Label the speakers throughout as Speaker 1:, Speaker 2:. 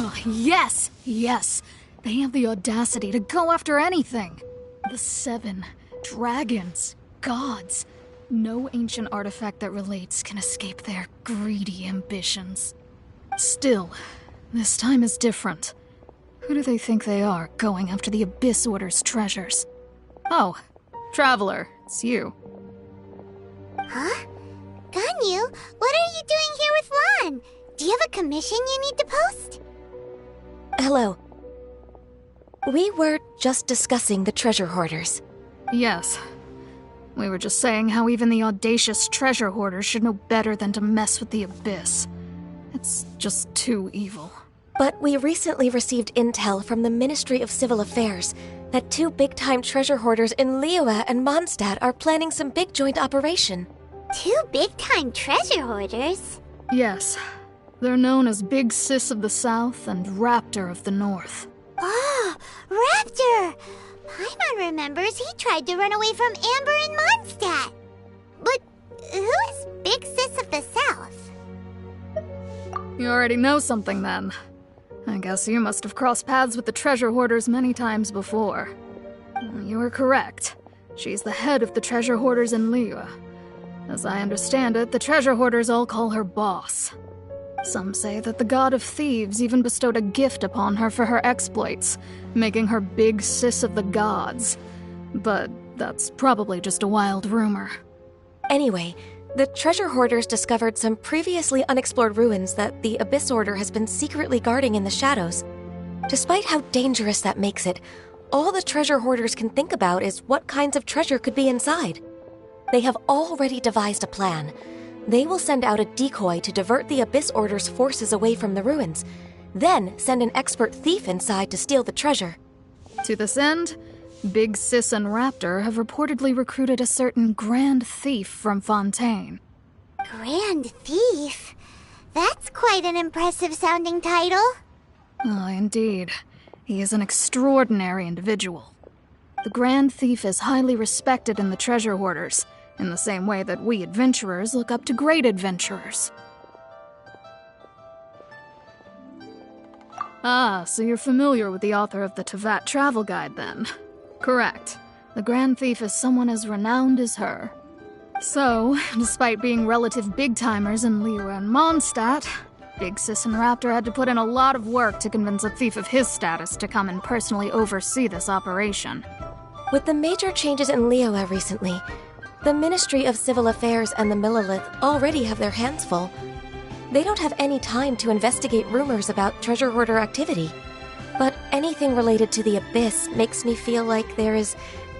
Speaker 1: Oh, yes! Yes! They have the audacity to go after anything! The 7 dragons, gods. No ancient artifact that relates can escape their greedy ambitions. Still, this time is different. Who do they think they are, going after the Abyss Order's treasures? Oh, Traveler, it's you.
Speaker 2: Huh? Ganyu, what are you doing here with Lan? Do you have a commission you need to post?
Speaker 3: Hello. We were just discussing the treasure hoarders.
Speaker 1: Yes. We were just saying how even the audacious treasure hoarders should know better than to mess with the Abyss. It's just too evil.
Speaker 3: But we recently received intel from the Ministry of Civil Affairs that 2 big-time treasure hoarders in Liyue and Mondstadt are planning some big joint operation.
Speaker 2: 2 big-time treasure hoarders?
Speaker 1: Yes. They're known as Big Sis of the South and Raptor of the North.
Speaker 2: Oh, Raptor! Paimon remembers he tried to run away from Amber in Mondstadt. But who is Big Sis of the South?
Speaker 1: You already know something then. I guess you must have crossed paths with the treasure hoarders many times before. You are correct. She's the head of the treasure hoarders in Liyue. As I understand it, the treasure hoarders all call her boss. Some say that the god of thieves even bestowed a gift upon her for her exploits, making her Big Sis of the gods. But that's probably just a wild rumor.
Speaker 3: Anyway, the treasure hoarders discovered some previously unexplored ruins that the Abyss Order has been secretly guarding in the shadows. Despite how dangerous that makes it, all the treasure hoarders can think about is what kinds of treasure could be inside. They have already devised a plan. They will send out a decoy to divert the Abyss Order's forces away from the ruins, then send an expert thief inside to steal the treasure.
Speaker 1: To this end, Big Sis and Raptor have reportedly recruited a certain Grand Thief from Fontaine.
Speaker 2: Grand Thief? That's quite an impressive-sounding title.
Speaker 1: Oh, indeed. He is an extraordinary individual. The Grand Thief is highly respected in the treasure hoarders, in the same way that we adventurers look up to great adventurers. Ah, so you're familiar with the author of the Tevat Travel Guide, then? Correct. The Grand Thief is someone as renowned as her. So, despite being relative big-timers in Liyue and Mondstadt, Big Sis and Raptor had to put in a lot of work to convince a thief of his status to come and personally oversee this operation.
Speaker 3: With the major changes in Liyue recently, the Ministry of Civil Affairs and the Millelith already have their hands full. They don't have any time to investigate rumors about treasure hoarder activity. But anything related to the Abyss makes me feel like there is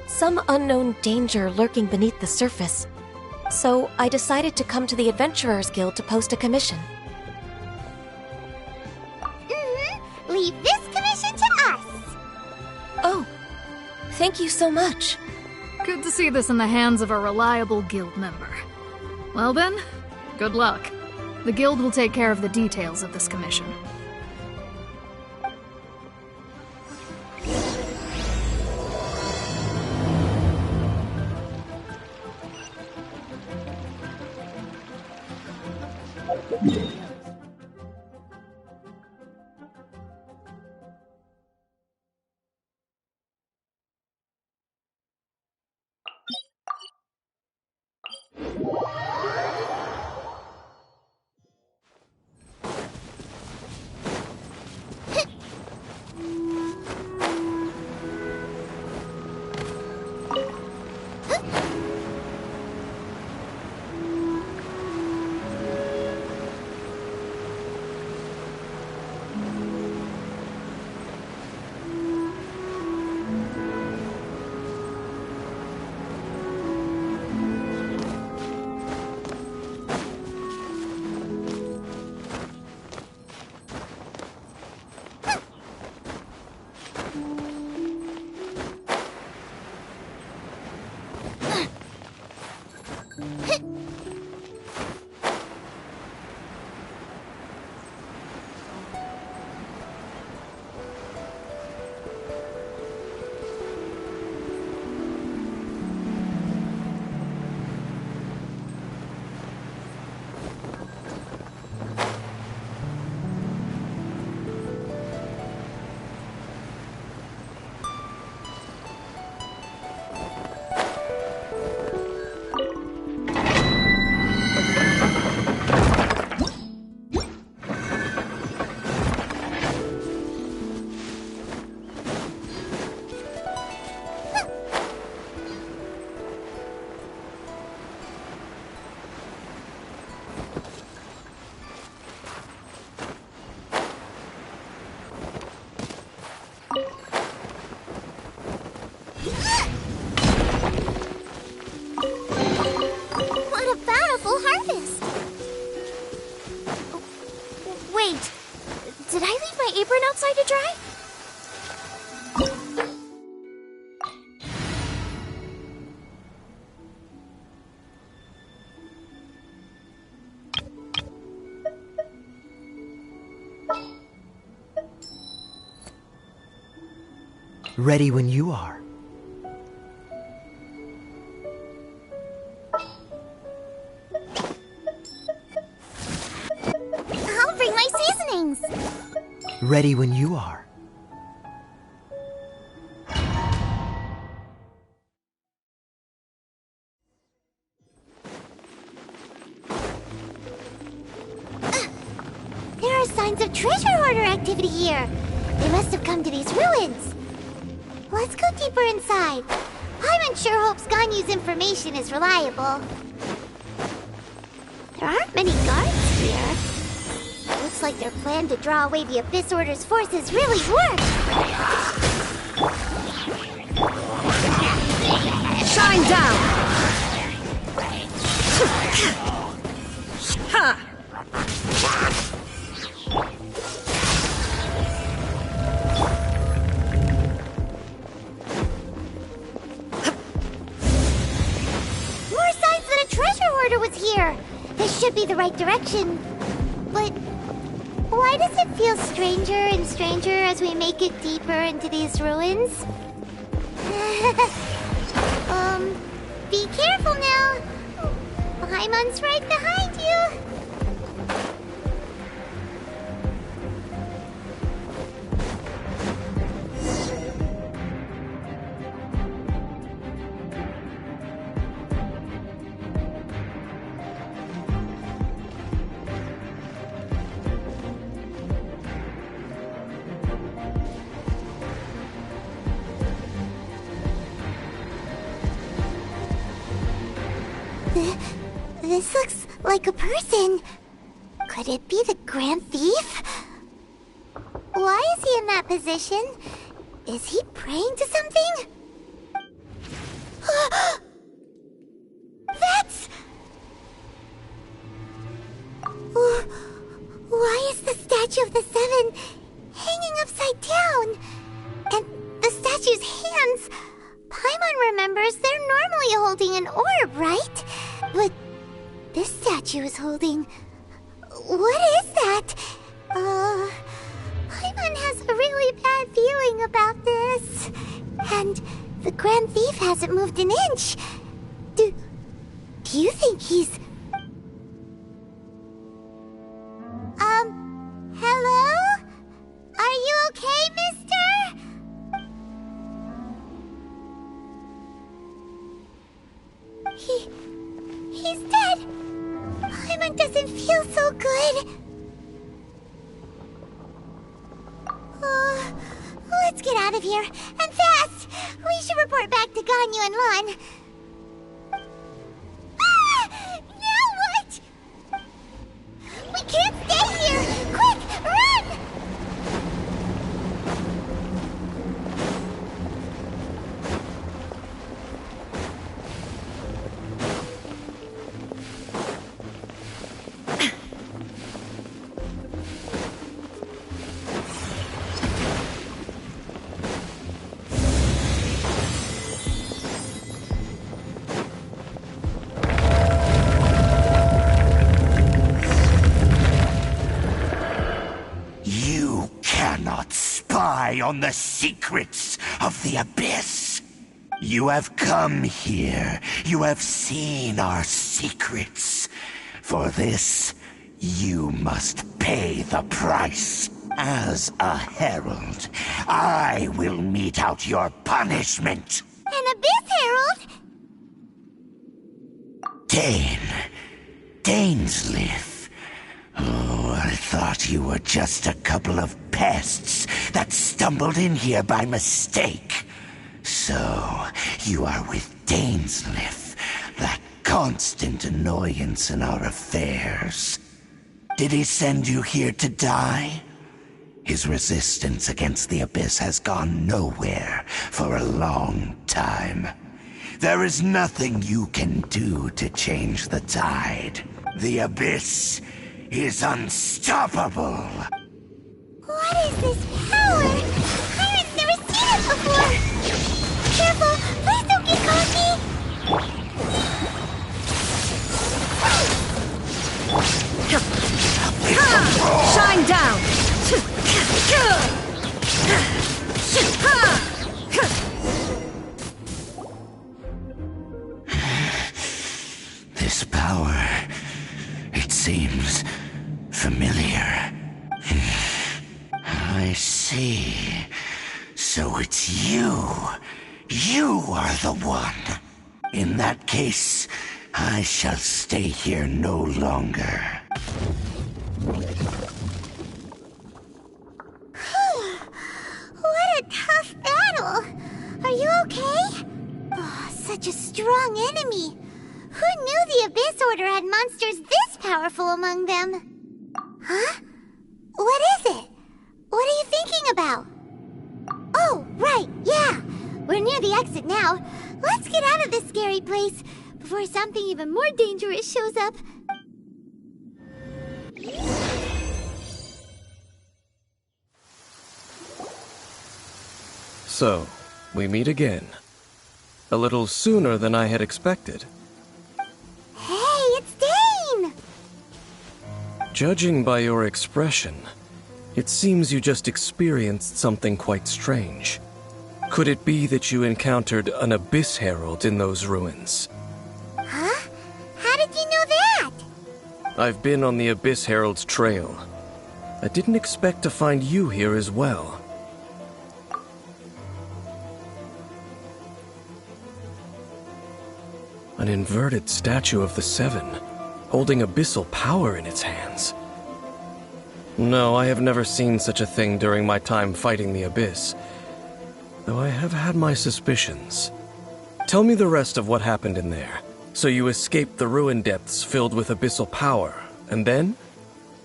Speaker 3: some unknown danger lurking beneath the surface. So I decided to come to the Adventurers Guild to post a commission.
Speaker 2: Leave this commission to us.
Speaker 3: Oh, thank you so much.
Speaker 1: Good to see this in the hands of a reliable guild member. Well then, good luck. The guild will take care of the details of this commission.
Speaker 2: What a bountiful harvest! Wait, did I leave my apron outside to dry?
Speaker 4: Ready when you are.
Speaker 2: I'll bring my seasonings.
Speaker 4: Ready when you are.
Speaker 2: There are signs of treasure hoarder activity here. They must have come to these ruins. Let's go deeper inside. Paimon sure hopes Ganyu's information is reliable. There aren't many guards here. Looks like their plan to draw away the Abyss Order's forces really worked.
Speaker 5: Shine down! Ha!
Speaker 2: More signs that a treasure hoarder was here. This should be the right direction. But why does it feel stranger and stranger as we make it deeper into these ruins? Be careful now. Paimon's right behind you. This looks like a person. Could it be the Grand Thief? Why is he in that position? Is he praying to something? That's... Why is the statue of the Seven hanging upside down? And the statue's hands... Paimon remembers they're normally holding an orb, right? But this statue is holding... What is that? Paimon has a really bad feeling about this. And the Grand Thief hasn't moved an inch. Do you think he's... Hello? Are you okay, mister? He's dead. Paimon doesn't feel so good. Let's get out of here, and fast! We should report back to Ganyu and Lon. Ah! Now what? We can't stay here! Quick, run!
Speaker 6: On the secrets of the Abyss. You have come here. You have seen our secrets. For this, you must pay the price. As a herald, I will mete out your punishment.
Speaker 2: An Abyss Herald?
Speaker 6: Dainsleif. Oh, I thought you were just a couple of pests that stumbled in here by mistake. So, you are with Dainsleif, that constant annoyance in our affairs. Did he send you here to die? His resistance against the Abyss has gone nowhere for a long time. There is nothing you can do to change the tide. The Abyss is unstoppable.
Speaker 2: What is this power? Pirate's never seen it before! Careful! Please don't get cocky!
Speaker 5: Shine down!
Speaker 6: This power, it seems familiar. I see. So it's you. You are the one. In that case, I shall stay here no longer.
Speaker 2: What a tough battle! Are you okay? Oh, such a strong enemy! Who knew the Abyss Order had monsters this powerful among them? Huh? What is it? What are you thinking about? Oh, right, yeah! We're near the exit now. Let's get out of this scary place before something even more dangerous shows up.
Speaker 7: So, we meet again. A little sooner than I had expected.
Speaker 2: Hey, it's Dane!
Speaker 7: Judging by your expression, it seems you just experienced something quite strange. Could it be that you encountered an Abyss Herald in those ruins?
Speaker 2: Huh? How did you know that?
Speaker 7: I've been on the Abyss Herald's trail. I didn't expect to find you here as well. An inverted statue of the Seven, holding abyssal power in its hands. No, I have never seen such a thing during my time fighting the Abyss, though I have had my suspicions. Tell me the rest of what happened in there. So you escaped the ruin depths filled with abyssal power, and then?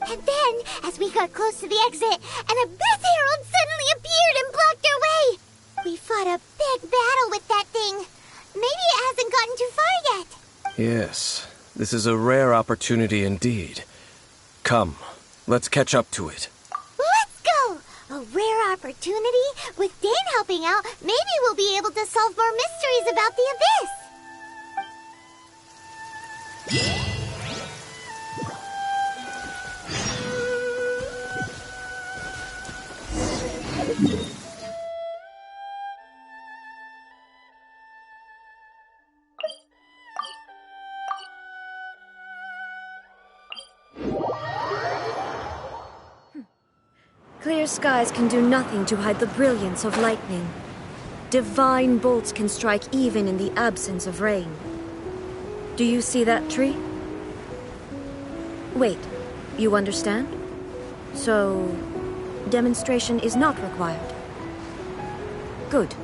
Speaker 2: And then, as we got close to the exit, an Abyss Herald suddenly appeared and blocked our way! We fought a big battle with that thing. Maybe it hasn't gotten too far yet.
Speaker 7: Yes, this is a rare opportunity indeed. Come, let's catch up to it.
Speaker 2: Let's go! A rare opportunity? With Dane helping out, maybe we'll be able to solve more mysteries about the Abyss!
Speaker 5: Clear skies can do nothing to hide the brilliance of lightning. Divine bolts can strike even in the absence of rain. Do you see that tree? Wait, you understand? So, demonstration is not required. Good.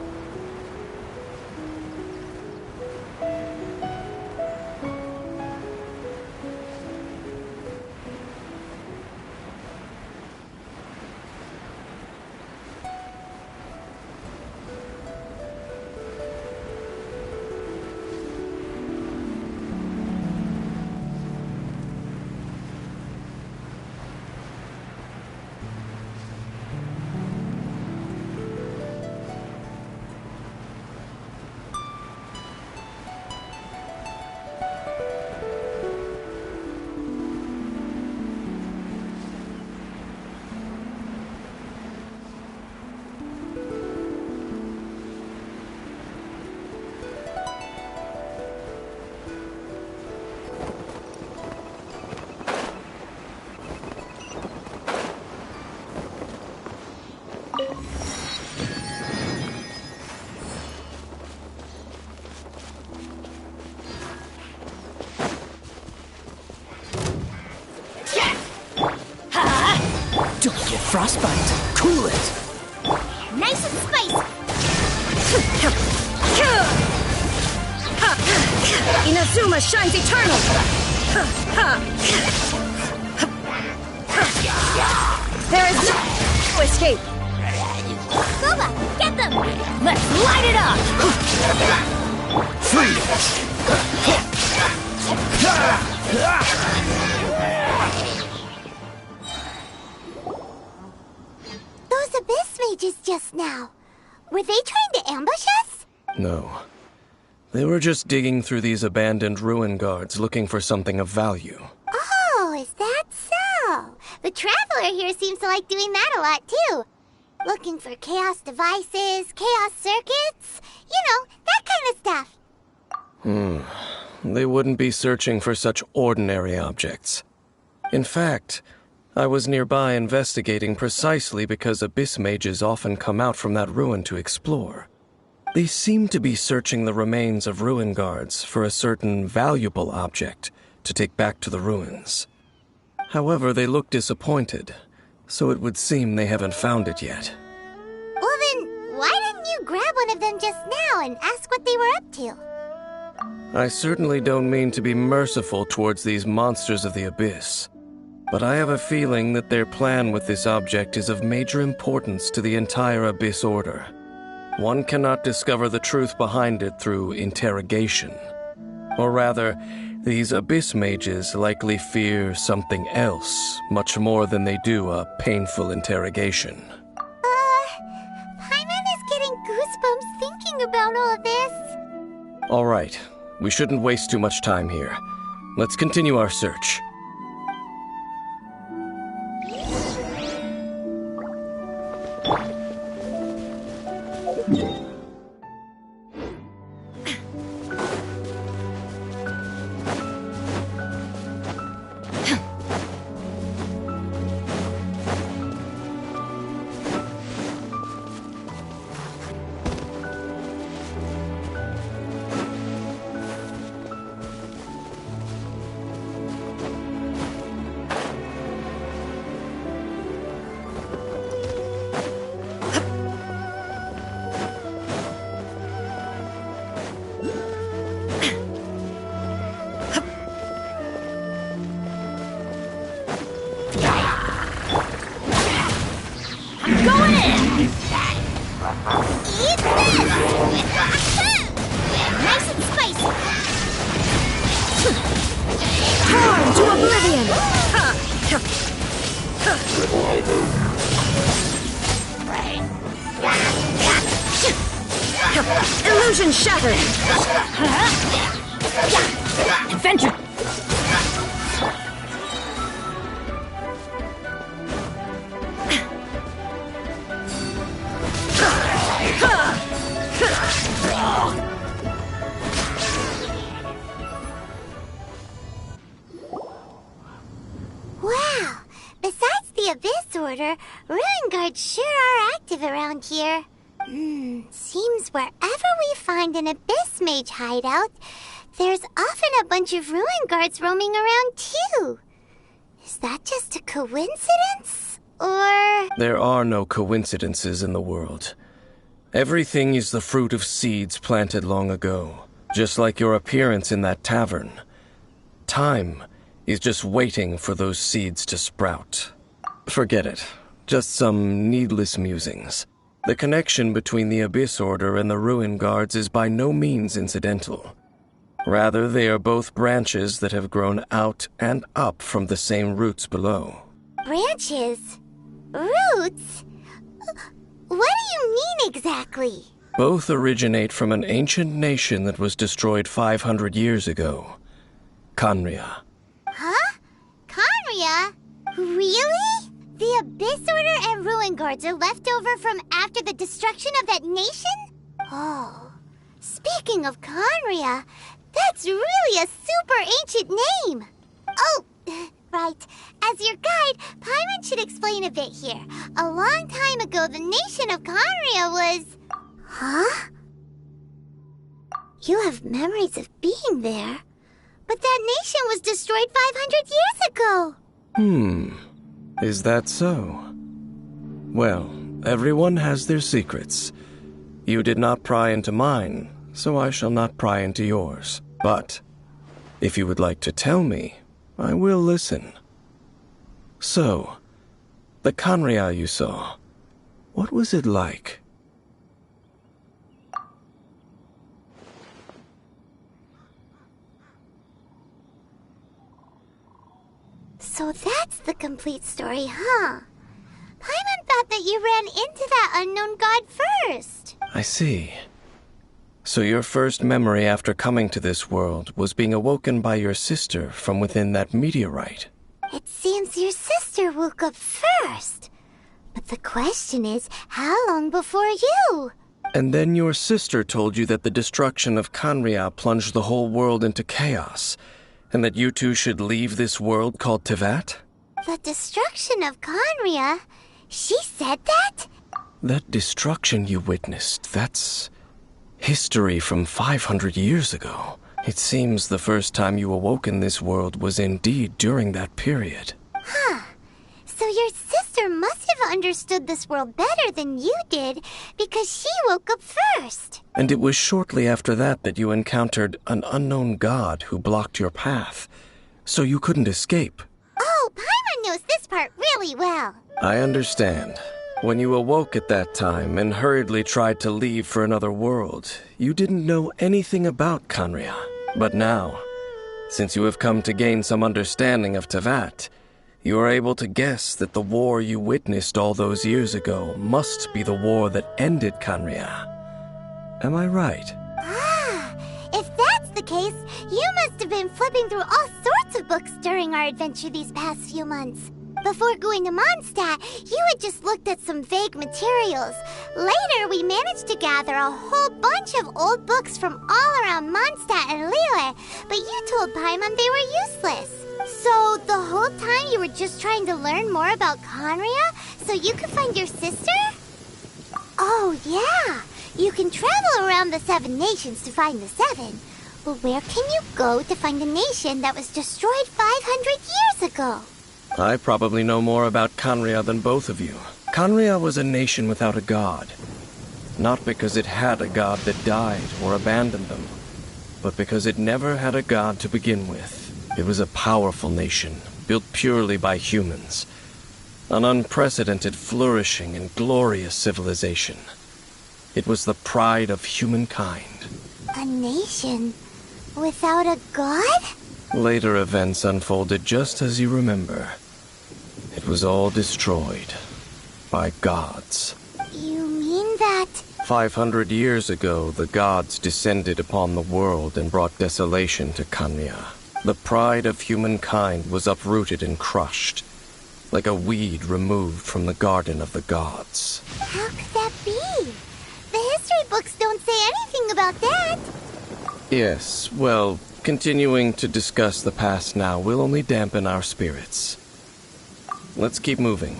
Speaker 8: Don't get frostbite. Cool it.
Speaker 2: Nice and spicy!
Speaker 5: Inazuma shines eternal! There is no... escape!
Speaker 2: Boba, get them!
Speaker 5: Let's light it up!
Speaker 2: Those Abyss mages just now. Were they trying to ambush us?
Speaker 7: No. They were just digging through these abandoned ruin guards looking for something of value.
Speaker 2: Oh, is that so? The Traveler here seems to like doing that a lot, too. Looking for chaos devices, chaos circuits, that kind of stuff.
Speaker 7: They wouldn't be searching for such ordinary objects. In fact, I was nearby investigating precisely because Abyss mages often come out from that ruin to explore. They seem to be searching the remains of ruin guards for a certain valuable object to take back to the ruins. However, they look disappointed, so it would seem they haven't found it yet.
Speaker 2: Well then, why didn't you grab one of them just now and ask what they were up to?
Speaker 7: I certainly don't mean to be merciful towards these monsters of the Abyss, but I have a feeling that their plan with this object is of major importance to the entire Abyss Order. One cannot discover the truth behind it through interrogation. Or rather, these Abyss mages likely fear something else much more than they do a painful interrogation.
Speaker 2: Paimon is getting goosebumps thinking about all this.
Speaker 7: All right, we shouldn't waste too much time here. Let's continue our search.
Speaker 2: Nice and spicy.
Speaker 5: Torn to oblivion! Illusion shattered! Adventure!
Speaker 2: Wow! Besides the Abyss Order, Ruin Guards sure are active around here. Seems wherever we find an Abyss Mage hideout, there's often a bunch of Ruin Guards roaming around too. Is that just a coincidence? Or...
Speaker 7: There are no coincidences in the world. Everything is the fruit of seeds planted long ago, just like your appearance in that tavern. Time is just waiting for those seeds to sprout. Forget it. Just some needless musings. The connection between the Abyss Order and the Ruin Guards is by no means incidental. Rather, they are both branches that have grown out and up from the same roots below.
Speaker 2: branches? Roots? What do you mean exactly?
Speaker 7: Both originate from an ancient nation that was destroyed 500 years ago. Khaenri'ah.
Speaker 2: Huh? Khaenri'ah? Really? The Abyss Order and Ruin Guards are left over from after the destruction of that nation? Oh. Speaking of Khaenri'ah, that's really a super ancient name. Oh, right. As your guide, Paimon should explain a bit here. A long time ago, the nation of Khaenri'ah was... Huh? You have memories of being there. But that nation was destroyed 500 years ago.
Speaker 7: Is that so? Well, everyone has their secrets. You did not pry into mine, so I shall not pry into yours. But, if you would like to tell me, I will listen. So, the Khaenri'ah you saw, What was it like?
Speaker 2: So that's the complete story, huh? Paimon thought that you ran into that unknown god first.
Speaker 7: I see. So your first memory after coming to this world was being awoken by your sister from within that meteorite.
Speaker 2: It seems your sister woke up first. But the question is, how long before you?
Speaker 7: And then your sister told you that the destruction of Kanria plunged the whole world into chaos, and that you two should leave this world called Tevat?
Speaker 2: The destruction of Conria? She said that?
Speaker 7: That destruction you witnessed, that's history from 500 years ago. It seems the first time you awoke in this world was indeed during that period.
Speaker 2: Huh. So your sister must have understood this world better than you did, because she woke up first.
Speaker 7: And it was shortly after that that you encountered an unknown god who blocked your path, so you couldn't escape.
Speaker 2: Oh, Paimon knows this part really well.
Speaker 7: I understand. When you awoke at that time and hurriedly tried to leave for another world, you didn't know anything about Kanria. But now, since you have come to gain some understanding of Tevat, you are able to guess that the war you witnessed all those years ago must be the war that ended Kanria. Am I right?
Speaker 2: Ah, if that's the case, you must have been flipping through all sorts of books during our adventure these past few months. Before going to Mondstadt, you had just looked at some vague materials. Later, we managed to gather a whole bunch of old books from all around Mondstadt and Liyue, but you told Paimon they were useless. So, the whole time you were just trying to learn more about Conria so you could find your sister? Oh, yeah. You can travel around the 7 nations to find the 7. But where can you go to find a nation that was destroyed 500 years ago?
Speaker 7: I probably know more about Kanria than both of you. Kanria was a nation without a god. Not because it had a god that died or abandoned them, but because it never had a god to begin with. It was a powerful nation, built purely by humans. An unprecedented, flourishing, and glorious civilization. It was the pride of humankind.
Speaker 2: A nation without a god?
Speaker 7: Later events unfolded just as you remember. It was all destroyed by gods.
Speaker 2: You mean that?
Speaker 7: 500 years ago, the gods descended upon the world and brought desolation to Kanria. The pride of humankind was uprooted and crushed, like a weed removed from the garden of the gods.
Speaker 2: How could that be? The history books don't say anything about that.
Speaker 7: Yes, well, continuing to discuss the past now will only dampen our spirits. Let's keep moving.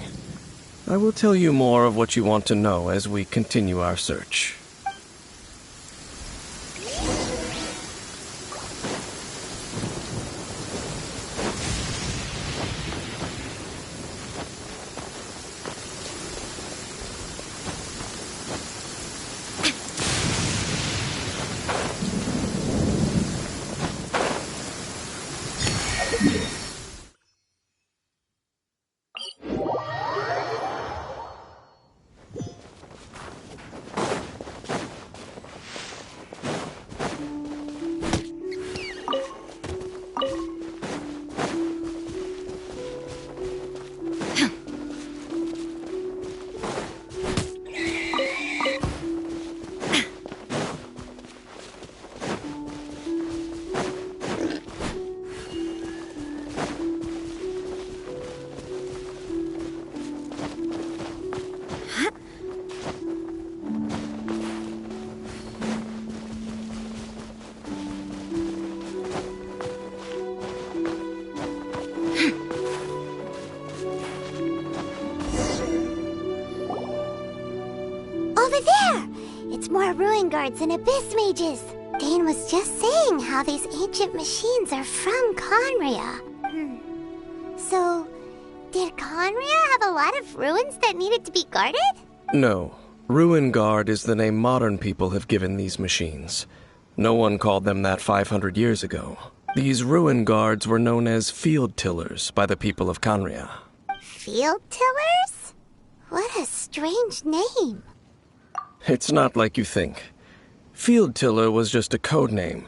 Speaker 7: I will tell you more of what you want to know as we continue our search.
Speaker 2: Over there! It's more ruin guards and abyss mages. Dane was just saying how these ancient machines are from Conria. So, did Conria have a lot of ruins that needed to be guarded?
Speaker 7: No. Ruin Guard is the name modern people have given these machines. No one called them that 500 years ago. These Ruin Guards were known as field tillers by the people of Kanria.
Speaker 2: Field tillers? What a strange name.
Speaker 7: It's not like you think. Field Tiller was just a code name.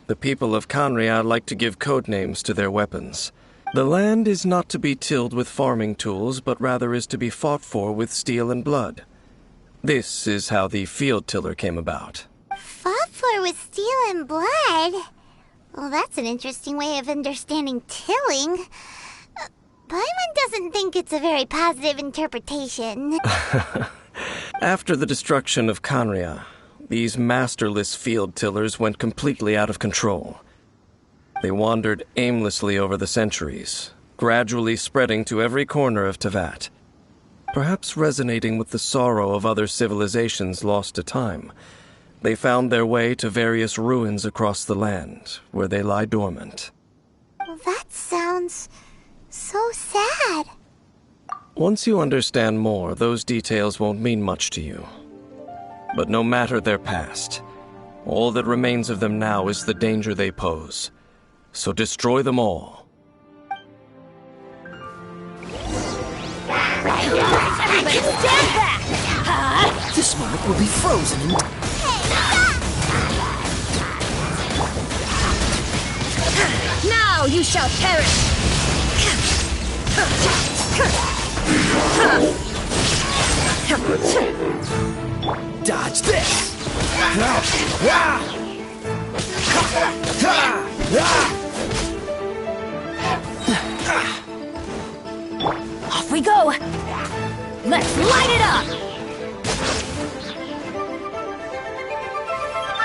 Speaker 7: The people of Conria like to give code names to their weapons. The land is not to be tilled with farming tools, but rather is to be fought for with steel and blood. This is how the Field Tiller came about.
Speaker 2: Fought for with steel and blood? Well, that's an interesting way of understanding tilling. Paimon doesn't think it's a very positive interpretation.
Speaker 7: After the destruction of Conria, these masterless field tillers went completely out of control. They wandered aimlessly over the centuries, gradually spreading to every corner of Teyvat. Perhaps resonating with the sorrow of other civilizations lost to time, they found their way to various ruins across the land, where they lie dormant.
Speaker 2: That sounds so sad.
Speaker 7: Once you understand more, those details won't mean much to you. But no matter their past, all that remains of them now is the danger they pose. So destroy them all.
Speaker 5: Everybody stand back!
Speaker 8: This moment will be frozen in...
Speaker 5: Now you shall perish!
Speaker 8: Dodge this!
Speaker 5: Off we go! Let's light it up!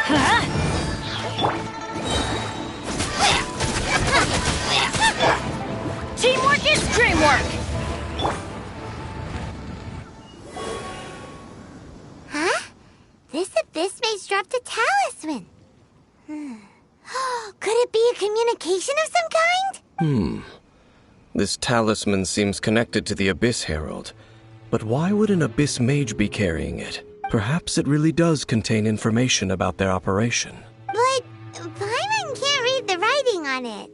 Speaker 5: Huh? Teamwork is dreamwork!
Speaker 2: Huh? This abyss maze dropped a talisman. Could it be a communication of some kind?
Speaker 7: This talisman seems connected to the Abyss Herald. But why would an Abyss Mage be carrying it? Perhaps it really does contain information about their operation.
Speaker 2: But Paimon can't read the writing on it.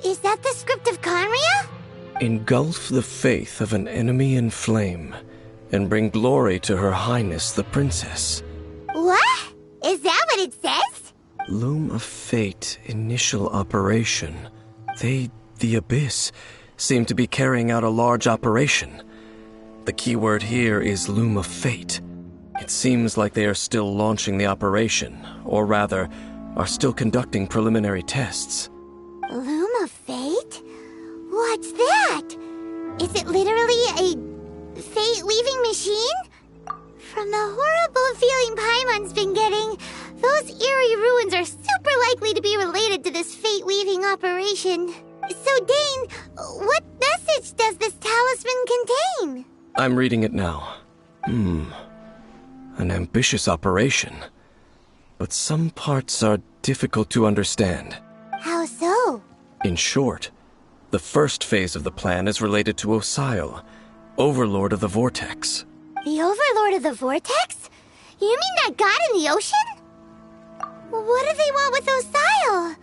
Speaker 2: Is that the script of Conria?
Speaker 7: Engulf the faith of an enemy in flame, and bring glory to Her Highness the Princess.
Speaker 2: What? Is that what it says?
Speaker 7: Loom of Fate, initial operation. They, the Abyss, seem to be carrying out a large operation. The keyword here is Loom of Fate. It seems like they are still launching the operation, or rather, are still conducting preliminary tests.
Speaker 2: Loom of Fate? What's that? Is it literally a fate-leaving machine? From the horrible feeling Paimon's been getting, those eerie ruins are super likely to be related to this fate-leaving operation. So, Dane, what message does this talisman contain?
Speaker 7: I'm reading it now. An ambitious operation. But some parts are difficult to understand.
Speaker 2: How so?
Speaker 7: In short, the first phase of the plan is related to Osile, Overlord of the Vortex.
Speaker 2: The Overlord of the Vortex? You mean that god in the ocean? What do they want with Osile?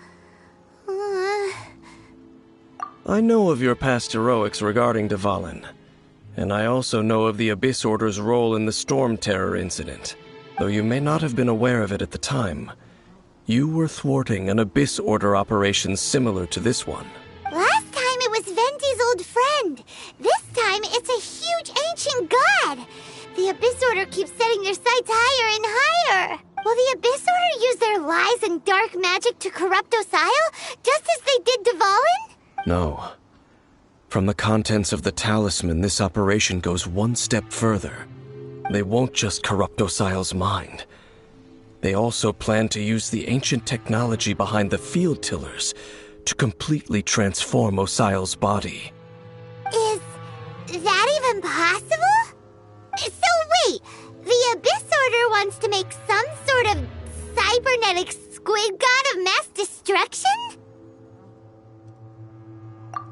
Speaker 7: I know of your past heroics regarding Dvalin, and I also know of the Abyss Order's role in the Storm Terror incident. Though you may not have been aware of it at the time, you were thwarting an Abyss Order operation similar to this one.
Speaker 2: Last time it was Venti's old friend. This time it's a huge ancient god. The Abyss Order keeps setting their sights higher and higher. Will the Abyss Order use their lies and dark magic to corrupt Osile, just as they did Dvalin?
Speaker 7: No. From the contents of the talisman, this operation goes one step further. They won't just corrupt Osile's mind. They also plan to use the ancient technology behind the field tillers to completely transform Osile's body.
Speaker 2: Is that even possible? So wait, the Abyss Order wants to make some sort of cybernetic squid god of mass destruction?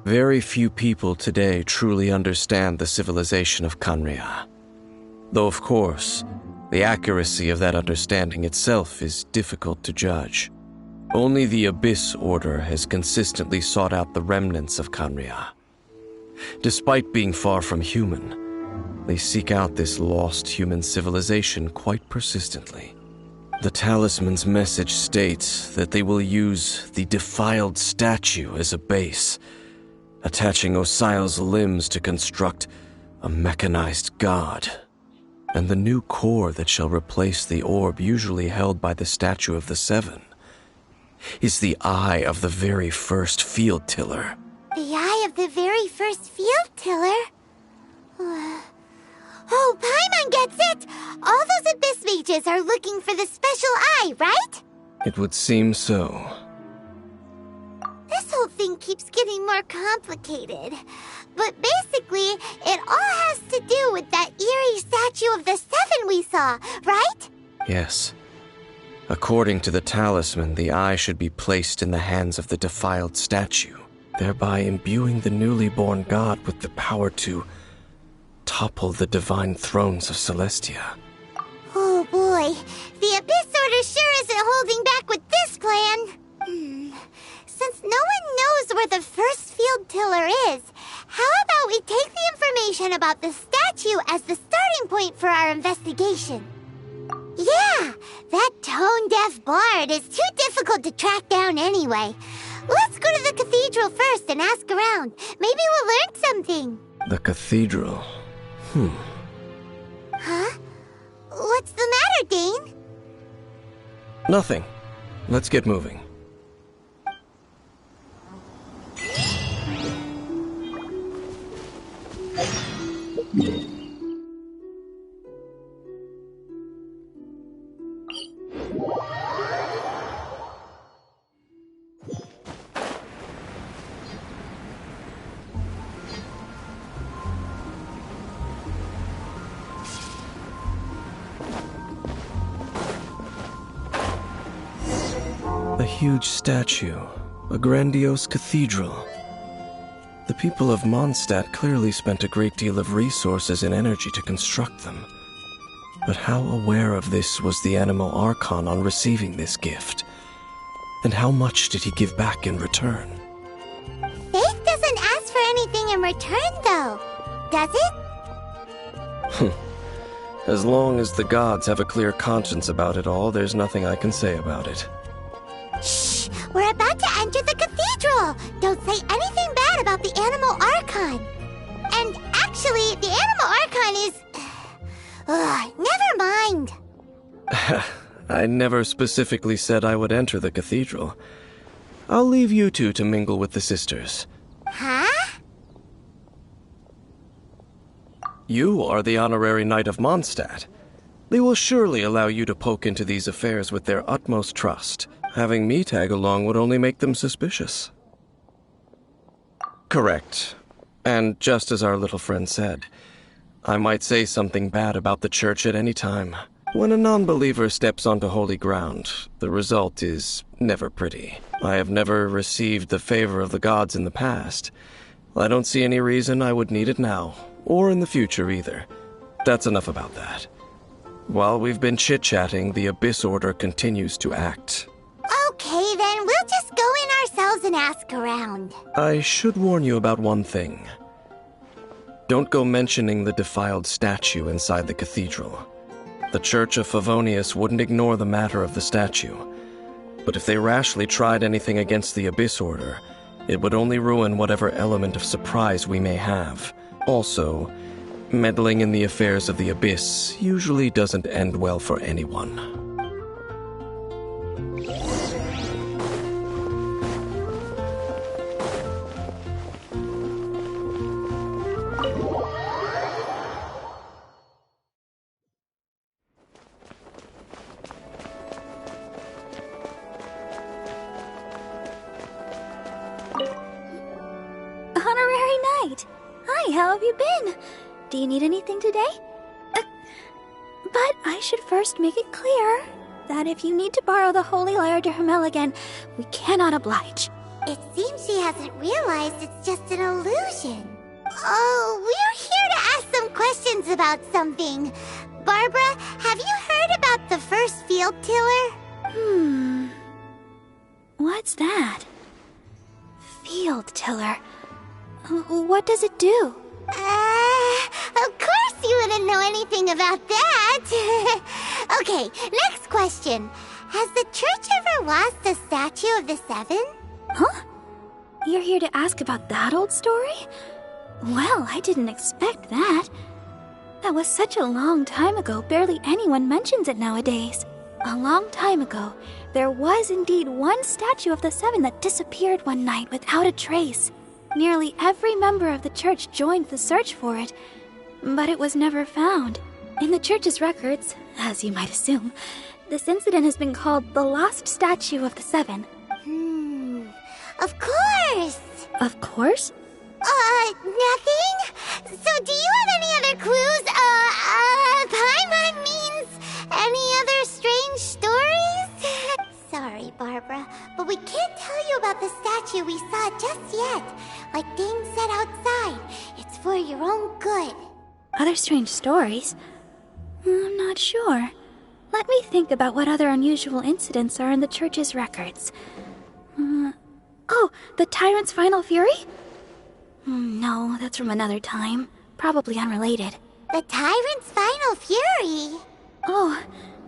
Speaker 7: Very few people today truly understand the civilization of Conria. Though, of course, the accuracy of that understanding itself is difficult to judge. Only the Abyss Order has consistently sought out the remnants of Conria. Despite being far from human, they seek out this lost human civilization quite persistently. The talisman's message states that they will use the defiled statue as a base, attaching Osial's limbs to construct a mechanized god. And the new core that shall replace the orb usually held by the Statue of the Seven is the eye of the very first field tiller.
Speaker 2: The eye of the very first field tiller? Oh, Paimon gets it! All those Abyss mages are looking for the special eye, right?
Speaker 7: It would seem so.
Speaker 2: This whole thing keeps getting more complicated. But basically, it all has to do with that eerie Statue of the Seven we saw, right?
Speaker 7: Yes. According to the talisman, the eye should be placed in the hands of the defiled statue, thereby imbuing the newly born god with the power to topple the divine thrones of Celestia.
Speaker 2: Oh boy, the Abyss Order sure isn't holding back with this plan. Since no one knows where the first field tiller is, how about we take the information about the statue as the starting point for our investigation? Yeah, that tone-deaf bard is too difficult to track down anyway. Let's go to the cathedral first and ask around. Maybe we'll learn something.
Speaker 7: The cathedral.
Speaker 2: Huh? What's the matter, Dane?
Speaker 7: Nothing. Let's get moving. A huge statue, a grandiose cathedral. The people of Mondstadt clearly spent a great deal of resources and energy to construct them. But how aware of this was the Animal Archon on receiving this gift? And how much did he give back in return?
Speaker 2: Faith doesn't ask for anything in return, though, does it?
Speaker 7: As long as the gods have a clear conscience about it all, there's nothing I can say about it.
Speaker 2: Shh! We're about to enter the cathedral! Don't say anything bad about the Animal Archon! And actually, the Animal Archon is... never mind!
Speaker 7: I never specifically said I would enter the cathedral. I'll leave you two to mingle with the sisters.
Speaker 2: Huh?
Speaker 7: You are the honorary knight of Mondstadt. They will surely allow you to poke into these affairs with their utmost trust. Having me tag along would only make them suspicious. Correct. And just as our little friend said, I might say something bad about the church at any time. When a non-believer steps onto holy ground, the result is never pretty. I have never received the favor of the gods in the past. I don't see any reason I would need it now, or in the future either. That's enough about that. While we've been chit-chatting, the Abyss Order continues to act.
Speaker 2: Okay, then we'll just go in ourselves and ask around.
Speaker 7: I should warn you about one thing. Don't go mentioning the defiled statue inside the cathedral. The Church of Favonius wouldn't ignore the matter of the statue. But if they rashly tried anything against the Abyss Order, it would only ruin whatever element of surprise we may have. Also, meddling in the affairs of the Abyss usually doesn't end well for anyone.
Speaker 9: Honorary Knight! Hi, how have you been? Do you need anything today? But I should first make it clear that if you need to borrow the Holy Lyre to Hermel again, we cannot oblige.
Speaker 2: It seems she hasn't realized it's just an illusion. Oh, we're here to ask some questions about something. Barbara, have you heard about the first field tiller?
Speaker 9: What's that? Field tiller. What does it do?
Speaker 2: Of course you wouldn't know anything about that. Okay, next question. Has the church ever lost a statue of the Seven?
Speaker 9: Huh? You're here to ask about that old story? Well, I didn't expect that. That was such a long time ago, barely anyone mentions it nowadays. A long time ago, there was indeed one statue of the Seven that disappeared one night without a trace. Nearly every member of the church joined the search for it, but it was never found. In the church's records, as you might assume, this incident has been called the Lost Statue of the Seven.
Speaker 2: Of course!
Speaker 9: Of course?
Speaker 2: Nothing? So do you have any other clues? Paimon means any other strange stories? Sorry, Barbara, but we can't tell you about the statue we saw just yet. Like Dane said outside, it's for your own good.
Speaker 9: Other strange stories? I'm not sure. Let me think about what other unusual incidents are in the church's records. Oh, the Tyrant's Final Fury? No, that's from another time. Probably unrelated.
Speaker 2: The Tyrant's Final Fury?
Speaker 9: Oh,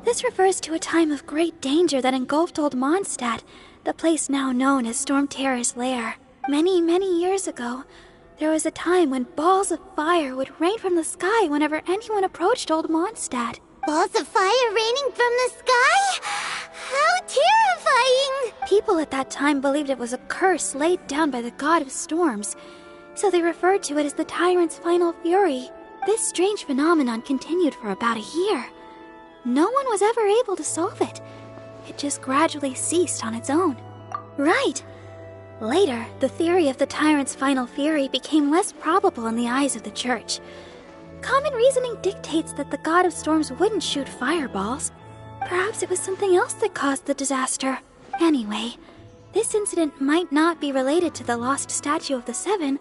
Speaker 9: this refers to a time of great danger that engulfed Old Mondstadt, the place now known as Storm Terror's lair. Many, many years ago, there was a time when balls of fire would rain from the sky whenever anyone approached Old Mondstadt.
Speaker 2: Balls of fire raining from the sky? How terrifying!
Speaker 9: People at that time believed it was a curse laid down by the god of storms, so they referred to it as the Tyrant's Final Fury. This strange phenomenon continued for about a year. No one was ever able to solve it. It just gradually ceased on its own. Right. Later, the theory of the Tyrant's Final Fury became less probable in the eyes of the church. Common reasoning dictates that the god of storms wouldn't shoot fireballs. Perhaps it was something else that caused the disaster. Anyway, this incident might not be related to the lost statue of the Seven,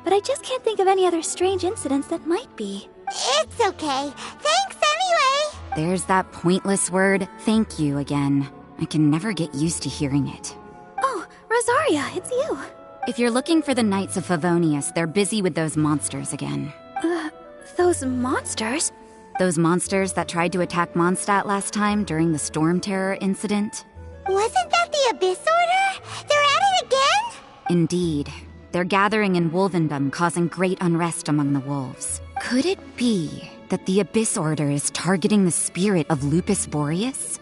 Speaker 9: but I just can't think of any other strange incidents that might be.
Speaker 2: It's okay. Thanks anyway.
Speaker 10: There's that pointless word, thank you, again. I can never get used to hearing it.
Speaker 9: Oh, Rosaria, it's you.
Speaker 10: If you're looking for the Knights of Favonius, they're busy with those monsters again.
Speaker 9: Those monsters?
Speaker 10: Those monsters that tried to attack Mondstadt last time during the Storm Terror incident?
Speaker 2: Wasn't that the Abyss Order? They're at it again?
Speaker 10: Indeed. They're gathering in Wolvendom, causing great unrest among the wolves. Could it be that the Abyss Order is targeting the spirit of Lupus Boreas?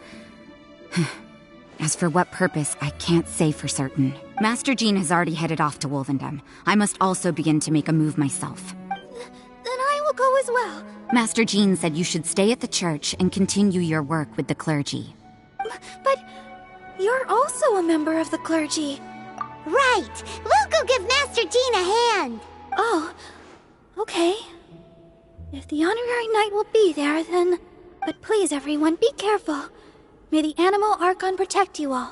Speaker 10: As for what purpose, I can't say for certain. Master Jean has already headed off to Wolvendom. I must also begin to make a move myself.
Speaker 9: Then I will go as well.
Speaker 10: Master Jean said you should stay at the church and continue your work with the clergy.
Speaker 9: But you're also a member of the clergy.
Speaker 2: Right. We'll go give Master Jean a hand.
Speaker 9: Oh, okay. If the honorary knight will be there, then... But please, everyone, be careful. May the Animal Archon protect you all.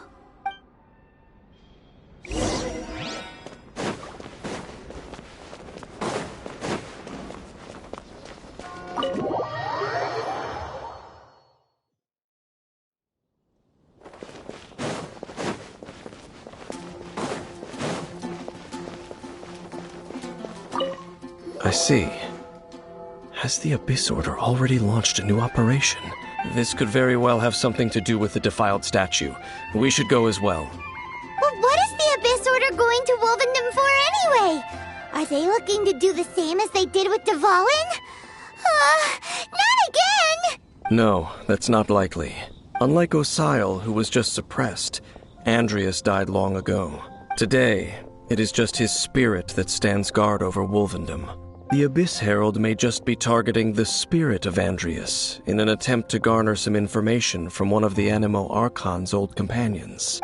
Speaker 7: I see. Has the Abyss Order already launched a new operation? This could very well have something to do with the defiled statue. We should go as well.
Speaker 2: Well, what is the Abyss Order going to Wolvendom for anyway? Are they looking to do the same as they did with Dvalin? Not again!
Speaker 7: No, that's not likely. Unlike Osile, who was just suppressed, Andreas died long ago. Today, it is just his spirit that stands guard over Wolvendom. The Abyss Herald may just be targeting the spirit of Andreas in an attempt to garner some information from one of the Animo Archon's old companions.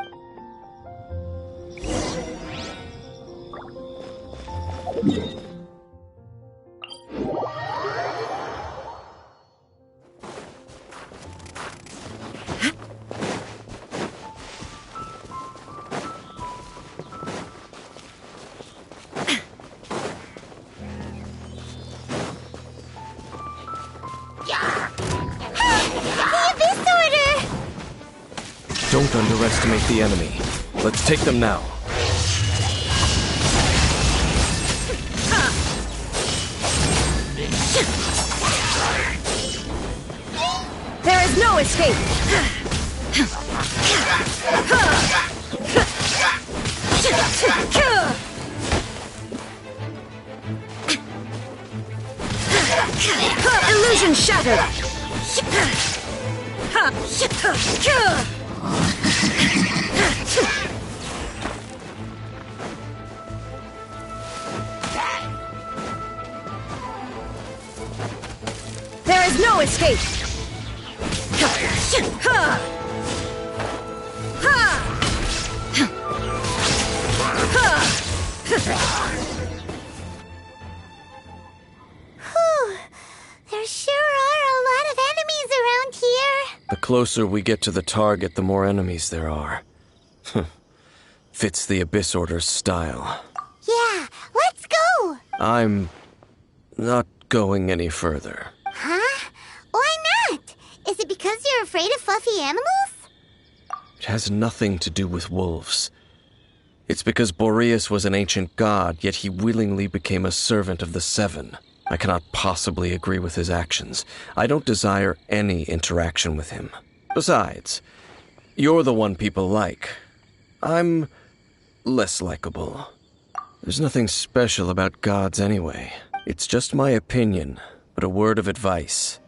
Speaker 7: Don't underestimate the enemy. Let's take them now.
Speaker 5: is no escape! Illusion shattered! There is no escape!
Speaker 2: There sure are a lot of enemies around here.
Speaker 7: The closer we get to the target, the more enemies there are. Fits the Abyss Order's style.
Speaker 2: Yeah, let's go!
Speaker 7: I'm not going any further.
Speaker 2: Huh? Why not? Is it because you're afraid of fluffy animals?
Speaker 7: It has nothing to do with wolves. It's because Boreas was an ancient god, yet he willingly became a servant of the Seven. I cannot possibly agree with his actions. I don't desire any interaction with him. Besides, you're the one people like. I'm less likable. There's nothing special about gods anyway. It's just my opinion, but a word of advice.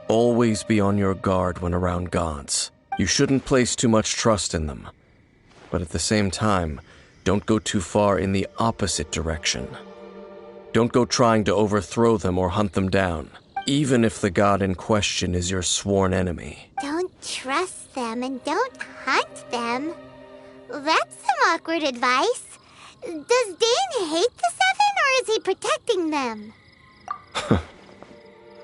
Speaker 7: Always be on your guard when around gods. You shouldn't place too much trust in them. But at the same time, don't go too far in the opposite direction. Don't go trying to overthrow them or hunt them down, even if the god in question is your sworn enemy.
Speaker 2: Don't trust them and don't hunt them. That's some awkward advice. Does Dane hate the Seven, or is he protecting them?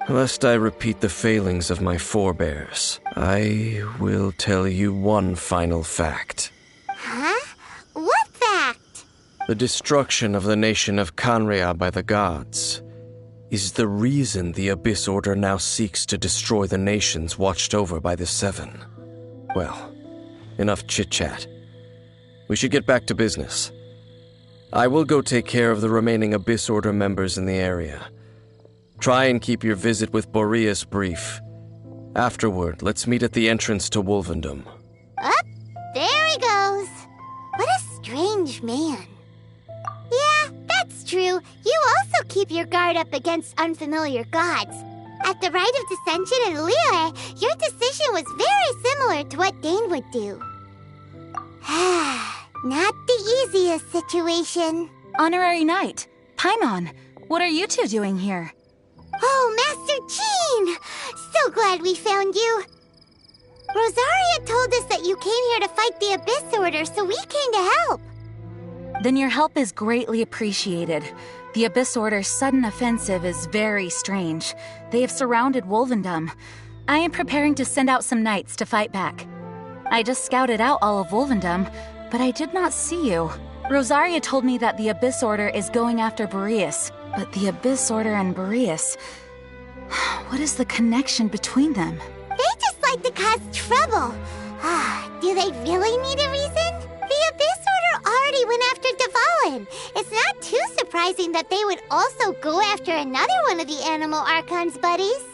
Speaker 7: Lest I repeat the failings of my forebears, I will tell you one final fact.
Speaker 2: Huh? What fact?
Speaker 7: The destruction of the nation of Canrea by the gods is the reason the Abyss Order now seeks to destroy the nations watched over by the Seven. Well, enough chit-chat. We should get back to business. I will go take care of the remaining Abyss Order members in the area. Try and keep your visit with Boreas brief. Afterward, let's meet at the entrance to Wolvendom.
Speaker 2: Up, there he goes. What a strange man. Yeah, that's true. You also keep your guard up against unfamiliar gods. At the Rite of Dissension in Liyue, your decision was very similar to what Dane would do. Not the easiest situation.
Speaker 10: Honorary Knight, Paimon, what are you two doing here?
Speaker 2: Oh, Master Jean! So glad we found you. Rosaria told us that you came here to fight the Abyss Order, so we came to help.
Speaker 10: Then your help is greatly appreciated. The Abyss Order's sudden offensive is very strange. They have surrounded Wolvendom. I am preparing to send out some knights to fight back. I just scouted out all of Wolvendom, but I did not see you. Rosaria told me that the Abyss Order is going after Boreas, but the Abyss Order and Boreas... What is the connection between them?
Speaker 2: They just like to cause trouble. Do they really need a reason? The Abyss Order already went after Dvalin. It's not too surprising that they would also go after another one of the Animal Archon's buddies.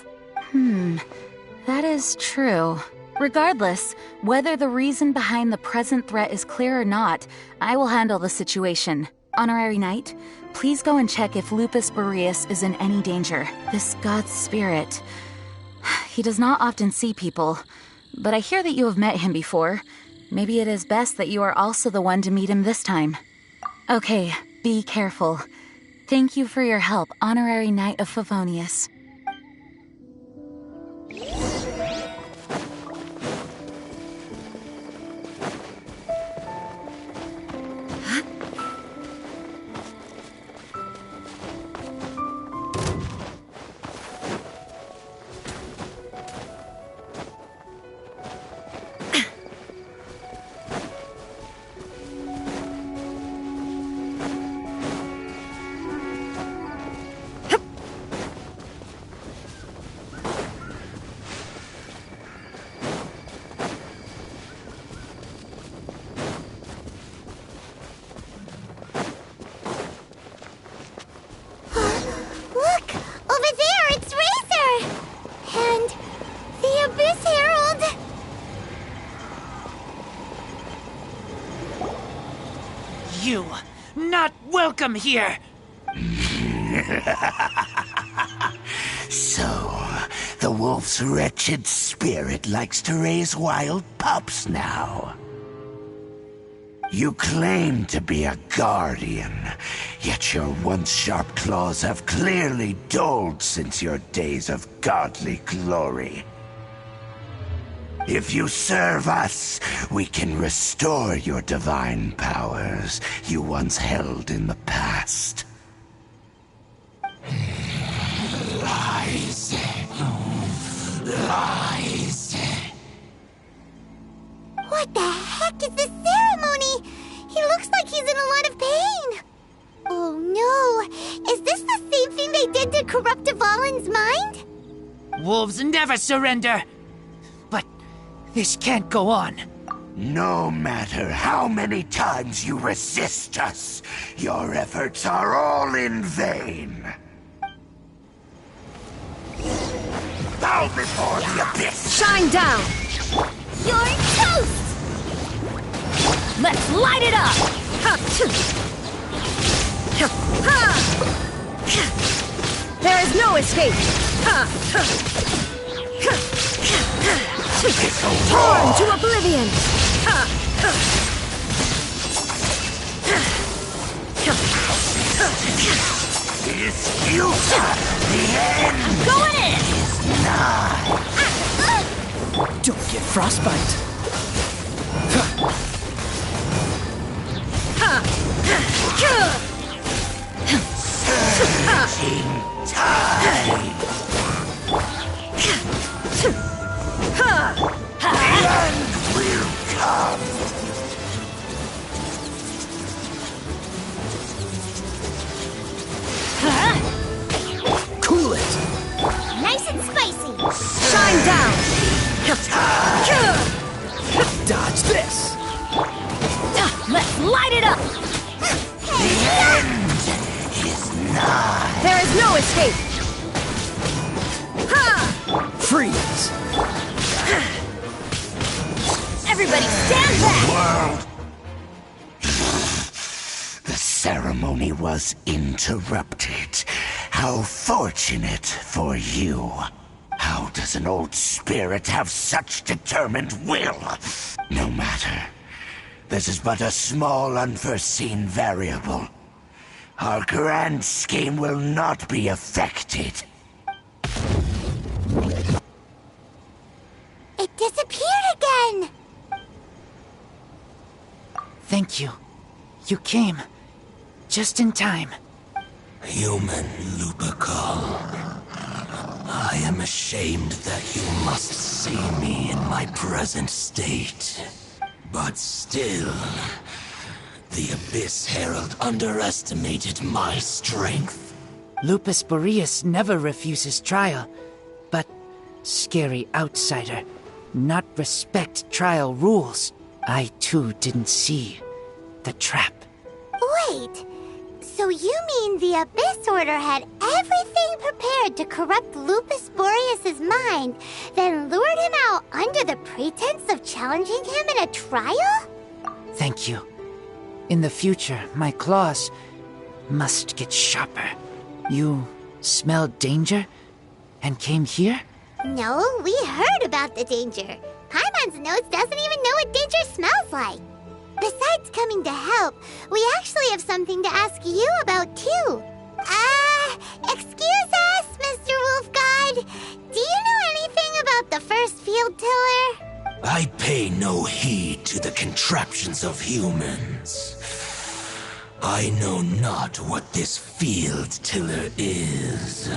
Speaker 10: That is true. Regardless, whether the reason behind the present threat is clear or not, I will handle the situation. Honorary Knight, please go and check if Lupus Boreas is in any danger. This god's spirit... He does not often see people, but I hear that you have met him before. Maybe it is best that you are also the one to meet him this time. Okay, be careful. Thank you for your help, Honorary Knight of Favonius.
Speaker 11: You, not welcome here!
Speaker 6: So, the wolf's wretched spirit likes to raise wild pups now. You claim to be a guardian, yet your once sharp claws have clearly dulled since your days of godly glory. If you serve us, we can restore your divine powers you once held in the past. Lies. Lies.
Speaker 2: What the heck is this ceremony? He looks like he's in a lot of pain. Oh no, is this the same thing they did to corrupt Dvalin's mind?
Speaker 11: Wolves never surrender! But this can't go on.
Speaker 6: No matter how many times you resist us, your efforts are all in vain. Bow before the abyss!
Speaker 5: Shine down!
Speaker 9: You're toast!
Speaker 5: Let's light it up! There is no escape! Torn to oblivion!
Speaker 6: Dispute the end!
Speaker 9: I'm going in!
Speaker 6: Is nigh.
Speaker 8: Don't get frostbite.
Speaker 6: Surging tide! The end will come!
Speaker 8: Cool it.
Speaker 9: Nice and spicy!
Speaker 5: Shine down!
Speaker 8: Dodge this.
Speaker 5: Let's light it up!
Speaker 6: The end is nigh!
Speaker 5: There is no escape!
Speaker 8: Freeze.
Speaker 9: Everybody stand back!
Speaker 6: World! The ceremony was interrupted. How fortunate for you. How does an old spirit have such determined will? No matter. This is but a small unforeseen variable. Our grand scheme will not be affected.
Speaker 2: It disappeared again!
Speaker 11: Thank you. You came. Just in time.
Speaker 6: Human Lupercal, I am ashamed that you must see me in my present state. But still, the Abyss Herald underestimated my strength.
Speaker 11: Lupus Boreas never refuses trial, but scary outsider, not respect trial rules. I too didn't see the trap.
Speaker 2: Wait, so you mean the Abyss Order had everything prepared to corrupt Lupus Boreas' mind, then lured him out under the pretense of challenging him in a trial?
Speaker 11: Thank you. In the future, my claws must get sharper. You smelled danger and came here?
Speaker 2: No, we heard about the danger. Paimon's nose doesn't even know what danger smells like. Besides coming to help, we actually have something to ask you about too. Excuse us, Mr. Wolf God. Do you know anything about the first field tiller?
Speaker 6: I pay no heed to the contraptions of humans. I know not what this field tiller is.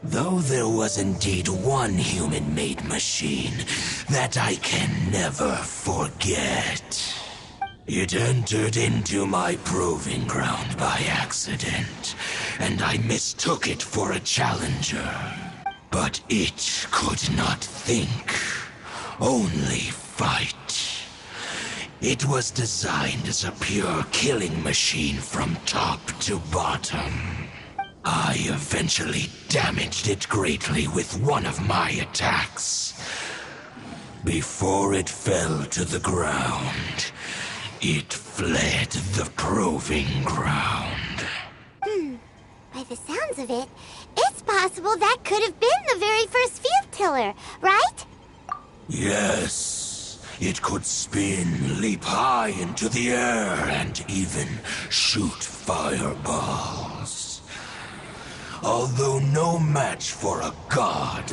Speaker 6: Though there was indeed one human-made machine that I can never forget. It entered into my proving ground by accident, and I mistook it for a challenger. But it could not think, only fight. It was designed as a pure killing machine from top to bottom. I eventually damaged it greatly with one of my attacks. Before it fell to the ground, It fled the proving ground.
Speaker 2: By the sounds of it, it's possible that could have been the very first field tiller, right?
Speaker 6: Yes, it could spin, leap high into the air, and even shoot fireballs. Although no match for a god,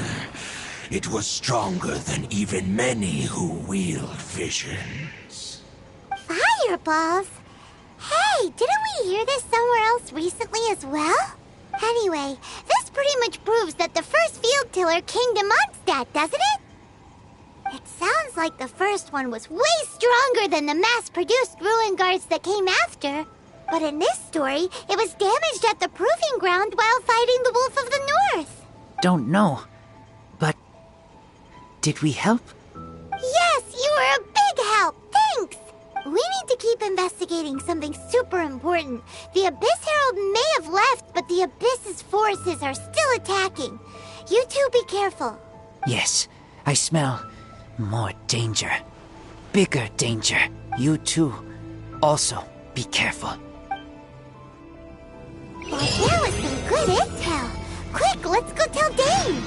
Speaker 6: it was stronger than even many who wield visions.
Speaker 2: Fireballs? Hey, didn't we hear this somewhere else recently as well? Anyway, this pretty much proves that the first field tiller came to Mondstadt, doesn't it? It sounds like the first one was way stronger than the mass-produced ruin guards that came after. But in this story, it was damaged at the proving ground while fighting the Wolf of the North.
Speaker 11: Don't know. But did we help?
Speaker 2: Yes, you were a big help. Thanks. We need to keep investigating something super important. The Abyss Herald may have left, but the Abyss's forces are still attacking. You two be careful.
Speaker 11: Yes, I smell more danger. Bigger danger. You too. Also, be careful.
Speaker 2: Well, that was some good intel. Quick, let's go tell Dane.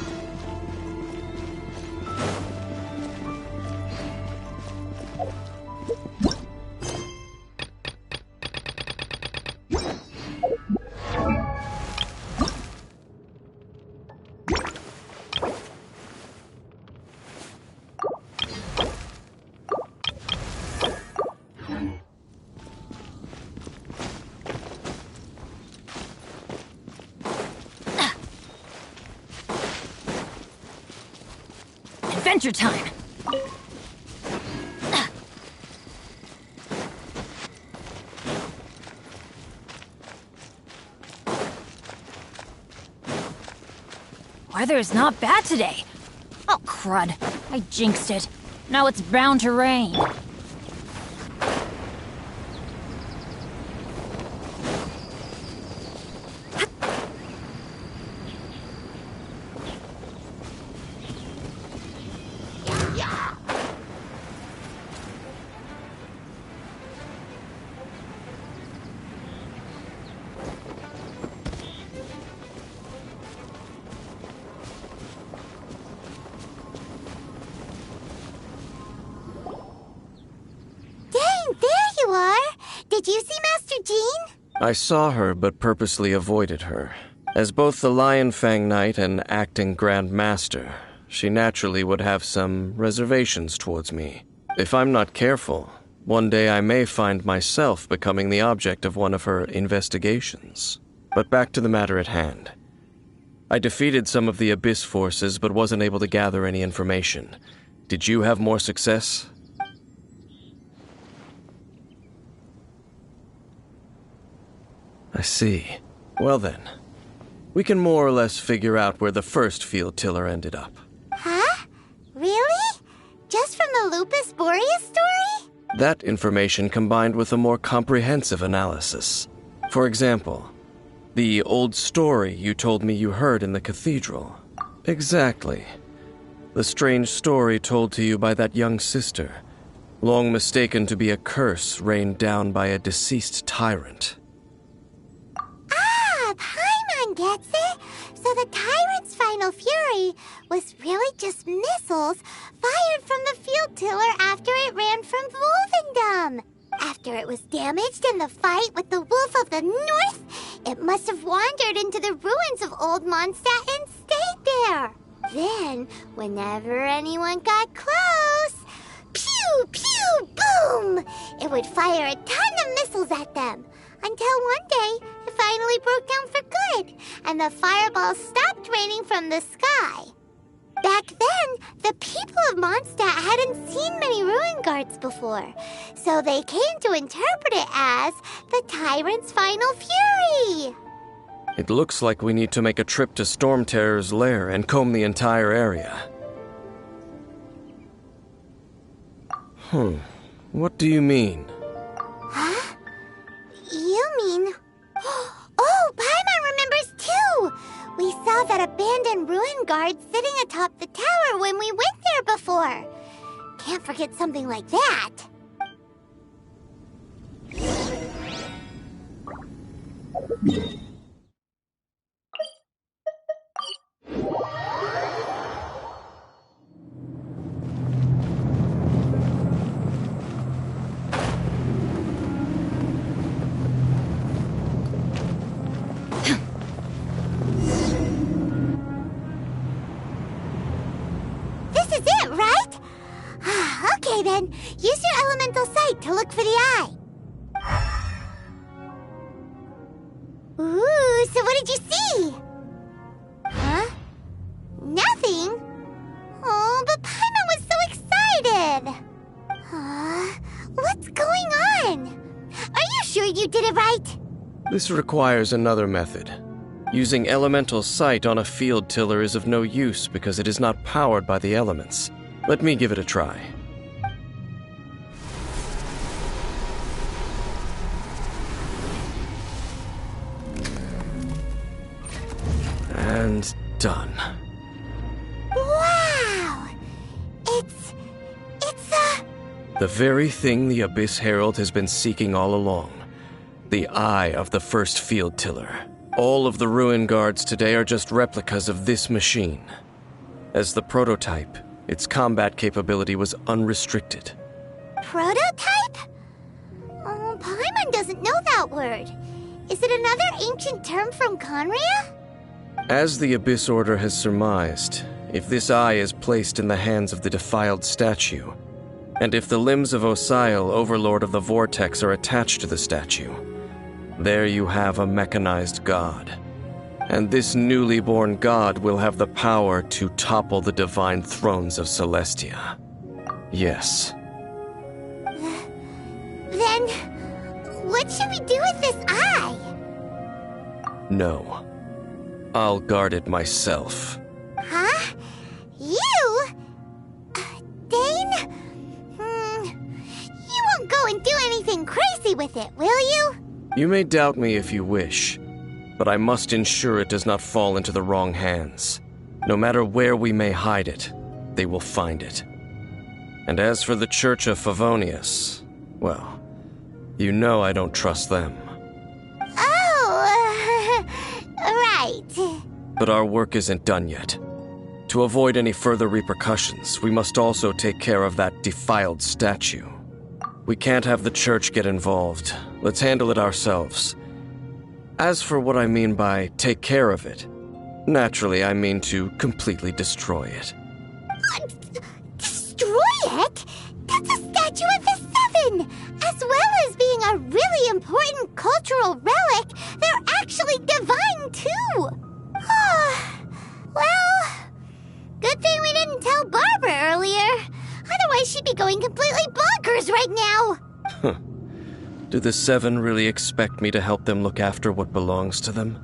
Speaker 10: Adventure time!
Speaker 12: Weather's not bad today. Oh, crud. I jinxed it. Now it's bound to rain.
Speaker 2: Did you see Master Jean?
Speaker 7: I saw her, but purposely avoided her. As both the Lion Fang Knight and acting Grand Master, she naturally would have some reservations towards me. If I'm not careful, one day I may find myself becoming the object of one of her investigations. But back to the matter at hand. I defeated some of the Abyss forces, but wasn't able to gather any information. Did you have more success? I see. Well then, we can more or less figure out where the first field tiller ended up.
Speaker 2: Huh? Really? Just from the Lupus Boreas story?
Speaker 7: That information combined with a more comprehensive analysis. For example, the old story you told me you heard in the cathedral. Exactly. The strange story told to you by that young sister, long mistaken to be a curse rained down by a deceased tyrant.
Speaker 2: Paimon gets it. So the tyrant's final fury was really just missiles fired from the field tiller after it ran from Wolvendom. After it was damaged in the fight with the Wolf of the North, it must have wandered into the ruins of Old Mondstadt and stayed there. Then, whenever anyone got close, pew, pew, boom! It would fire a ton of missiles at them. Until one day, it finally broke down for good, and the fireballs stopped raining from the sky. Back then, the people of Mondstadt hadn't seen many ruin guards before, so they came to interpret it as the tyrant's final fury.
Speaker 7: It looks like we need to make a trip to Storm Terror's lair and comb the entire area. What do you mean?
Speaker 2: Huh? You mean... Oh, Paimon remembers too! We saw that abandoned ruin guard sitting atop the tower when we went there before. Can't forget something like that. This is it, right? Okay then, use your elemental sight to look for the eye. Ooh, so what did you see? Huh? Nothing? Oh, but Paimon was so excited! What's going on? Are you sure you did it right?
Speaker 7: This requires another method. Using elemental sight on a field tiller is of no use because it is not powered by the elements. Let me give it a try. And done.
Speaker 2: Wow! It's
Speaker 7: the very thing the Abyss Herald has been seeking all along. The eye of the first field tiller. All of the ruin guards today are just replicas of this machine. As the prototype, its combat capability was unrestricted.
Speaker 2: Prototype? Oh, Paimon doesn't know that word. Is it another ancient term from Conria?
Speaker 7: As the Abyss Order has surmised, if this eye is placed in the hands of the defiled statue, and if the limbs of Osiel, Overlord of the Vortex, are attached to the statue, there you have a mechanized god. And this newly born god will have the power to topple the divine thrones of Celestia. Yes.
Speaker 2: Then, what should we do with this eye?
Speaker 7: No. I'll guard it myself.
Speaker 2: Huh? You? Dane? You won't go and do anything crazy with it, will you?
Speaker 7: You may doubt me if you wish, but I must ensure it does not fall into the wrong hands. No matter where we may hide it, they will find it. And as for the Church of Favonius, well, you know I don't trust them.
Speaker 2: Oh, right.
Speaker 7: But our work isn't done yet. To avoid any further repercussions, we must also take care of that defiled statue. We can't have the church get involved. Let's handle it ourselves. As for what I mean by take care of it, naturally I mean to completely destroy it.
Speaker 2: Destroy it? That's a statue of the Seven! As well as being a really important cultural relic, they're actually divine too! Well, good thing we didn't tell Barbara earlier. Otherwise she'd be going completely bonkers right now!
Speaker 7: Do the Seven really expect me to help them look after what belongs to them?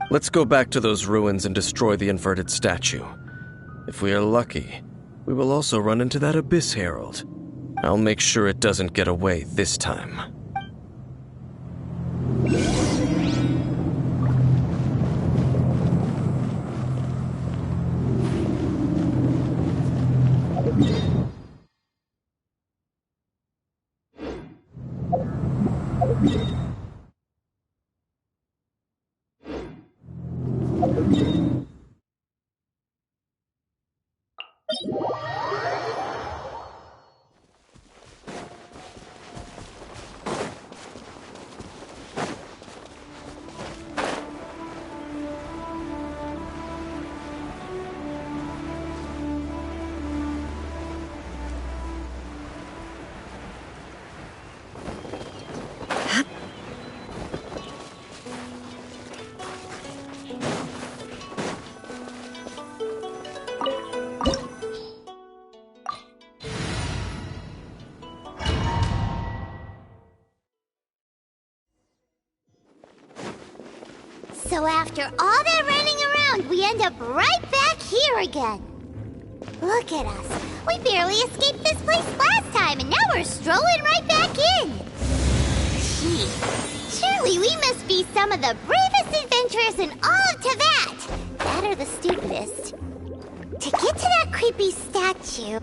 Speaker 7: Let's go back to those ruins and destroy the inverted statue. If we are lucky, we will also run into that Abyss Herald. I'll make sure it doesn't get away this time.
Speaker 2: So after all that running around, we end up right back here again. Look at us. We barely escaped this place last time, and now we're strolling right back in. Gee, surely we must be some of the bravest adventurers in all of Teyvat. That or the stupidest. To get to that creepy statue...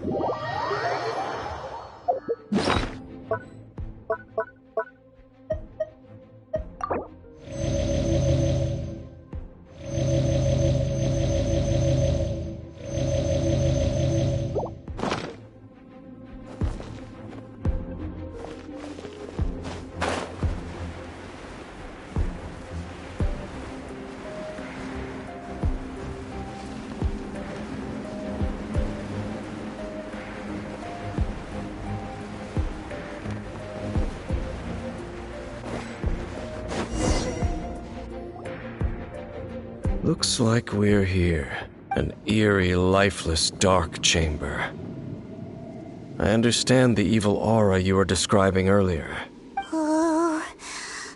Speaker 7: Looks like we're here. An eerie, lifeless, dark chamber. I understand the evil aura you were describing earlier.
Speaker 2: Oh,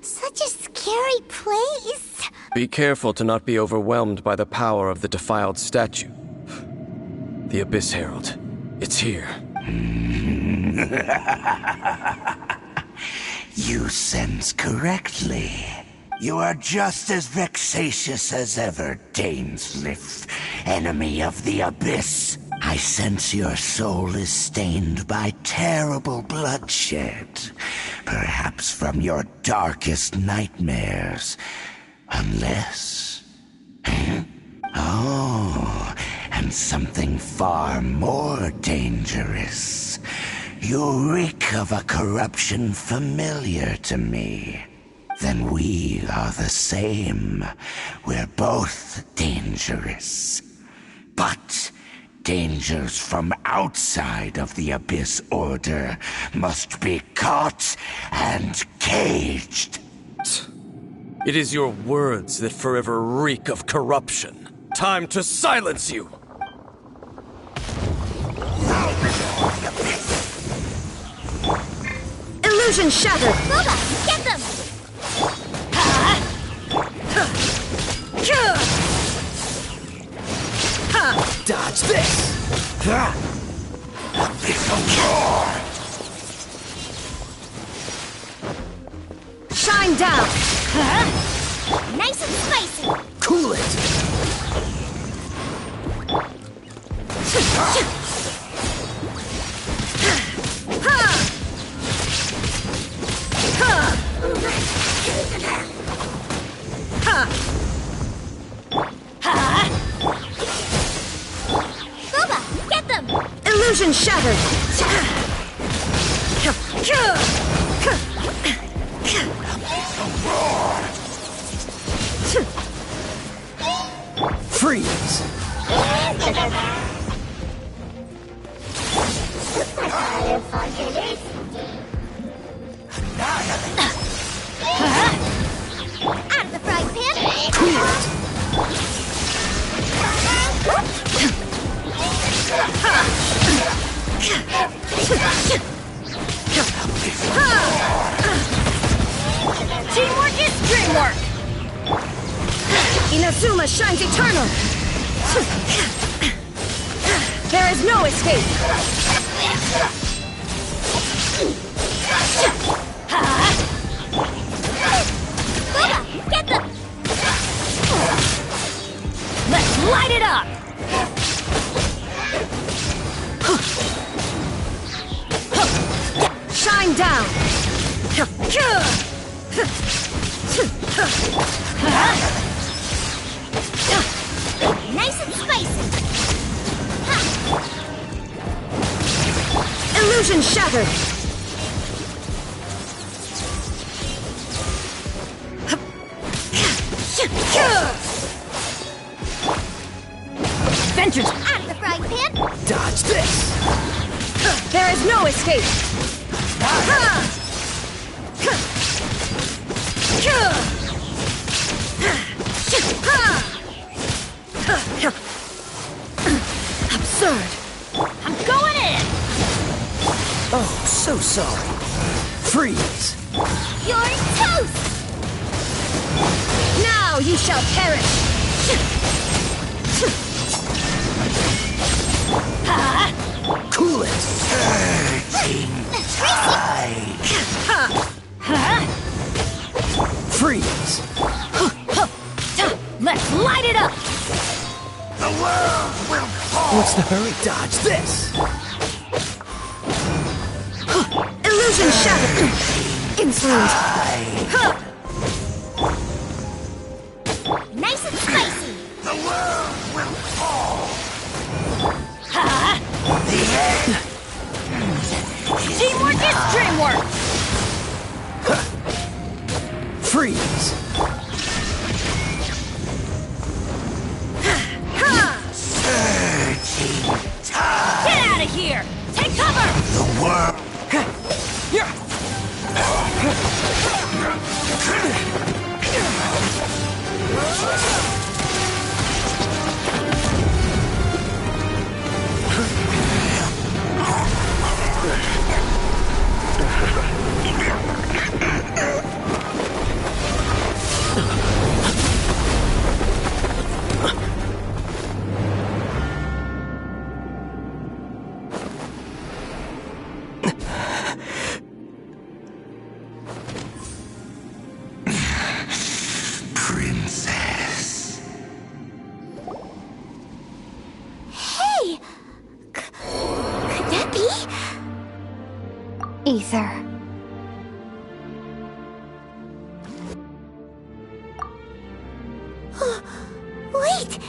Speaker 2: such a scary place.
Speaker 7: Be careful to not be overwhelmed by the power of the defiled statue. The Abyss Herald. It's here.
Speaker 6: You sense correctly. You are just as vexatious as ever, Daneslith, enemy of the Abyss. I sense your soul is stained by terrible bloodshed, perhaps from your darkest nightmares. Unless... Oh, and something far more dangerous. You reek of a corruption familiar to me. Then we are the same. We're both dangerous. But dangers from outside of the Abyss Order must be caught and caged.
Speaker 7: It is your words that forever reek of corruption. Time to silence you!
Speaker 5: Illusion shattered!
Speaker 2: Boba, get them!
Speaker 8: Dodge this!
Speaker 5: Shine down!
Speaker 2: Nice and spicy!
Speaker 8: Cool it!
Speaker 2: Boba, get them!
Speaker 5: Illusion shattered!
Speaker 8: Freeze!
Speaker 2: Out of the frying pan!
Speaker 8: Cool it!
Speaker 5: Teamwork is dreamwork! Inazuma shines eternal! There is no escape!
Speaker 2: Boba, get them!
Speaker 12: Let's light it up!
Speaker 5: Shine down!
Speaker 2: Nice and spicy!
Speaker 5: Illusion shattered!
Speaker 12: Vengeance!
Speaker 2: Out of the frying pan!
Speaker 8: Dodge this!
Speaker 5: There is no escape! Absurd!
Speaker 12: I'm going in!
Speaker 8: Oh, so sorry. Freeze!
Speaker 2: You're toast!
Speaker 5: Now you shall perish!
Speaker 8: Cool it! Freeze!
Speaker 12: Let's light it up!
Speaker 6: The world will fall!
Speaker 8: What's the hurry? Dodge this!
Speaker 5: Illusion shattered! Insolent!
Speaker 2: Nice and spicy!
Speaker 6: The world will fall!
Speaker 12: The
Speaker 6: end!
Speaker 12: Teamwork is dreamwork!
Speaker 8: Freeze!
Speaker 6: Surging tide!
Speaker 12: Get out of here! Take cover!
Speaker 6: The world...
Speaker 9: Ether.
Speaker 2: Wait!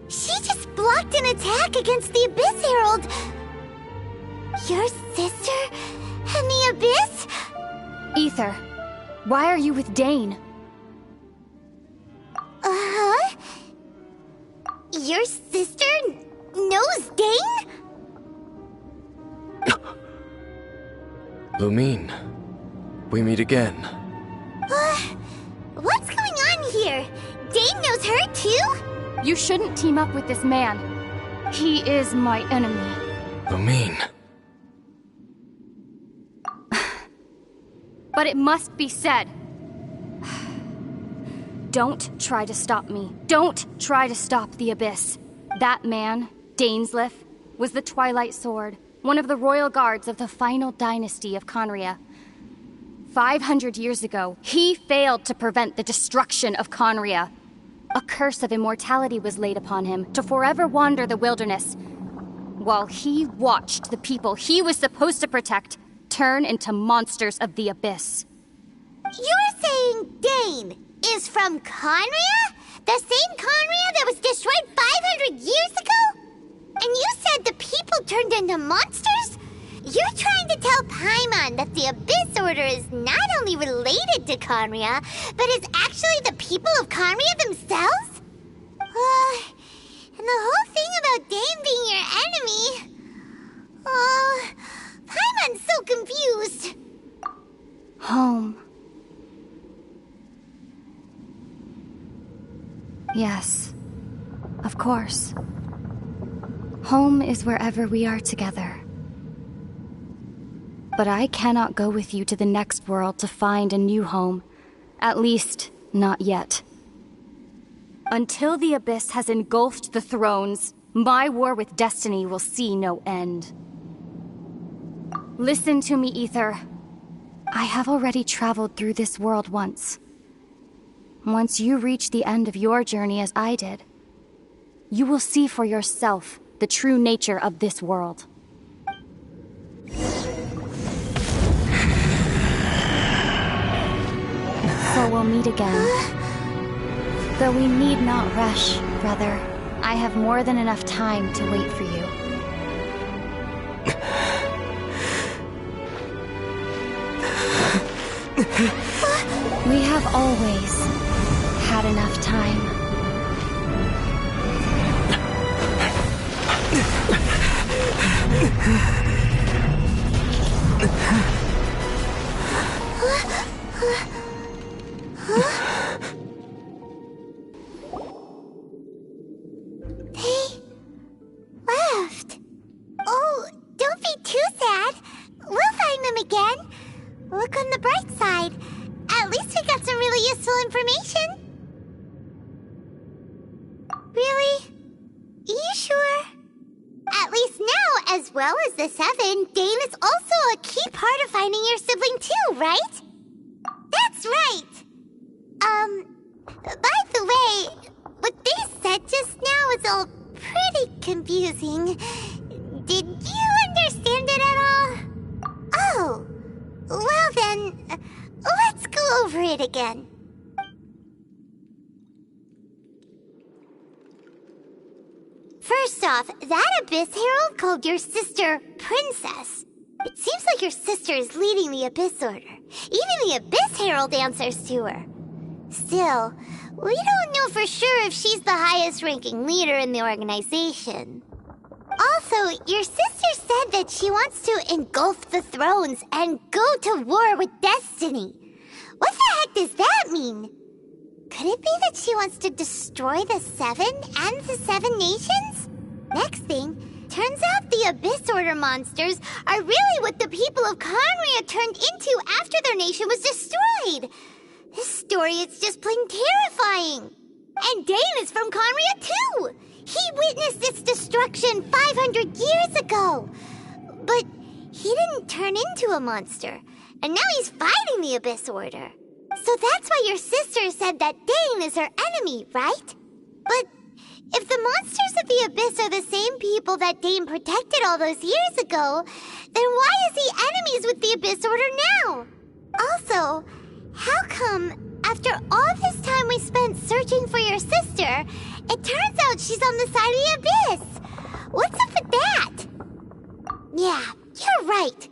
Speaker 2: She just blocked an attack against the Abyss Herald! Your sister and the Abyss?
Speaker 9: Ether, why are you with Dane?
Speaker 2: Uh-huh? Your sister knows Dane?
Speaker 7: Lumine, we meet again.
Speaker 2: What's going on here? Dane knows her too?
Speaker 9: You shouldn't team up with this man. He is my enemy.
Speaker 7: Lumine.
Speaker 9: But it must be said. Don't try to stop me. Don't try to stop the Abyss. That man, Dainsleif, was the Twilight Sword, one of the royal guards of the final dynasty of Conria. 500 years ago, he failed to prevent the destruction of Conria. A curse of immortality was laid upon him to forever wander the wilderness, while he watched the people he was supposed to protect turn into monsters of the Abyss.
Speaker 2: You're saying Dane is from Conria? The same Conria that was destroyed 500 years ago? And you said the people turned into monsters? You're trying to tell Paimon that the Abyss Order is not only related to Conria, but is actually the people of Conria themselves? And the whole thing about Dane being your enemy... Paimon's so confused.
Speaker 9: Home. Yes, of course. Home is wherever we are together. But I cannot go with you to the next world to find a new home. At least, not yet. Until the Abyss has engulfed the thrones, my war with destiny will see no end. Listen to me, Ether. I have already traveled through this world once. Once you reach the end of your journey as I did, you will see for yourself the true nature of this world. So we'll meet again. Though we need not rush, brother. I have more than enough time to wait for you. We have always had enough time.
Speaker 2: They left. Oh, don't be too sad. We'll find them again. Look on the bright side. At least we got some really useful information. Really? You sure? At least now, as well as the Seven, Dane is also a key part of finding your sibling too, right? That's right! By the way, what they said just now is all pretty confusing. Did you understand it at all? Oh, well then, let's go over it again. First off, that Abyss Herald called your sister Princess. It seems like your sister is leading the Abyss Order. Even the Abyss Herald answers to her. Still, we don't know for sure if she's the highest-ranking leader in the organization. Also, your sister said that she wants to engulf the thrones and go to war with destiny. What the heck does that mean? Could it be that she wants to destroy the Seven and the Seven Nations? Next thing, turns out the Abyss Order monsters are really what the people of Conria turned into after their nation was destroyed. This story is just plain terrifying. And Dane is from Conria too. He witnessed its destruction 500 years ago. But he didn't turn into a monster. And now he's fighting the Abyss Order. So that's why your sister said that Dane is her enemy, right? But if the monsters of the Abyss are the same people that Dane protected all those years ago, then why is he enemies with the Abyss Order now? Also, how come, after all this time we spent searching for your sister, it turns out she's on the side of the Abyss? What's up with that? Yeah, you're right.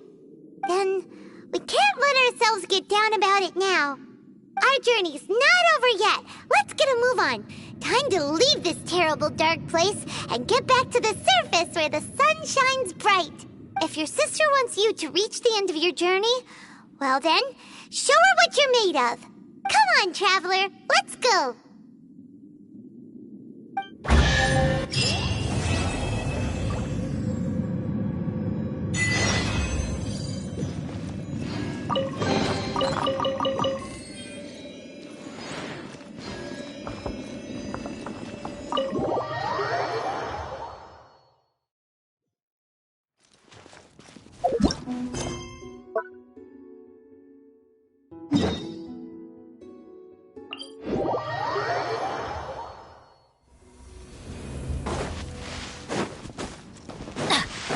Speaker 2: Then, we can't let ourselves get down about it now. Our journey's not over yet. Let's get a move on. Time to leave this terrible dark place and get back to the surface where the sun shines bright. If your sister wants you to reach the end of your journey, well then, show her what you're made of. Come on, traveler, let's go.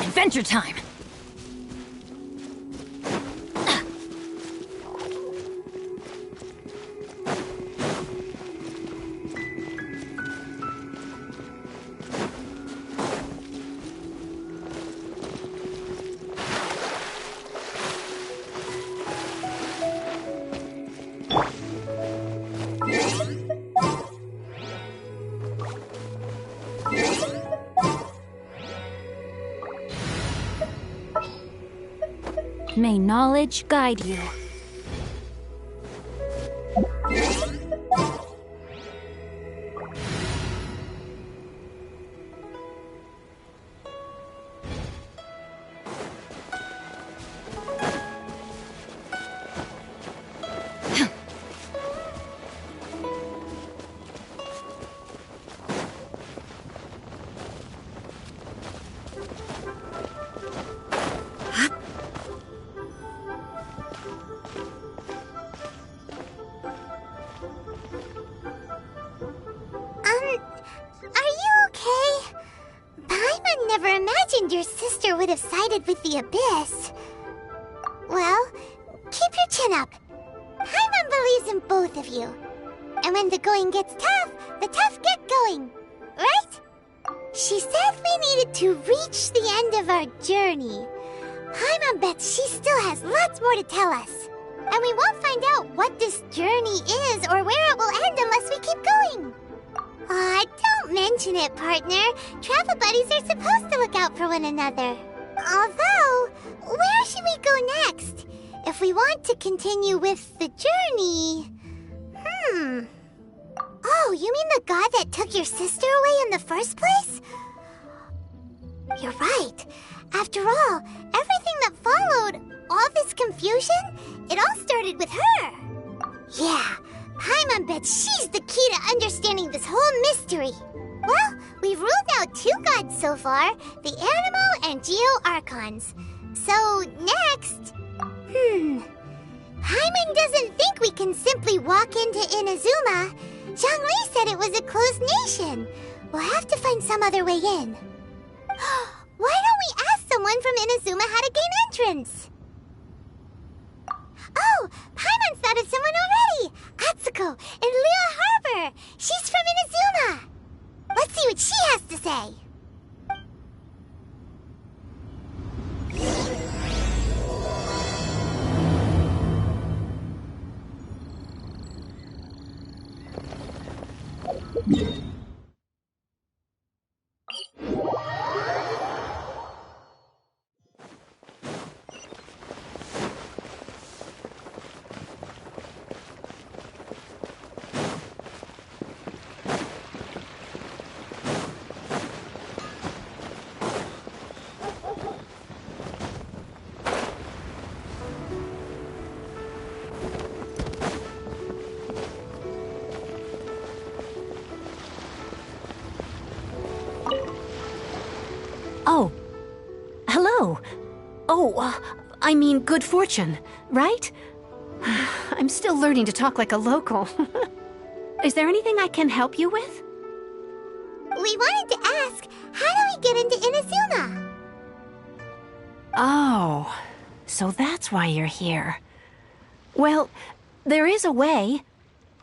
Speaker 12: Adventure time! May knowledge guide you.
Speaker 2: Your sister would have sided with the Abyss. Well, keep your chin up. Paimon believes in both of you. And when the going gets tough, the tough get going. Right? She said we needed to reach the end of our journey. Paimon bets she still has lots more to tell us. And we won't find out what this journey is or where it will end unless we keep going. Aw, don't mention it, partner. Travel buddies are supposed to look out for one another. Although, where should we go next? If we want to continue with the journey... Oh, you mean the god that took your sister away in the first place? You're right. After all, everything that followed, all this confusion, it all started with her. Yeah. Paimon bets she's the key to understanding this whole mystery. Well, we've ruled out 2 gods so far, the Animo and Geo-Archons. So, next... Paimon doesn't think we can simply walk into Inazuma. Zhongli said it was a closed nation. We'll have to find some other way in. Why don't we ask someone from Inazuma how to gain entrance? Oh, Paimon's thought of someone already! Atsuko, in Liyue Harbor! She's from Inazuma! Let's see what she has to say!
Speaker 13: Oh. Hello. Oh, I mean good fortune, right? I'm still learning to talk like a local. Is there anything I can help you with?
Speaker 2: We wanted to ask, how do we get into Inazuma?
Speaker 13: Oh. So that's why you're here. Well, there is a way.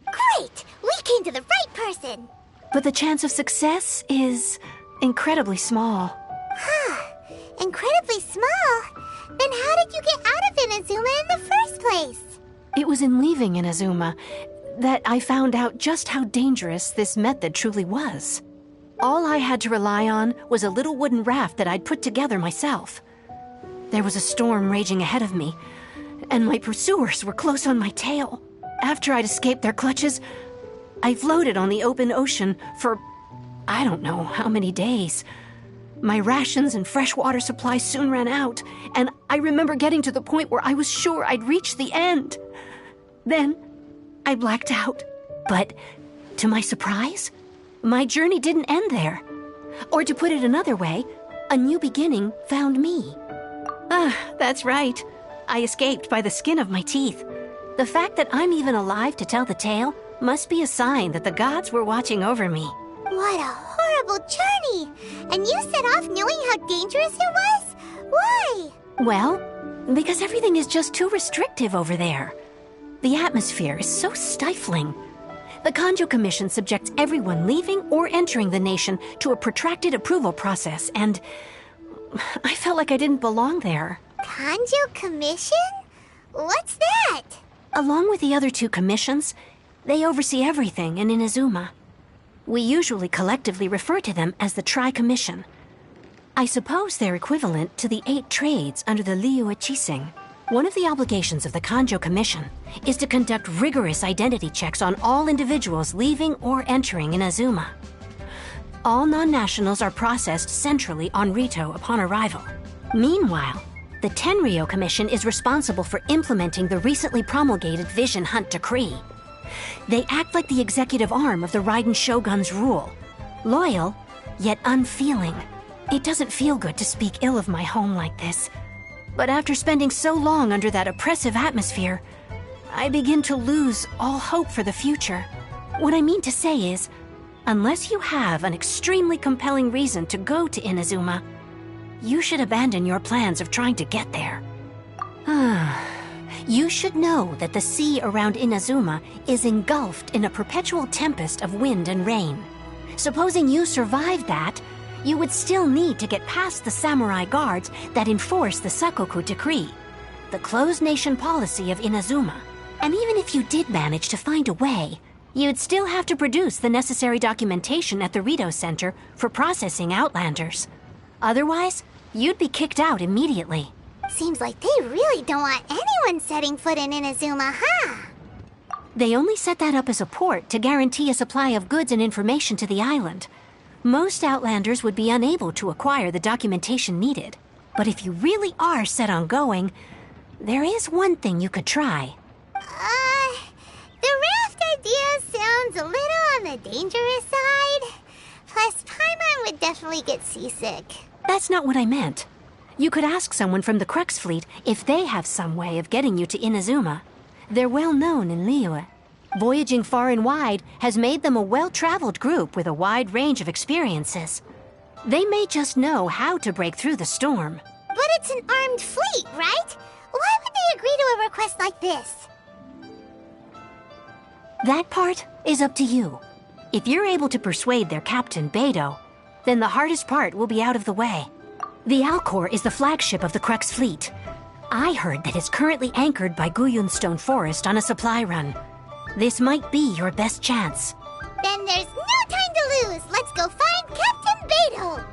Speaker 2: Great! We came to the right person!
Speaker 13: But the chance of success is incredibly small.
Speaker 2: Incredibly small? Then how did you get out of Inazuma in the first place?
Speaker 13: It was in leaving Inazuma that I found out just how dangerous this method truly was. All I had to rely on was a little wooden raft that I'd put together myself. There was a storm raging ahead of me, and my pursuers were close on my tail. After I'd escaped their clutches, I floated on the open ocean for I don't know how many days. My rations and freshwater supplies soon ran out, and I remember getting to the point where I was sure I'd reached the end. Then, I blacked out. But, to my surprise, my journey didn't end there. Or to put it another way, a new beginning found me. That's right. I escaped by the skin of my teeth. The fact that I'm even alive to tell the tale must be a sign that the gods were watching over me.
Speaker 2: What a horrible journey! And you set off knowing how dangerous it was? Why?
Speaker 13: Well, because everything is just too restrictive over there. The atmosphere is so stifling. The Kanjo Commission subjects everyone leaving or entering the nation to a protracted approval process, and I felt like I didn't belong there.
Speaker 2: Kanjo Commission? What's that?
Speaker 13: Along with the other two commissions, they oversee everything in Inazuma. We usually collectively refer to them as the Tri-Commission. I suppose they're equivalent to the 8 trades under the Liyue Chising. One of the obligations of the Kanjo Commission is to conduct rigorous identity checks on all individuals leaving or entering Inazuma. All non-nationals are processed centrally on Rito upon arrival. Meanwhile, the Tenryo Commission is responsible for implementing the recently promulgated Vision Hunt Decree. They act like the executive arm of the Raiden Shogun's rule. Loyal, yet unfeeling. It doesn't feel good to speak ill of my home like this. But after spending so long under that oppressive atmosphere, I begin to lose all hope for the future. What I mean to say is, unless you have an extremely compelling reason to go to Inazuma, you should abandon your plans of trying to get there. You should know that the sea around Inazuma is engulfed in a perpetual tempest of wind and rain. Supposing you survived that, you would still need to get past the samurai guards that enforce the Sakoku Decree, the closed nation policy of Inazuma. And even if you did manage to find a way, you'd still have to produce the necessary documentation at the Rito Center for processing Outlanders. Otherwise, you'd be kicked out immediately.
Speaker 2: Seems like they really don't want anyone setting foot in Inazuma, huh?
Speaker 13: They only set that up as a port to guarantee a supply of goods and information to the island. Most Outlanders would be unable to acquire the documentation needed. But if you really are set on going, there is one thing you could try.
Speaker 2: The raft idea sounds a little on the dangerous side. Plus, Paimon would definitely get seasick.
Speaker 13: That's not what I meant. You could ask someone from the Crux Fleet if they have some way of getting you to Inazuma. They're well known in Liyue. Voyaging far and wide has made them a well-traveled group with a wide range of experiences. They may just know how to break through the storm.
Speaker 2: But it's an armed fleet, right? Why would they agree to a request like this?
Speaker 13: That part is up to you. If you're able to persuade their captain, Beidou, then the hardest part will be out of the way. The Alcor is the flagship of the Crux Fleet. I heard that it's currently anchored by Guyunstone Forest on a supply run. This might be your best chance.
Speaker 2: Then there's no time to lose. Let's go find Captain Beidou.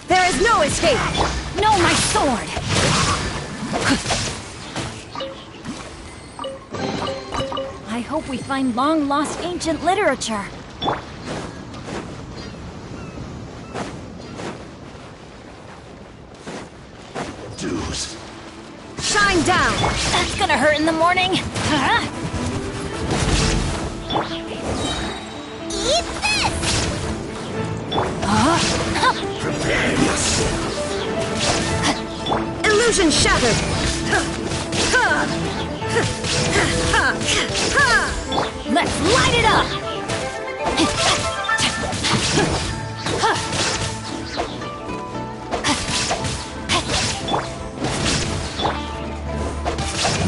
Speaker 5: There is no escape!
Speaker 12: No, my sword! I hope we find long-lost ancient literature.
Speaker 6: Deuce.
Speaker 5: Shine down!
Speaker 12: That's gonna hurt in the morning. Huh?
Speaker 2: Eat this!
Speaker 6: Prepare yourself.
Speaker 5: Illusion shattered!
Speaker 12: Let's light it up!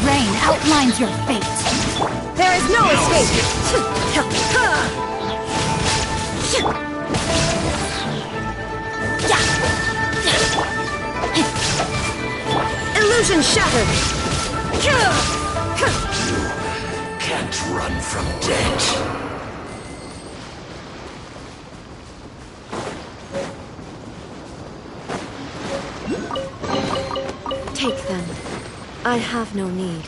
Speaker 12: Rain outlines your fate.
Speaker 5: There is no escape! Illusion shattered!
Speaker 6: Can't run from death.
Speaker 5: Take them. I have no need.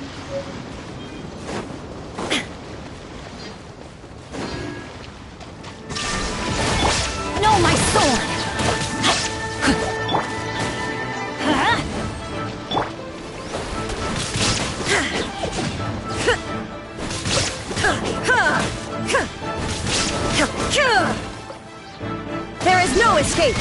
Speaker 12: No, my sword! Huh?
Speaker 5: There is no escape!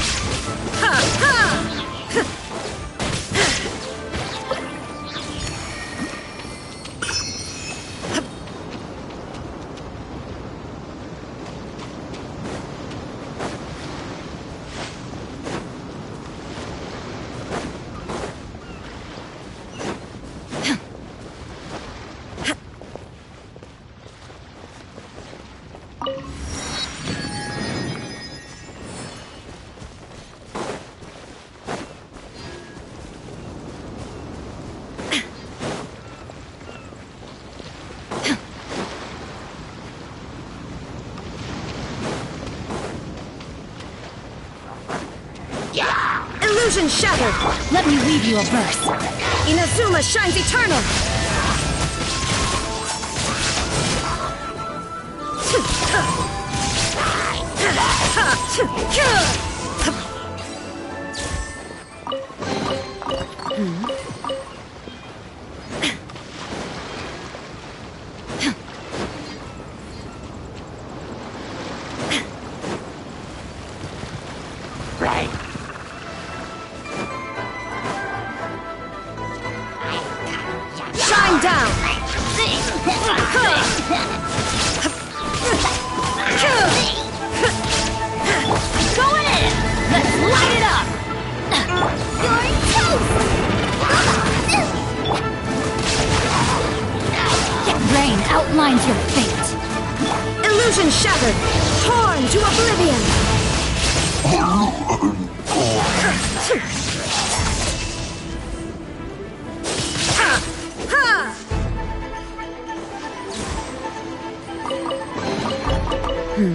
Speaker 5: Illusion shattered!
Speaker 12: Let me weave you a verse.
Speaker 5: Inazuma shines eternal!
Speaker 6: Right.
Speaker 5: Shine down!
Speaker 12: Going in! Let's light it up!
Speaker 2: You're toast!
Speaker 12: Rain outlines your fate.
Speaker 5: Illusion shattered! Torn to oblivion!
Speaker 12: Rain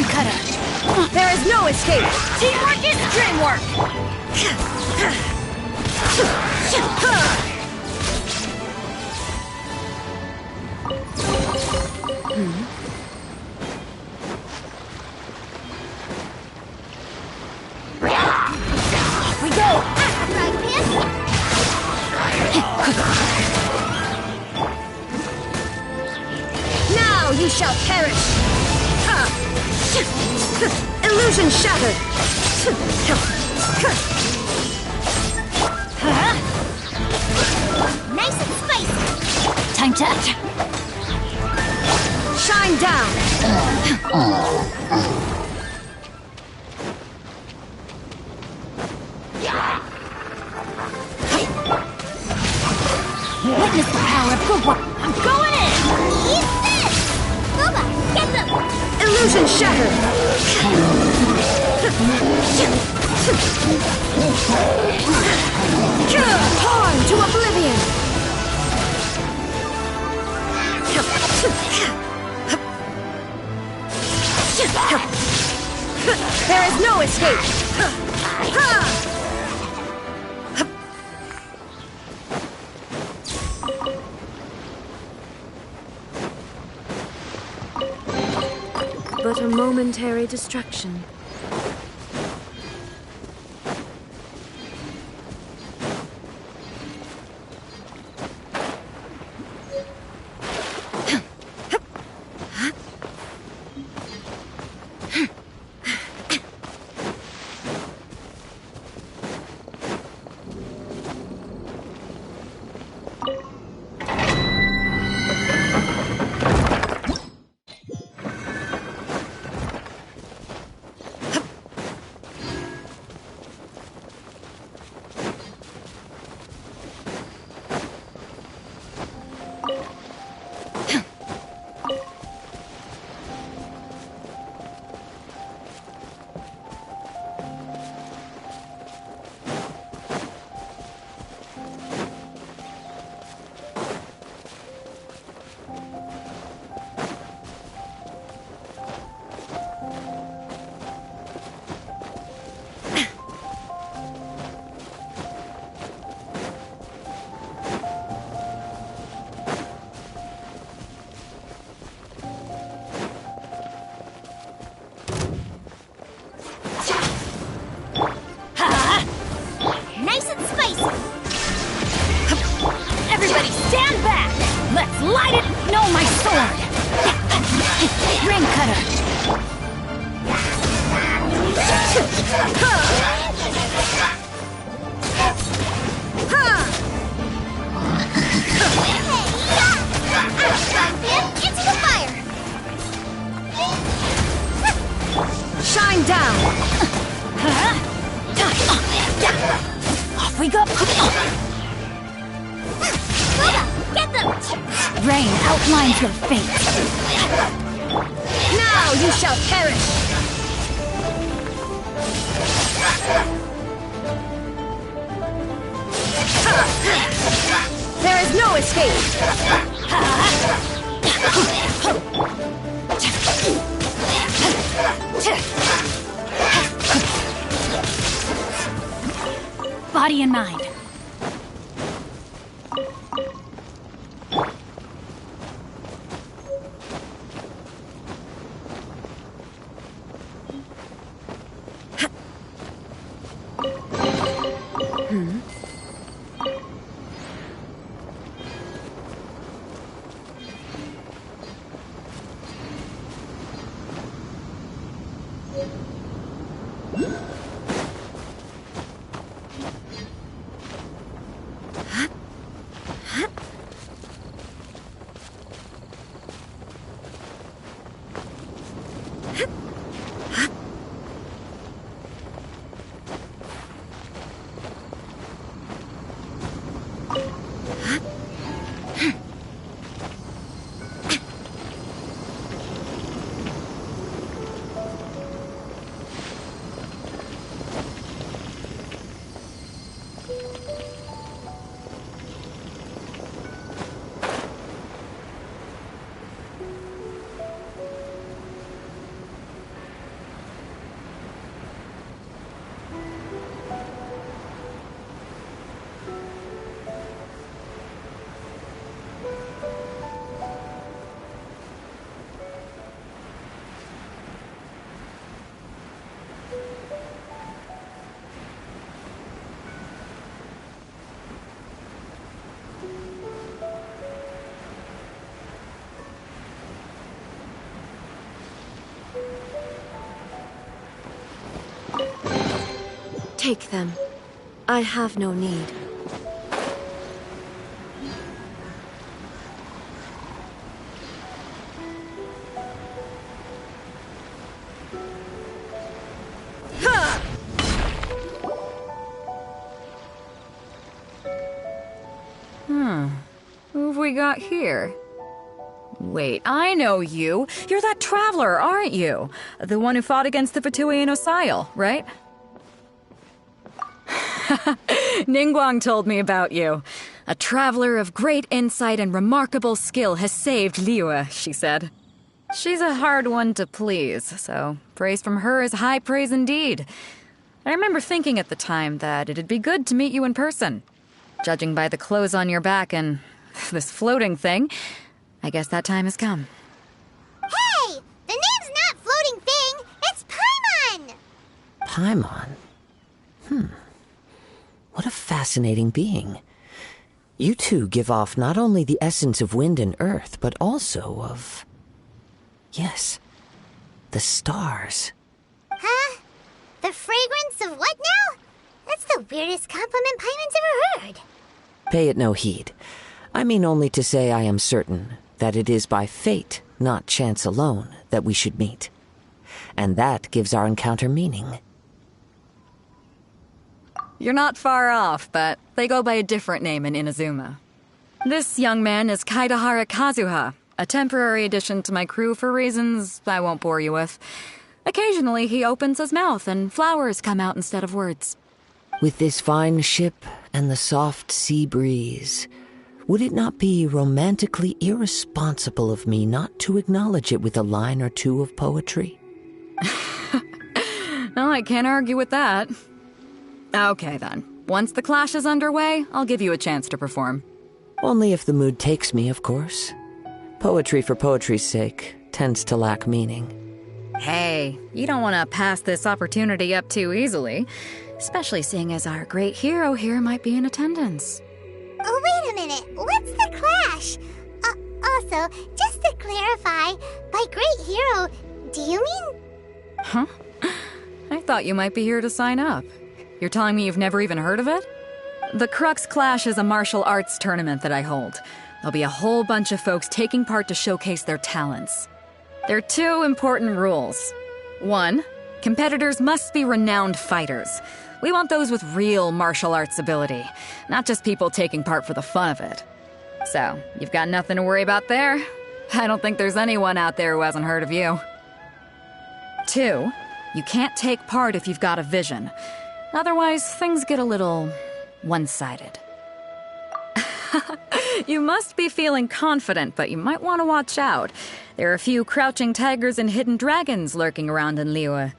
Speaker 12: cutter!
Speaker 5: There is no escape!
Speaker 12: Teamwork is dreamwork!
Speaker 2: Off we go!
Speaker 5: Now you shall perish! Illusion shattered!
Speaker 2: Nice and spicy!
Speaker 12: Time to act!
Speaker 5: Shine down!
Speaker 12: Witness the power of good work! I'm going in!
Speaker 2: Eat this! Boba, get them!
Speaker 5: Illusion shattered! Torn to oblivion! There is no escape! But a momentary distraction.
Speaker 2: Nice and spicy!
Speaker 12: Everybody stand back! Let's light it! No, my sword! Rain cutter!
Speaker 2: Into the fire!
Speaker 5: Shine down!
Speaker 12: Off we go!
Speaker 2: Boba, get them!
Speaker 12: Rain outlines your fate!
Speaker 5: Now you shall perish! There is no escape!
Speaker 12: Body and mind.
Speaker 5: Take them. I have no need.
Speaker 12: Who have we got here? Wait, I know you. You're that traveler, aren't you? The one who fought against the Fatui and Osile, right? Ningguang told me about you. A traveler of great insight and remarkable skill has saved Liyue, she said. She's a hard one to please, so praise from her is high praise indeed. I remember thinking at the time that it'd be good to meet you in person. Judging by the clothes on your back and this floating thing, I guess that time has come.
Speaker 2: Hey! The name's not Floating Thing, it's Paimon!
Speaker 11: Paimon? What a fascinating being. You two give off not only the essence of wind and earth, but also of... yes, the stars.
Speaker 2: Huh? The fragrance of what now? That's the weirdest compliment Paimon's ever heard.
Speaker 11: Pay it no heed. I mean only to say I am certain that it is by fate, not chance alone, that we should meet. And that gives our encounter meaning.
Speaker 12: You're not far off, but they go by a different name in Inazuma. This young man is Kaidahara Kazuha, a temporary addition to my crew for reasons I won't bore you with. Occasionally he opens his mouth and flowers come out instead of words.
Speaker 11: With this fine ship and the soft sea breeze, would it not be romantically irresponsible of me not to acknowledge it with a line or two of poetry?
Speaker 12: No, I can't argue with that. Okay then. Once the clash is underway, I'll give you a chance to perform.
Speaker 11: Only if the mood takes me, of course. Poetry for poetry's sake tends to lack meaning.
Speaker 12: Hey, you don't want to pass this opportunity up too easily, especially seeing as our great hero here might be in attendance.
Speaker 2: Oh, wait a minute. What's the clash? Also, just to clarify, by great hero, do you mean...
Speaker 12: Huh? I thought you might be here to sign up. You're telling me you've never even heard of it? The Crux Clash is a martial arts tournament that I hold. There'll be a whole bunch of folks taking part to showcase their talents. There are 2 important rules. 1, competitors must be renowned fighters. We want those with real martial arts ability, not just people taking part for the fun of it. So, you've got nothing to worry about there. I don't think there's anyone out there who hasn't heard of you. 2, you can't take part if you've got a vision. Otherwise, things get a little one-sided. You must be feeling confident, but you might want to watch out. There are a few crouching tigers and hidden dragons lurking around in Liyue.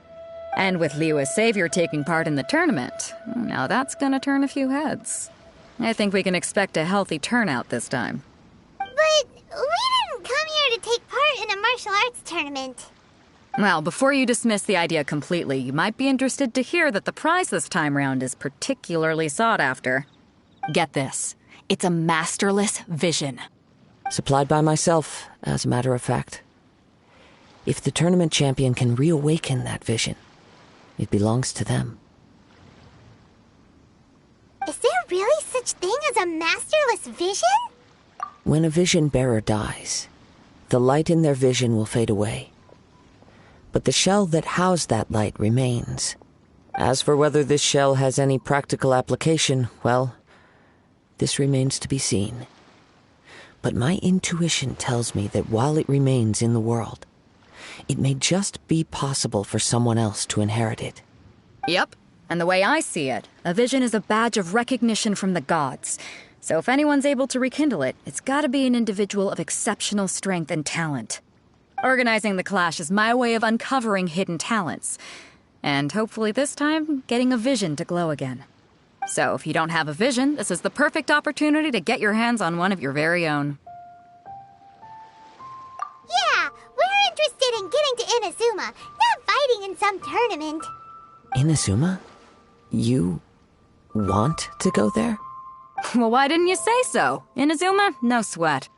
Speaker 12: And with Liyue's savior taking part in the tournament, now that's gonna turn a few heads. I think we can expect a healthy turnout this time.
Speaker 2: But we didn't come here to take part in a martial arts tournament.
Speaker 12: Well, before you dismiss the idea completely, you might be interested to hear that the prize this time round is particularly sought after. Get this. It's a masterless vision.
Speaker 11: Supplied by myself, as a matter of fact. If the tournament champion can reawaken that vision, it belongs to them.
Speaker 2: Is there really such thing as a masterless vision?
Speaker 11: When a vision bearer dies, the light in their vision will fade away. But the shell that housed that light remains. As for whether this shell has any practical application, well, this remains to be seen. But my intuition tells me that while it remains in the world, it may just be possible for someone else to inherit it.
Speaker 12: Yep, and the way I see it, a vision is a badge of recognition from the gods. So if anyone's able to rekindle it, it's gotta be an individual of exceptional strength and talent. Organizing the clash is my way of uncovering hidden talents. And hopefully this time, getting a vision to glow again. So if you don't have a vision, this is the perfect opportunity to get your hands on one of your very own.
Speaker 2: Yeah, we're interested in getting to Inazuma, not fighting in some tournament.
Speaker 11: Inazuma? You want to go there?
Speaker 12: Well, why didn't you say so? Inazuma? No sweat.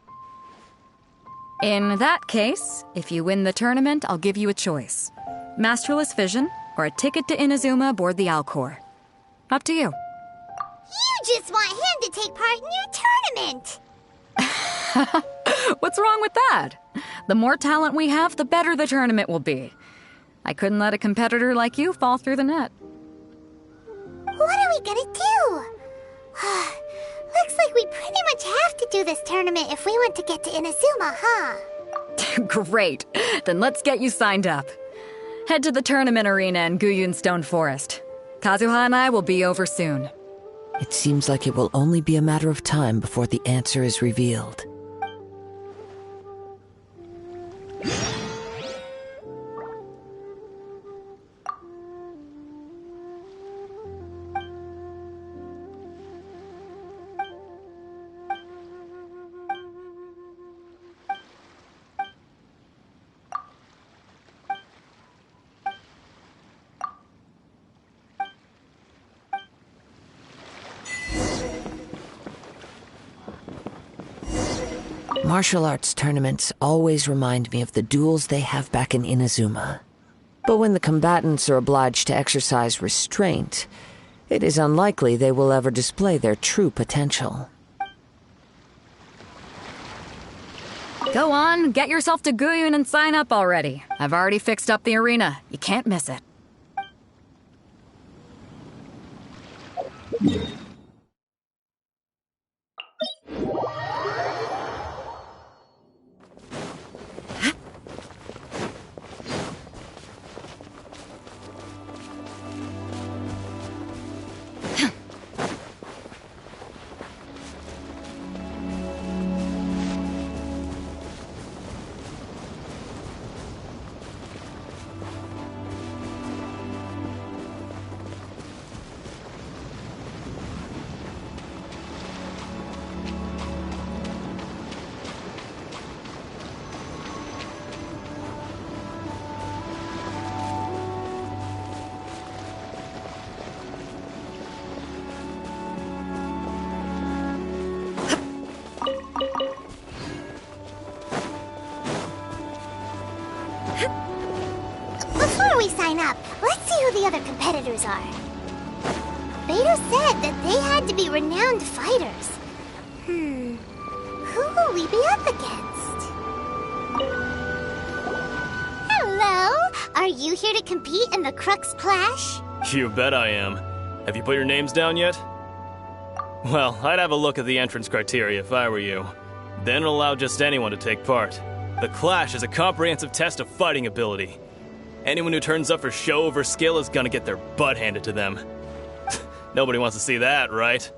Speaker 12: In that case, if you win the tournament, I'll give you a choice. Masterless Vision, or a ticket to Inazuma aboard the Alcor. Up to you.
Speaker 2: You just want him to take part in your tournament!
Speaker 12: What's wrong with that? The more talent we have, the better the tournament will be. I couldn't let a competitor like you fall through the net.
Speaker 2: What are we gonna do? Looks like we pretty much have to do this tournament if we want to get to Inazuma, huh?
Speaker 12: Great. Then let's get you signed up. Head to the tournament arena in Guyun Stone Forest. Kazuha and I will be over soon.
Speaker 11: It seems like it will only be a matter of time before the answer is revealed. Martial arts tournaments always remind me of the duels they have back in Inazuma. But when the combatants are obliged to exercise restraint, it is unlikely they will ever display their true potential.
Speaker 12: Go on, get yourself to Guyun and sign up already. I've already fixed up the arena. You can't miss it.
Speaker 2: Before we sign up, let's see who the other competitors are. Beto said that they had to be renowned fighters. Who will we be up against? Hello! Are you here to compete in the Crux Clash?
Speaker 14: You bet I am. Have you put your names down yet? Well, I'd have a look at the entrance criteria if I were you. Then allow just anyone to take part. The Clash is a comprehensive test of fighting ability. Anyone who turns up for show over skill is gonna get their butt handed to them. Nobody wants to see that, right?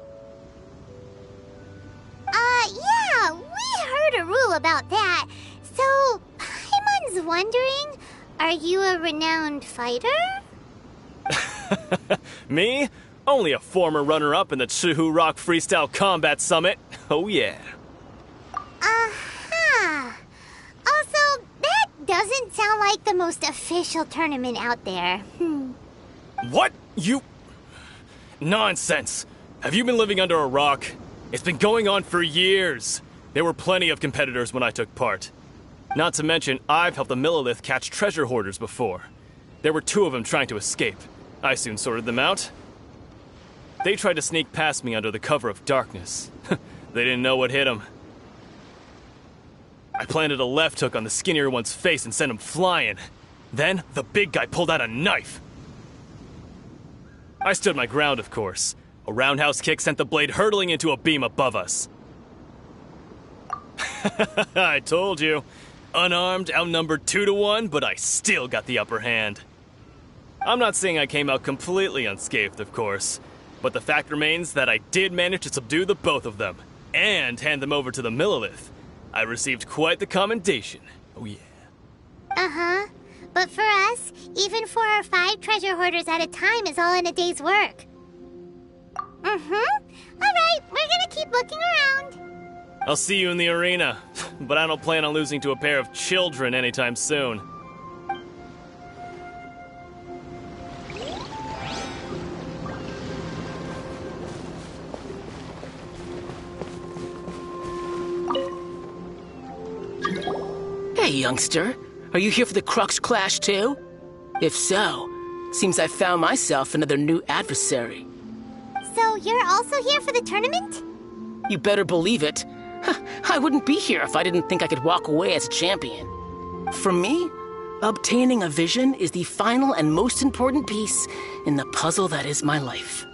Speaker 2: Yeah, we heard a rule about that. So, Paimon's wondering, are you a renowned fighter?
Speaker 14: Me? Only a former runner-up in the Chihu Rock Freestyle Combat Summit. Oh yeah.
Speaker 2: Also, that doesn't sound like the most official tournament out there.
Speaker 14: What? You... Nonsense. Have you been living under a rock? It's been going on for years. There were plenty of competitors when I took part. Not to mention, I've helped the Millilith catch treasure hoarders before. There were 2 of them trying to escape. I soon sorted them out. They tried to sneak past me under the cover of darkness. They didn't know what hit them. I planted a left hook on the skinnier one's face and sent him flying. Then, the big guy pulled out a knife. I stood my ground, of course. A roundhouse kick sent the blade hurtling into a beam above us. I told you. Unarmed, outnumbered 2-1, but I still got the upper hand. I'm not saying I came out completely unscathed, of course. But the fact remains that I did manage to subdue the both of them, and hand them over to the Millilith. I received quite the commendation. Oh yeah.
Speaker 2: Uh-huh. But for us, even 4 or 5 treasure hoarders at a time is all in a day's work. Alright, we're gonna keep looking around.
Speaker 14: I'll see you in the arena, but I don't plan on losing to a pair of children anytime soon.
Speaker 15: Hey, youngster. Are you here for the Crux Clash, too? If so, seems I found myself another new adversary.
Speaker 2: So you're also here for the tournament?
Speaker 15: You better believe it. I wouldn't be here if I didn't think I could walk away as a champion. For me, obtaining a vision is the final and most important piece in the puzzle that is my life.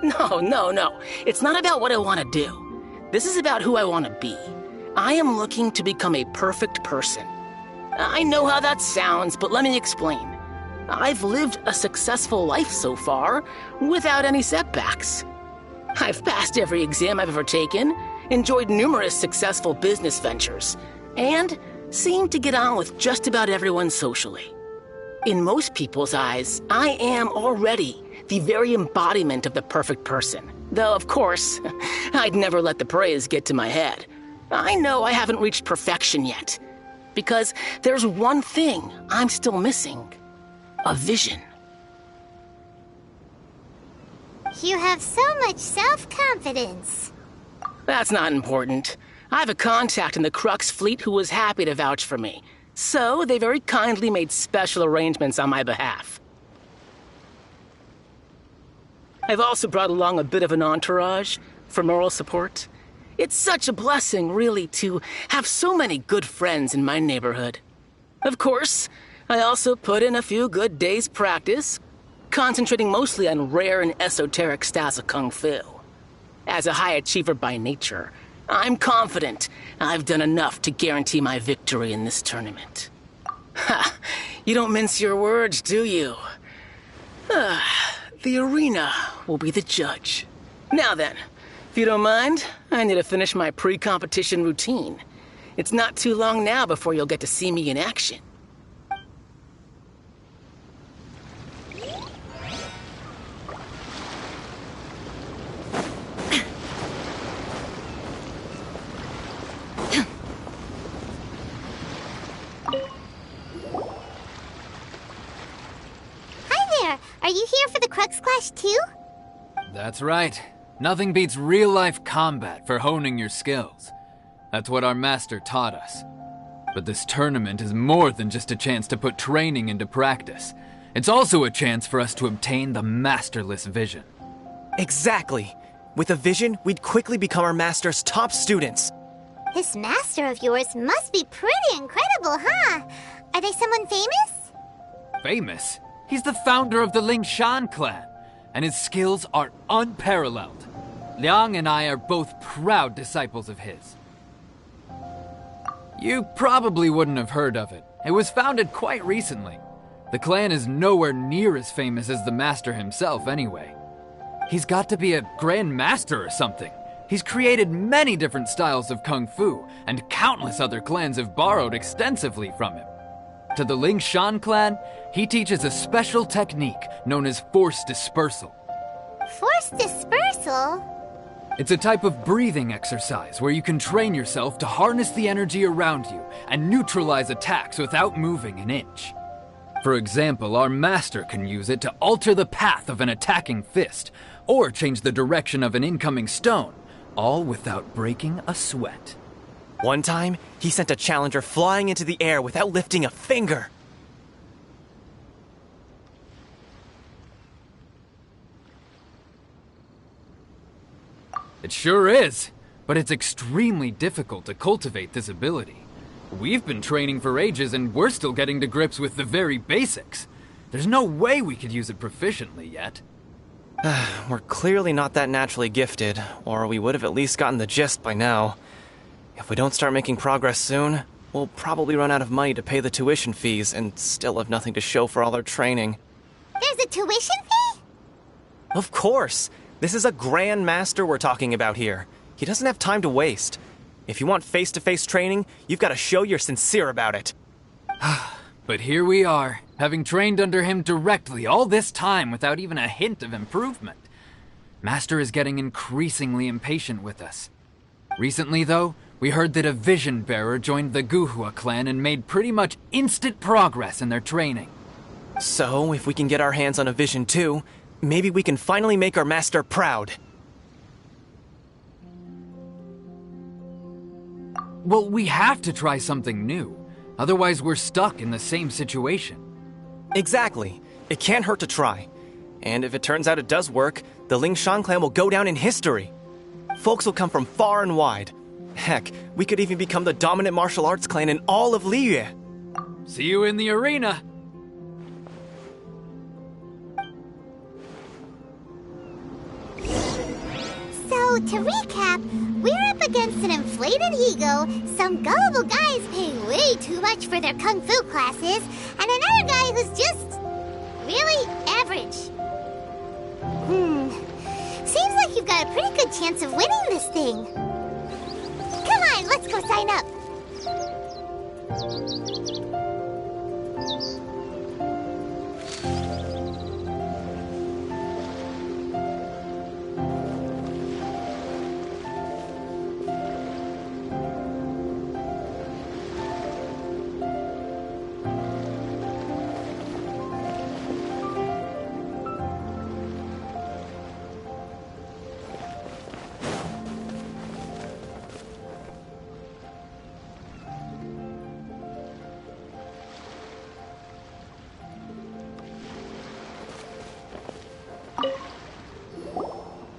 Speaker 15: No. It's not about what I want to do. This is about who I want to be. I am looking to become a perfect person. I know how that sounds, but let me explain. I've lived a successful life so far, without any setbacks. I've passed every exam I've ever taken, enjoyed numerous successful business ventures, and seemed to get on with just about everyone socially. In most people's eyes, I am already the very embodiment of the perfect person. Though, of course, I'd never let the praise get to my head. I know I haven't reached perfection yet, because there's one thing I'm still missing. A vision.
Speaker 2: You have so much self-confidence.
Speaker 15: That's not important. I have a contact in the Crux fleet who was happy to vouch for me, so they very kindly made special arrangements on my behalf. I've also brought along a bit of an entourage for moral support. It's such a blessing, really, to have so many good friends in my neighborhood. Of course, I also put in a few good days' practice, concentrating mostly on rare and esoteric styles of Kung Fu. As a high achiever by nature, I'm confident I've done enough to guarantee my victory in this tournament. Ha! You don't mince your words, do you? The arena will be the judge. Now then, if you don't mind, I need to finish my pre-competition routine. It's not too long now before you'll get to see me in action.
Speaker 2: Are you here for the Crux Clash too?
Speaker 16: That's right. Nothing beats real-life combat for honing your skills. That's what our master taught us. But this tournament is more than just a chance to put training into practice. It's also a chance for us to obtain the masterless vision.
Speaker 17: Exactly. With a vision, we'd quickly become our master's top students.
Speaker 2: This master of yours must be pretty incredible, huh? Are they someone famous?
Speaker 16: Famous? He's the founder of the Lingshan clan, and his skills are unparalleled. Liang and I are both proud disciples of his. You probably wouldn't have heard of it. It was founded quite recently. The clan is nowhere near as famous as the master himself anyway. He's got to be a grand master or something. He's created many different styles of Kung Fu, and countless other clans have borrowed extensively from him. To the Lingshan clan, he teaches a special technique known as force dispersal.
Speaker 2: Force dispersal?
Speaker 16: It's a type of breathing exercise where you can train yourself to harness the energy around you and neutralize attacks without moving an inch. For example, our master can use it to alter the path of an attacking fist, or change the direction of an incoming stone, all without breaking a sweat.
Speaker 17: One time, he sent a challenger flying into the air without lifting a finger.
Speaker 16: It sure is, but it's extremely difficult to cultivate this ability. We've been training for ages and we're still getting to grips with the very basics. There's no way we could use it proficiently yet.
Speaker 17: We're clearly not that naturally gifted, or we would have at least gotten the gist by now. If we don't start making progress soon, we'll probably run out of money to pay the tuition fees and still have nothing to show for all our training.
Speaker 2: There's a tuition fee?
Speaker 17: Of course! This is a Grand Master we're talking about here. He doesn't have time to waste. If you want face-to-face training, you've got to show you're sincere about it.
Speaker 16: But here we are, having trained under him directly all this time without even a hint of improvement. Master is getting increasingly impatient with us. Recently, though, we heard that a vision bearer joined the Guhua clan and made pretty much instant progress in their training.
Speaker 17: So, if we can get our hands on a vision too, maybe we can finally make our master proud.
Speaker 16: Well, we have to try something new. Otherwise, we're stuck in the same situation.
Speaker 17: Exactly. It can't hurt to try. And if it turns out it does work, the Ling Shan clan will go down in history. Folks will come from far and wide. Heck, we could even become the dominant martial arts clan in all of Liyue.
Speaker 16: See you in the arena.
Speaker 2: So, to recap, we're up against an inflated ego, some gullible guys paying way too much for their kung fu classes, and another guy who's just really average. Seems like you've got a pretty good chance of winning this thing. Come on, let's go sign up.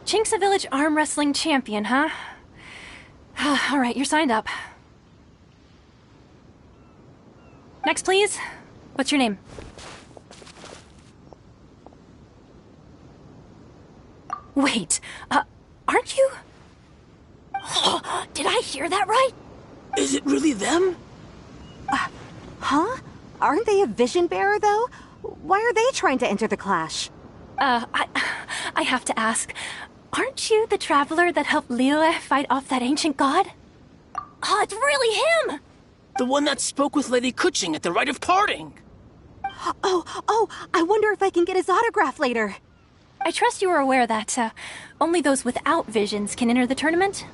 Speaker 18: Chinksa Village arm wrestling champion, huh? All right, you're signed up. Next, please. What's your name? Wait, aren't you? Did I hear that right?
Speaker 15: Is it really them?
Speaker 19: Huh? Aren't they a vision bearer, though? Why are they trying to enter the clash?
Speaker 18: I have to ask. Aren't you the traveler that helped Liyue fight off that ancient god? Oh, it's really him!
Speaker 15: The one that spoke with Lady Kuching at the rite of parting.
Speaker 19: Oh, I wonder if I can get his autograph later.
Speaker 18: I trust you are aware that only those without visions can enter the tournament?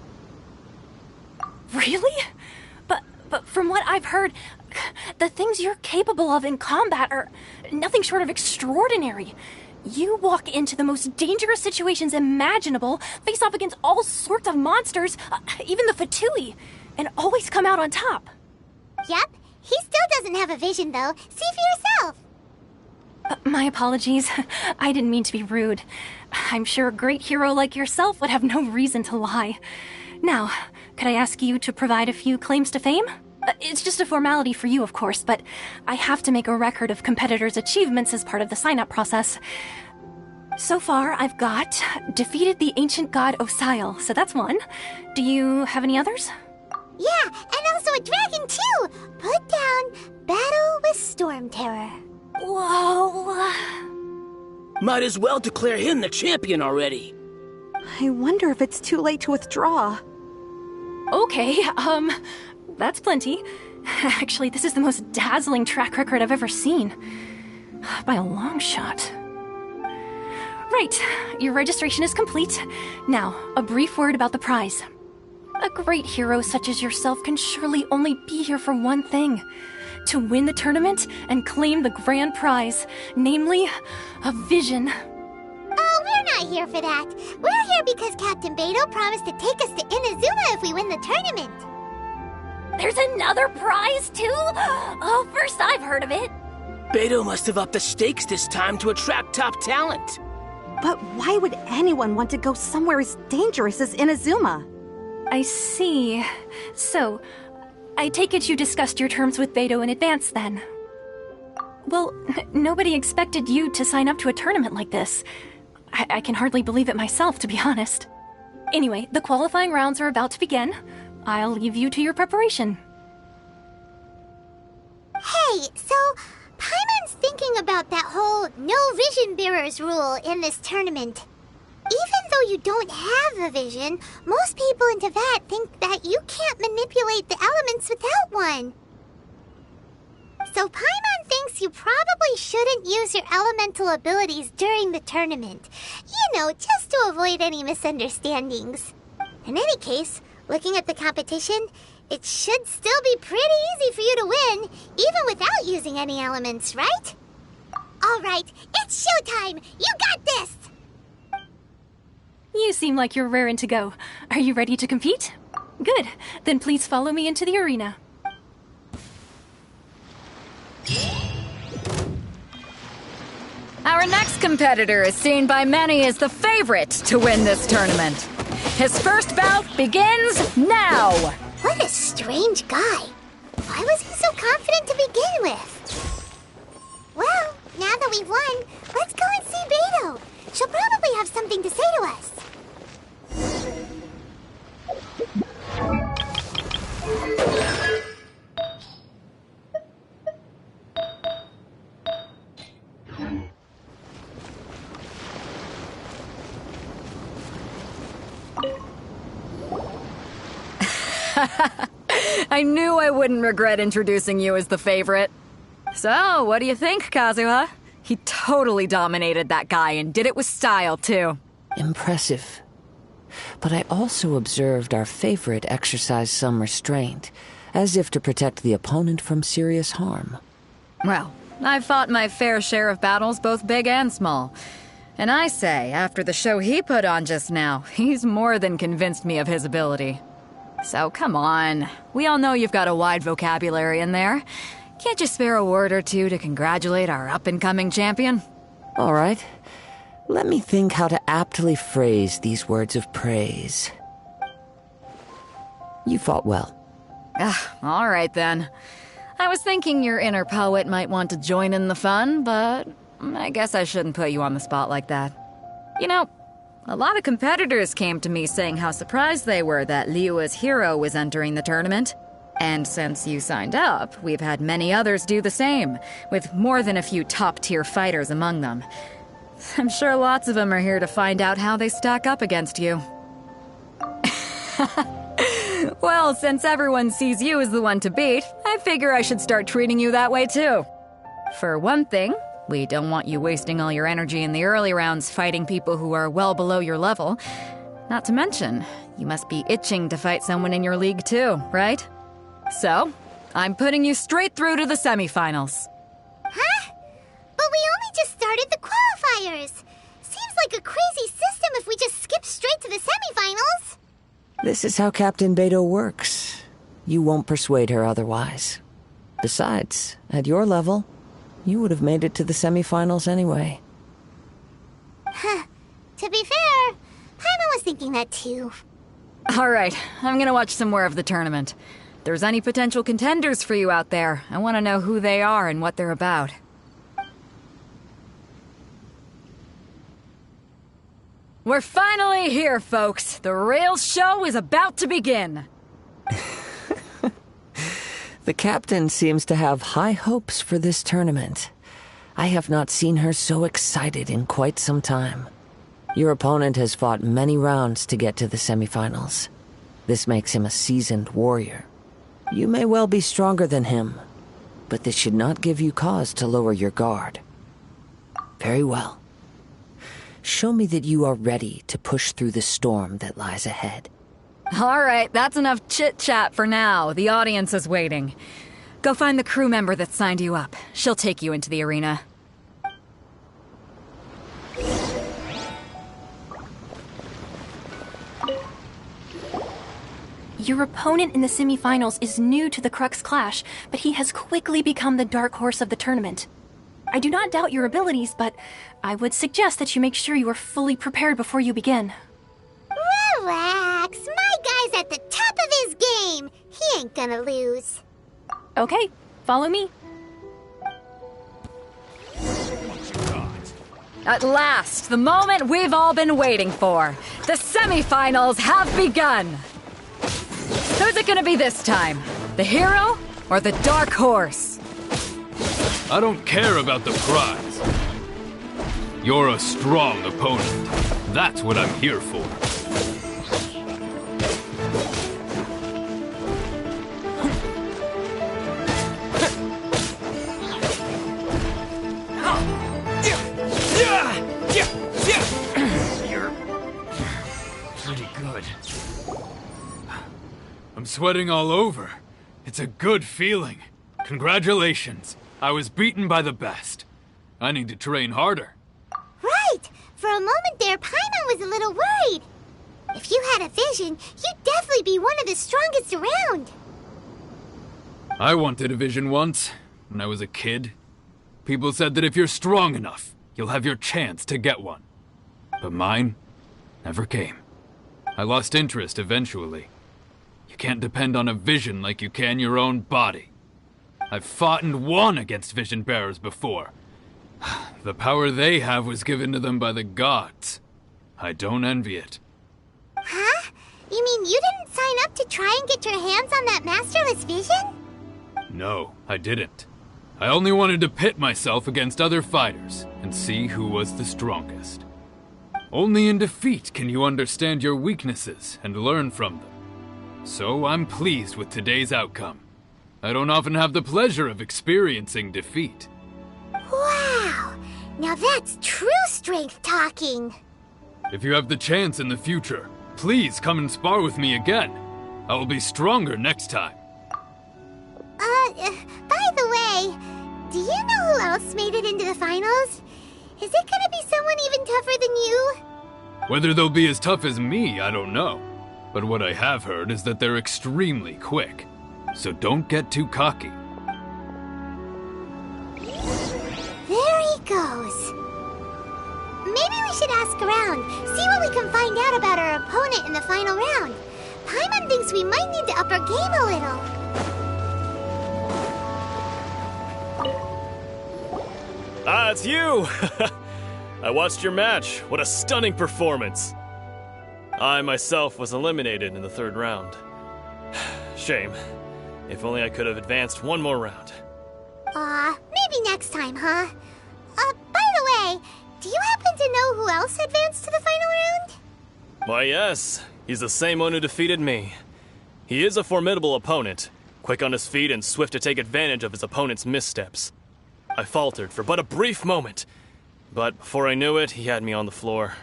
Speaker 18: Really? But from what I've heard, the things you're capable of in combat are nothing short of extraordinary. You walk into the most dangerous situations imaginable, face off against all sorts of monsters, even the Fatui, and always come out on top.
Speaker 2: Yep, he still doesn't have a vision though. See for yourself.
Speaker 18: My apologies. I didn't mean to be rude. I'm sure a great hero like yourself would have no reason to lie. Now, could I ask you to provide a few claims to fame? It's just a formality for you, of course, but I have to make a record of competitors' achievements as part of the sign-up process. So far, I've got defeated the ancient god Osile, so that's one. Do you have any others?
Speaker 2: Yeah, and also a dragon too! Put down Battle with Storm Terror.
Speaker 18: Whoa!
Speaker 15: Might as well declare him the champion already.
Speaker 19: I wonder if it's too late to withdraw.
Speaker 18: Okay, that's plenty. Actually, this is the most dazzling track record I've ever seen. By a long shot. Right, your registration is complete. Now, a brief word about the prize. A great hero such as yourself can surely only be here for one thing. To win the tournament and claim the grand prize, namely, a vision.
Speaker 2: Oh, we're not here for that. We're here because Captain Beidou promised to take us to Inazuma if we win the tournament.
Speaker 18: There's another prize, too? Oh, first I've heard of it.
Speaker 15: Beidou must have upped the stakes this time to attract top talent.
Speaker 19: But why would anyone want to go somewhere as dangerous as Inazuma?
Speaker 18: I see. So, I take it you discussed your terms with Beidou in advance, then? Well, nobody expected you to sign up to a tournament like this. I can hardly believe it myself, to be honest. Anyway, the qualifying rounds are about to begin. I'll leave you to your preparation.
Speaker 2: Hey, so Paimon's thinking about that whole no vision bearers rule in this tournament. Even though you don't have a vision, most people in Teyvat think that you can't manipulate the elements without one. So Paimon thinks you probably shouldn't use your elemental abilities during the tournament. You know, just to avoid any misunderstandings. In any case, looking at the competition, it should still be pretty easy for you to win, even without using any elements, right? Alright, it's showtime! You got this!
Speaker 18: You seem like you're raring to go. Are you ready to compete? Good. Then please follow me into the arena.
Speaker 12: Our next competitor is seen by many as the favorite to win this tournament. His first bout begins now!
Speaker 2: What a strange guy. Why was he so confident to begin with? Well, now that we've won, let's go and see Beto. She'll probably have something to say to us.
Speaker 12: I knew I wouldn't regret introducing you as the favorite. So, what do you think, Kazuha? He totally dominated that guy and did it with style, too.
Speaker 11: Impressive. But I also observed our favorite exercise some restraint, as if to protect the opponent from serious harm.
Speaker 12: Well, I've fought my fair share of battles, both big and small. And I say, after the show he put on just now, he's more than convinced me of his ability. So come on, we all know you've got a wide vocabulary in there. Can't you spare a word or two to congratulate our up-and-coming champion?
Speaker 11: All right. Let me think how to aptly phrase these words of praise. You fought well.
Speaker 12: All right then. I was thinking your inner poet might want to join in the fun, but I guess I shouldn't put you on the spot like that. You know, a lot of competitors came to me saying how surprised they were that Liyue's hero was entering the tournament. And since you signed up, we've had many others do the same, with more than a few top-tier fighters among them. I'm sure lots of them are here to find out how they stack up against you. Well, since everyone sees you as the one to beat, I figure I should start treating you that way too. For one thing, we don't want you wasting all your energy in the early rounds fighting people who are well below your level. Not to mention, you must be itching to fight someone in your league too, right? So, I'm putting you straight through to the semifinals.
Speaker 2: Huh? But we only just started the qualifiers. Seems like a crazy system if we just skip straight to the semifinals.
Speaker 11: This is how Captain Beto works. You won't persuade her otherwise. Besides, at your level, you would have made it to the semifinals anyway.
Speaker 2: Huh. To be fair, Paimon was thinking that too.
Speaker 12: Alright, I'm gonna watch some more of the tournament. If there's any potential contenders for you out there, I want to know who they are and what they're about. We're finally here, folks. The real show is about to begin.
Speaker 11: The captain seems to have high hopes for this tournament. I have not seen her so excited in quite some time. Your opponent has fought many rounds to get to the semifinals. This makes him a seasoned warrior. You may well be stronger than him, but this should not give you cause to lower your guard. Very well. Show me that you are ready to push through the storm that lies ahead.
Speaker 12: Alright, that's enough chit-chat for now. The audience is waiting. Go find the crew member that signed you up. She'll take you into the arena.
Speaker 18: Your opponent in the semifinals is new to the Crux Clash, but he has quickly become the dark horse of the tournament. I do not doubt your abilities, but I would suggest that you make sure you are fully prepared before you begin.
Speaker 2: Relax. My guy's at the top of his game. He ain't gonna lose.
Speaker 18: Okay, follow me.
Speaker 12: At last, the moment we've all been waiting for. The semifinals have begun. Who's it gonna be this time? The hero or the dark horse?
Speaker 16: I don't care about the prize. You're a strong opponent. That's what I'm here for. You're pretty good. I'm sweating all over. It's a good feeling. Congratulations. I was beaten by the best. I need to train harder.
Speaker 2: Right! For a moment there, Paimon was a little worried. If you had a vision, you'd definitely be one of the strongest around.
Speaker 16: I wanted a vision once, when I was a kid. People said that if you're strong enough, you'll have your chance to get one. But mine never came. I lost interest eventually. You can't depend on a vision like you can your own body. I've fought and won against vision bearers before. The power they have was given to them by the gods. I don't envy it.
Speaker 2: Huh? You mean you didn't sign up to try and get your hands on that masterless vision?
Speaker 16: No, I didn't. I only wanted to pit myself against other fighters and see who was the strongest. Only in defeat can you understand your weaknesses and learn from them. So I'm pleased with today's outcome. I don't often have the pleasure of experiencing defeat.
Speaker 2: Wow! Now that's true strength talking.
Speaker 16: If you have the chance in the future, please come and spar with me again. I will be stronger next time.
Speaker 2: By the way, do you know who else made it into the finals? Is it gonna be someone even tougher than you?
Speaker 16: Whether they'll be as tough as me, I don't know. But what I have heard is that they're extremely quick. So don't get too cocky.
Speaker 2: There he goes. Maybe we should ask around, see what we can find out about our opponent in the final round. Paimon thinks we might need to up our game a little.
Speaker 14: Ah, it's you! I watched your match. What a stunning performance. I myself was eliminated in the third round. Shame. If only I could have advanced one more round.
Speaker 2: Maybe next time, huh? By the way, do you happen to know who else advanced to the final round?
Speaker 14: Why, yes. He's the same one who defeated me. He is a formidable opponent, quick on his feet and swift to take advantage of his opponent's missteps. I faltered for but a brief moment, but before I knew it, he had me on the floor.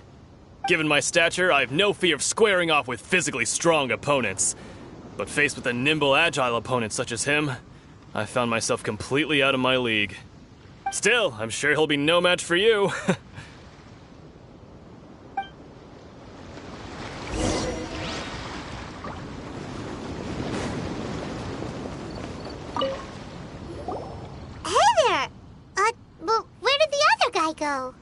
Speaker 14: Given my stature, I have no fear of squaring off with physically strong opponents. But faced with a nimble, agile opponent such as him, I found myself completely out of my league. Still, I'm sure he'll be no match for you.
Speaker 2: Well, where did the other guy go?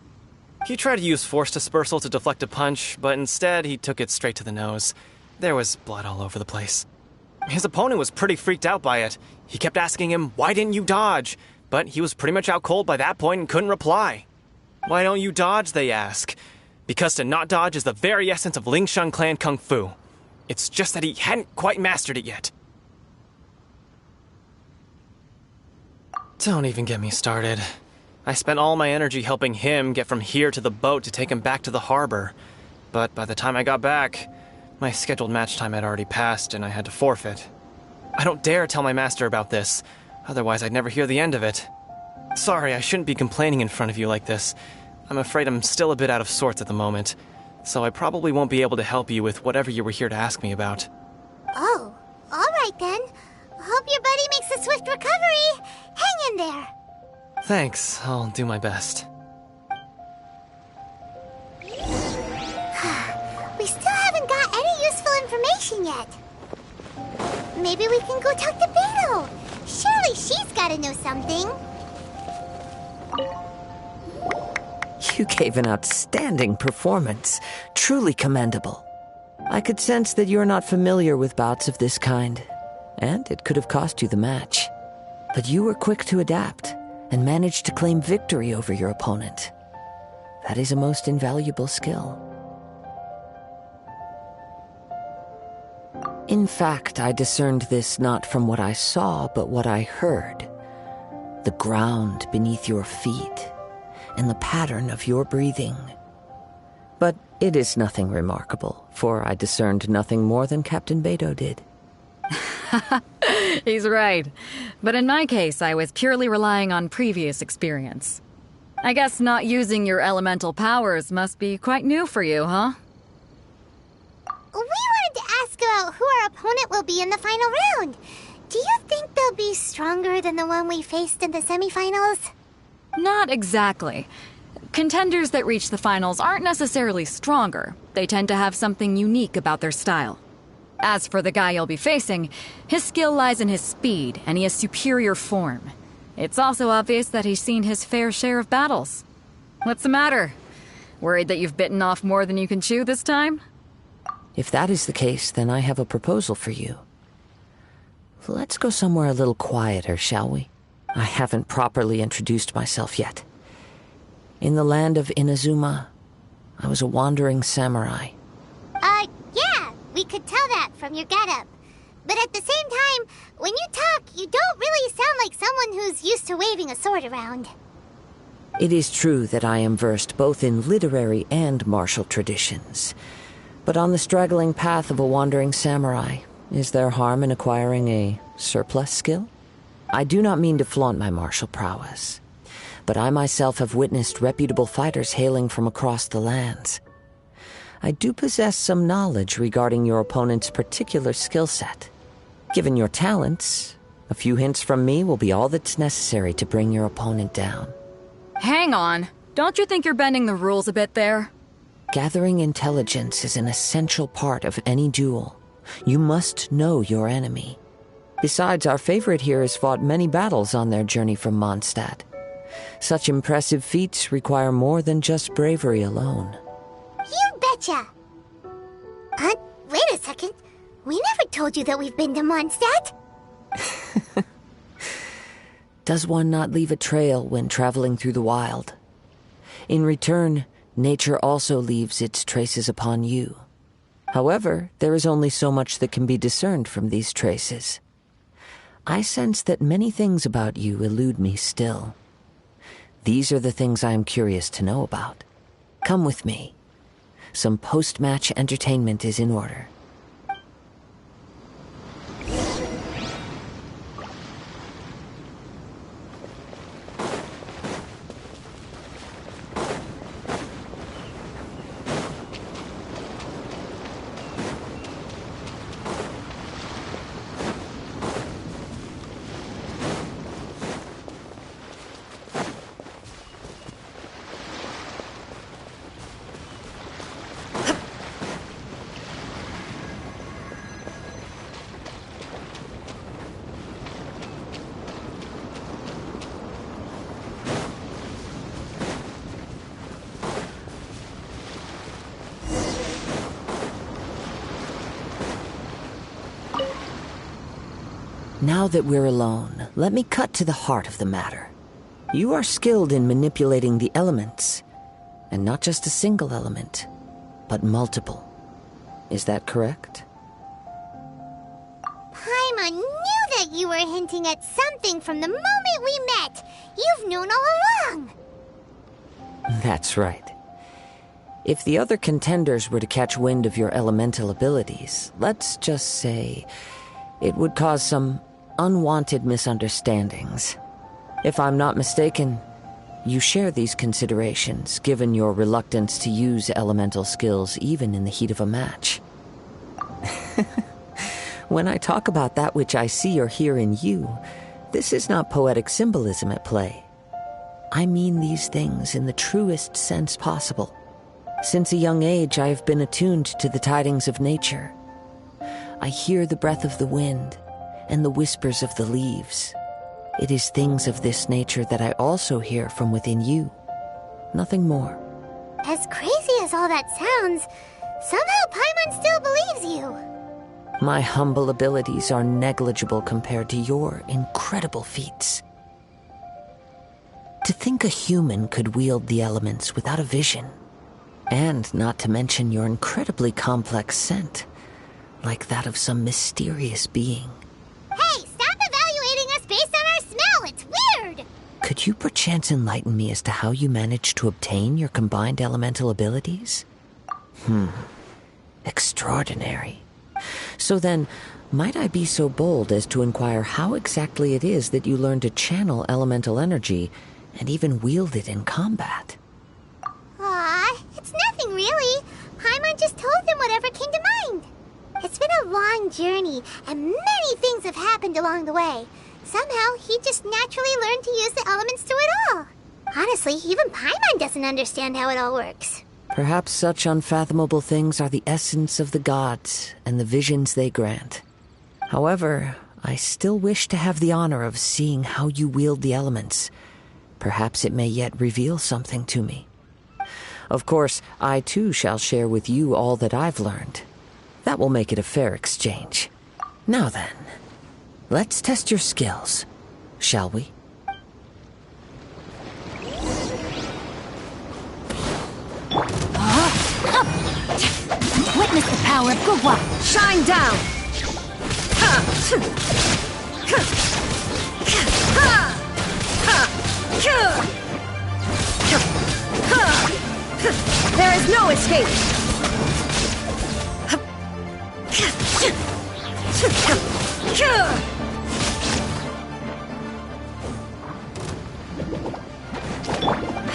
Speaker 17: He tried to use force dispersal to deflect a punch, but instead he took it straight to the nose. There was blood all over the place. His opponent was pretty freaked out by it. He kept asking him, "Why didn't you dodge?" But he was pretty much out cold by that point and couldn't reply. "Why don't you dodge?" they ask. Because to not dodge is the very essence of Lingshan clan kung fu. It's just that he hadn't quite mastered it yet. Don't even get me started. I spent all my energy helping him get from here to the boat to take him back to the harbor. But by the time I got back, my scheduled match time had already passed and I had to forfeit. I don't dare tell my master about this, otherwise I'd never hear the end of it. Sorry, I shouldn't be complaining in front of you like this. I'm afraid I'm still a bit out of sorts at the moment, so I probably won't be able to help you with whatever you were here to ask me about.
Speaker 2: Oh, alright then. Hope your buddy makes a swift recovery. Hang in there.
Speaker 17: Thanks, I'll do my best.
Speaker 2: We still haven't got any useful information yet. Maybe we can go talk to Beto. Surely she's gotta know something.
Speaker 20: You gave an outstanding performance. Truly commendable. I could sense that you're not familiar with bouts of this kind, and it could have cost you the match. But you were quick to adapt and managed to claim victory over your opponent. That is a most invaluable skill. In fact, I discerned this not from what I saw, but what I heard. The ground beneath your feet, and the pattern of your breathing. But it is nothing remarkable, for I discerned nothing more than Captain Beto did.
Speaker 12: He's right. But in my case, I was purely relying on previous experience. I guess not using your elemental powers must be quite new for you, huh?
Speaker 2: We wanted to ask about who our opponent will be in the final round. Do you think they'll be stronger than the one we faced in the semifinals?
Speaker 12: Not exactly. Contenders that reach the finals aren't necessarily stronger. They tend to have something unique about their style. As for the guy you'll be facing, his skill lies in his speed, and he has superior form. It's also obvious that he's seen his fair share of battles. What's the matter? Worried that you've bitten off more than you can chew this time?
Speaker 20: If that is the case, then I have a proposal for you. Let's go somewhere a little quieter, shall we? I haven't properly introduced myself yet. In the land of Inazuma, I was a wandering samurai.
Speaker 2: Yeah, we could tell that from your getup. But at the same time, when you talk, you don't really sound like someone who's used to waving a sword around.
Speaker 20: It is true that I am versed both in literary and martial traditions. But on the straggling path of a wandering samurai, is there harm in acquiring a surplus skill? I do not mean to flaunt my martial prowess, but I myself have witnessed reputable fighters hailing from across the lands. I do possess some knowledge regarding your opponent's particular skill set. Given your talents, a few hints from me will be all that's necessary to bring your opponent down.
Speaker 12: Hang on. Don't you think you're bending the rules a bit there?
Speaker 20: Gathering intelligence is an essential part of any duel. You must know your enemy. Besides, our favorite here has fought many battles on their journey from Mondstadt. Such impressive feats require more than just bravery alone.
Speaker 2: You betcha! Wait a second. We never told you that we've been to Mondstadt.
Speaker 20: Does one not leave a trail when traveling through the wild? In return, nature also leaves its traces upon you. However, there is only so much that can be discerned from these traces. I sense that many things about you elude me still. These are the things I am curious to know about. Come with me. Some post-match entertainment is in order. Now that we're alone, let me cut to the heart of the matter. You are skilled in manipulating the elements, and not just a single element, but multiple. Is that correct?
Speaker 2: Paimon knew that you were hinting at something from the moment we met. You've known all along.
Speaker 20: That's right. If the other contenders were to catch wind of your elemental abilities, let's just say it would cause some unwanted misunderstandings. If I'm not mistaken, you share these considerations, given your reluctance to use elemental skills even in the heat of a match. When I talk about that which I see or hear in you, this is not poetic symbolism at play. I mean these things in the truest sense possible. Since a young age, I have been attuned to the tidings of nature. I hear the breath of the wind and the whispers of the leaves. It is things of this nature that I also hear from within you. Nothing more.
Speaker 2: As crazy as all that sounds, somehow Paimon still believes you.
Speaker 20: My humble abilities are negligible compared to your incredible feats. To think a human could wield the elements without a vision, and not to mention your incredibly complex scent, like that of some mysterious being.
Speaker 2: Hey, stop evaluating us based on our smell! It's weird!
Speaker 20: Could you perchance enlighten me as to how you managed to obtain your combined elemental abilities? Extraordinary. So then, might I be so bold as to inquire how exactly it is that you learned to channel elemental energy and even wield it in combat?
Speaker 2: Aw, it's nothing really. Paimon just told him whatever came to mind. It's been a long journey, and many things have happened along the way. Somehow, he just naturally learned to use the elements through it all. Honestly, even Paimon doesn't understand how it all works.
Speaker 20: Perhaps such unfathomable things are the essence of the gods and the visions they grant. However, I still wish to have the honor of seeing how you wield the elements. Perhaps it may yet reveal something to me. Of course, I too shall share with you all that I've learned. That will make it a fair exchange. Now then, let's test your skills, shall we?
Speaker 10: Witness the power of Gugwa!
Speaker 5: Shine down! There is no escape!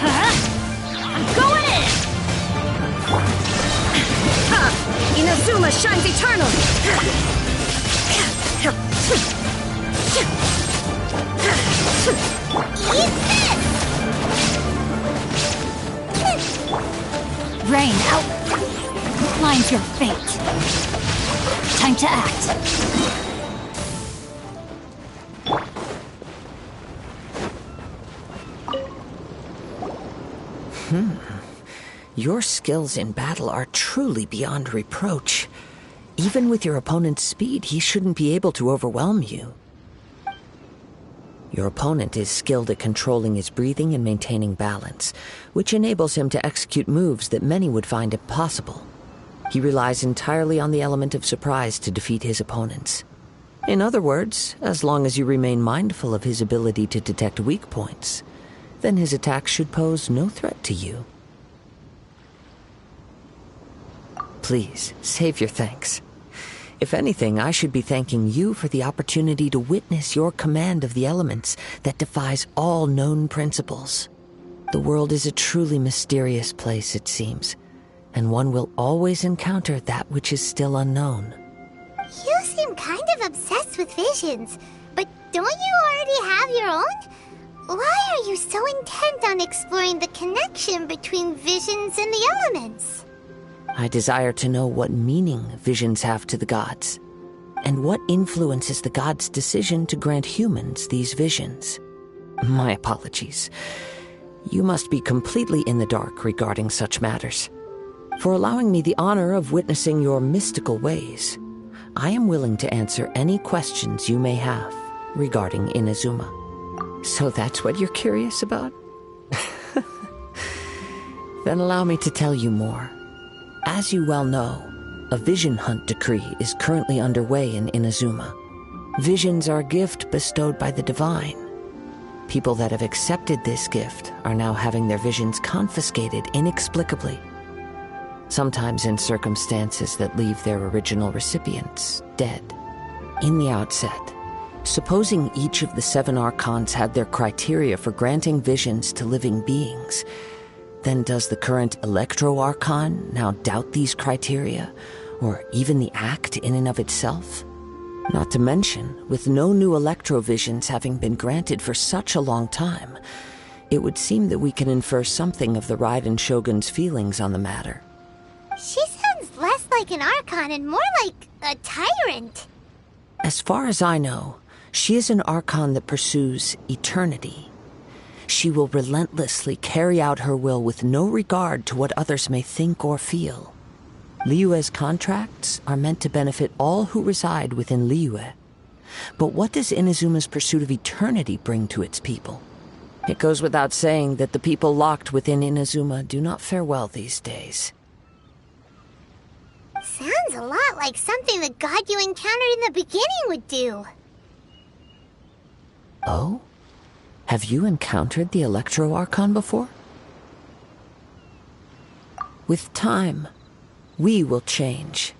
Speaker 10: I'm going in!
Speaker 5: Inazuma shines eternal!
Speaker 10: Rain, out! Line's your fate. Time to act.
Speaker 20: Your skills in battle are truly beyond reproach. Even with your opponent's speed, he shouldn't be able to overwhelm you. Your opponent is skilled at controlling his breathing and maintaining balance, which enables him to execute moves that many would find impossible. He relies entirely on the element of surprise to defeat his opponents. In other words, as long as you remain mindful of his ability to detect weak points, then his attacks should pose no threat to you. Please, save your thanks. If anything, I should be thanking you for the opportunity to witness your command of the elements that defies all known principles. The world is a truly mysterious place, it seems, and one will always encounter that which is still unknown.
Speaker 2: You seem kind of obsessed with visions, but don't you already have your own? Why are you so intent on exploring the connection between visions and the elements?
Speaker 20: I desire to know what meaning visions have to the gods, and what influences the gods' decision to grant humans these visions. My apologies. You must be completely in the dark regarding such matters. For allowing me the honor of witnessing your mystical ways, I am willing to answer any questions you may have regarding Inazuma. So that's what you're curious about? Then allow me to tell you more. As you well know, a vision hunt decree is currently underway in Inazuma. Visions are a gift bestowed by the divine. People that have accepted this gift are now having their visions confiscated inexplicably. Sometimes in circumstances that leave their original recipients dead. In the outset, supposing each of the 7 archons had their criteria for granting visions to living beings, then does the current Electro Archon now doubt these criteria, or even the act in and of itself? Not to mention, with no new Electrovisions having been granted for such a long time, it would seem that we can infer something of the Raiden Shogun's feelings on the matter.
Speaker 2: She sounds less like an Archon and more like a tyrant.
Speaker 20: As far as I know, she is an Archon that pursues eternity. She will relentlessly carry out her will with no regard to what others may think or feel. Liyue's contracts are meant to benefit all who reside within Liyue. But what does Inazuma's pursuit of eternity bring to its people? It goes without saying that the people locked within Inazuma do not fare well these days.
Speaker 2: Sounds a lot like something the god you encountered in the beginning would do.
Speaker 20: Oh? Have you encountered the Electro Archon before? With time, we will change.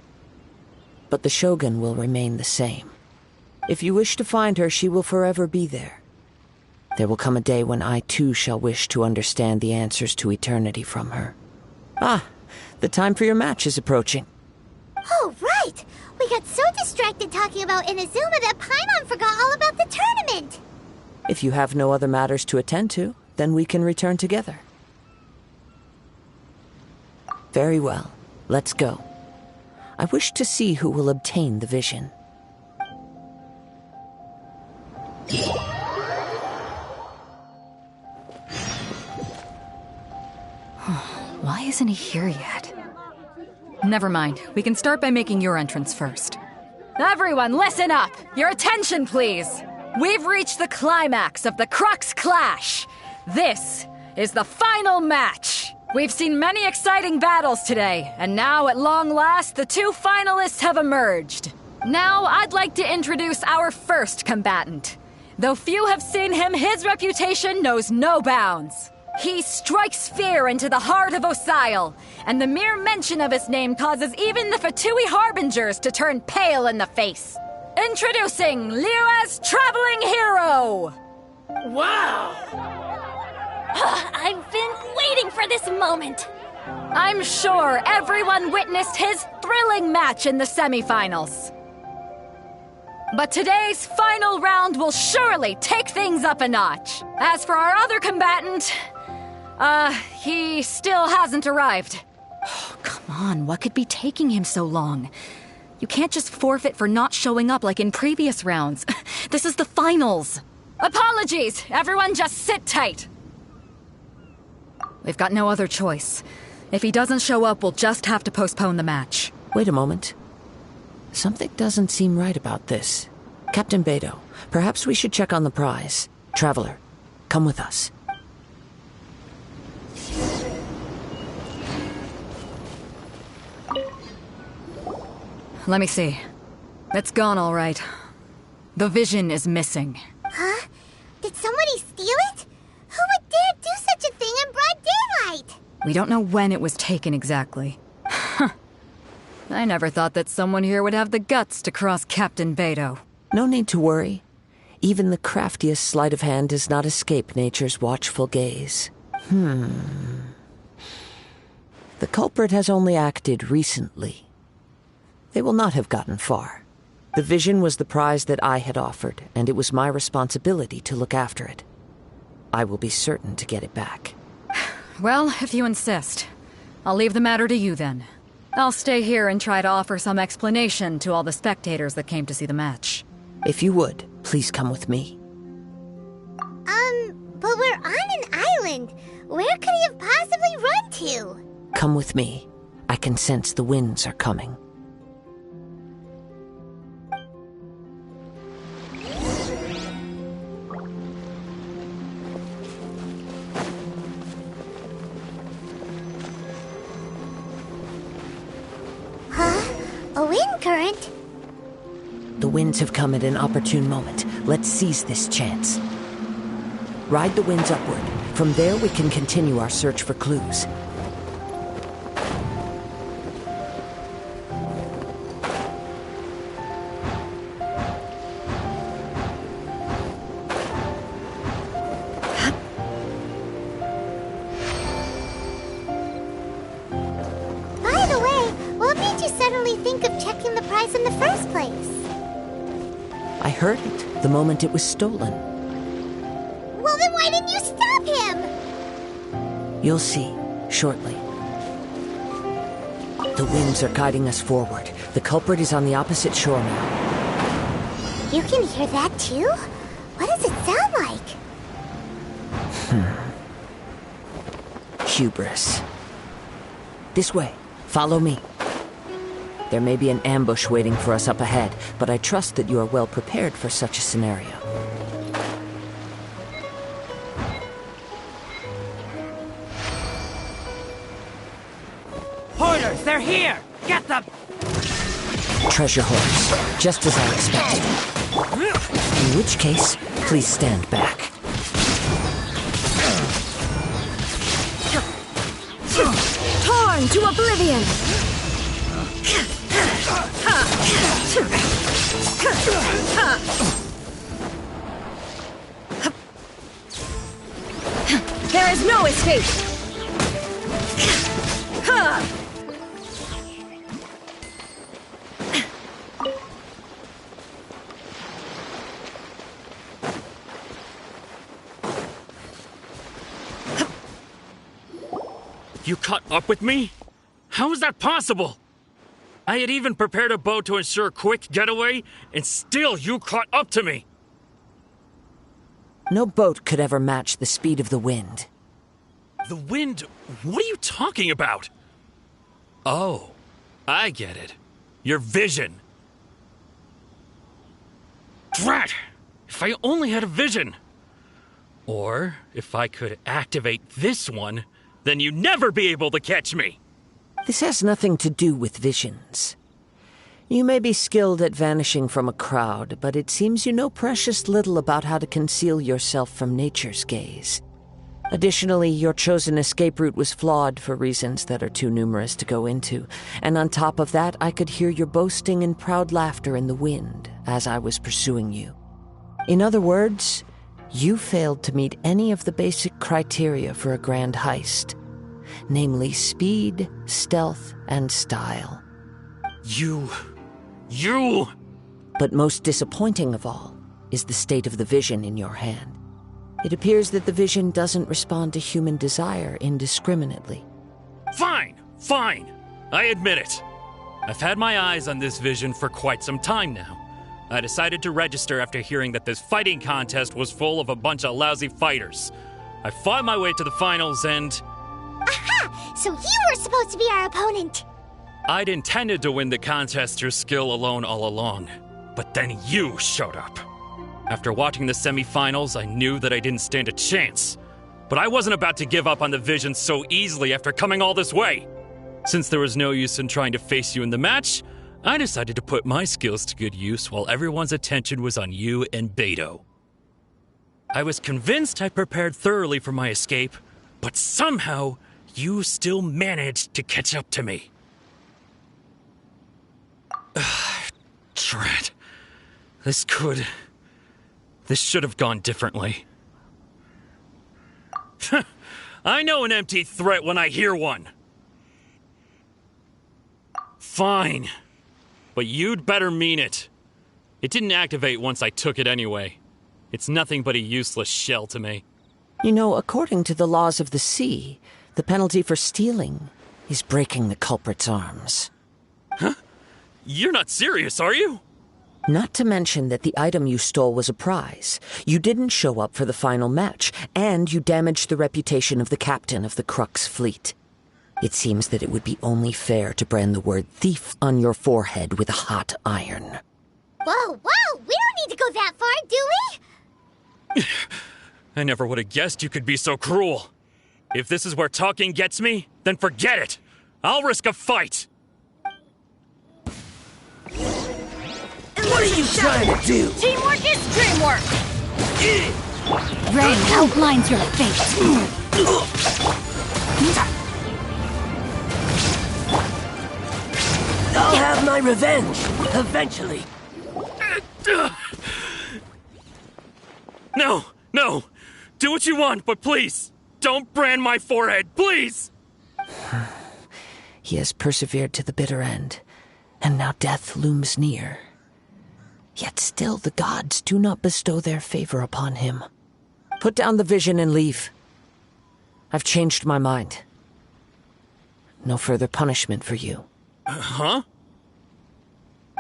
Speaker 20: But the Shogun will remain the same. If you wish to find her, she will forever be there. There will come a day when I too shall wish to understand the answers to eternity from her. Ah, the time for your match is approaching.
Speaker 2: Oh, right! We got so distracted talking about Inazuma that Paimon forgot all about the tournament!
Speaker 20: If you have no other matters to attend to, then we can return together. Very well. Let's go. I wish to see who will obtain the vision.
Speaker 12: Why isn't he here yet? Never mind. We can start by making your entrance first. Everyone, listen up! Your attention, please! We've reached the climax of the Crux Clash! This is the final match! We've seen many exciting battles today, and now, at long last, the two finalists have emerged. Now, I'd like to introduce our first combatant. Though few have seen him, his reputation knows no bounds. He strikes fear into the heart of Osile, and the mere mention of his name causes even the Fatui Harbingers to turn pale in the face. Introducing Liyue's Traveling Hero!
Speaker 18: Wow! I've been waiting for this moment!
Speaker 12: I'm sure everyone witnessed his thrilling match in the semifinals. But today's final round will surely take things up a notch. As for our other combatant, he still hasn't arrived. Oh, come on, what could be taking him so long? You can't just forfeit for not showing up like in previous rounds. This is the finals. Apologies, everyone just sit tight. We've got no other choice. If he doesn't show up, we'll just have to postpone the match.
Speaker 20: Wait a moment. Something doesn't seem right about this. Captain Beto, perhaps we should check on the prize. Traveler, come with us.
Speaker 12: Let me see. It's gone all right. The vision is missing.
Speaker 2: Huh? Did somebody steal it? Who would dare do such a thing in broad daylight?
Speaker 12: We don't know when it was taken exactly. I never thought that someone here would have the guts to cross Captain Beto.
Speaker 20: No need to worry. Even the craftiest sleight of hand does not escape nature's watchful gaze. The culprit has only acted recently. They will not have gotten far. The vision was the prize that I had offered, and it was my responsibility to look after it. I will be certain to get it back.
Speaker 12: Well, if you insist. I'll leave the matter to you then. I'll stay here and try to offer some explanation to all the spectators that came to see the match.
Speaker 20: If you would, please come with me.
Speaker 2: But we're on an island. Where could he have possibly run to?
Speaker 20: Come with me. I can sense the winds are coming.
Speaker 2: A wind current?
Speaker 20: The winds have come at an opportune moment. Let's seize this chance. Ride the winds upward. From there, we can continue our search for clues.
Speaker 2: By the way, what made you suddenly think of checking the prize in the first place?
Speaker 20: I heard it the moment it was stolen.
Speaker 2: Well, then why didn't you stop him?
Speaker 20: You'll see, shortly. The winds are guiding us forward. The culprit is on the opposite shore now.
Speaker 2: You can hear that too? What does it sound like?
Speaker 20: Hubris. This way. Follow me. There may be an ambush waiting for us up ahead, but I trust that you are well prepared for such a scenario.
Speaker 11: Hoarders, they're here! Get them!
Speaker 20: Treasure hoards, just as I expected. In which case, please stand back.
Speaker 5: Torn to oblivion! There is no escape!
Speaker 21: You caught up with me? How is that possible? I had even prepared a boat to ensure a quick getaway, and still you caught up to me!
Speaker 20: No boat could ever match the speed of the wind.
Speaker 21: The wind? What are you talking about? Oh, I get it. Your vision. Drat! If I only had a vision! Or, if I could activate this one, then you'd never be able to catch me!
Speaker 20: This has nothing to do with visions. You may be skilled at vanishing from a crowd, but it seems you know precious little about how to conceal yourself from nature's gaze. Additionally, your chosen escape route was flawed for reasons that are too numerous to go into, and on top of that, I could hear your boasting and proud laughter in the wind as I was pursuing you. In other words, you failed to meet any of the basic criteria for a grand heist, namely speed, stealth, and style.
Speaker 21: You...
Speaker 20: But most disappointing of all is the state of the vision in your hand. It appears that the vision doesn't respond to human desire indiscriminately.
Speaker 21: Fine! I admit it. I've had my eyes on this vision for quite some time now. I decided to register after hearing that this fighting contest was full of a bunch of lousy fighters. I fought my way to the finals and...
Speaker 2: Aha! So you were supposed to be our opponent!
Speaker 21: I'd intended to win the contest through skill alone all along, but then you showed up. After watching the semifinals, I knew that I didn't stand a chance. But I wasn't about to give up on the vision so easily after coming all this way. Since there was no use in trying to face you in the match, I decided to put my skills to good use while everyone's attention was on you and Beto. I was convinced I prepared thoroughly for my escape, but somehow you still managed to catch up to me. Drat. This should have gone differently. I know an empty threat when I hear one. Fine. But you'd better mean it. It didn't activate once I took it anyway. It's nothing but a useless shell to me.
Speaker 20: You know, according to the laws of the sea, the penalty for stealing is breaking the culprit's arms.
Speaker 21: Huh? You're not serious, are you?
Speaker 20: Not to mention that the item you stole was a prize. You didn't show up for the final match, and you damaged the reputation of the captain of the Crux fleet. It seems that it would be only fair to brand the word thief on your forehead with a hot iron.
Speaker 2: Whoa! We don't need to go that far, do we?
Speaker 21: I never would have guessed you could be so cruel. If this is where talking gets me, then forget it. I'll risk a fight.
Speaker 8: What are you trying to do?
Speaker 18: Teamwork is dreamwork!
Speaker 10: Rain outlines your fate.
Speaker 8: I'll have my revenge, eventually.
Speaker 21: No! Do what you want, but please, don't brand my forehead, please!
Speaker 20: He has persevered to the bitter end, and now death looms near. Yet still the gods do not bestow their favor upon him. Put down the vision and leave. I've changed my mind. No further punishment for you.
Speaker 21: Huh?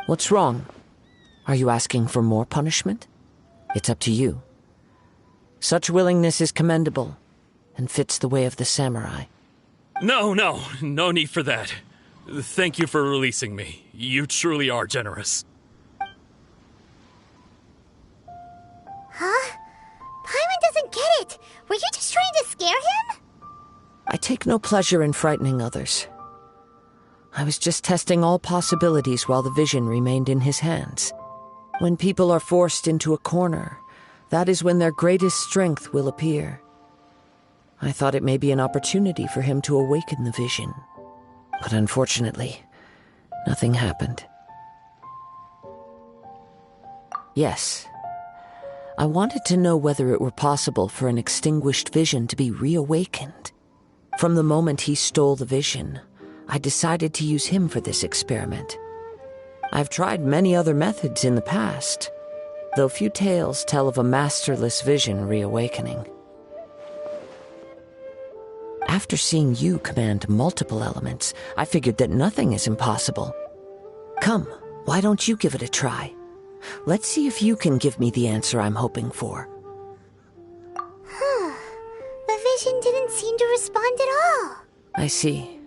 Speaker 20: What's wrong? Are you asking for more punishment? It's up to you. Such willingness is commendable, and fits the way of the samurai.
Speaker 21: No need for that. Thank you for releasing me. You truly are generous.
Speaker 2: Huh? Paimon doesn't get it! Were you just trying to scare him?
Speaker 20: I take no pleasure in frightening others. I was just testing all possibilities while the vision remained in his hands. When people are forced into a corner, that is when their greatest strength will appear. I thought it may be an opportunity for him to awaken the vision. But unfortunately, nothing happened. Yes, I wanted to know whether it were possible for an extinguished vision to be reawakened. From the moment he stole the vision, I decided to use him for this experiment. I've tried many other methods in the past, though few tales tell of a masterless vision reawakening. After seeing you command multiple elements, I figured that nothing is impossible. Come, why don't you give it a try? Let's see if you can give me the answer I'm hoping for.
Speaker 2: The vision didn't seem to respond at all.
Speaker 20: I see.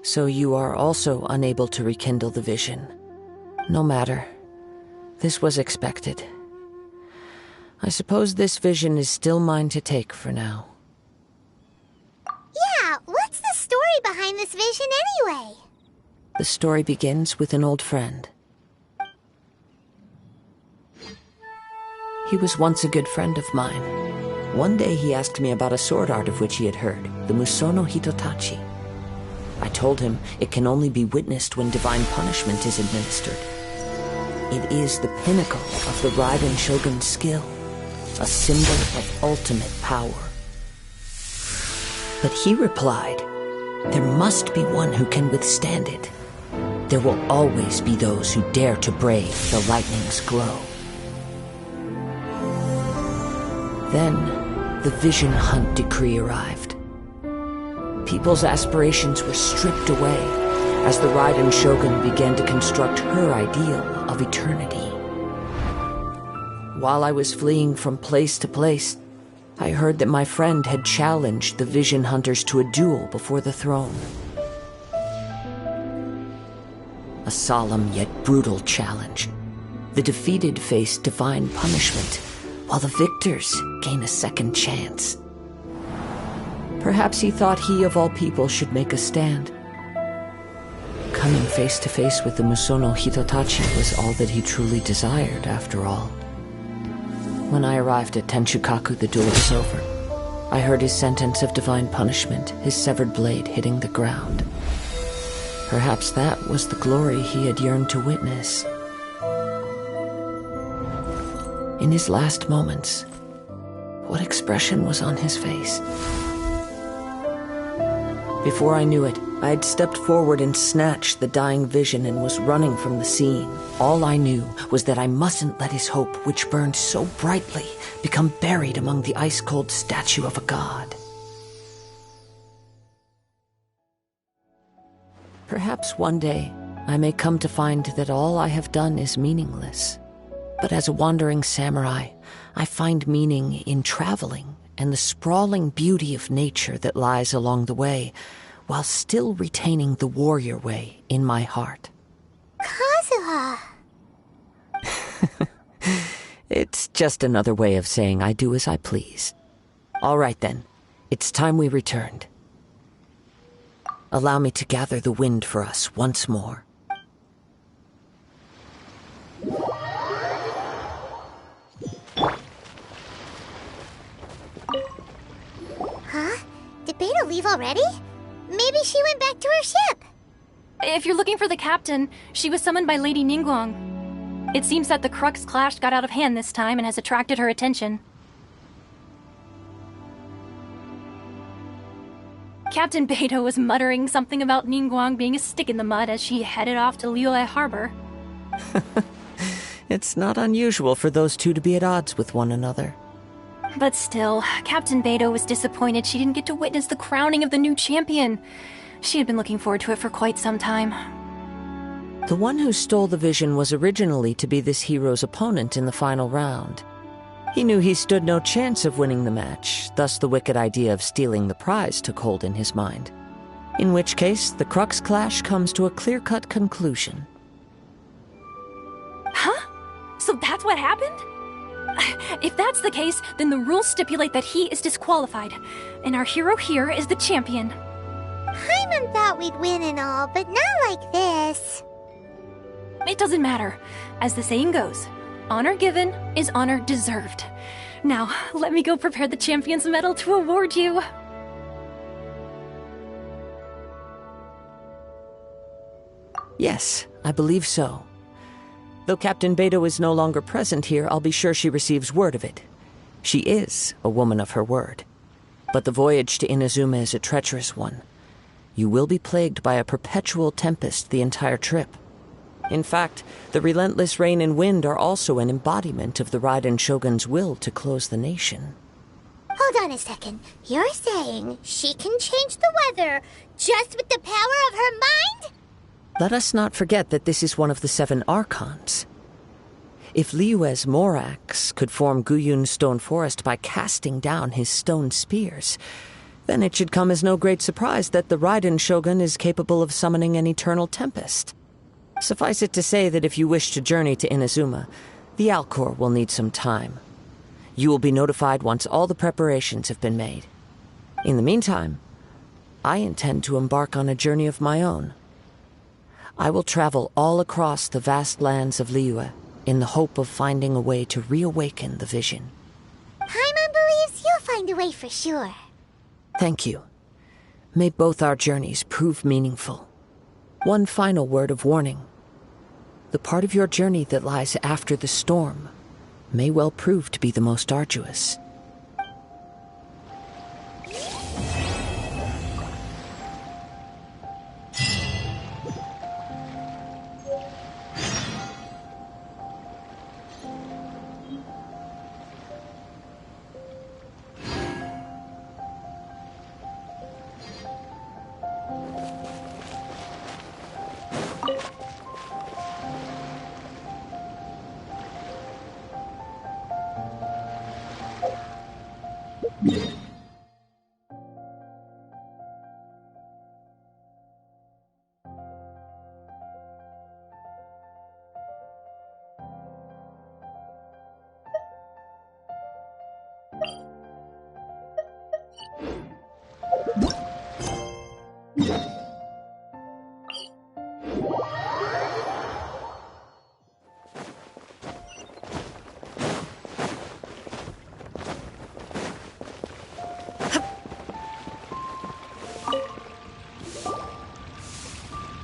Speaker 20: So you are also unable to rekindle the vision. No matter. This was expected. I suppose this vision is still mine to take for now.
Speaker 2: Yeah, what's the story behind this vision anyway?
Speaker 20: The story begins with an old friend. He was once a good friend of mine. One day he asked me about a sword art of which he had heard, the Musono Hitotachi. I told him it can only be witnessed when divine punishment is administered. It is the pinnacle of the Raiden Shogun's skill, a symbol of ultimate power. But he replied, there must be one who can withstand it. There will always be those who dare to brave the lightning's glow. Then, the Vision Hunt decree arrived. People's aspirations were stripped away as the Raiden Shogun began to construct her ideal of eternity. While I was fleeing from place to place, I heard that my friend had challenged the Vision Hunters to a duel before the throne. A solemn yet brutal challenge. The defeated face divine punishment, while the victors gain a second chance. Perhaps he thought he of all people should make a stand. Coming face to face with the Musono Hitotachi was all that he truly desired, after all. When I arrived at Tenshukaku, the duel was over. I heard his sentence of divine punishment, his severed blade hitting the ground. Perhaps that was the glory he had yearned to witness. In his last moments, what expression was on his face? Before I knew it, I had stepped forward and snatched the dying vision and was running from the scene. All I knew was that I mustn't let his hope, which burned so brightly, become buried among the ice-cold statue of a god. Perhaps one day I may come to find that all I have done is meaningless. But as a wandering samurai, I find meaning in traveling and the sprawling beauty of nature that lies along the way, while still retaining the warrior way in my heart.
Speaker 2: Kazuha!
Speaker 20: It's just another way of saying I do as I please. All right then, it's time we returned. Allow me to gather the wind for us once more.
Speaker 2: Huh? Did Beta leave already? Maybe she went back to her ship.
Speaker 18: If you're looking for the captain, she was summoned by Lady Ningguang. It seems that the Crux clash got out of hand this time and has attracted her attention. Captain Beidou was muttering something about Ningguang being a stick in the mud as she headed off to Liyue Harbor.
Speaker 20: It's not unusual for those two to be at odds with one another.
Speaker 18: But still, Captain Beidou was disappointed she didn't get to witness the crowning of the new champion. She had been looking forward to it for quite some time.
Speaker 20: The one who stole the vision was originally to be this hero's opponent in the final round. He knew he stood no chance of winning the match, thus the wicked idea of stealing the prize took hold in his mind. In which case, the Crux clash comes to a clear-cut conclusion.
Speaker 18: Huh? So that's what happened? If that's the case, then the rules stipulate that he is disqualified, and our hero here is the champion.
Speaker 2: Paimon thought we'd win and all, but not like this.
Speaker 18: It doesn't matter. As the saying goes, honor given is honor deserved. Now, let me go prepare the champion's medal to award you.
Speaker 20: Yes, I believe so. Though Captain Beidou is no longer present here, I'll be sure she receives word of it. She is a woman of her word. But the voyage to Inazuma is a treacherous one. You will be plagued by a perpetual tempest the entire trip. In fact, the relentless rain and wind are also an embodiment of the Raiden Shogun's will to close the nation.
Speaker 2: Hold on a second. You're saying she can change the weather just with the power of her mind?
Speaker 20: Let us not forget that this is one of the 7 Archons. If Liyue's Morax could form Guyun's stone forest by casting down his stone spears, then it should come as no great surprise that the Raiden Shogun is capable of summoning an eternal tempest. Suffice it to say that if you wish to journey to Inazuma, the Alcor will need some time. You will be notified once all the preparations have been made. In the meantime, I intend to embark on a journey of my own. I will travel all across the vast lands of Liyue in the hope of finding a way to reawaken the vision.
Speaker 2: Paimon believes you'll find a way for sure.
Speaker 20: Thank you. May both our journeys prove meaningful. One final word of warning. The part of your journey that lies after the storm may well prove to be the most arduous.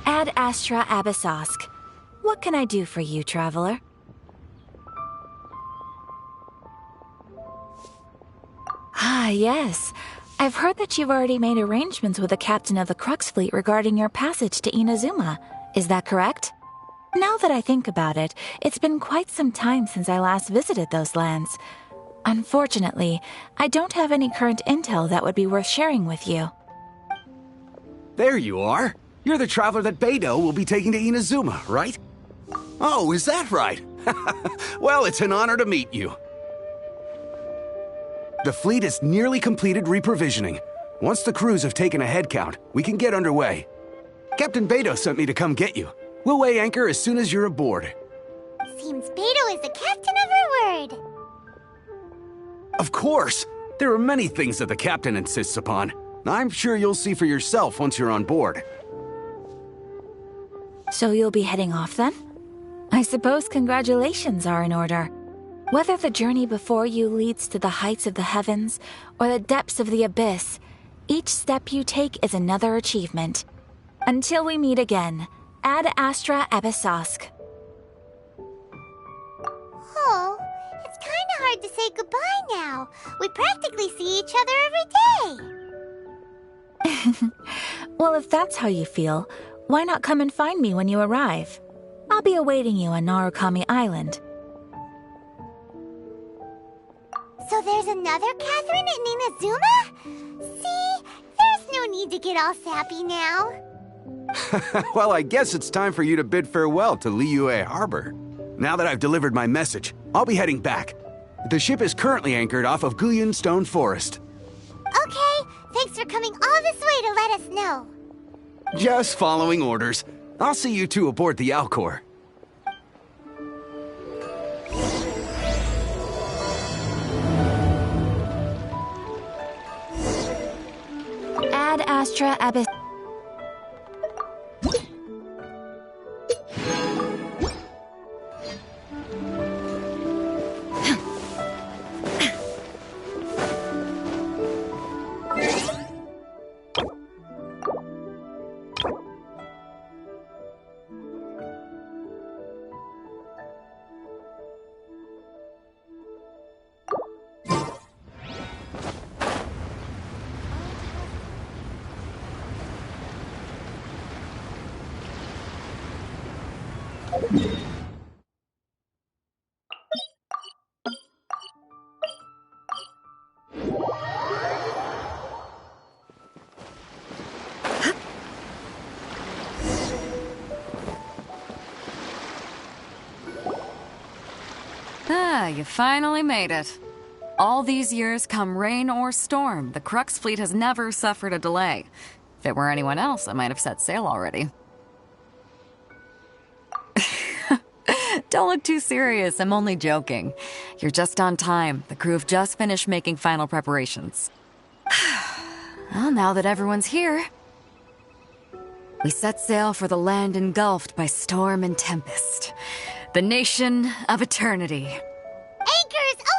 Speaker 3: Ad Astra Abyssosk. What can I do for you, traveler? Ah, yes. I've heard that you've already made arrangements with the captain of the Crux fleet regarding your passage to Inazuma. Is that correct? Now that I think about it, it's been quite some time since I last visited those lands. Unfortunately, I don't have any current intel that would be worth sharing with you.
Speaker 22: There you are. You're the traveler that Beidou will be taking to Inazuma, right? Oh, is that right? Well, it's an honor to meet you. The fleet is nearly completed reprovisioning. Once the crews have taken a head count, we can get underway. Captain Beidou sent me to come get you. We'll weigh anchor as soon as you're aboard.
Speaker 2: Seems Beidou is the captain of her word.
Speaker 22: Of course! There are many things that the captain insists upon. I'm sure you'll see for yourself once you're on board.
Speaker 3: So you'll be heading off then? I suppose congratulations are in order. Whether the journey before you leads to the heights of the heavens or the depths of the abyss, each step you take is another achievement. Until we meet again, Ad Astra Abyssosk.
Speaker 2: Oh, it's kinda hard to say goodbye now. We practically see each other every day.
Speaker 3: Well, if that's how you feel, why not come and find me when you arrive? I'll be awaiting you on Narukami Island.
Speaker 2: So there's another Catherine in Inazuma? See? There's no need to get all sappy now.
Speaker 22: Well, I guess it's time for you to bid farewell to Liyue Harbor. Now that I've delivered my message, I'll be heading back. The ship is currently anchored off of Guyun Stone Forest.
Speaker 2: Okay, thanks for coming all this way to let us know.
Speaker 22: Just following orders. I'll see you two aboard the Alcor.
Speaker 3: Ad Astra Abyss.
Speaker 12: Ah, you finally made it. All these years, come rain or storm, the Crux fleet has never suffered a delay. If it were anyone else, I might have set sail already. Don't look too serious, I'm only joking. You're just on time. The crew have just finished making final preparations. Well, now that everyone's here, we set sail for the land engulfed by storm and tempest. The nation of eternity.
Speaker 2: Anchors away!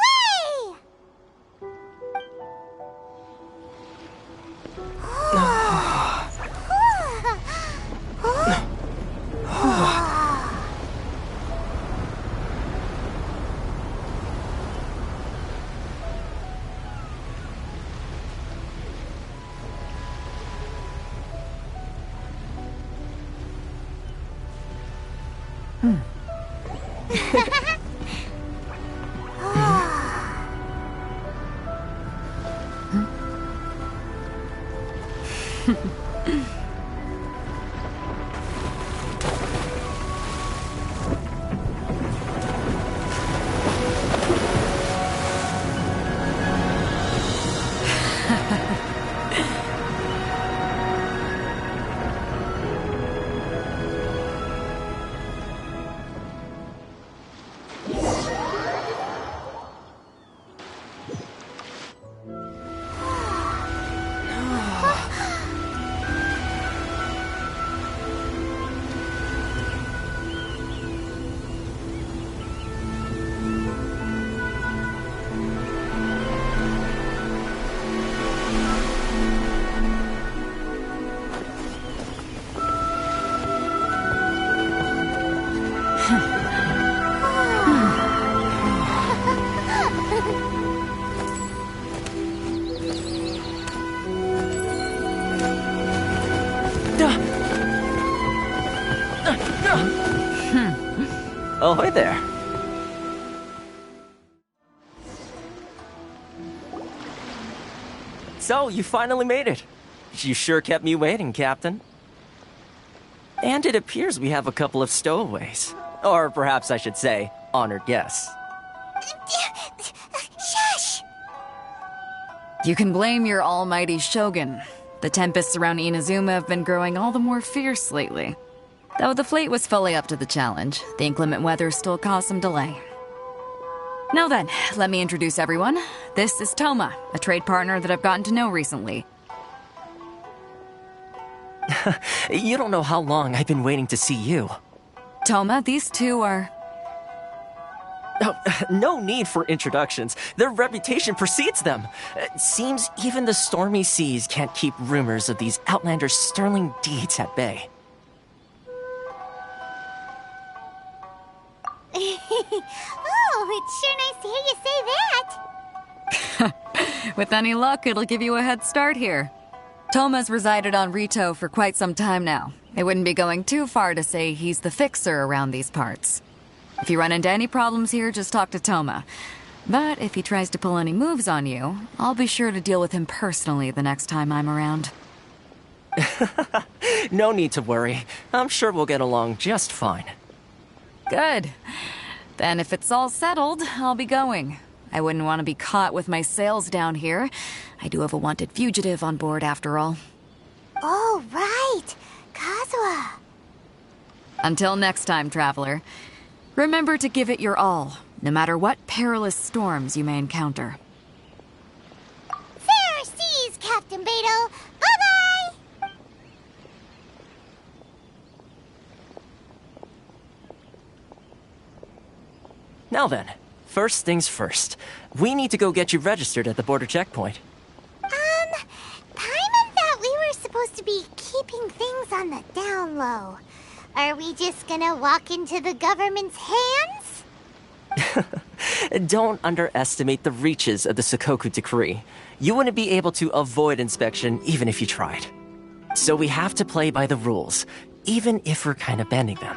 Speaker 1: Ahoy there. So, you finally made it. You sure kept me waiting, Captain. And it appears we have a couple of stowaways. Or perhaps I should say, honored guests.
Speaker 2: Shush!
Speaker 12: You can blame your almighty Shogun. The tempests around Inazuma have been growing all the more fierce lately. Though the fleet was fully up to the challenge, the inclement weather still caused some delay. Now then, let me introduce everyone. This is Toma, a trade partner that I've gotten to know recently.
Speaker 1: You don't know how long I've been waiting to see you.
Speaker 12: Toma, these two are...
Speaker 1: Oh, no need for introductions. Their reputation precedes them. It seems even the stormy seas can't keep rumors of these outlanders' sterling deeds at bay.
Speaker 2: Oh, it's sure nice to hear you say that.
Speaker 12: With any luck, it'll give you a head start here. Toma's resided on Rito for quite some time now. It wouldn't be going too far to say he's the fixer around these parts. If you run into any problems here, just talk to Toma. But if he tries to pull any moves on you, I'll be sure to deal with him personally the next time I'm around.
Speaker 1: No need to worry. I'm sure we'll get along just fine.
Speaker 12: Good. Then if it's all settled, I'll be going. I wouldn't want to be caught with my sails down here. I do have a wanted fugitive on board after all.
Speaker 2: Oh, right. Kazuha.
Speaker 12: Until next time, traveler. Remember to give it your all, no matter what perilous storms you may encounter.
Speaker 2: Fair seas, Captain Beto. Bye-bye!
Speaker 1: Now then, first things first. We need to go get you registered at the border checkpoint.
Speaker 2: Paimon thought we were supposed to be keeping things on the down low. Are we just gonna walk into the government's hands?
Speaker 1: Don't underestimate the reaches of the Sakoku Decree. You wouldn't be able to avoid inspection even if you tried. So we have to play by the rules, even if we're kind of bending them.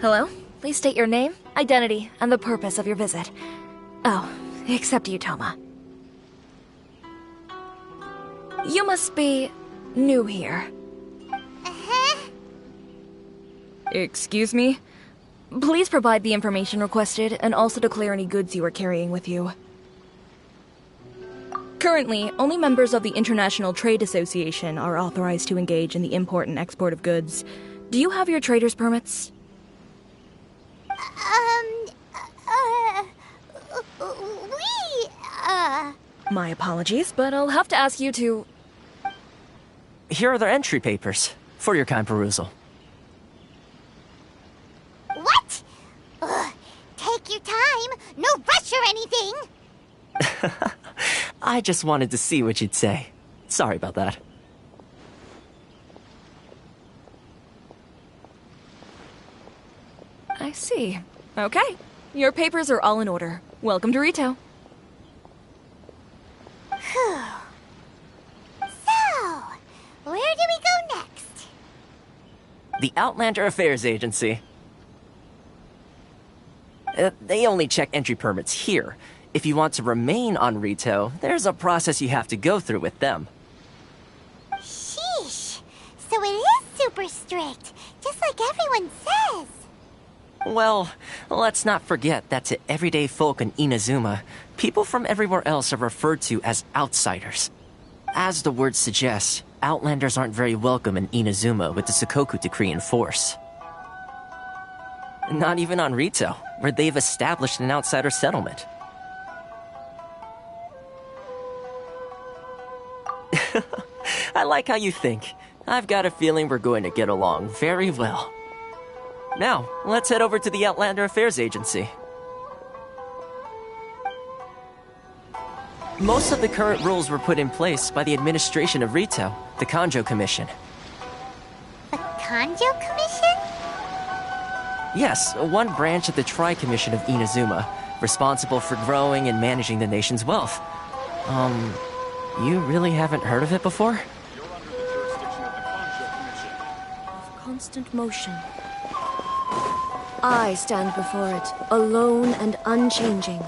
Speaker 5: Hello?
Speaker 3: please state your name, identity, and the purpose of your visit. Oh, except you, Toma. You must be new here. Excuse me? Please provide the information requested and also declare any goods you are carrying with you. Currently, only members of the International Trade Association are authorized to engage in the import and export of goods. Do you have your trader's permits? My apologies, but I'll have to ask you to...
Speaker 1: Here are their entry papers, for your kind perusal.
Speaker 2: What? Ugh, take your time. No rush or anything.
Speaker 1: I just wanted to see what you'd say. Sorry about that.
Speaker 3: I see. Okay. Your papers are all in order. Welcome to Rito.
Speaker 2: Whew. So, where do we go next?
Speaker 1: The Outlander Affairs Agency. They only check entry permits here. If you want to remain on Rito, there's a process you have to go through with them.
Speaker 2: Sheesh. So it is super strict, just like everyone says.
Speaker 1: Well, let's not forget that to everyday folk in Inazuma, people from everywhere else are referred to as outsiders. As the word suggests, Outlanders aren't very welcome in Inazuma with the Sukoku Decree in force. Not even on Rito, where they've established an outsider settlement. I like how you think. I've got a feeling we're going to get along very well. Now, let's head over to the Outlander Affairs Agency. Most of the current rules were put in place by the administration of Rito, the Kanjo Commission.
Speaker 2: The Kanjo Commission?
Speaker 1: Yes, one branch of the Tri-Commission of Inazuma, responsible for growing and managing the nation's wealth. You really haven't heard of it before?
Speaker 5: You're under the jurisdiction of the Kanjo Commission. Of constant motion. I stand before it, alone and unchanging.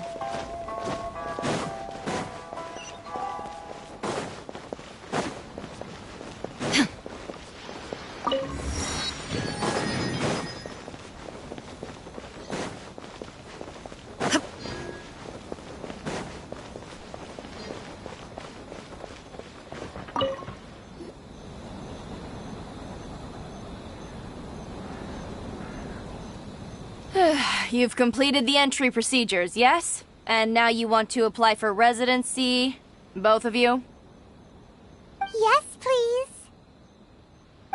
Speaker 4: You've completed the entry procedures, yes? And now you want to apply for residency? Both of you?
Speaker 2: Yes, please.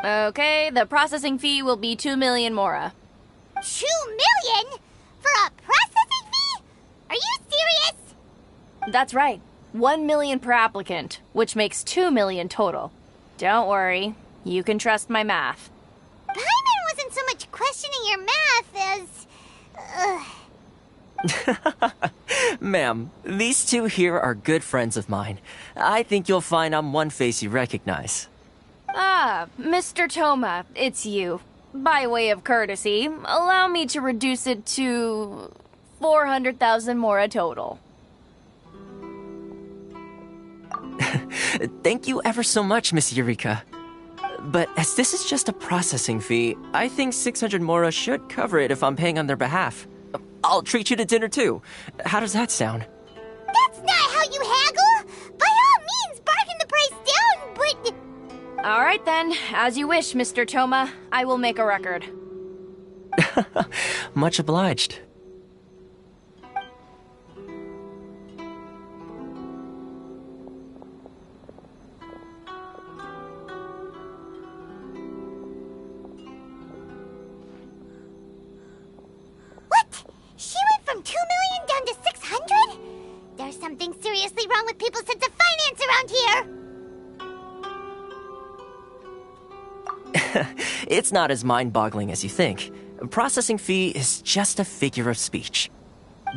Speaker 4: Okay, the processing fee will be 2 million mora.
Speaker 2: 2 million? For a processing fee? Are you serious?
Speaker 4: That's right. 1 million per applicant, which makes 2 million total. Don't worry, you can trust my math.
Speaker 2: Paimon wasn't so much questioning your math as...
Speaker 1: Ma'am, these two here are good friends of mine. I think you'll find I'm one face you recognize.
Speaker 4: Ah, Mr. Toma, it's you. By way of courtesy, allow me to reduce it to 400,000 mora total.
Speaker 1: Thank you ever so much, Miss Eureka. But as this is just a processing fee, I think 600 mora should cover it if I'm paying on their behalf. I'll treat you to dinner too. How does that sound?
Speaker 2: That's not how you haggle! By all means, bargain the price down, but...
Speaker 4: All right then, as you wish, Mr. Toma. I will make a record.
Speaker 1: Much obliged.
Speaker 2: She went from 2 million down to 600? There's something seriously wrong with people's sense of finance around here!
Speaker 1: It's not as mind-boggling as you think. A processing fee is just a figure of speech.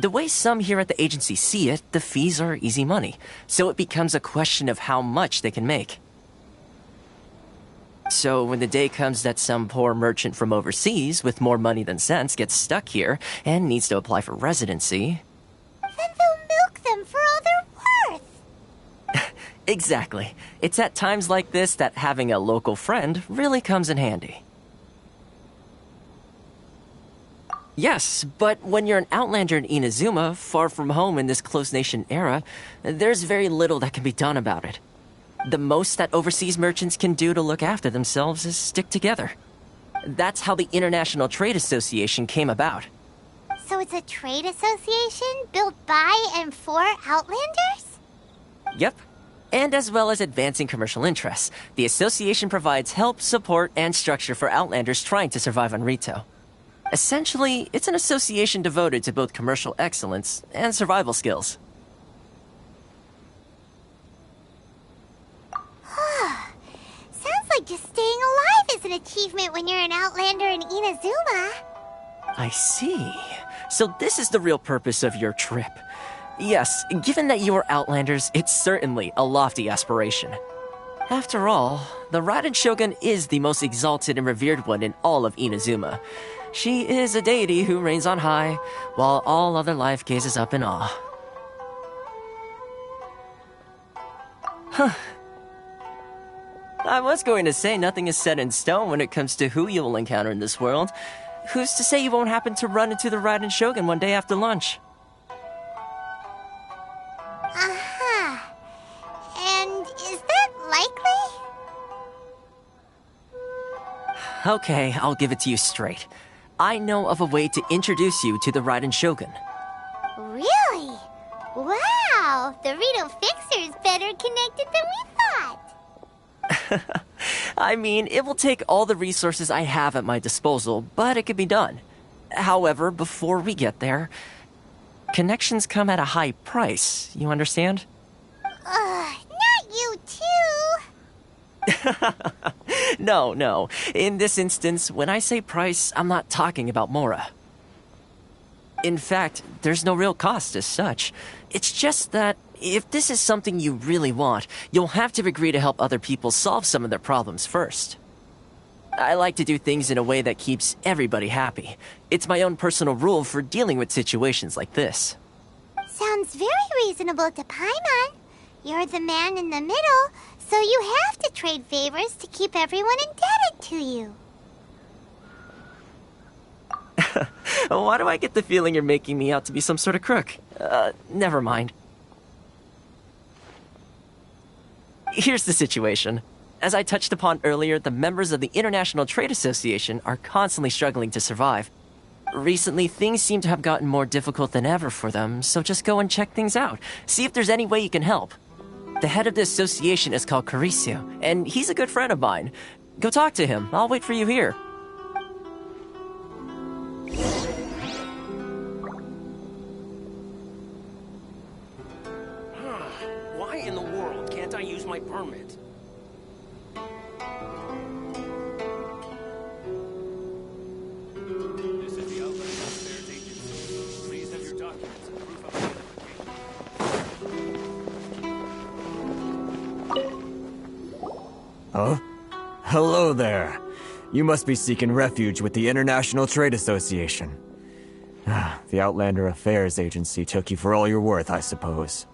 Speaker 1: The way some here at the agency see it, the fees are easy money, so it becomes a question of how much they can make. So when the day comes that some poor merchant from overseas with more money than sense gets stuck here and needs to apply for residency...
Speaker 2: Then they'll milk them for all they're worth.
Speaker 1: Exactly. It's at times like this that having a local friend really comes in handy. Yes, but when you're an outlander in Inazuma, far from home in this close nation era, there's very little that can be done about it. The most that overseas merchants can do to look after themselves is stick together. That's how the International Trade Association came about.
Speaker 2: So it's a trade association built by and for Outlanders?
Speaker 1: Yep. And as well as advancing commercial interests, the association provides help, support, and structure for Outlanders trying to survive on Rito. Essentially, it's an association devoted to both commercial excellence and survival skills.
Speaker 2: Sounds like just staying alive is an achievement when you're an Outlander in Inazuma.
Speaker 1: I see. So this is the real purpose of your trip. Yes, given that you are Outlanders, it's certainly a lofty aspiration. After all, the Raiden Shogun is the most exalted and revered one in all of Inazuma. She is a deity who reigns on high, while all other life gazes up in awe. Huh. I was going to say nothing is set in stone when it comes to who you will encounter in this world. Who's to say you won't happen to run into the Raiden Shogun one day after lunch?
Speaker 2: Uh-huh. And is that likely?
Speaker 1: Okay, I'll give it to you straight. I know of a way to introduce you to the Raiden Shogun.
Speaker 2: Really? Wow! The Rito Fixer is better connected than we thought!
Speaker 1: I mean, it will take all the resources I have at my disposal, but it could be done. However, before we get there, connections come at a high price, you understand?
Speaker 2: Not you too!
Speaker 1: No. In this instance, when I say price, I'm not talking about Mora. In fact, there's no real cost as such. It's just that if this is something you really want, you'll have to agree to help other people solve some of their problems first. I like to do things in a way that keeps everybody happy. It's my own personal rule for dealing with situations like this.
Speaker 2: Sounds very reasonable to Paimon. You're the man in the middle, so you have to trade favors to keep everyone indebted to you.
Speaker 1: Why do I get the feeling you're making me out to be some sort of crook? Never mind. Here's the situation. As I touched upon earlier, the members of the International Trade Association are constantly struggling to survive. Recently, things seem to have gotten more difficult than ever for them, so just go and check things out. See if there's any way you can help. The head of the association is called Caricio, and he's a good friend of mine. Go talk to him. I'll wait for you here.
Speaker 7: Why in the world can't I use my permit? This is the Outland Affairs Agency. Please have your documents and proof of identification.
Speaker 9: Huh? Hello there. You must be seeking refuge with the International Trade Association. The Outlander Affairs Agency took you for all you're worth, I suppose.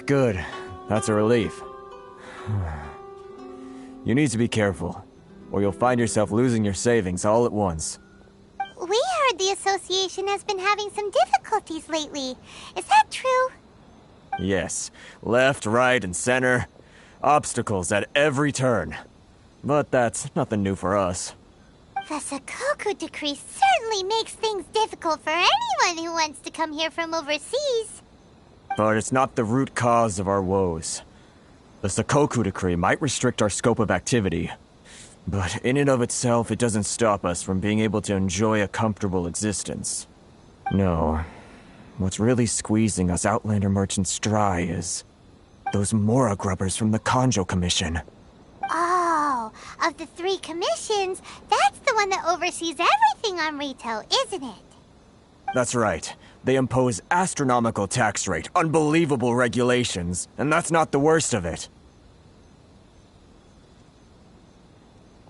Speaker 9: Good. That's a relief. You need to be careful, or you'll find yourself losing your savings all at once.
Speaker 2: We heard the association has been having some difficulties lately. Is that true?
Speaker 9: Yes. Left, right, and center. Obstacles at every turn. But that's nothing new for us.
Speaker 2: The Sakoku decree certainly makes things difficult for anyone who wants to come here from overseas.
Speaker 9: But it's not the root cause of our woes. The Sakoku decree might restrict our scope of activity, but in and of itself, it doesn't stop us from being able to enjoy a comfortable existence. No. What's really squeezing us Outlander merchants dry is those Mora grubbers from the Kanjo Commission.
Speaker 2: Oh, of the 3 commissions, that's the one that oversees everything on Rito, isn't it?
Speaker 9: That's right. They impose astronomical tax rate, unbelievable regulations, and that's not the worst of it.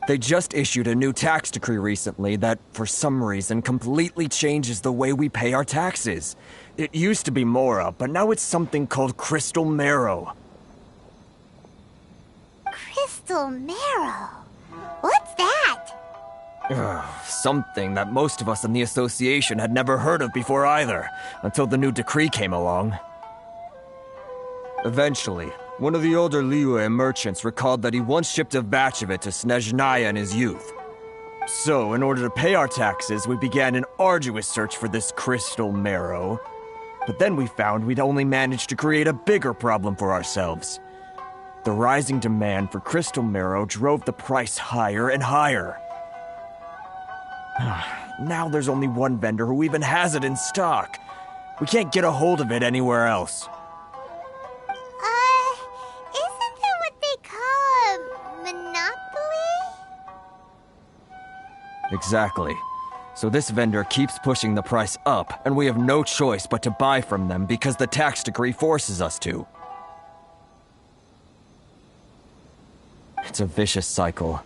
Speaker 9: They just issued a new tax decree recently that, for some reason, completely changes the way we pay our taxes. It used to be Mora, but now it's something called Crystal Marrow.
Speaker 2: Crystal Marrow? What's that?
Speaker 9: Something that most of us in the association had never heard of before either, until the new decree came along. Eventually, one of the older Liyue merchants recalled that he once shipped a batch of it to Snezhnaya in his youth. So, in order to pay our taxes, we began an arduous search for this crystal marrow. But then we found we'd only managed to create a bigger problem for ourselves. The rising demand for crystal marrow drove the price higher and higher. Now there's only one vendor who even has it in stock. We can't get a hold of it anywhere else.
Speaker 2: Isn't that what they call a monopoly?
Speaker 9: Exactly. So this vendor keeps pushing the price up, and we have no choice but to buy from them because the tax decree forces us to. It's a vicious cycle.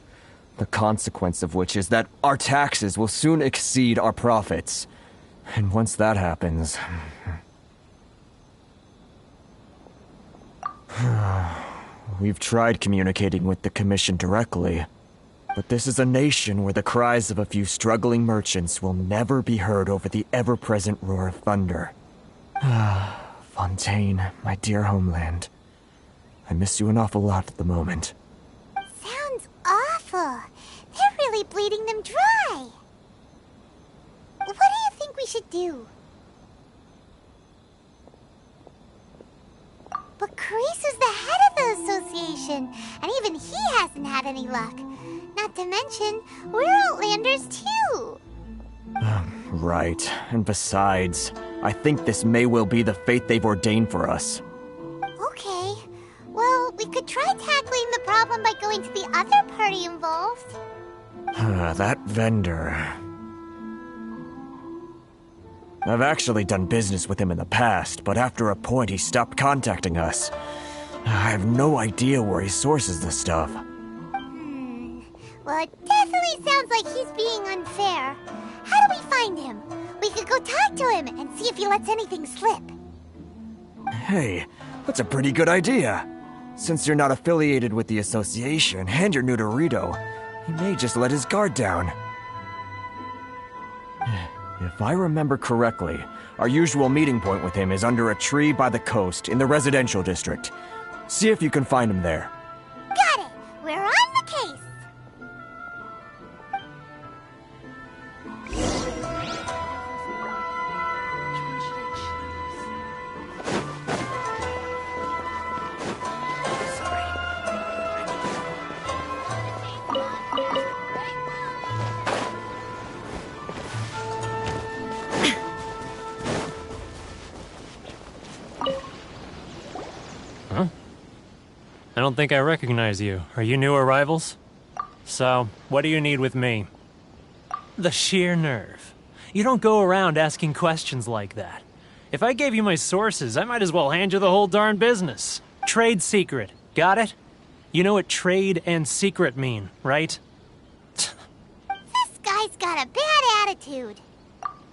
Speaker 9: The consequence of which is that our taxes will soon exceed our profits. And once that happens... We've tried communicating with the Commission directly, but this is a nation where the cries of a few struggling merchants will never be heard over the ever-present roar of thunder. Fontaine, my dear homeland. I miss you an awful lot at the moment.
Speaker 2: Sounds awful. They're really bleeding them dry. What do you think we should do? But Carisu's the head of the association, and even he hasn't had any luck. Not to mention, we're Outlanders too.
Speaker 9: Right. And besides, I think this may well be the fate they've ordained for us.
Speaker 2: Okay. Well, we could try tackling the problem by going to the other party involved.
Speaker 9: That vendor... I've actually done business with him in the past, but after a point he stopped contacting us. I have no idea where he sources this stuff.
Speaker 2: Well, it definitely sounds like he's being unfair. How do we find him? We could go talk to him and see if he lets anything slip.
Speaker 9: Hey, that's a pretty good idea. Since you're not affiliated with the association and you're new to Rito, he may just let his guard down. If I remember correctly, our usual meeting point with him is under a tree by the coast in the residential district. See if you can find him there.
Speaker 2: Got it! We're on the case!
Speaker 6: I don't think I recognize you. Are you new arrivals? So, what do you need with me? The sheer nerve. You don't go around asking questions like that. If I gave you my sources, I might as well hand you the whole darn business. Trade secret. Got it? You know what trade and secret mean, right?
Speaker 2: This guy's got a bad attitude.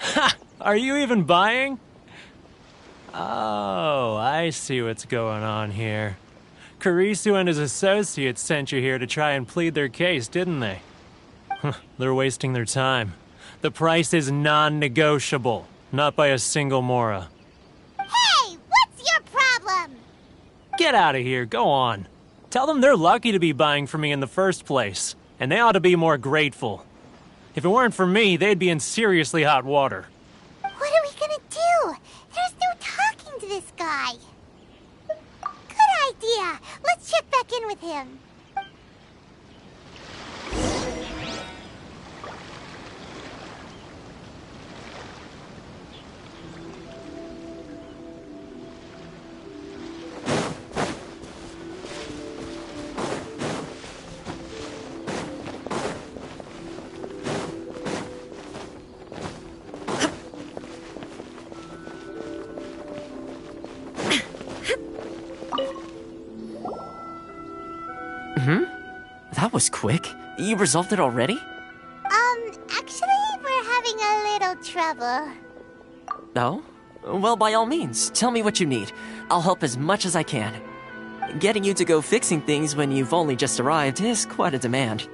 Speaker 6: Ha! Are you even buying? Oh, I see what's going on here. Carisu and his associates sent you here to try and plead their case, didn't they? They're wasting their time. The price is non-negotiable, not by a single Mora.
Speaker 2: Hey, what's your problem?
Speaker 6: Get out of here, go on. Tell them they're lucky to be buying from me in the first place, and they ought to be more grateful. If it weren't for me, they'd be in seriously hot water.
Speaker 2: What are we gonna do? There's no talking to this guy. Good idea. Let's check back in with him.
Speaker 1: That was quick. You resolved it already?
Speaker 2: Actually, we're having a little trouble.
Speaker 1: Oh? Well, by all means, tell me what you need. I'll help as much as I can. Getting you to go fixing things when you've only just arrived is quite a demand.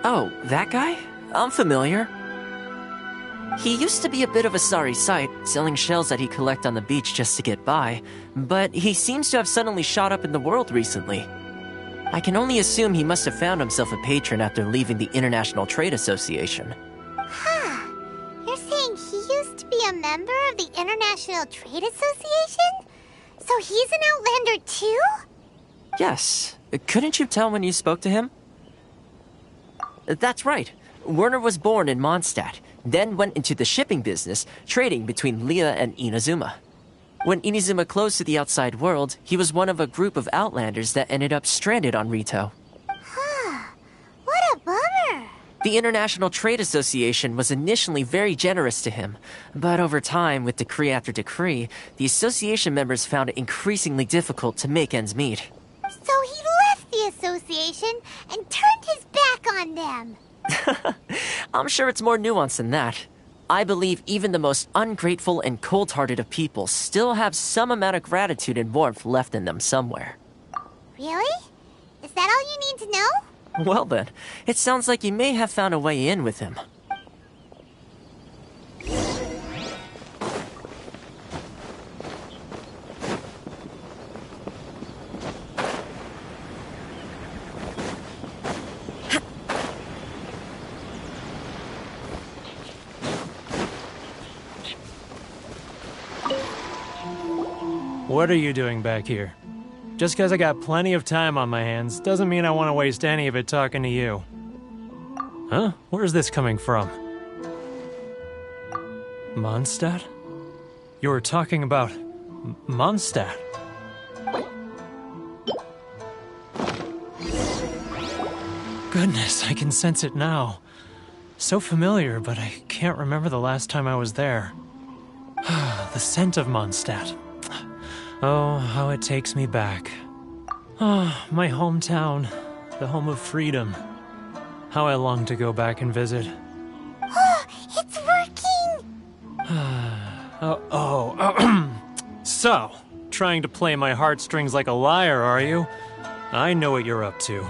Speaker 1: Oh, that guy? I'm familiar. He used to be a bit of a sorry sight, selling shells that he collect on the beach just to get by, but he seems to have suddenly shot up in the world recently. I can only assume he must have found himself a patron after leaving the International Trade Association.
Speaker 2: Huh. You're saying he used to be a member of the International Trade Association? So he's an Outlander too?
Speaker 1: Yes. Couldn't you tell when you spoke to him? That's right. Werner was born in Mondstadt, then went into the shipping business, trading between Leah and Inazuma. When Inazuma closed to the outside world, he was one of a group of Outlanders that ended up stranded on Rito.
Speaker 2: Huh. What a bummer.
Speaker 1: The International Trade Association was initially very generous to him, but over time, with decree after decree, the association members found it increasingly difficult to make ends meet.
Speaker 2: So he left the association and turned his back on them.
Speaker 1: I'm sure it's more nuanced than that. I believe even the most ungrateful and cold-hearted of people still have some amount of gratitude and warmth left in them somewhere.
Speaker 2: Really? Is that all you need to know?
Speaker 1: Well then, it sounds like you may have found a way in with him.
Speaker 6: What are you doing back here? Just because I got plenty of time on my hands doesn't mean I want to waste any of it talking to you. Huh? Where's this coming from? Mondstadt? You were talking about Mondstadt. Goodness, I can sense it now. So familiar, but I can't remember the last time I was there. The scent of Mondstadt. Oh, how it takes me back. Oh, my hometown, the home of freedom. How I long to go back and visit.
Speaker 2: Oh, it's working!
Speaker 6: So, trying to play my heartstrings like a liar, are you? I know what you're up to.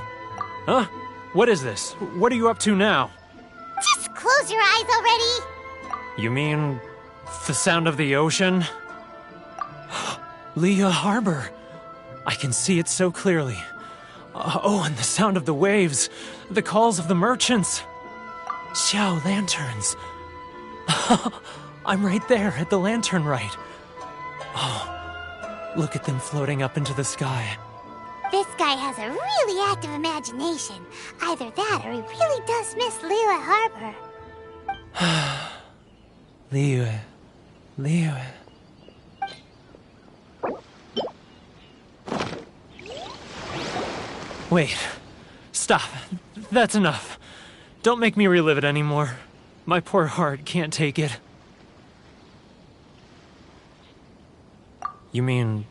Speaker 6: Huh? What is this? What are you up to now?
Speaker 2: Just close your eyes already!
Speaker 6: You mean the sound of the ocean? Leah Harbor. I can see it so clearly. Oh, and the sound of the waves. The calls of the merchants. Xiao lanterns. I'm right there at the lantern right. Oh, look at them floating up into the sky.
Speaker 2: This guy has a really active imagination. Either that or he really does miss Liyue Harbor.
Speaker 6: Liyue. Wait. Stop. That's enough. Don't make me relive it anymore. My poor heart can't take it. You mean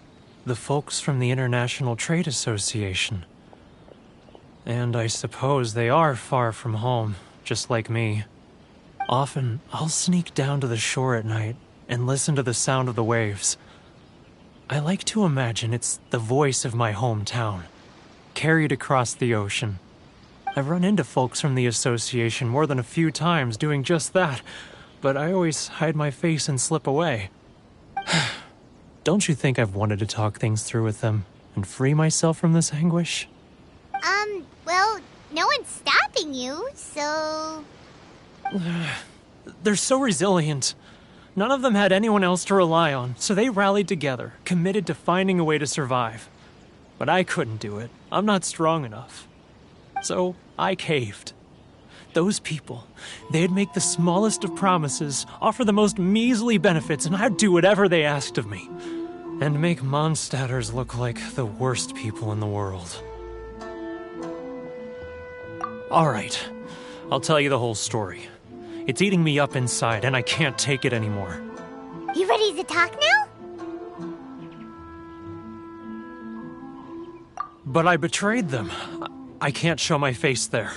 Speaker 6: the folks from the International Trade Association? And I suppose they are far from home, just like me. Often, I'll sneak down to the shore at night and listen to the sound of the waves. I like to imagine it's the voice of my hometown, carried across the ocean. I've run into folks from the association more than a few times doing just that, but I always hide my face and slip away. Don't you think I've wanted to talk things through with them and free myself from this anguish?
Speaker 2: Well, no one's stopping you, so...
Speaker 6: They're so resilient. None of them had anyone else to rely on, so they rallied together, committed to finding a way to survive. But I couldn't do it. I'm not strong enough. So I caved. Those people, they'd make the smallest of promises, offer the most measly benefits, and I'd do whatever they asked of me. And make Mondstadters look like the worst people in the world. Alright, I'll tell you the whole story. It's eating me up inside, and I can't take it anymore.
Speaker 2: You ready to talk now?
Speaker 6: But I betrayed them. I can't show my face there.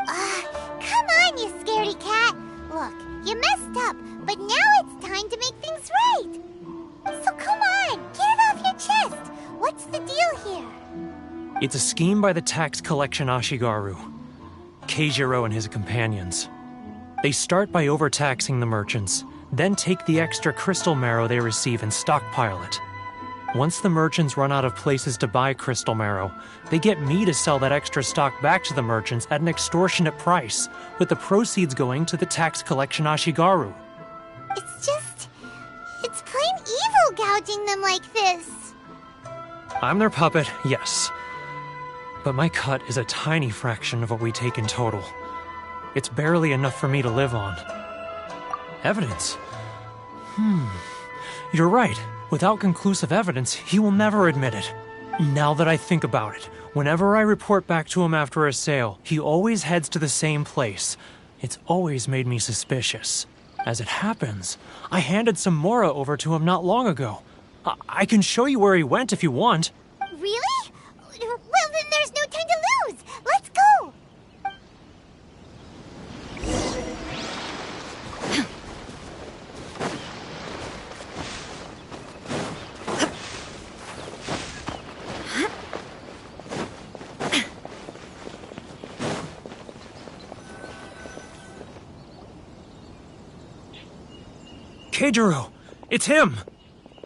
Speaker 2: Come on, you scaredy cat. Look, you messed up, but now it's time to make things right. So come on, get it off your chest. What's the deal here?
Speaker 6: It's a scheme by the tax collection Ashigaru, Keijiro and his companions. They start by overtaxing the merchants, then take the extra crystal marrow they receive and stockpile it. Once the merchants run out of places to buy crystal marrow, they get me to sell that extra stock back to the merchants at an extortionate price, with the proceeds going to the tax collection Ashigaru.
Speaker 2: It's plain evil gouging them like this.
Speaker 6: I'm their puppet, yes. But my cut is a tiny fraction of what we take in total. It's barely enough for me to live on. Evidence? You're right. Without conclusive evidence, he will never admit it. Now that I think about it, whenever I report back to him after a sale, he always heads to the same place. It's always made me suspicious. As it happens, I handed some Mora over to him not long ago. I can show you where he went if you want.
Speaker 2: Really? Well, then there's no time to lose. Let's go.
Speaker 6: Keijiro! It's him!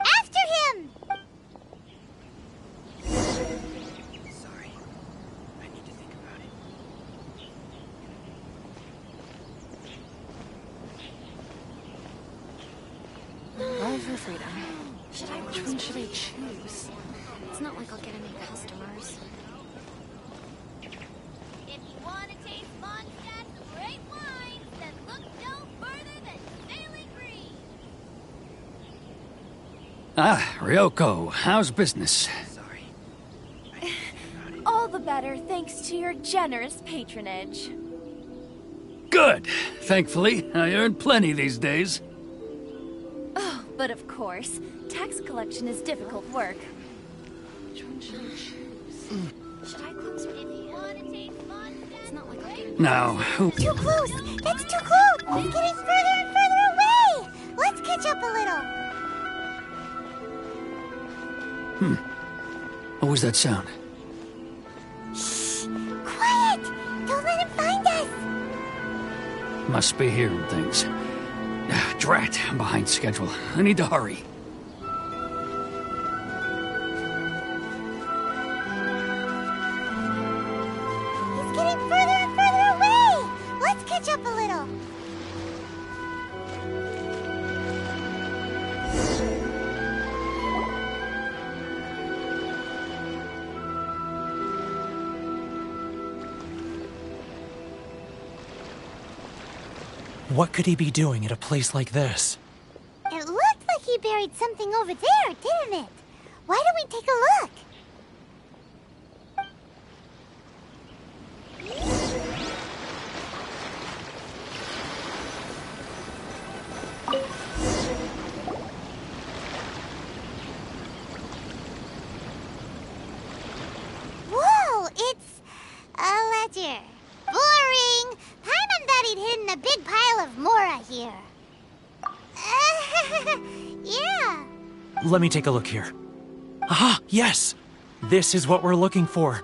Speaker 2: After him!
Speaker 11: Sorry. I need to think about it.
Speaker 13: All for freedom. Which one should I choose? It's not like I'll get any customers.
Speaker 2: If you want to taste Mondstadt's great wines, then look no further than Sailing Green.
Speaker 11: Ah, Ryoko, how's business?
Speaker 4: All the better thanks to your generous patronage.
Speaker 11: Good. Thankfully, I earn plenty these days.
Speaker 4: Oh, but of course, tax collection is difficult work.
Speaker 13: Which one should I choose? Should I close if you want to taste Mondstadt? It's not like I'll get
Speaker 11: Now, who...
Speaker 2: Too close! That's too close! He's getting further and further away! Let's catch up a little.
Speaker 11: What was that sound?
Speaker 2: Quiet! Don't let him find us!
Speaker 11: Must be hearing things. Drat, I'm behind schedule. I need to hurry.
Speaker 2: He's getting further and further away! Let's catch up a little.
Speaker 6: What could he be doing at a place like this?
Speaker 2: It looked like he buried something over there, didn't it? Why don't we take a look? Whoa, it's a ledger. Boring! Paimon thought he'd hidden a big pile of Mora here. Yeah.
Speaker 6: Let me take a look here. Aha, yes! This is what we're looking for.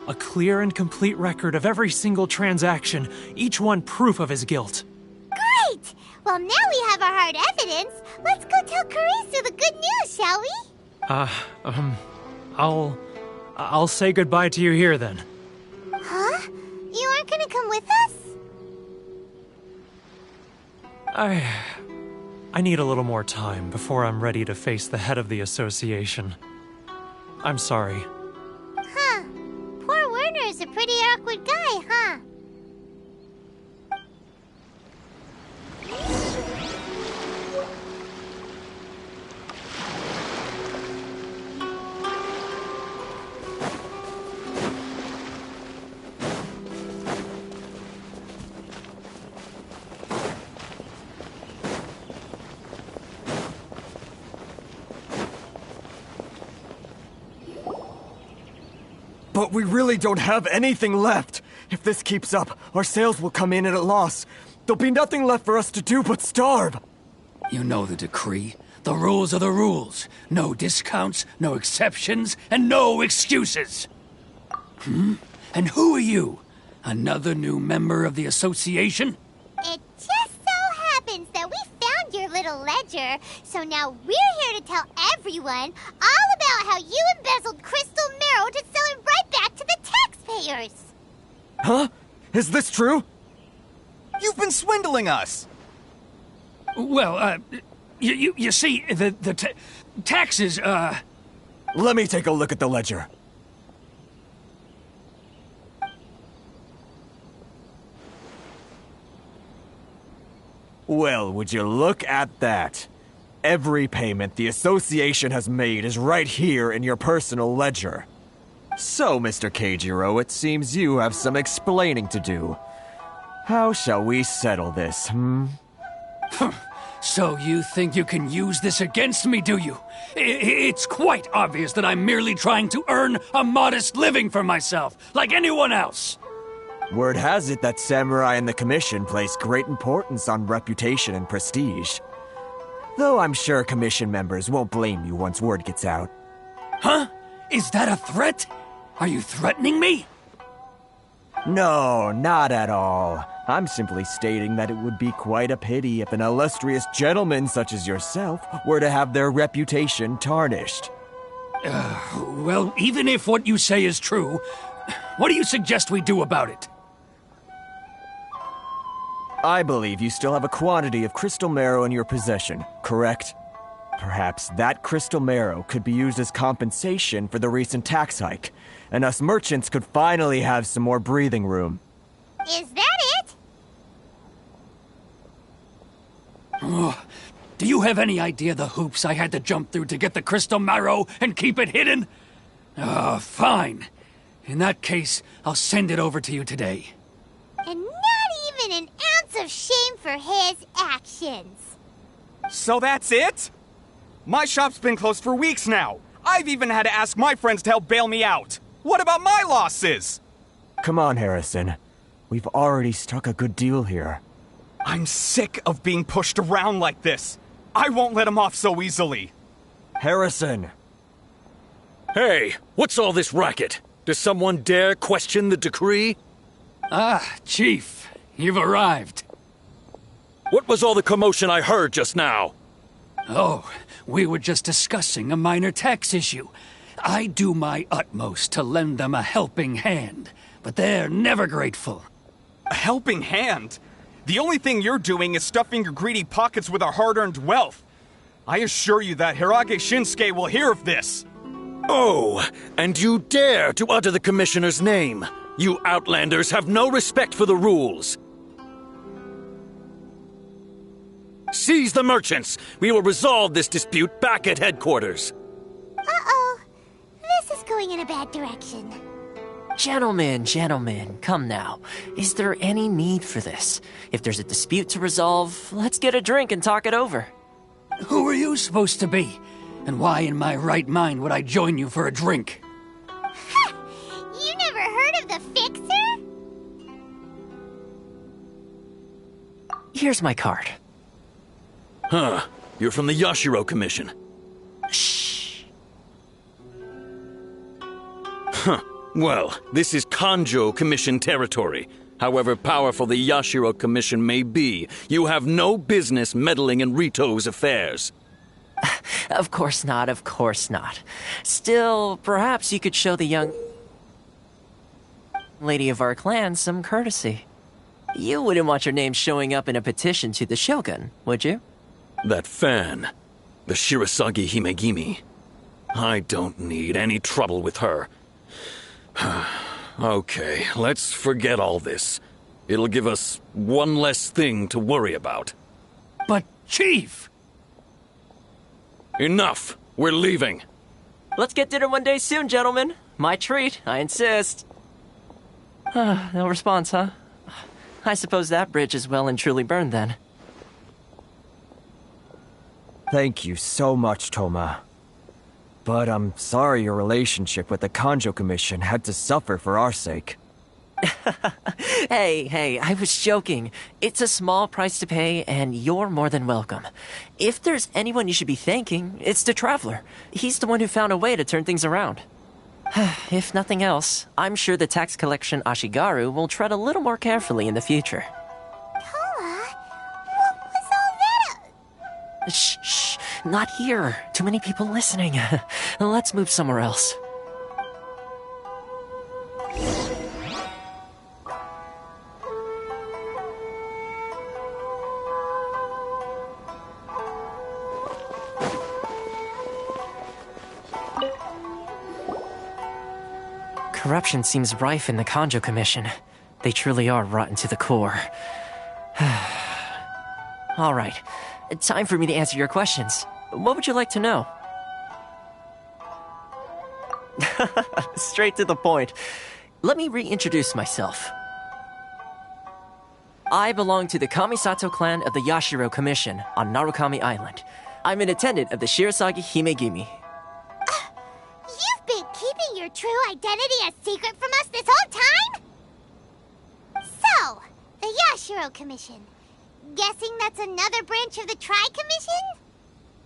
Speaker 6: A clear and complete record of every single transaction, each one proof of his guilt.
Speaker 2: Great! Well, now we have our hard evidence. Let's go tell Karisu the good news, shall we?
Speaker 6: I'll say goodbye to you here then.
Speaker 2: Huh? You aren't gonna come with us?
Speaker 6: I need a little more time before I'm ready to face the head of the association. I'm sorry.
Speaker 2: Huh. Poor Werner's a pretty awkward guy, huh?
Speaker 9: But we really don't have anything left. If this keeps up, our sales will come in at a loss. There'll be nothing left for us to do but starve.
Speaker 15: You know the decree. The rules are the rules. No discounts, no exceptions, and no excuses. And who are you? Another new member of the association?
Speaker 2: It just so happens that we found your little ledger, so now we're here to tell everyone all about how you embezzled crystal marrow to sell it right back to the taxpayers.
Speaker 9: Huh? Is this true?
Speaker 19: You've been swindling us!
Speaker 15: Well, you see, the taxes,
Speaker 9: Let me take a look at the ledger. Well, would you look at that? Every payment the association has made is right here in your personal ledger. So, Mr. Keijiro, it seems you have some explaining to do. How shall we settle this,
Speaker 15: So you think you can use this against me, do you? It's quite obvious that I'm merely trying to earn a modest living for myself, like anyone else.
Speaker 9: Word has it that Samurai and the Commission place great importance on reputation and prestige. Though I'm sure Commission members won't blame you once word gets out.
Speaker 15: Huh? Is that a threat? Are you threatening me?
Speaker 9: No, not at all. I'm simply stating that it would be quite a pity if an illustrious gentleman such as yourself were to have their reputation tarnished.
Speaker 15: Well, even if what you say is true, what do you suggest we do about it?
Speaker 9: I believe you still have a quantity of crystal marrow in your possession, correct? Perhaps that crystal marrow could be used as compensation for the recent tax hike, and us merchants could finally have some more breathing room.
Speaker 2: Is that it?
Speaker 15: Oh, do you have any idea the hoops I had to jump through to get the crystal marrow and keep it hidden? Fine. In that case, I'll send it over to you today.
Speaker 2: And not even an ounce of shame for his actions.
Speaker 19: So that's it? My shop's been closed for weeks now. I've even had to ask my friends to help bail me out. What about my losses?
Speaker 9: Come on, Harrison. We've already struck a good deal here.
Speaker 19: I'm sick of being pushed around like this. I won't let him off so easily.
Speaker 9: Harrison!
Speaker 21: Hey, what's all this racket? Does someone dare question the decree?
Speaker 15: Ah, Chief, you've arrived.
Speaker 21: What was all the commotion I heard just now?
Speaker 15: Oh, we were just discussing a minor tax issue. I do my utmost to lend them a helping hand, but they're never grateful.
Speaker 19: A helping hand? The only thing you're doing is stuffing your greedy pockets with our hard-earned wealth. I assure you that Hirage Shinsuke will hear of this.
Speaker 21: Oh, and you dare to utter the Commissioner's name. You Outlanders have no respect for the rules. Seize the merchants. We will resolve this dispute back at headquarters.
Speaker 2: Uh-oh. This is going in a bad direction.
Speaker 1: Gentlemen, come now. Is there any need for this? If there's a dispute to resolve, let's get a drink and talk it over.
Speaker 15: Who are you supposed to be? And why in my right mind would I join you for a drink?
Speaker 2: You never heard of the Fixer?
Speaker 1: Here's my card.
Speaker 21: Huh. You're from the Yashiro Commission.
Speaker 1: Shh.
Speaker 21: Huh. Well, this is Kanjo Commission territory. However powerful the Yashiro Commission may be, you have no business meddling in Rito's affairs.
Speaker 1: Of course not. Still, perhaps you could show the young lady of our clan some courtesy. You wouldn't want your name showing up in a petition to the Shogun, would you?
Speaker 21: That fan, the Shirasagi Himegimi. I don't need any trouble with her. Okay, let's forget all this. It'll give us one less thing to worry about.
Speaker 15: But, Chief!
Speaker 21: Enough! We're leaving.
Speaker 1: Let's get dinner one day soon, gentlemen. My treat, I insist. No response, huh? I suppose that bridge is well and truly burned then.
Speaker 9: Thank you so much, Toma. But I'm sorry your relationship with the Kanjo Commission had to suffer for our sake.
Speaker 1: Hey, I was joking. It's a small price to pay, and you're more than welcome. If there's anyone you should be thanking, it's the Traveler. He's the one who found a way to turn things around. If nothing else, I'm sure the tax collection Ashigaru will tread a little more carefully in the future.
Speaker 2: Toma, what was all that?
Speaker 1: Shh, not here. Too many people listening. Let's move somewhere else. Corruption seems rife in the Kanjo Commission. They truly are rotten to the core. All right, time for me to answer your questions. What would you like to know? Straight to the point. Let me reintroduce myself. I belong to the Kamisato clan of the Yashiro Commission on Narukami Island. I'm an attendant of the Shirasagi Himegimi.
Speaker 2: You've been keeping your true identity a secret from us this whole time? So, the Yashiro Commission. Guessing that's another branch of the Tri-Commission?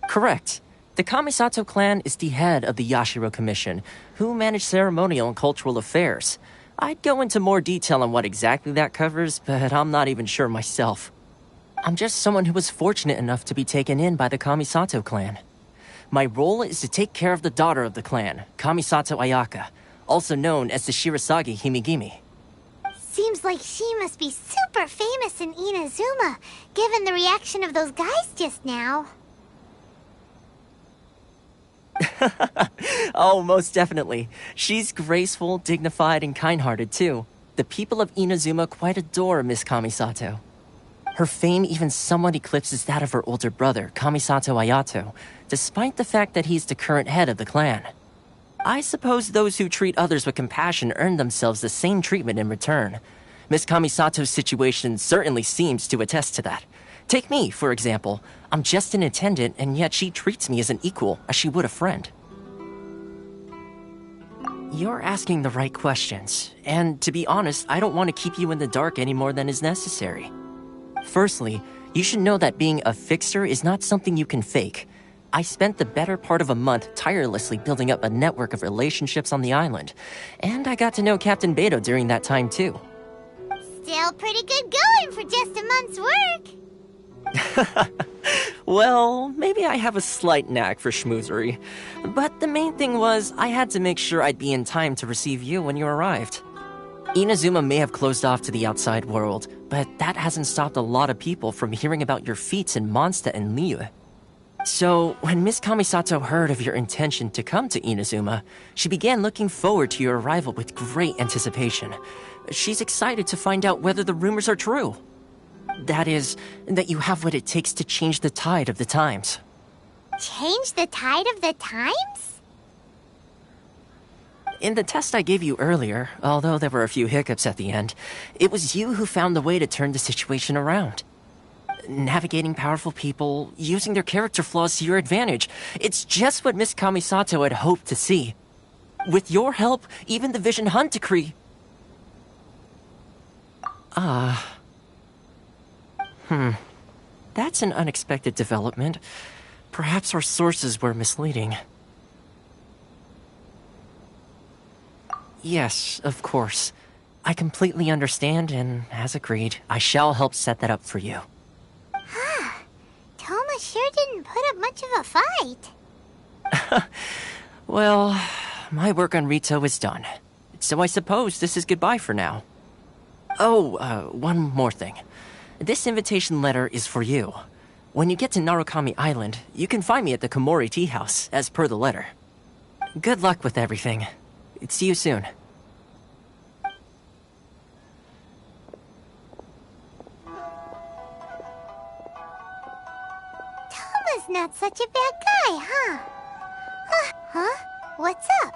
Speaker 1: Correct. The Kamisato clan is the head of the Yashiro Commission, who manage ceremonial and cultural affairs. I'd go into more detail on what exactly that covers, but I'm not even sure myself. I'm just someone who was fortunate enough to be taken in by the Kamisato clan. My role is to take care of the daughter of the clan, Kamisato Ayaka, also known as the Shirasagi Himegimi.
Speaker 2: Seems like she must be super famous in Inazuma, given the reaction of those guys just now.
Speaker 1: Oh, most definitely. She's graceful, dignified, and kind-hearted, too. The people of Inazuma quite adore Miss Kamisato. Her fame even somewhat eclipses that of her older brother, Kamisato Ayato, despite the fact that he's the current head of the clan. I suppose those who treat others with compassion earn themselves the same treatment in return. Miss Kamisato's situation certainly seems to attest to that. Take me, for example. I'm just an attendant, and yet she treats me as an equal, as she would a friend. You're asking the right questions, and to be honest, I don't want to keep you in the dark any more than is necessary. Firstly, you should know that being a fixer is not something you can fake. I spent the better part of a month tirelessly building up a network of relationships on the island, and I got to know Captain Beto during that time too.
Speaker 2: Still pretty good going for just a month's work.
Speaker 1: Well, maybe I have a slight knack for schmoozery, but the main thing was I had to make sure I'd be in time to receive you when you arrived. Inazuma may have closed off to the outside world, but that hasn't stopped a lot of people from hearing about your feats in Mondstadt and Liyue. So, when Miss Kamisato heard of your intention to come to Inazuma, she began looking forward to your arrival with great anticipation. She's excited to find out whether the rumors are true. That is, that you have what it takes to change the tide of the times.
Speaker 2: Change the tide of the times?
Speaker 1: In the test I gave you earlier, although there were a few hiccups at the end, it was you who found the way to turn the situation around. Navigating powerful people, using their character flaws to your advantage. It's just what Miss Kamisato had hoped to see. With your help, even the Vision Hunt decree... That's an unexpected development. Perhaps our sources were misleading. Yes, of course. I completely understand, and as agreed, I shall help set that up for you.
Speaker 2: Toma sure didn't put up much of a fight.
Speaker 1: Well, my work on Rito is done. So I suppose this is goodbye for now. Oh, one more thing. This invitation letter is for you. When you get to Narukami Island, you can find me at the Komori Tea House, as per the letter. Good luck with everything. See you soon.
Speaker 2: Toma's not such a bad guy, huh? What's up?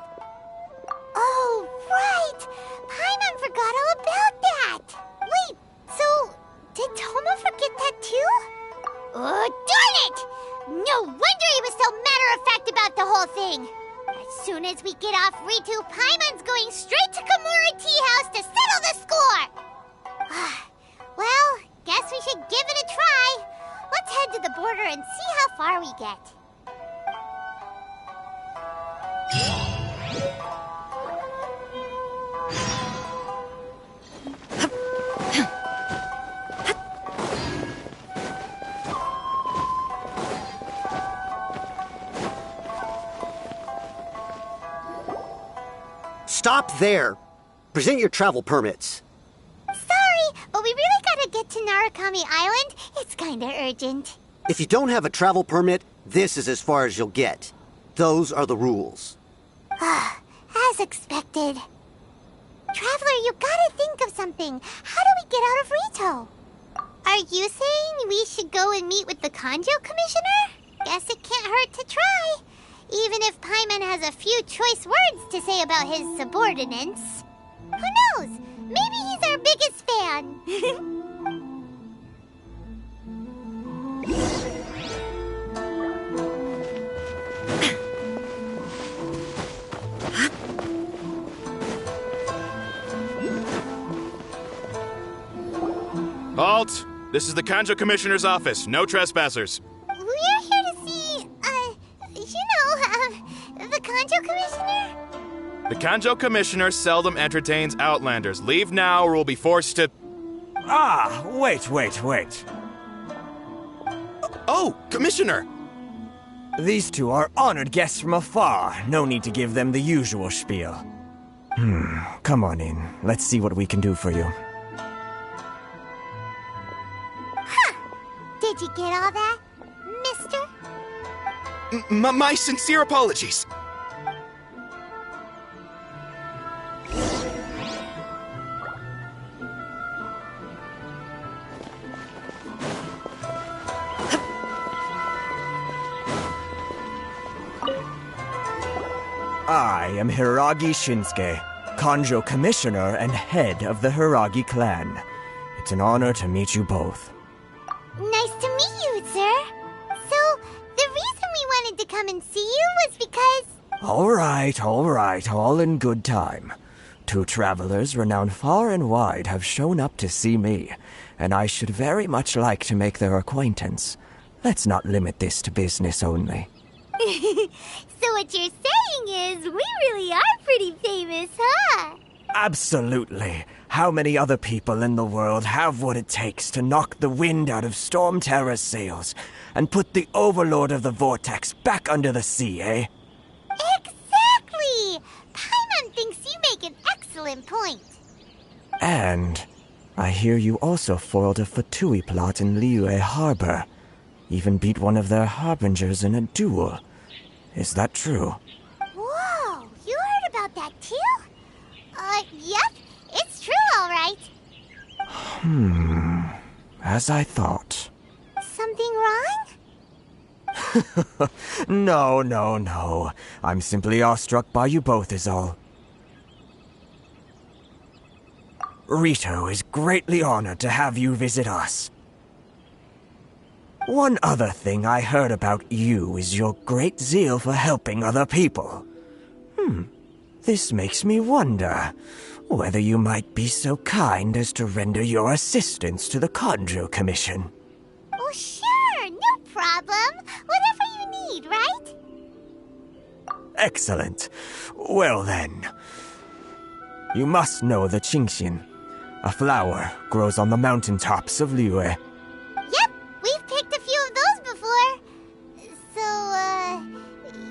Speaker 2: Oh, right! Paimon forgot all about that! Wait, so... did Toma forget that too? Oh, darn it! No wonder he was so matter-of-fact about the whole thing! soon as we get off Ritu, Paimon's going straight to Kamura Tea House to settle the score! Well, guess we should give it a try. Let's head to the border and see how far we get.
Speaker 14: Stop there! Present your travel permits.
Speaker 2: Sorry, but we really gotta get to Narukami Island. It's kinda urgent.
Speaker 14: If you don't have a travel permit, this is as far as you'll get. Those are the rules.
Speaker 2: As expected. Traveler, you gotta think of something. How do we get out of Rito? Are you saying we should go and meet with the Kanjo Commissioner? Guess it can't hurt to try. Even if Paimon has a few choice words to say about his subordinates. Who knows? Maybe he's our biggest fan.
Speaker 7: Halt! This is the Kanjo Commissioner's office. No trespassers.
Speaker 2: We're here to see, the Kanjo Commissioner?
Speaker 7: The Kanjo Commissioner seldom entertains Outlanders. Leave now or we'll be forced to...
Speaker 9: Wait.
Speaker 7: Oh, Commissioner!
Speaker 9: These two are honored guests from afar. No need to give them the usual spiel. Come on in. Let's see what we can do for you.
Speaker 2: Did you get all that, mister?
Speaker 7: My sincere apologies.
Speaker 9: I am Hiragi Shinsuke, Kanjo Commissioner and head of the Hiragi clan. It's an honor to meet you both.
Speaker 2: Nice to meet you, sir. So, the reason we wanted to come and see you was because...
Speaker 9: All right, all in good time. Two travelers renowned far and wide have shown up to see me, and I should very much like to make their acquaintance. Let's not limit this to business only.
Speaker 2: So what you're saying is, we really are pretty famous, huh?
Speaker 9: Absolutely. How many other people in the world have what it takes to knock the wind out of Storm Terror's sails and put the Overlord of the Vortex back under the sea, eh?
Speaker 2: Exactly! Paimon thinks you make an excellent point.
Speaker 9: And I hear you also foiled a Fatui plot in Liyue Harbor. Even beat one of their harbingers in a duel. Is that true?
Speaker 2: Whoa, you heard about that too? Yep, it's true, all right.
Speaker 9: As I thought.
Speaker 2: Something wrong?
Speaker 9: No. I'm simply awestruck by you both is all. Rito is greatly honored to have you visit us. One other thing I heard about you is your great zeal for helping other people. This makes me wonder whether you might be so kind as to render your assistance to the Kanjo Commission.
Speaker 2: Oh, sure, no problem. Whatever you need, right?
Speaker 9: Excellent. Well then, you must know the Qingshin. A flower grows on the mountaintops of Liyue.
Speaker 2: Yep, we've picked a few of those before. So,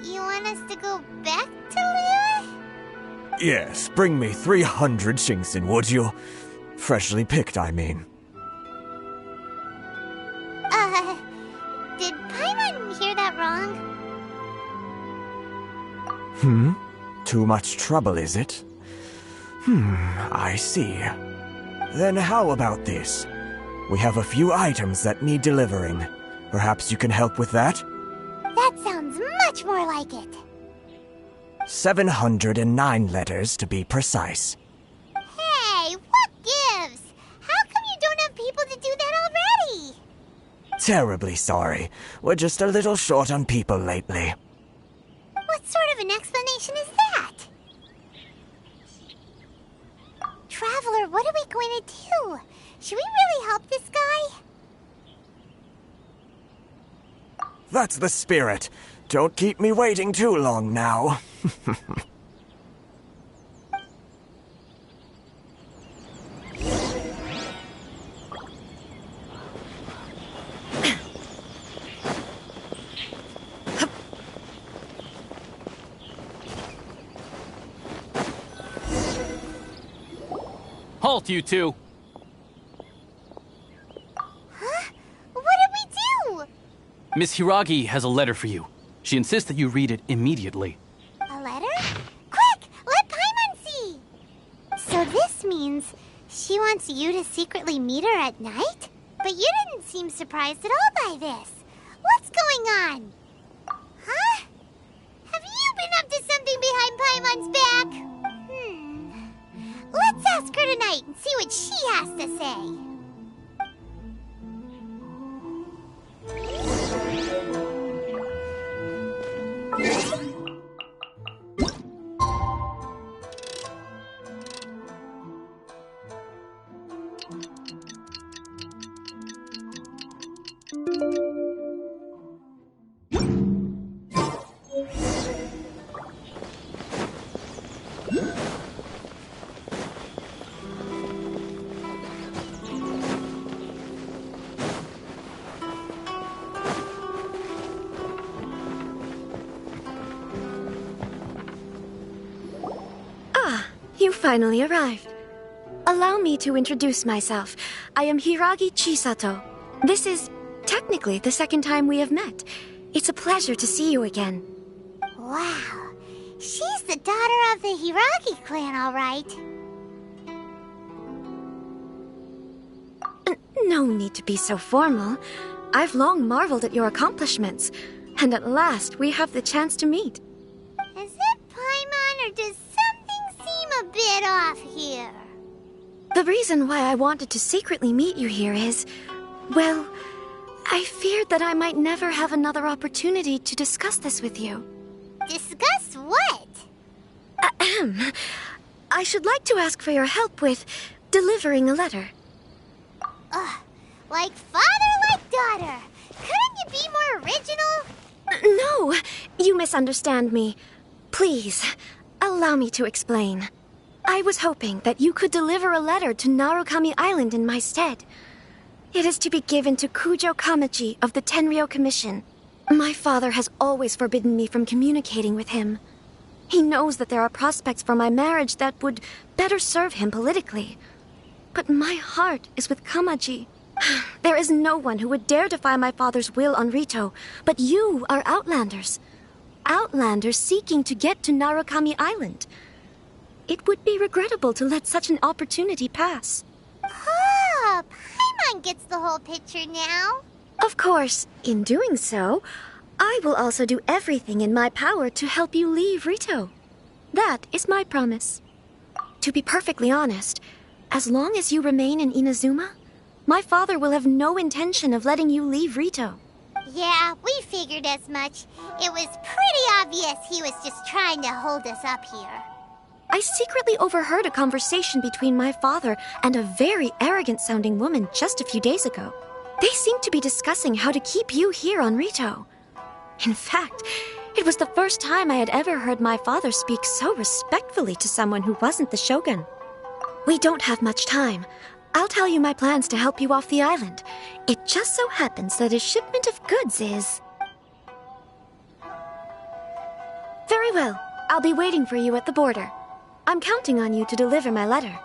Speaker 2: you want us to go back to Liyue?
Speaker 9: Yes, bring me 300 Qingshin, would you? Freshly picked, I mean.
Speaker 2: Did Paimon hear that wrong?
Speaker 9: Too much trouble, is it? I see. Then how about this? We have a few items that need delivering. Perhaps you can help with that?
Speaker 2: That sounds much more like it.
Speaker 9: 709 letters to be precise.
Speaker 2: Hey, what gives? How come you don't have people to do that already?
Speaker 9: Terribly sorry. We're just a little short on people lately.
Speaker 2: What sort of an explanation is that? Traveler, what are we going to do? Should we really help this guy?
Speaker 9: That's the spirit. Don't keep me waiting too long now.
Speaker 16: Halt, you two!
Speaker 2: Huh? What did we do?
Speaker 16: Miss Hiragi has a letter for you. She insists that you read it immediately.
Speaker 2: A letter? Quick! Let Paimon see! So this means she wants you to secretly meet her at night? But you didn't seem surprised at all by this. What's going on? Huh? Have you been up to something behind Paimon's back? Let's ask her tonight and see what she has to say.
Speaker 5: You finally arrived. Allow me to introduce myself. I am Hiragi Chisato. This is technically the second time we have met. It's a pleasure to see you again.
Speaker 2: Wow. She's the daughter of the Hiragi clan, all right.
Speaker 5: No need to be so formal. I've long marveled at your accomplishments. And at last, we have the chance to meet.
Speaker 2: Is it Paimon, or does something seem a bit off here?
Speaker 5: The reason why I wanted to secretly meet you here is, well, I feared that I might never have another opportunity to discuss this with you.
Speaker 2: Discuss what?
Speaker 5: Ahem. I should like to ask for your help with delivering a letter.
Speaker 2: Like father, like daughter. Couldn't you be more original?
Speaker 5: No, you misunderstand me. Please, allow me to explain. I was hoping that you could deliver a letter to Narukami Island in my stead. It is to be given to Kujo Kamachi of the Tenryou Commission. My father has always forbidden me from communicating with him. He knows that there are prospects for my marriage that would better serve him politically. But my heart is with Kamaji. There is no one who would dare defy my father's will on Rito, but you are Outlanders. Outlanders seeking to get to Narukami Island. It would be regrettable to let such an opportunity pass.
Speaker 2: Ah, Paimon gets the whole picture now.
Speaker 5: Of course, in doing so, I will also do everything in my power to help you leave Rito. That is my promise. To be perfectly honest, as long as you remain in Inazuma, my father will have no intention of letting you leave Rito.
Speaker 2: Yeah, we figured as much. It was pretty obvious he was just trying to hold us up here.
Speaker 5: I secretly overheard a conversation between my father and a very arrogant-sounding woman just a few days ago. They seemed to be discussing how to keep you here on Rito. In fact, it was the first time I had ever heard my father speak so respectfully to someone who wasn't the shogun. We don't have much time. I'll tell you my plans to help you off the island. It just so happens that a shipment of goods is... Very well. I'll be waiting for you at the border. I'm counting on you to deliver my letter.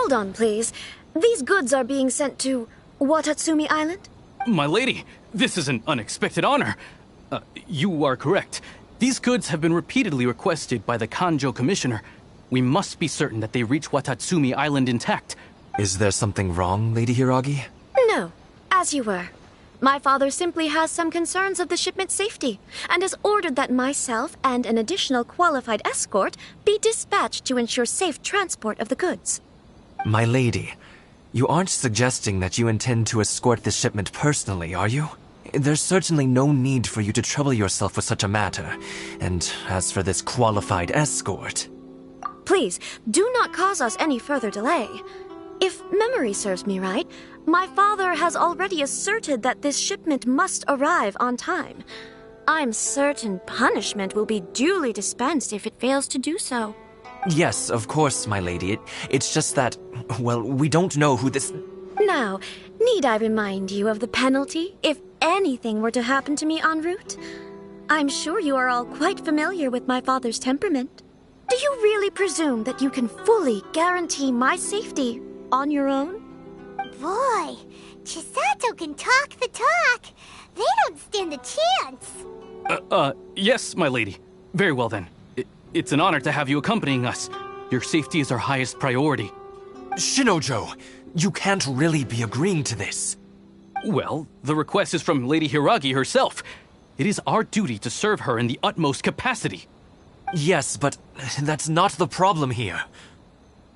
Speaker 5: Hold on, please. These goods are being sent to Watatsumi Island?
Speaker 16: My lady, this is an unexpected honor. You are correct. These goods have been repeatedly requested by the Kanjo Commissioner. We must be certain that they reach Watatsumi Island intact.
Speaker 9: Is there something wrong, Lady Hiragi?
Speaker 5: No, as you were. My father simply has some concerns of the shipment's safety, and has ordered that myself and an additional qualified escort be dispatched to ensure safe transport of the goods.
Speaker 9: My lady, you aren't suggesting that you intend to escort this shipment personally, are you? There's certainly no need for you to trouble yourself with such a matter. And as for this qualified escort...
Speaker 5: Please, do not cause us any further delay. If memory serves me right, my father has already asserted that this shipment must arrive on time. I'm certain punishment will be duly dispensed if it fails to do so.
Speaker 9: Yes, of course, my lady. It's just that, well, we don't know who this...
Speaker 5: Now, need I remind you of the penalty if anything were to happen to me en route? I'm sure you are all quite familiar with my father's temperament. Do you really presume that you can fully guarantee my safety on your own?
Speaker 2: Boy, Chisato can talk the talk. They don't stand a chance.
Speaker 16: Yes, my lady. Very well then. It's an honor to have you accompanying us. Your safety is our highest priority.
Speaker 9: Shinojo, you can't really be agreeing to this.
Speaker 16: Well, the request is from Lady Hiragi herself. It is our duty to serve her in the utmost capacity.
Speaker 9: Yes, but that's not the problem here.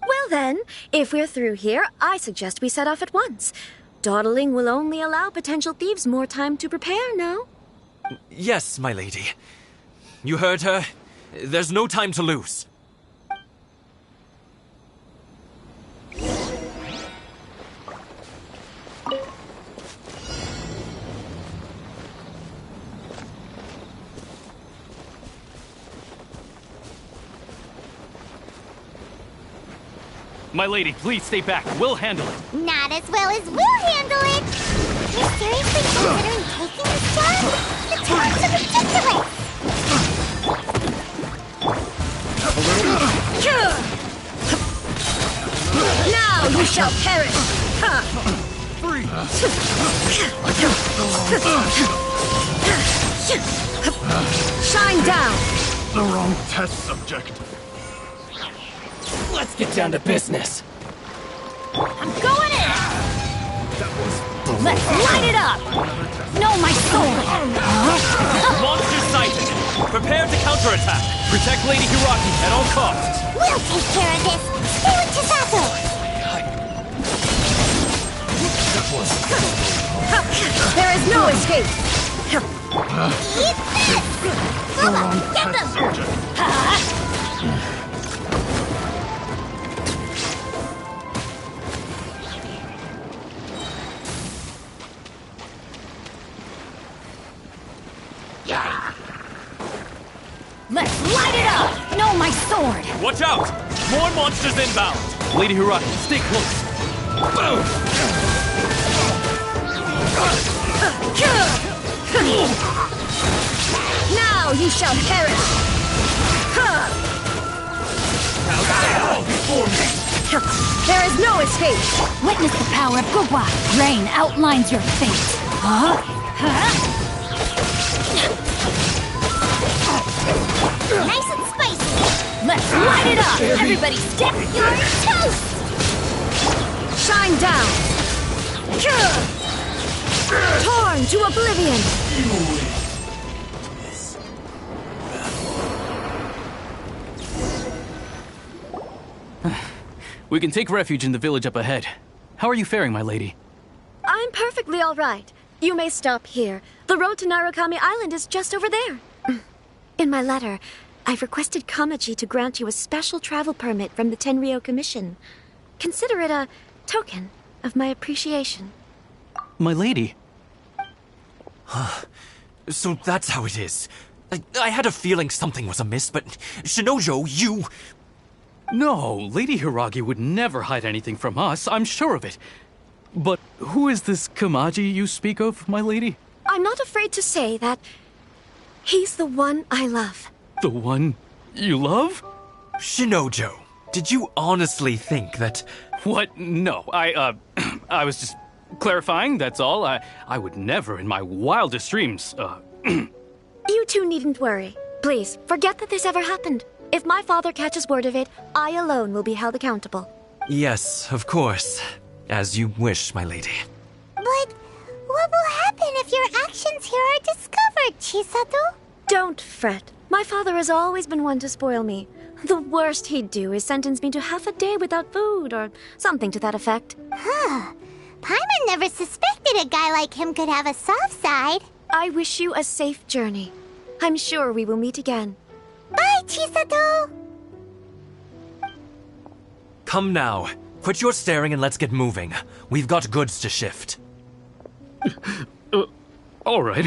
Speaker 5: Well then, if we're through here, I suggest we set off at once. Dawdling will only allow potential thieves more time to prepare, no?
Speaker 9: Yes, my lady. You heard her. There's no time to lose.
Speaker 16: My lady, please stay back. We'll handle it.
Speaker 2: Not as well as we'll handle it. You're seriously considering taking this job? The terms are ridiculous.
Speaker 5: Now you shall perish! Shine down!
Speaker 8: The wrong test subject.
Speaker 16: Let's get down to business.
Speaker 18: I'm going in! Let's light it up! No, my sword!
Speaker 6: Monster sighted! Prepare to counterattack! Protect Lady Hiragi at all costs!
Speaker 2: We'll take care of this! Stay with Chisato!
Speaker 5: There is no escape!
Speaker 2: Eat this! Come on, get them!
Speaker 18: Let's light it up! No, my sword!
Speaker 6: Watch out! More monsters inbound!
Speaker 16: Lady Hiragi, stay close.
Speaker 6: Boom!
Speaker 5: Now you shall perish! There is no escape!
Speaker 18: Witness the power of Gugwa! Rain outlines your fate!
Speaker 2: Nice and spicy!
Speaker 18: Let's light it up! Everybody step your toast!
Speaker 5: Shine down! Torn to oblivion!
Speaker 16: We can take refuge in the village up ahead. How are you faring, my lady?
Speaker 5: I'm perfectly all right. You may stop here. The road to Narukami Island is just over there. In my letter, I've requested Kamaji to grant you a special travel permit from the Tenryou Commission. Consider it a token of my appreciation.
Speaker 16: My lady.
Speaker 9: So that's how it is. I had a feeling something was amiss, but Shinojo, you...
Speaker 16: No, Lady Hiragi would never hide anything from us, I'm sure of it. But who is this Kamaji you speak of, my lady?
Speaker 5: I'm not afraid to say that he's the one I love.
Speaker 16: The one you love?
Speaker 9: Shinojo, did you honestly think that...
Speaker 16: What? No, I was just clarifying, that's all. I would never in my wildest dreams,
Speaker 5: You two needn't worry. Please, forget that this ever happened. If my father catches word of it, I alone will be held accountable.
Speaker 10: Yes, of course. As you wish, my lady.
Speaker 2: But what will happen if your actions here are discovered, Chisato?
Speaker 5: Don't fret. My father has always been one to spoil me. The worst he'd do is sentence me to half a day without food, or something to that effect.
Speaker 2: Huh. Paimon never suspected a guy like him could have a soft side.
Speaker 5: I wish you a safe journey. I'm sure we will meet again.
Speaker 2: Bye, Chisato!
Speaker 10: Come now. Quit your staring and let's get moving. We've got goods to shift.
Speaker 16: All right.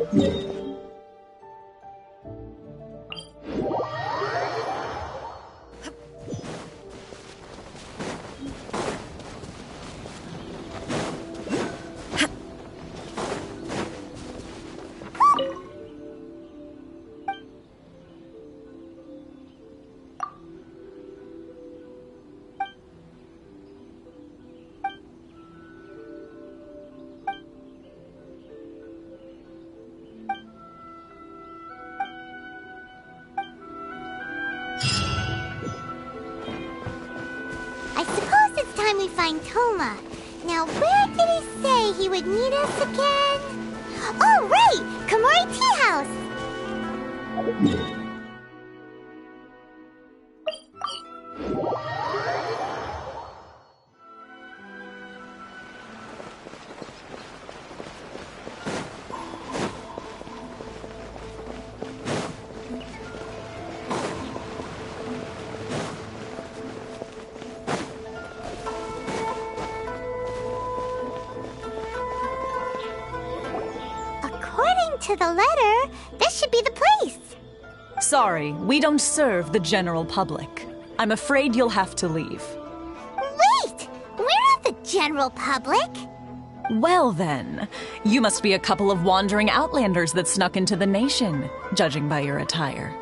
Speaker 2: I suppose it's time we find Toma. Now, where did he say he would meet us again? Oh, right! Komori Tea House! According to the letter, this should be the place.
Speaker 17: Sorry, we don't serve the general public. I'm afraid you'll have to leave.
Speaker 2: Wait! We're not the general public.
Speaker 17: Well then, you must be a couple of wandering outlanders that snuck into the nation, judging by your attire.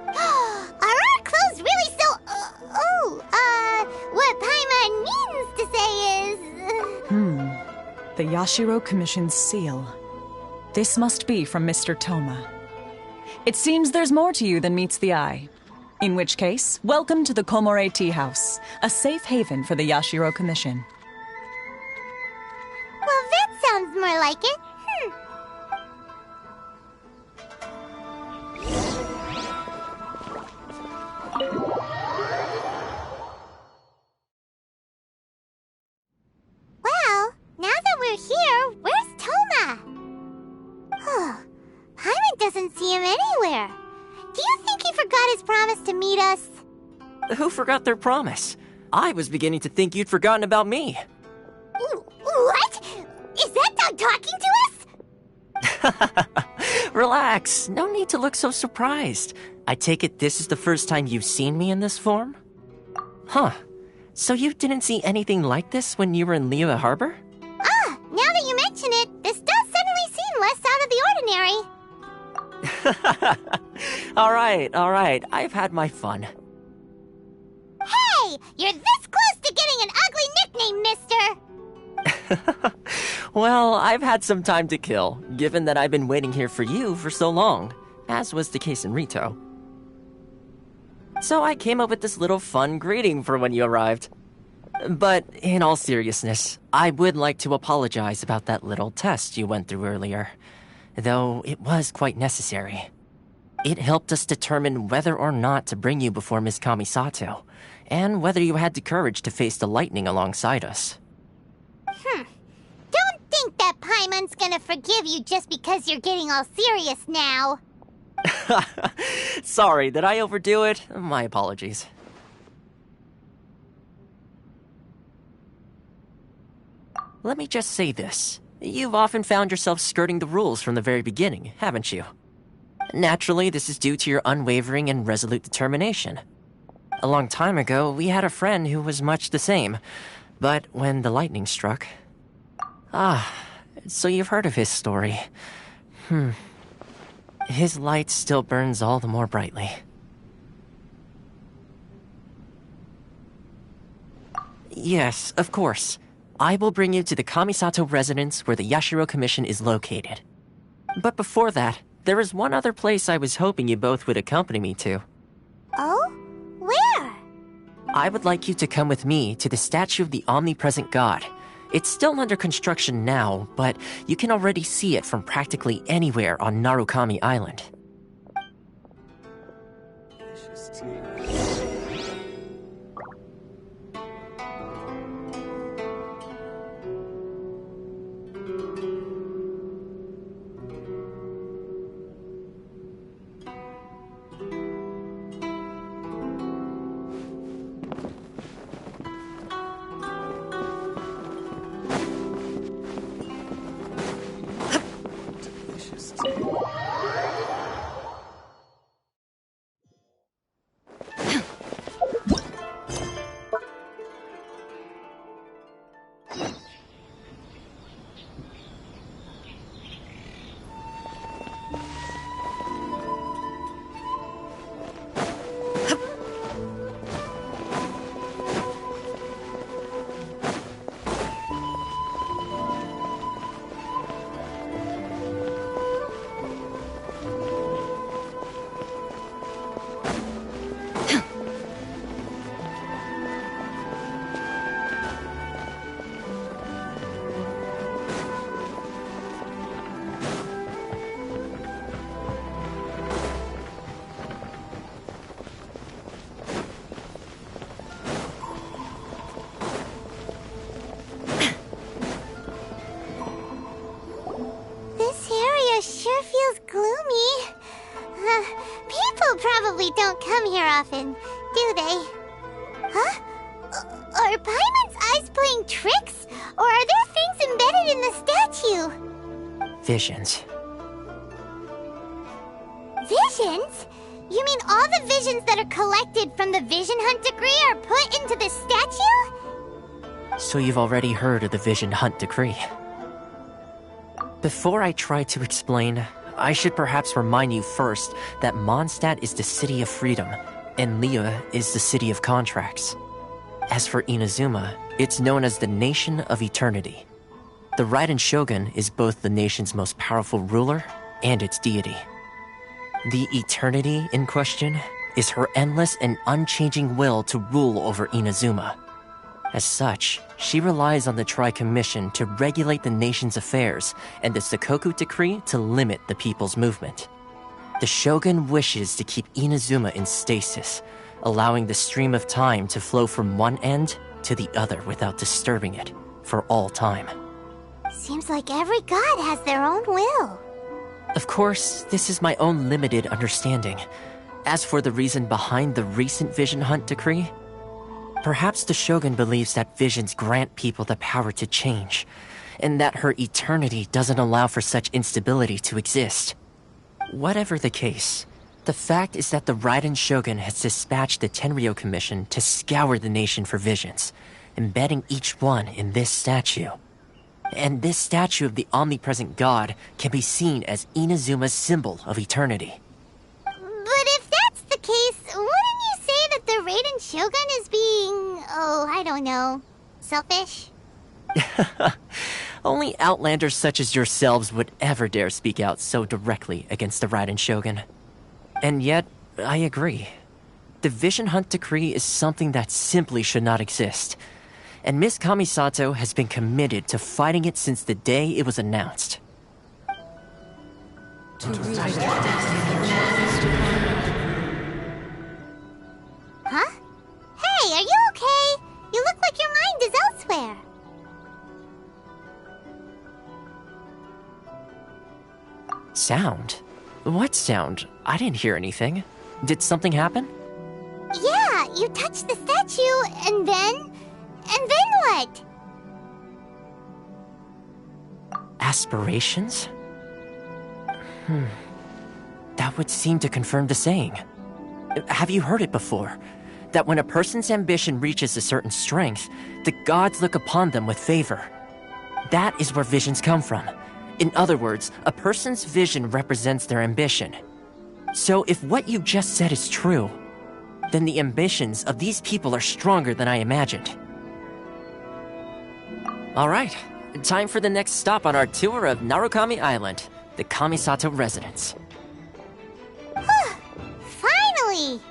Speaker 2: Are our clothes really so... what Paimon means to say is...
Speaker 17: The Yashiro Commission's seal. This must be from Mr. Toma. It seems there's more to you than meets the eye. In which case, welcome to the Komore Tea House, a safe haven for the Yashiro Commission.
Speaker 2: Well, that sounds more like it. Well, now that we're here, where's Toma? Paimon doesn't see him anywhere. Do you think he forgot his promise to meet us?
Speaker 1: Who forgot their promise? I was beginning to think you'd forgotten about me.
Speaker 2: What? Is that dog talking to us?
Speaker 1: Relax. No need to look so surprised. I take it this is the first time you've seen me in this form? Huh. So you didn't see anything like this when you were in Liyue Harbor?
Speaker 2: Now that you mention it, this does suddenly seem less out of the ordinary.
Speaker 1: All right. I've had my fun.
Speaker 2: Hey! You're this close to getting an ugly nickname, mister!
Speaker 1: Well, I've had some time to kill, given that I've been waiting here for you for so long, as was the case in Rito. So I came up with this little fun greeting for when you arrived. But in all seriousness, I would like to apologize about that little test you went through earlier, though it was quite necessary. It helped us determine whether or not to bring you before Miss Kamisato, and whether you had the courage to face the lightning alongside us.
Speaker 2: Don't think that Paimon's gonna forgive you just because you're getting all serious now.
Speaker 1: Sorry, did I overdo it? My apologies. Let me just say this. You've often found yourself skirting the rules from the very beginning, haven't you? Naturally, this is due to your unwavering and resolute determination. A long time ago, we had a friend who was much the same, but when the lightning struck... so you've heard of his story. His light still burns all the more brightly. Yes, of course. I will bring you to the Kamisato residence where the Yashiro Commission is located. But before that, there is one other place I was hoping you both would accompany me to.
Speaker 2: Oh? Where?
Speaker 1: I would like you to come with me to the statue of the omnipresent god. It's still under construction now, but you can already see it from practically anywhere on Narukami Island.
Speaker 2: often, do they? Huh? Are Paimon's eyes playing tricks? Or are there things embedded in the statue?
Speaker 1: Visions.
Speaker 2: Visions? You mean all the visions that are collected from the Vision Hunt decree are put into this statue?
Speaker 1: So you've already heard of the Vision Hunt decree. Before I try to explain, I should perhaps remind you first that Mondstadt is the city of freedom, and Liyue is the city of contracts. As for Inazuma, it's known as the Nation of Eternity. The Raiden Shogun is both the nation's most powerful ruler and its deity. The Eternity in question is her endless and unchanging will to rule over Inazuma. As such, she relies on the Tri-Commission to regulate the nation's affairs and the Sakoku Decree to limit the people's movement. The Shogun wishes to keep Inazuma in stasis, allowing the stream of time to flow from one end to the other without disturbing it for all time.
Speaker 2: Seems like every god has their own will.
Speaker 1: Of course, this is my own limited understanding. As for the reason behind the recent Vision Hunt decree, perhaps the Shogun believes that visions grant people the power to change, and that her eternity doesn't allow for such instability to exist. Whatever the case, the fact is that the Raiden Shogun has dispatched the Tenryou Commission to scour the nation for visions, embedding each one in this statue. And this statue of the omnipresent god can be seen as Inazuma's symbol of eternity.
Speaker 2: But if that's the case, wouldn't you say that the Raiden Shogun is being, I don't know, selfish?
Speaker 1: Only outlanders such as yourselves would ever dare speak out so directly against the Raiden Shogun. And yet, I agree. The Vision Hunt decree is something that simply should not exist. And Miss Kamisato has been committed to fighting it since the day it was announced.
Speaker 2: Huh? Hey, are you okay? You look like your mind is elsewhere.
Speaker 1: Sound? What sound? I didn't hear anything. Did something happen?
Speaker 2: Yeah, you touched the statue, and then what?
Speaker 1: Aspirations? That would seem to confirm the saying. Have you heard it before? That when a person's ambition reaches a certain strength, the gods look upon them with favor. That is where visions come from. In other words, a person's vision represents their ambition. So if what you just said is true, then the ambitions of these people are stronger than I imagined. Alright, time for the next stop on our tour of Narukami Island, the Kamisato residence.
Speaker 2: Finally!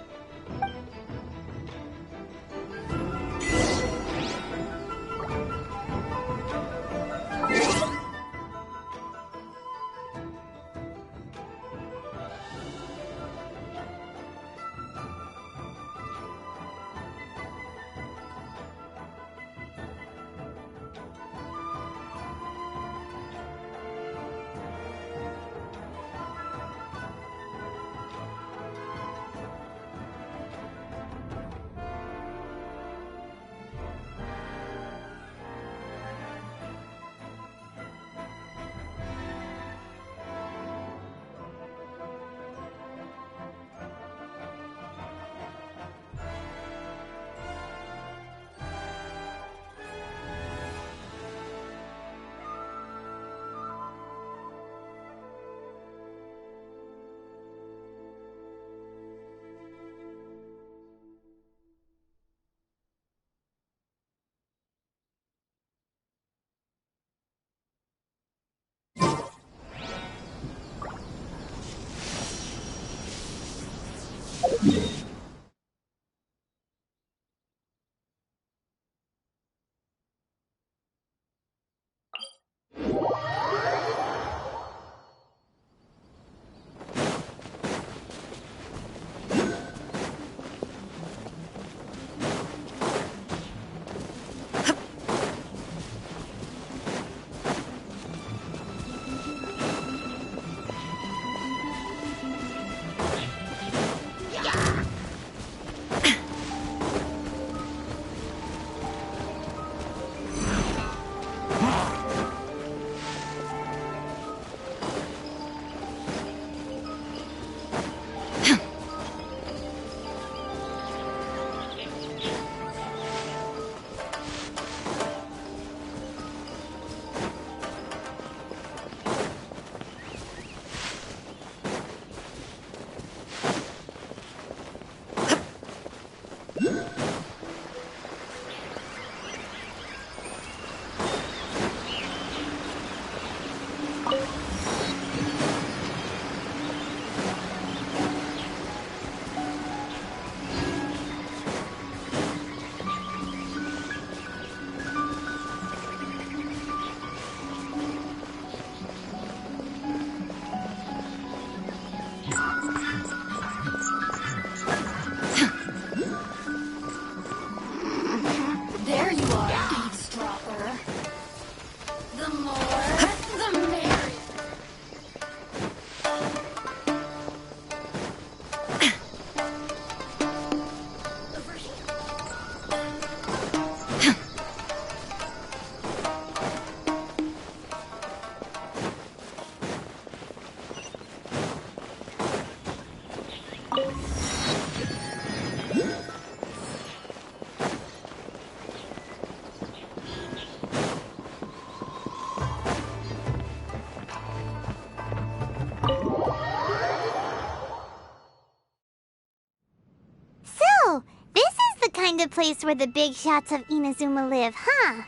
Speaker 2: kind of place where the big shots of Inazuma live, huh?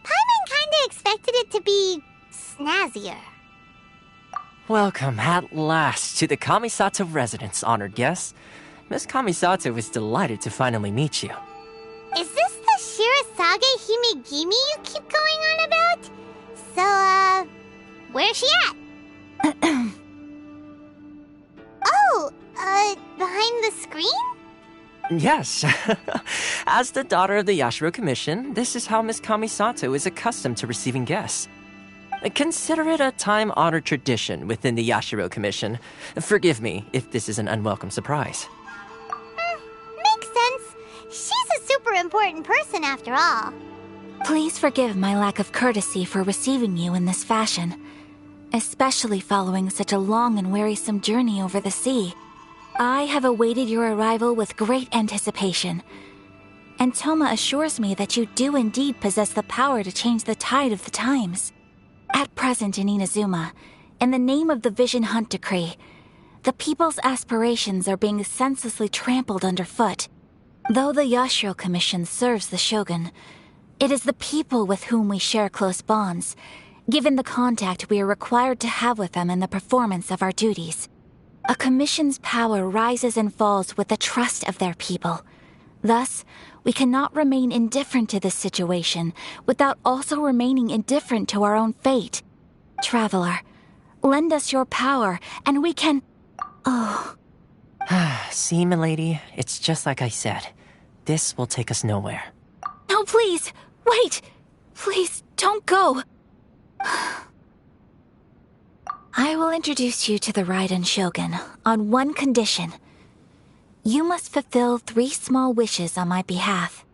Speaker 2: Paimon kinda expected it to be snazzier.
Speaker 1: Welcome at last to the Kamisato residence, honored guests. Miss Kamisato is delighted to finally meet you.
Speaker 2: Is this the Shirasage Himegimi you keep going on about? So, where's she at? Oh, behind the screen?
Speaker 1: Yes. As the daughter of the Yashiro Commission, this is how Miss Kamisato is accustomed to receiving guests. Consider it a time-honored tradition within the Yashiro Commission. Forgive me if this is an unwelcome surprise.
Speaker 2: Makes sense. She's a super important person after all.
Speaker 3: Please forgive my lack of courtesy for receiving you in this fashion, especially following such a long and wearisome journey over the sea. I have awaited your arrival with great anticipation, and Toma assures me that you do indeed possess the power to change the tide of the times. At present in Inazuma, in the name of the Vision Hunt Decree, the people's aspirations are being senselessly trampled underfoot. Though the Yashiro Commission serves the Shogun, it is the people with whom we share close bonds, given the contact we are required to have with them in the performance of our duties. A commission's power rises and falls with the trust of their people. Thus, we cannot remain indifferent to this situation without also remaining indifferent to our own fate. Traveler, lend us your power, and we can... Oh.
Speaker 1: See, milady, it's just like I said. This will take us nowhere.
Speaker 3: No, please! Wait! Please, don't go! I will introduce you to the Raiden Shogun on one condition. You must fulfill 3 small wishes on my behalf.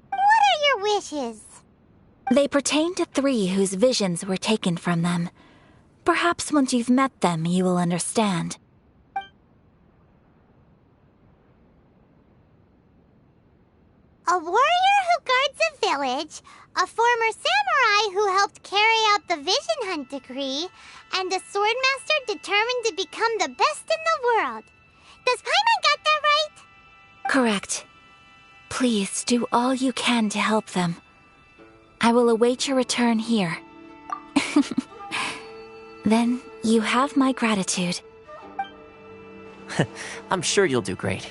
Speaker 2: What are your wishes?
Speaker 3: They pertain to 3 whose visions were taken from them. Perhaps once you've met them, you will understand.
Speaker 2: A warrior who guards a village, a former samurai who helped carry out the Vision Hunt Decree, and a swordmaster determined to become the best in the world. Does Paimon get that right?
Speaker 3: Correct. Please do all you can to help them. I will await your return here. Then you have my gratitude.
Speaker 1: I'm sure you'll do great.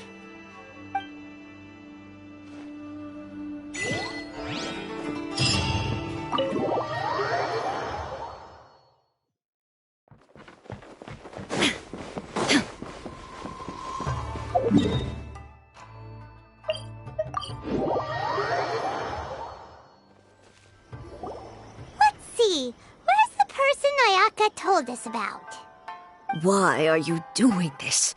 Speaker 2: Told us about.
Speaker 5: Why are you doing this?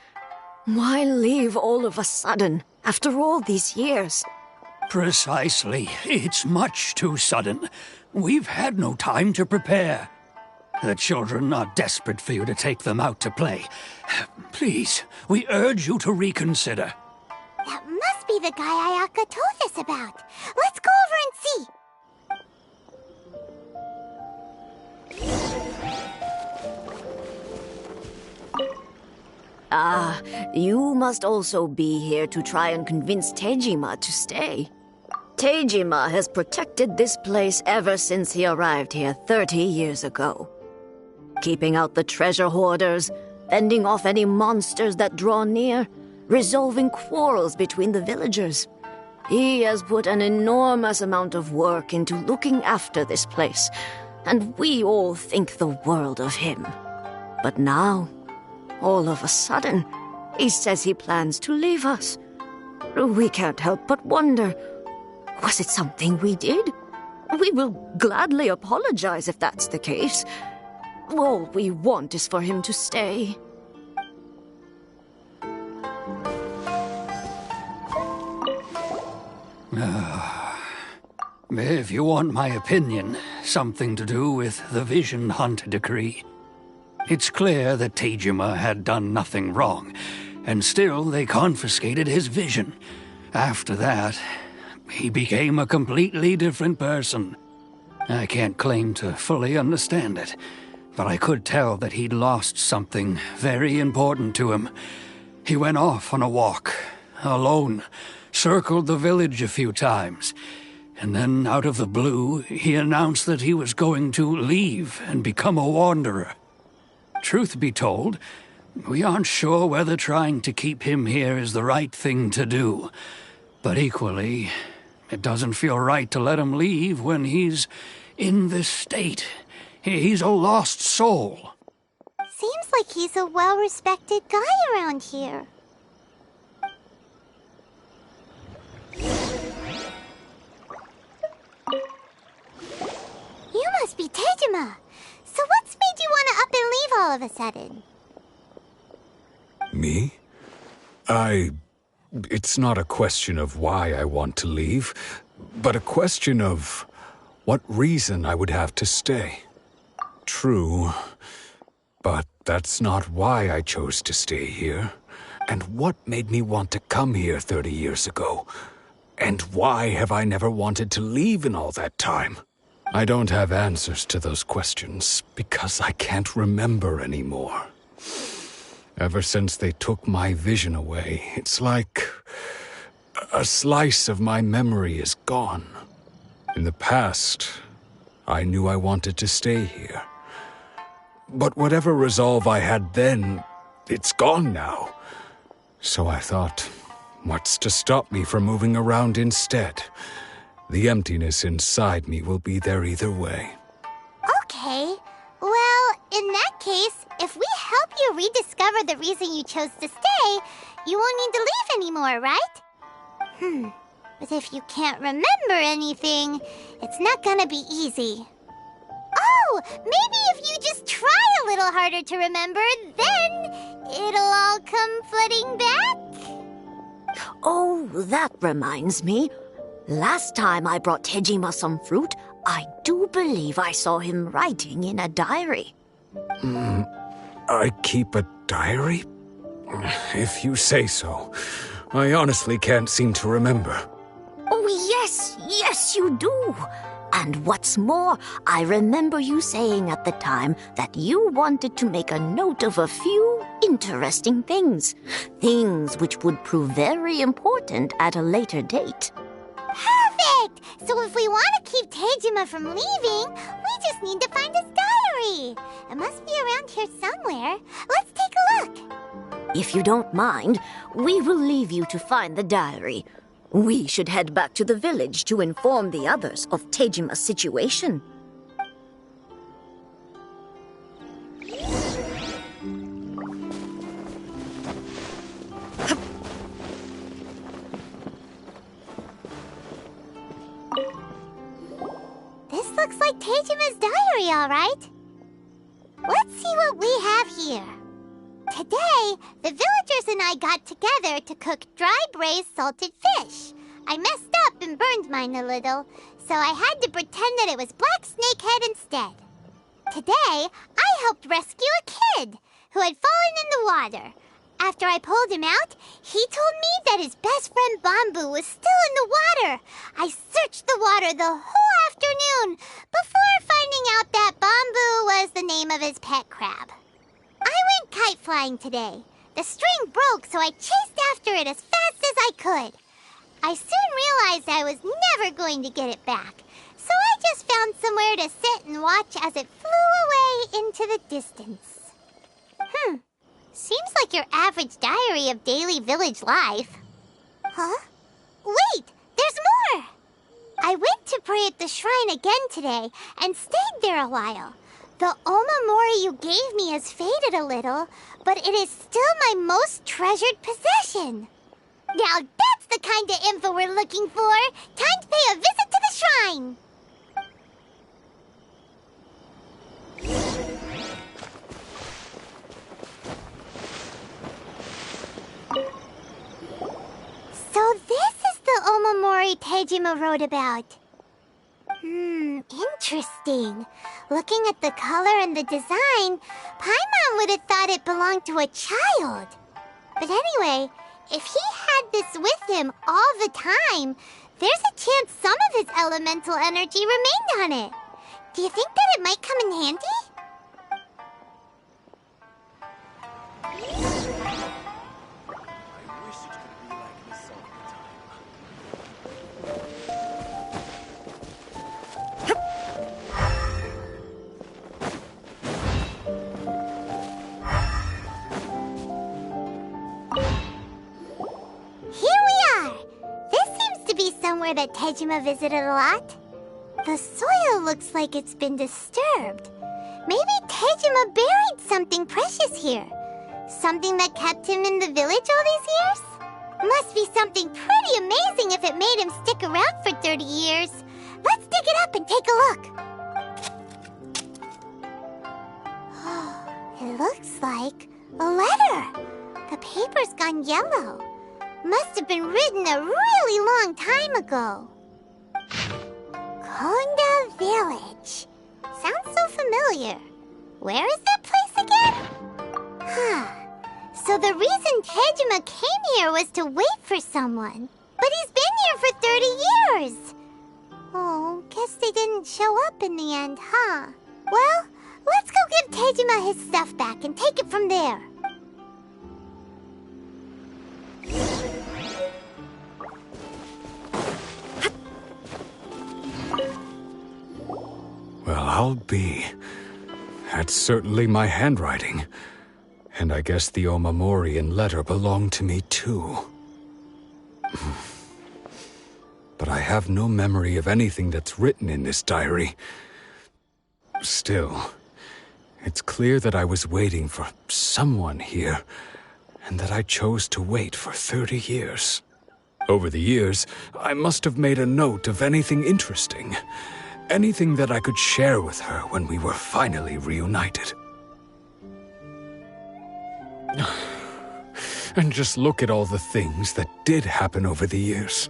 Speaker 5: Why leave all of a sudden, after all these years?
Speaker 15: Precisely. It's much too sudden. We've had no time to prepare. The children are desperate for you to take them out to play. Please, we urge you to reconsider.
Speaker 2: That must be the guy Ayaka told us about. Let's go over and see.
Speaker 5: Ah, you must also be here to try and convince Tejima to stay. Tejima has protected this place ever since he arrived here 30 years ago. Keeping out the treasure hoarders, fending off any monsters that draw near, resolving quarrels between the villagers. He has put an enormous amount of work into looking after this place, and we all think the world of him. But now, all of a sudden, he says he plans to leave us. We can't help but wonder, was it something we did? We will gladly apologize if that's the case. All we want is for him to stay.
Speaker 15: If you want my opinion, something to do with the Vision Hunt Decree. It's clear that Tejima had done nothing wrong, and still they confiscated his vision. After that, he became a completely different person. I can't claim to fully understand it, but I could tell that he'd lost something very important to him. He went off on a walk, alone, circled the village a few times, and then out of the blue, he announced that he was going to leave and become a wanderer. Truth be told, we aren't sure whether trying to keep him here is the right thing to do. But equally, it doesn't feel right to let him leave when he's in this state. He's a lost soul.
Speaker 2: Seems like he's a well-respected guy around here. You must be Tejima. So what's made you want to up and leave all of a sudden?
Speaker 20: Me? It's not a question of why I want to leave, but a question of what reason I would have to stay. True, but that's not why I chose to stay here. And what made me want to come here 30 years ago? And why have I never wanted to leave in all that time? I don't have answers to those questions because I can't remember anymore. Ever since they took my vision away, it's like a slice of my memory is gone. In the past, I knew I wanted to stay here. But whatever resolve I had then, it's gone now. So I thought, what's to stop me from moving around instead? The emptiness inside me will be there either way.
Speaker 2: Okay. Well, in that case, if we help you rediscover the reason you chose to stay, you won't need to leave anymore, right? But if you can't remember anything, it's not gonna be easy. Oh, maybe if you just try a little harder to remember, then it'll all come flooding back?
Speaker 22: Oh, that reminds me. Last time I brought Tejima some fruit, I do believe I saw him writing in a diary.
Speaker 20: I keep a diary? If you say so. I honestly can't seem to remember.
Speaker 22: Oh, yes, you do. And what's more, I remember you saying at the time that you wanted to make a note of a few interesting things. Things which would prove very important at a later date.
Speaker 2: Perfect! So if we want to keep Tejima from leaving, we just need to find his diary. It must be around here somewhere. Let's take a look.
Speaker 22: If you don't mind, we will leave you to find the diary. We should head back to the village to inform the others of Tejima's situation.
Speaker 2: This looks like Tejima's diary, all right. Let's see what we have here. Today, the villagers and I got together to cook dry braised salted fish. I messed up and burned mine a little, so I had to pretend that it was black snakehead instead. Today, I helped rescue a kid who had fallen in the water. After I pulled him out, he told me that his best friend Bamboo was still in the water. I searched the water the whole afternoon before finding out that Bamboo was the name of his pet crab. I went kite flying today. The string broke, so I chased after it as fast as I could. I soon realized I was never going to get it back, so I just found somewhere to sit and watch as it flew away into the distance. Seems like your average diary of daily village life. Huh? Wait, there's more! I went to pray at the shrine again today and stayed there a while. The omamori you gave me has faded a little, but it is still my most treasured possession. Now that's the kind of info we're looking for. Time to pay a visit to the shrine. So this is the omamori Tejima wrote about. Interesting. Looking at the color and the design, Paimon would have thought it belonged to a child. But anyway, if he had this with him all the time, there's a chance some of his elemental energy remained on it. Do you think that it might come in handy? somewhere that Tejima visited a lot? The soil looks like it's been disturbed. Maybe Tejima buried something precious here. Something that kept him in the village all these years? Must be something pretty amazing if it made him stick around for 30 years. Let's dig it up and take a look. It looks like a letter. The paper's gone yellow. Must have been written a really long time ago. Konda Village. Sounds so familiar. Where is that place again? So the reason Tejima came here was to wait for someone. But he's been here for 30 years. Oh, guess they didn't show up in the end, huh? Well, let's go give Tejima his stuff back and take it from there.
Speaker 20: Well, I'll be. That's certainly my handwriting. And I guess the Omamorian letter belonged to me too. But I have no memory of anything that's written in this diary. Still, it's clear that I was waiting for someone here, and that I chose to wait for 30 years. Over the years, I must have made a note of anything interesting. Anything that I could share with her when we were finally reunited. And just look at all the things that did happen over the years.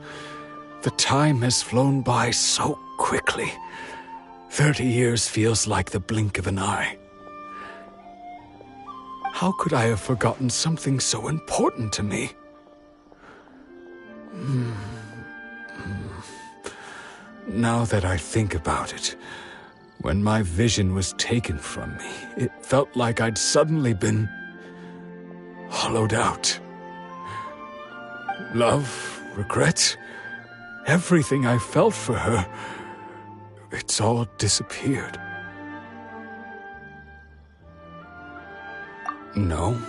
Speaker 20: The time has flown by so quickly. 30 years feels like the blink of an eye. How could I have forgotten something so important to me? Now that I think about it, when my vision was taken from me, it felt like I'd suddenly been hollowed out. Love, regret, everything I felt for her, it's all disappeared. No,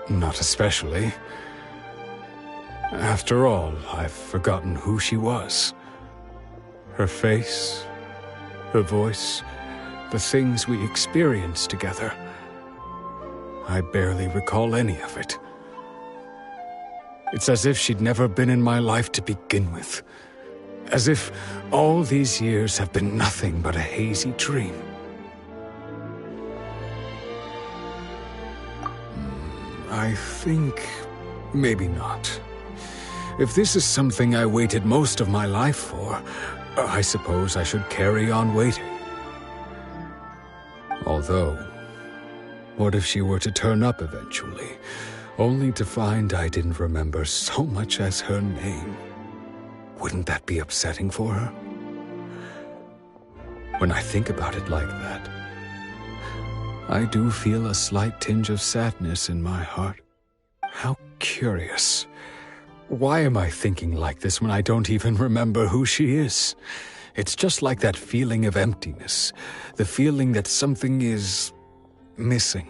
Speaker 20: not especially. After all, I've forgotten who she was. Her face, her voice, the things we experienced together. I barely recall any of it. It's as if she'd never been in my life to begin with. As if all these years have been nothing but a hazy dream. I think maybe not. If this is something I waited most of my life for, I suppose I should carry on waiting. Although, what if she were to turn up eventually, only to find I didn't remember so much as her name? Wouldn't that be upsetting for her? When I think about it like that, I do feel a slight tinge of sadness in my heart. How curious. Why am I thinking like this when I don't even remember who she is? It's just like that feeling of emptiness, the feeling that something is missing.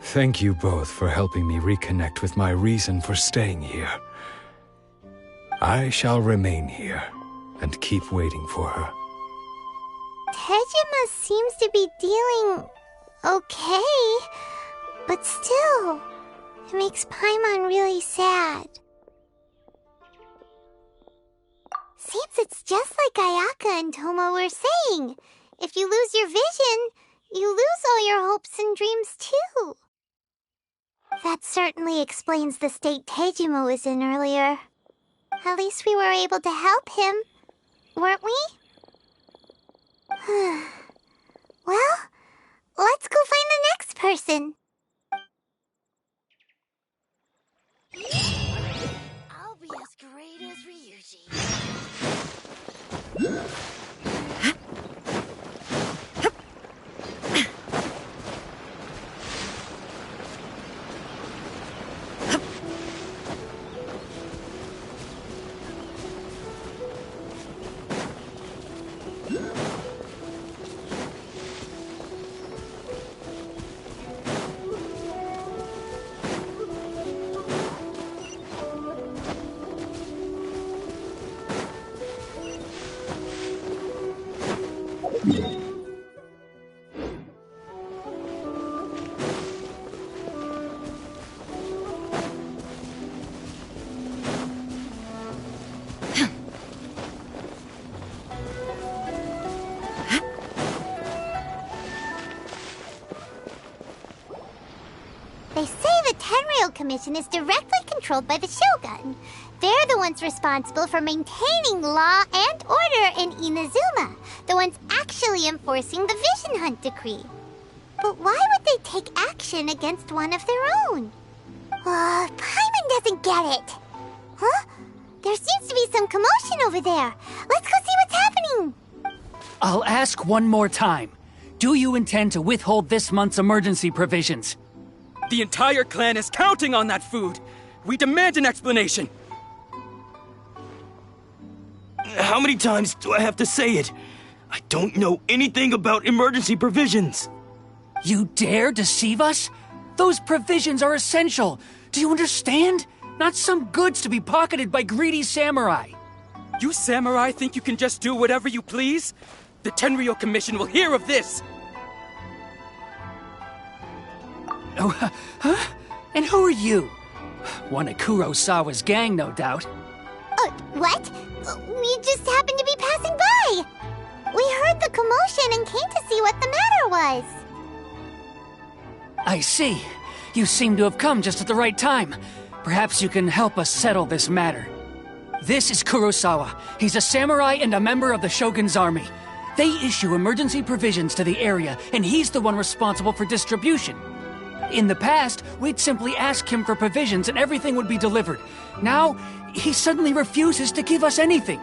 Speaker 20: Thank you both for helping me reconnect with my reason for staying here. I shall remain here and keep waiting for her.
Speaker 2: Tejima seems to be dealing okay, but still, it makes Paimon really sad. Seems it's just like Ayaka and Toma were saying. If you lose your vision, you lose all your hopes and dreams too. That certainly explains the state Tejima was in earlier. At least we were able to help him, weren't we? Well, let's go find the next person.
Speaker 13: I'll be as great as Ryuji.
Speaker 2: They say the Tenryou Commission is directly controlled by the Shogun. They're the ones responsible for maintaining law and order in Inazuma, the ones actually enforcing the Vision Hunt Decree. But why would they take action against one of their own? Paimon doesn't get it. Huh? There seems to be some commotion over there. Let's go see what's happening.
Speaker 15: I'll ask one more time. Do you intend to withhold this month's emergency provisions?
Speaker 4: The entire clan is counting on that food. We demand an explanation.
Speaker 8: How many times do I have to say it? I don't know anything about emergency provisions.
Speaker 15: You dare deceive us? Those provisions are essential. Do you understand? Not some goods to be pocketed by greedy samurai.
Speaker 4: You samurai think you can just do whatever you please? The Tenryou Commission will hear of this.
Speaker 15: Oh, huh? And who are you? One of Kurosawa's gang, no doubt.
Speaker 2: What? We just happened to be passing by. We heard the commotion and came to see what the matter was.
Speaker 15: I see. You seem to have come just at the right time. Perhaps you can help us settle this matter. This is Kurosawa. He's a samurai and a member of the Shogun's army. They issue emergency provisions to the area, and he's the one responsible for distribution. In the past, we'd simply ask him for provisions and everything would be delivered. Now, he suddenly refuses to give us anything.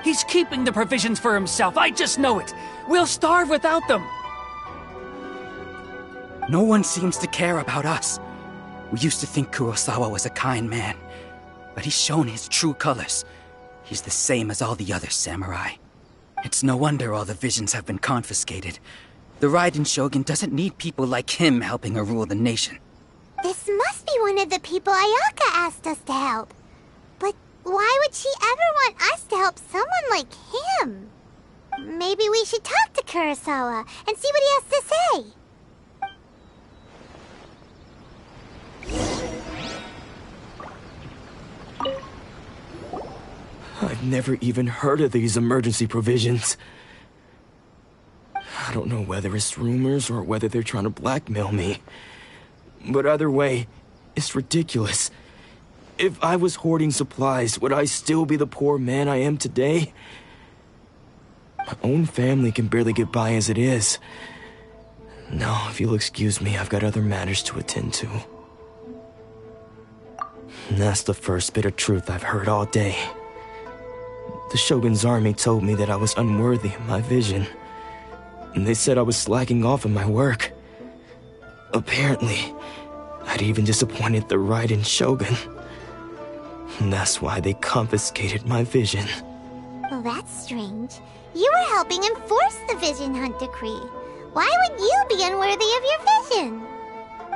Speaker 15: He's keeping the provisions for himself, I just know it. We'll starve without them.
Speaker 4: No one seems to care about us. We used to think Kurosawa was a kind man, but he's shown his true colors. He's the same as all the other samurai. It's no wonder all the visions have been confiscated. The Raiden Shogun doesn't need people like him helping her rule the nation.
Speaker 2: This must be one of the people Ayaka asked us to help. But why would she ever want us to help someone like him? Maybe we should talk to Kurosawa and see what he has to say.
Speaker 8: I've never even heard of these emergency provisions. I don't know whether it's rumors or whether they're trying to blackmail me. But either way, it's ridiculous. If I was hoarding supplies, would I still be the poor man I am today? My own family can barely get by as it is. Now, if you'll excuse me, I've got other matters to attend to. And that's the first bit of truth I've heard all day. The Shogun's army told me that I was unworthy of my vision. And they said I was slacking off in my work. Apparently, I'd even disappointed the Raiden Shogun. And that's why they confiscated my vision.
Speaker 2: Well, that's strange. You were helping enforce the Vision Hunt Decree. Why would you be unworthy of your vision?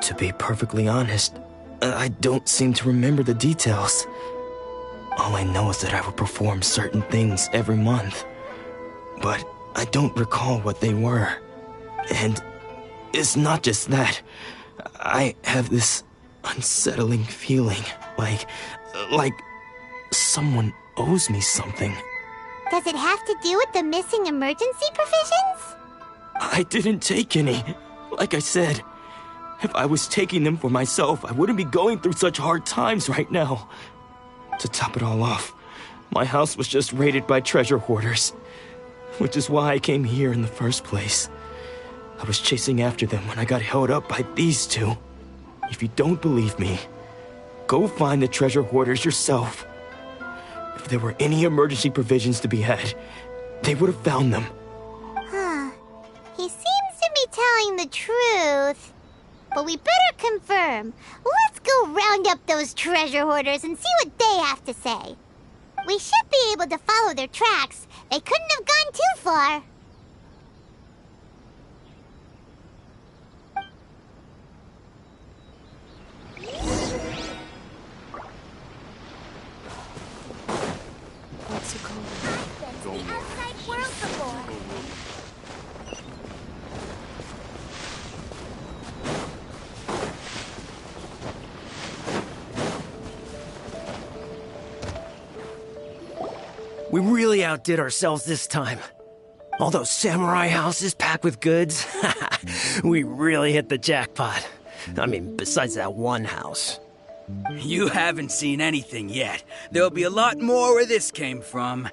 Speaker 8: To be perfectly honest, I don't seem to remember the details. All I know is that I would perform certain things every month. But I don't recall what they were. And it's not just that. I have this unsettling feeling, like someone owes me something.
Speaker 2: Does it have to do with the missing emergency provisions?
Speaker 8: I didn't take any. Like I said, if I was taking them for myself, I wouldn't be going through such hard times right now. To top it all off, my house was just raided by treasure hoarders, which is why I came here in the first place. I was chasing after them when I got held up by these two. If you don't believe me, go find the treasure hoarders yourself. If there were any emergency provisions to be had, they would have found them.
Speaker 2: Huh. He seems to be telling the truth. But we better confirm. Let's go round up those treasure hoarders and see what they have to say. We should be able to follow their tracks. They couldn't have gone too far.
Speaker 13: What's it called?
Speaker 11: We really outdid ourselves this time. All those samurai houses packed with goods. We really hit the jackpot. I mean, besides that one house.
Speaker 4: You haven't seen anything yet. There'll be a lot more where this came from.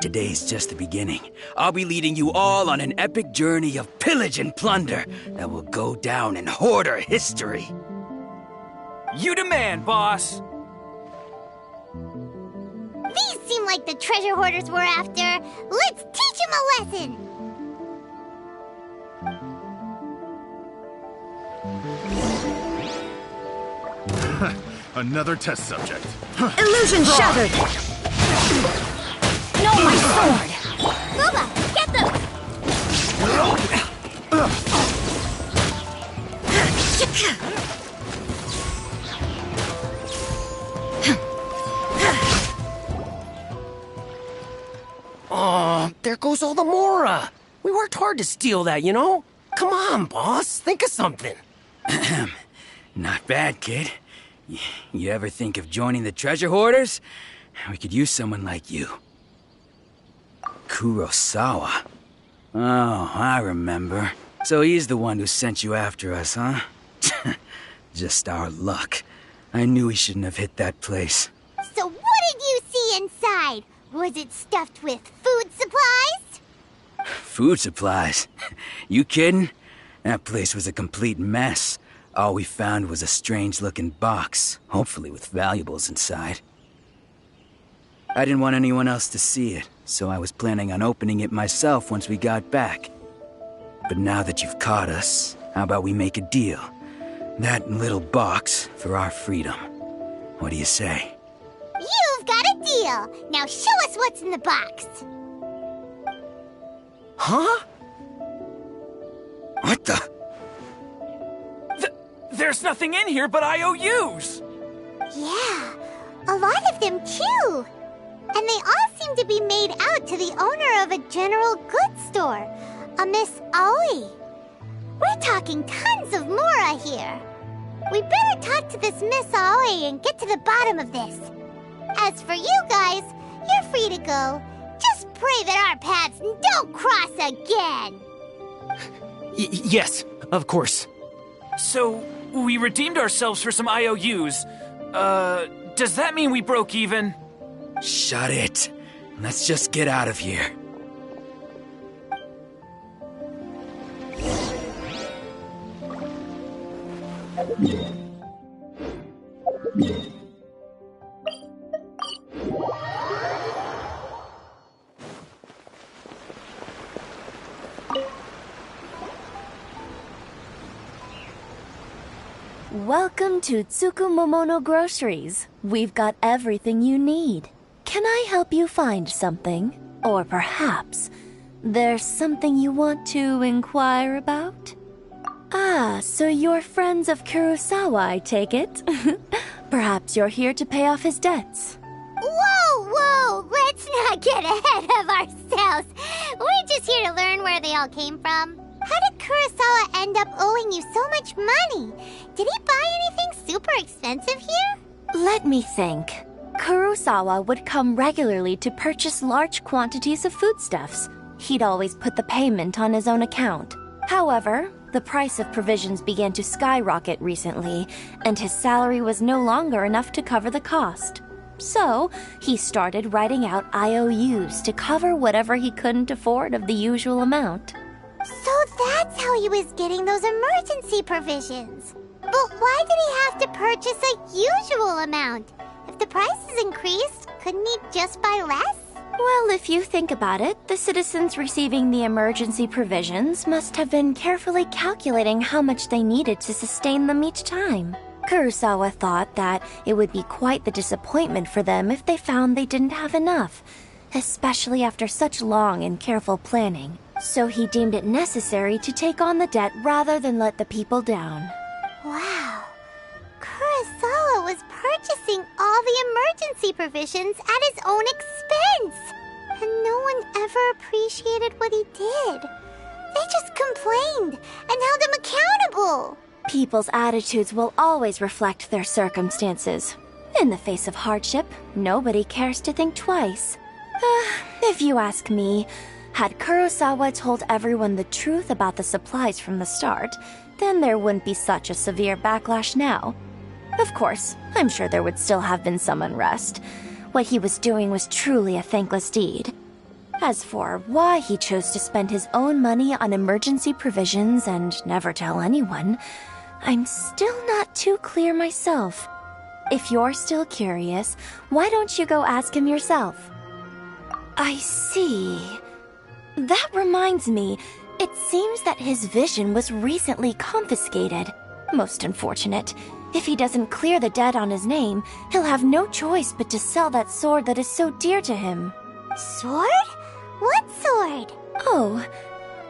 Speaker 4: Today's just the beginning. I'll be leading you all on an epic journey of pillage and plunder that will go down in hoarder history.
Speaker 12: You demand, boss!
Speaker 2: These seem like the treasure hoarders we're after. Let's teach them a lesson!
Speaker 7: Another test subject.
Speaker 5: Illusion shattered! No, my sword!
Speaker 2: Booba, get them!
Speaker 11: Oh, there goes all the Mora. We worked hard to steal that, you know? Come on, boss. Think of something.
Speaker 4: Not bad, kid. You ever think of joining the treasure hoarders? We could use someone like you. Kurosawa. Oh, I remember. So he's the one who sent you after us, huh? Just our luck. I knew he shouldn't have hit that place.
Speaker 2: So what did you see inside? Was it stuffed with food supplies?
Speaker 4: Food supplies? You kidding? That place was a complete mess. All we found was a strange-looking box, hopefully with valuables inside. I didn't want anyone else to see it, so I was planning on opening it myself once we got back. But now that you've caught us, how about we make a deal? That little box for our freedom. What do you say?
Speaker 2: You've got a deal! Now show us what's in the box!
Speaker 11: Huh?
Speaker 4: What the?
Speaker 12: There's nothing in here but IOUs!
Speaker 2: Yeah, a lot of them too! And they all seem to be made out to the owner of a general goods store, a Miss Aoi. We're talking tons of Mora here. We better talk to this Miss Aoi and get to the bottom of this. As for you guys, you're free to go. Just pray that our paths don't cross again.
Speaker 11: Yes, of course.
Speaker 12: So, we redeemed ourselves for some IOUs. Does that mean we broke even?
Speaker 4: Shut it. Let's just get out of here.
Speaker 23: Welcome to Tsukumomono Groceries. We've got everything you need. Can I help you find something? Or perhaps there's something you want to inquire about? Ah, so you're friends of Kurosawa, I take it? Perhaps you're here to pay off his debts.
Speaker 2: Whoa! Let's not get ahead of ourselves. We're just here to learn where they all came from. How did Kurosawa end up owing you so much money? Did he buy anything super expensive here?
Speaker 23: Let me think. Kurosawa would come regularly to purchase large quantities of foodstuffs. He'd always put the payment on his own account. However, the price of provisions began to skyrocket recently, and his salary was no longer enough to cover the cost. So, he started writing out IOUs to cover whatever he couldn't afford of the usual amount.
Speaker 2: So that's how he was getting those emergency provisions. But why did he have to purchase a usual amount? If the prices increased, couldn't he just buy less?
Speaker 23: Well, if you think about it, the citizens receiving the emergency provisions must have been carefully calculating how much they needed to sustain them each time. Kurosawa thought that it would be quite the disappointment for them if they found they didn't have enough, especially after such long and careful planning. So he deemed it necessary to take on the debt rather than let the people down.
Speaker 2: Wow. Kurosawa was purchasing all the emergency provisions at his own expense. And no one ever appreciated what he did. They just complained and held him accountable.
Speaker 23: People's attitudes will always reflect their circumstances. In the face of hardship, nobody cares to think twice. If you ask me, had Kurosawa told everyone the truth about the supplies from the start, then there wouldn't be such a severe backlash now. Of course, I'm sure there would still have been some unrest. What he was doing was truly a thankless deed. As for why he chose to spend his own money on emergency provisions and never tell anyone, I'm still not too clear myself. If you're still curious, why don't you go ask him yourself? I see. That reminds me, it seems that his vision was recently confiscated. Most unfortunate. If he doesn't clear the debt on his name, he'll have no choice but to sell that sword that is so dear to him.
Speaker 2: Sword? What sword?
Speaker 23: Oh,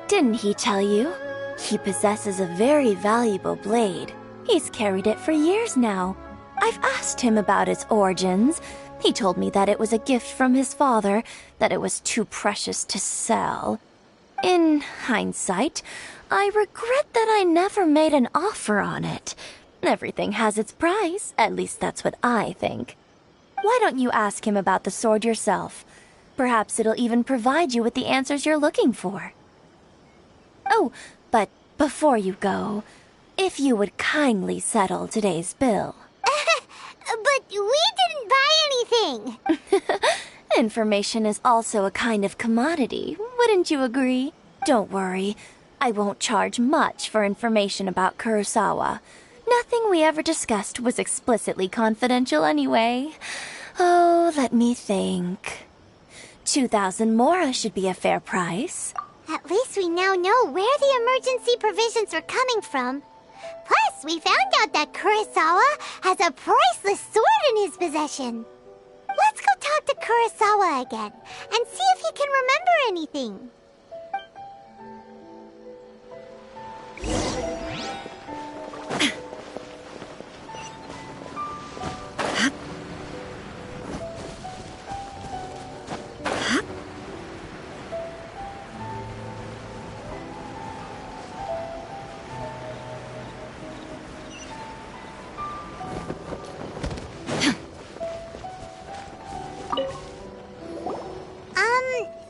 Speaker 23: didn't he tell you? He possesses a very valuable blade. He's carried it for years now. I've asked him about its origins. He told me that it was a gift from his father, that it was too precious to sell. In hindsight, I regret that I never made an offer on it. Everything has its price, at least that's what I think. Why don't you ask him about the sword yourself? Perhaps it'll even provide you with the answers you're looking for. Oh, but before you go, if you would kindly settle today's bill.
Speaker 2: But we didn't buy anything!
Speaker 23: Information is also a kind of commodity, wouldn't you agree? Don't worry, I won't charge much for information about Kurosawa. Nothing we ever discussed was explicitly confidential anyway. Oh, let me think. 2,000 mora should be a fair price.
Speaker 2: At least we now know where the emergency provisions are coming from. Plus, we found out that Kurosawa has a priceless sword in his possession. Let's go talk to Kurosawa again and see if he can remember anything.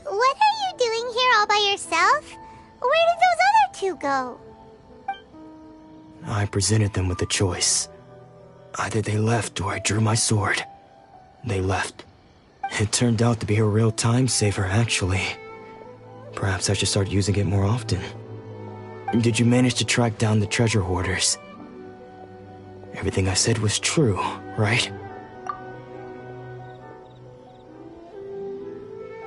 Speaker 2: What are you doing here all by yourself? Where did those other two go?
Speaker 8: I presented them with a choice. Either they left or I drew my sword. They left. It turned out to be a real time saver, actually. Perhaps I should start using it more often. Did you manage to track down the treasure hoarders? Everything I said was true, right?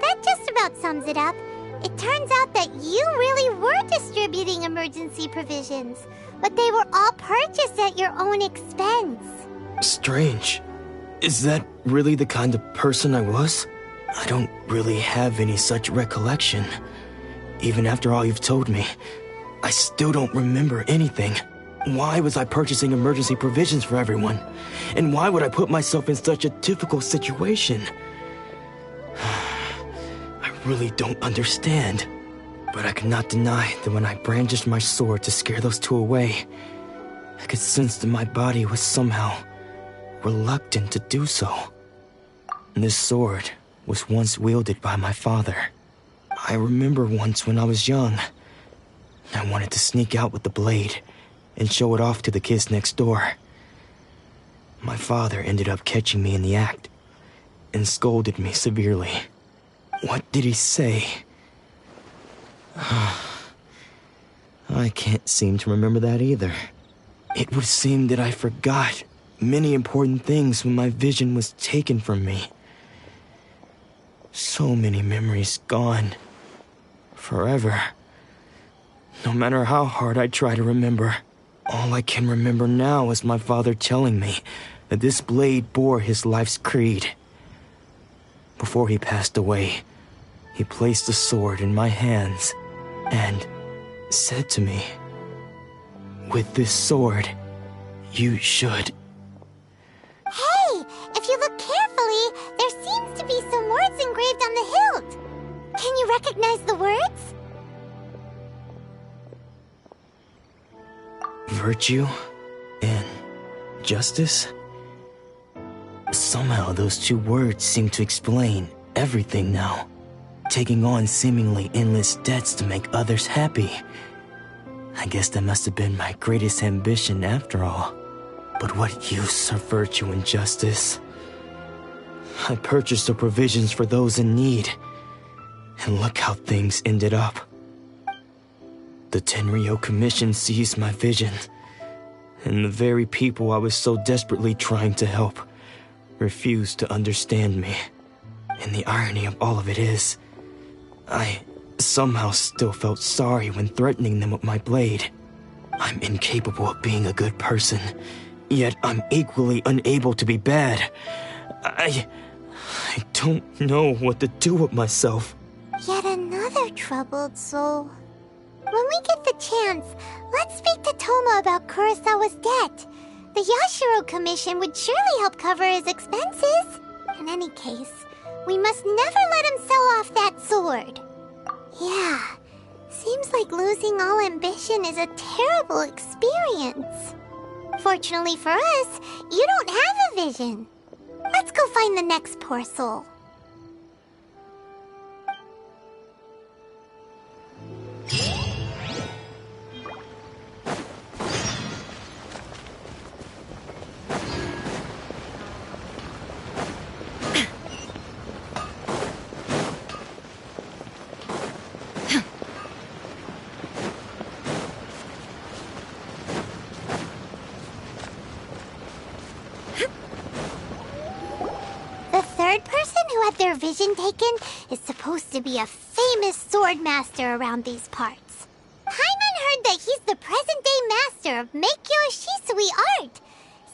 Speaker 2: That just about sums it up. It turns out that you really were distributing emergency provisions, but they were all purchased at your own expense.
Speaker 8: Strange. Is that really the kind of person I was? I don't really have any such recollection. Even after all you've told me, I still don't remember anything. Why was I purchasing emergency provisions for everyone? And why would I put myself in such a difficult situation? I really don't understand. But I cannot deny that when I brandished my sword to scare those two away, I could sense that my body was somehow reluctant to do so. This sword was once wielded by my father. I remember once when I was young, I wanted to sneak out with the blade and show it off to the kids next door. My father ended up catching me in the act and scolded me severely. What did he say? I can't seem to remember that either. It would seem that I forgot many important things when my vision was taken from me. So many memories gone. Forever. No matter how hard I try to remember, all I can remember now is my father telling me that this blade bore his life's creed. Before he passed away, he placed the sword in my hands and said to me, "With this sword, you should..."
Speaker 2: Hey, if you look carefully, there seems to be some words engraved on the hilt. Can you recognize the words?
Speaker 8: Virtue and justice? those two words seem to explain everything now. Taking on seemingly endless debts to make others happy. I guess that must have been my greatest ambition after all. But what use of virtue and justice? I purchased the provisions for those in need. And look how things ended up. The Tenryo Commission seized my vision. And the very people I was so desperately trying to help refused to understand me. And the irony of all of it is, I somehow still felt sorry when threatening them with my blade. I'm incapable of being a good person, yet I'm equally unable to be bad. I don't know what to do with myself.
Speaker 2: Yet another troubled soul. When we get the chance, let's speak to Toma about Kurosawa's debt. The Yashiro Commission would surely help cover his expenses. In any case, we must never let him sell off that sword. Yeah, seems like losing all ambition is a terrible experience. Fortunately for us, you don't have a vision. Let's go find the next poor soul. Their vision taken is supposed to be a famous sword master around these parts. Paimon heard that he's the present-day master of Meikyo Shisui art.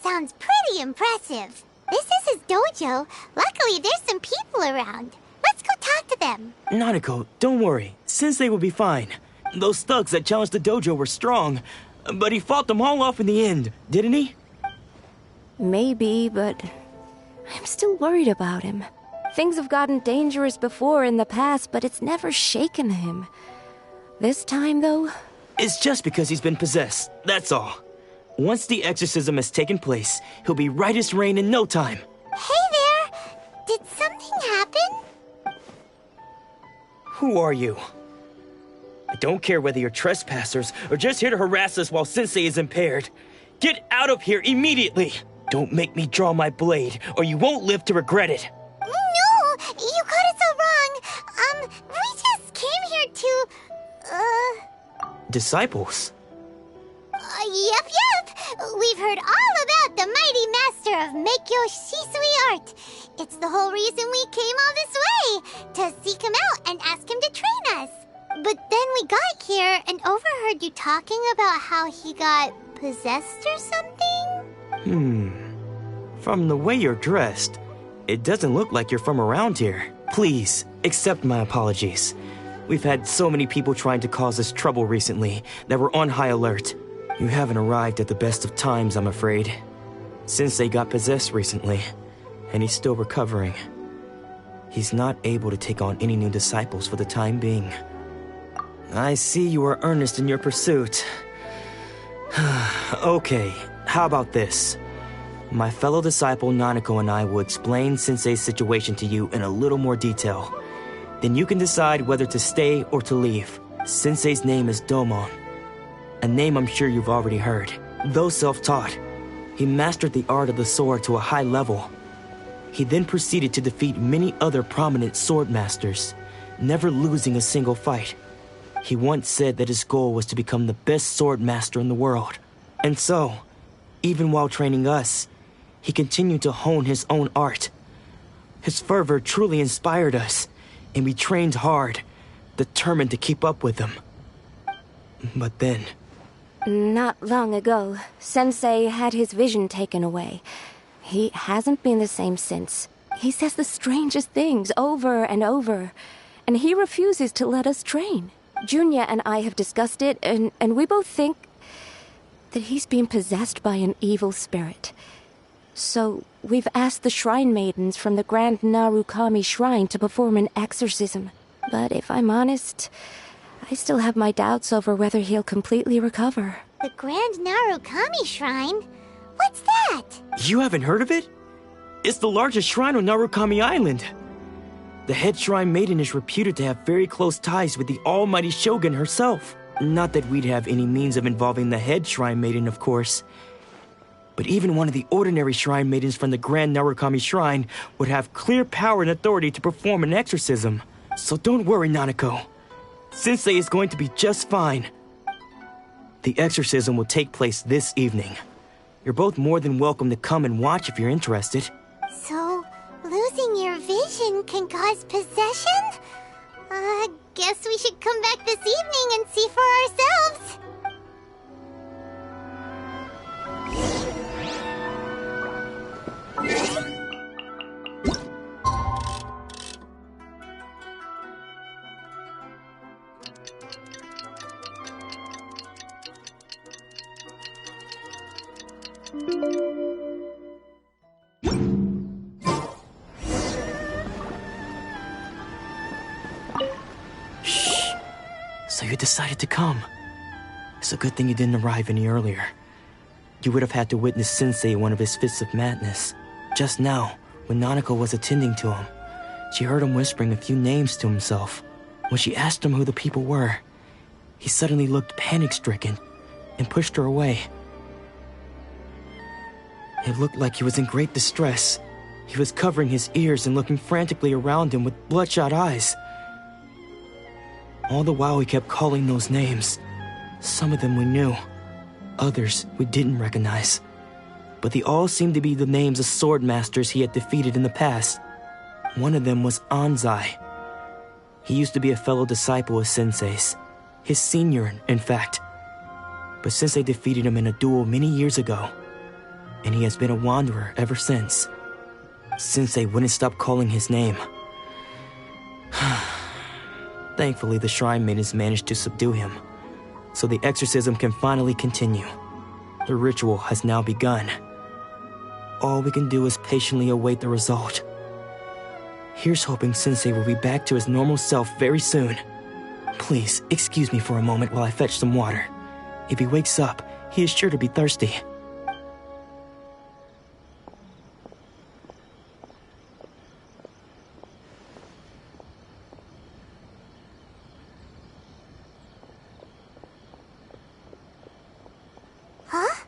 Speaker 2: Sounds pretty impressive. This is his dojo. Luckily, there's some people around. Let's go talk to them.
Speaker 8: Nanako, don't worry. Sensei will be fine. Those thugs that challenged the dojo were strong, but he fought them all off in the end, didn't he?
Speaker 23: Maybe, but I'm still worried about him. Things have gotten dangerous before in the past, but it's never shaken him. This time, though...
Speaker 8: It's just because he's been possessed, that's all. Once the exorcism has taken place, he'll be right as rain in no time.
Speaker 2: Hey there! Did something happen?
Speaker 8: Who are you? I don't care whether you're trespassers or just here to harass us while Sensei is impaired. Get out of here immediately! Don't make me draw my blade, or you won't live to regret it.
Speaker 2: No! You got it so wrong! We just came here to...
Speaker 8: Disciples?
Speaker 2: Yep. We've heard all about the mighty master of Meikyo Shisui art. It's the whole reason we came all this way, to seek him out and ask him to train us. But then we got here and overheard you talking about how he got possessed or something?
Speaker 8: From the way you're dressed, it doesn't look like you're from around here. Please, accept my apologies. We've had so many people trying to cause us trouble recently that we're on high alert. You haven't arrived at the best of times, I'm afraid. Sensei got possessed recently, and he's still recovering. He's not able to take on any new disciples for the time being. I see you are earnest in your pursuit. Okay, how about this? My fellow disciple Nanako and I will explain Sensei's situation to you in a little more detail. Then you can decide whether to stay or to leave. Sensei's name is Domon, a name I'm sure you've already heard. Though self-taught, he mastered the art of the sword to a high level. He then proceeded to defeat many other prominent sword masters, never losing a single fight. He once said that his goal was to become the best sword master in the world. And so, even while training us, he continued to hone his own art. His fervor truly inspired us, and we trained hard, determined to keep up with him. But then...
Speaker 23: Not long ago, Sensei had his vision taken away. He hasn't been the same since. He says the strangest things over and over, and he refuses to let us train. Junya and I have discussed it, and we both think that he's been possessed by an evil spirit. So we've asked the shrine maidens from the Grand Narukami Shrine to perform an exorcism. But if I'm honest, I still have my doubts over whether he'll completely recover.
Speaker 2: The Grand Narukami Shrine? What's that?
Speaker 8: You haven't heard of it? It's the largest shrine on Narukami Island. The head shrine maiden is reputed to have very close ties with the almighty Shogun herself. Not that we'd have any means of involving the head shrine maiden, of course. But even one of the ordinary shrine maidens from the Grand Narukami Shrine would have clear power and authority to perform an exorcism. So don't worry, Nanako. Sensei is going to be just fine. The exorcism will take place this evening. You're both more than welcome to come and watch if you're interested.
Speaker 2: So, losing your vision can cause possession? Guess we should come back this evening and see for ourselves.
Speaker 8: So you decided to come. It's a good thing you didn't arrive any earlier. You would have had to witness Sensei in one of his fits of madness. Just now, when Nanako was attending to him, she heard him whispering a few names to himself. When she asked him who the people were, he suddenly looked panic-stricken and pushed her away. It looked like he was in great distress. He was covering his ears and looking frantically around him with bloodshot eyes. All the while he kept calling those names. Some of them we knew, others we didn't recognize. But they all seemed to be the names of sword masters he had defeated in the past. One of them was Anzai. He used to be a fellow disciple of Sensei's, his senior, in fact. But Sensei defeated him in a duel many years ago, and he has been a wanderer ever since. Sensei wouldn't stop calling his name. Thankfully, the shrine maidens managed to subdue him, so the exorcism can finally continue. The ritual has now begun. All we can do is patiently await the result. Here's hoping Sensei will be back to his normal self very soon. Please, excuse me for a moment while I fetch some water. If he wakes up, he is sure to be thirsty.
Speaker 2: Huh?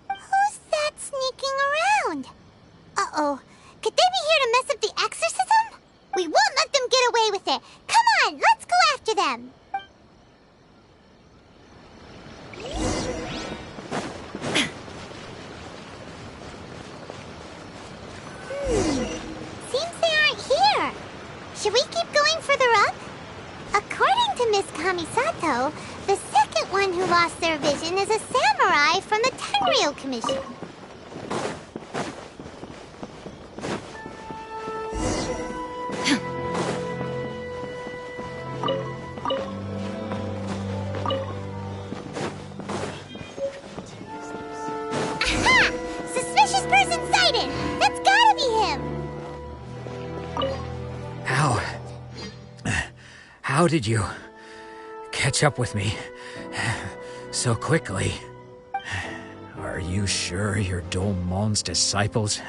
Speaker 2: Who's that sneaking around? Uh-oh. Could they be here to mess up the exorcism? We won't let them get away with it. Come on, let's go after them. Seems they aren't here. Should we keep going further up? According to Miss Kamisato, the second one who lost their vision is a samurai from the Tenryou Commission. Aha! Suspicious person sighted! That's gotta be him!
Speaker 10: How did you catch up with me so quickly? Are you sure you're Domon's disciples?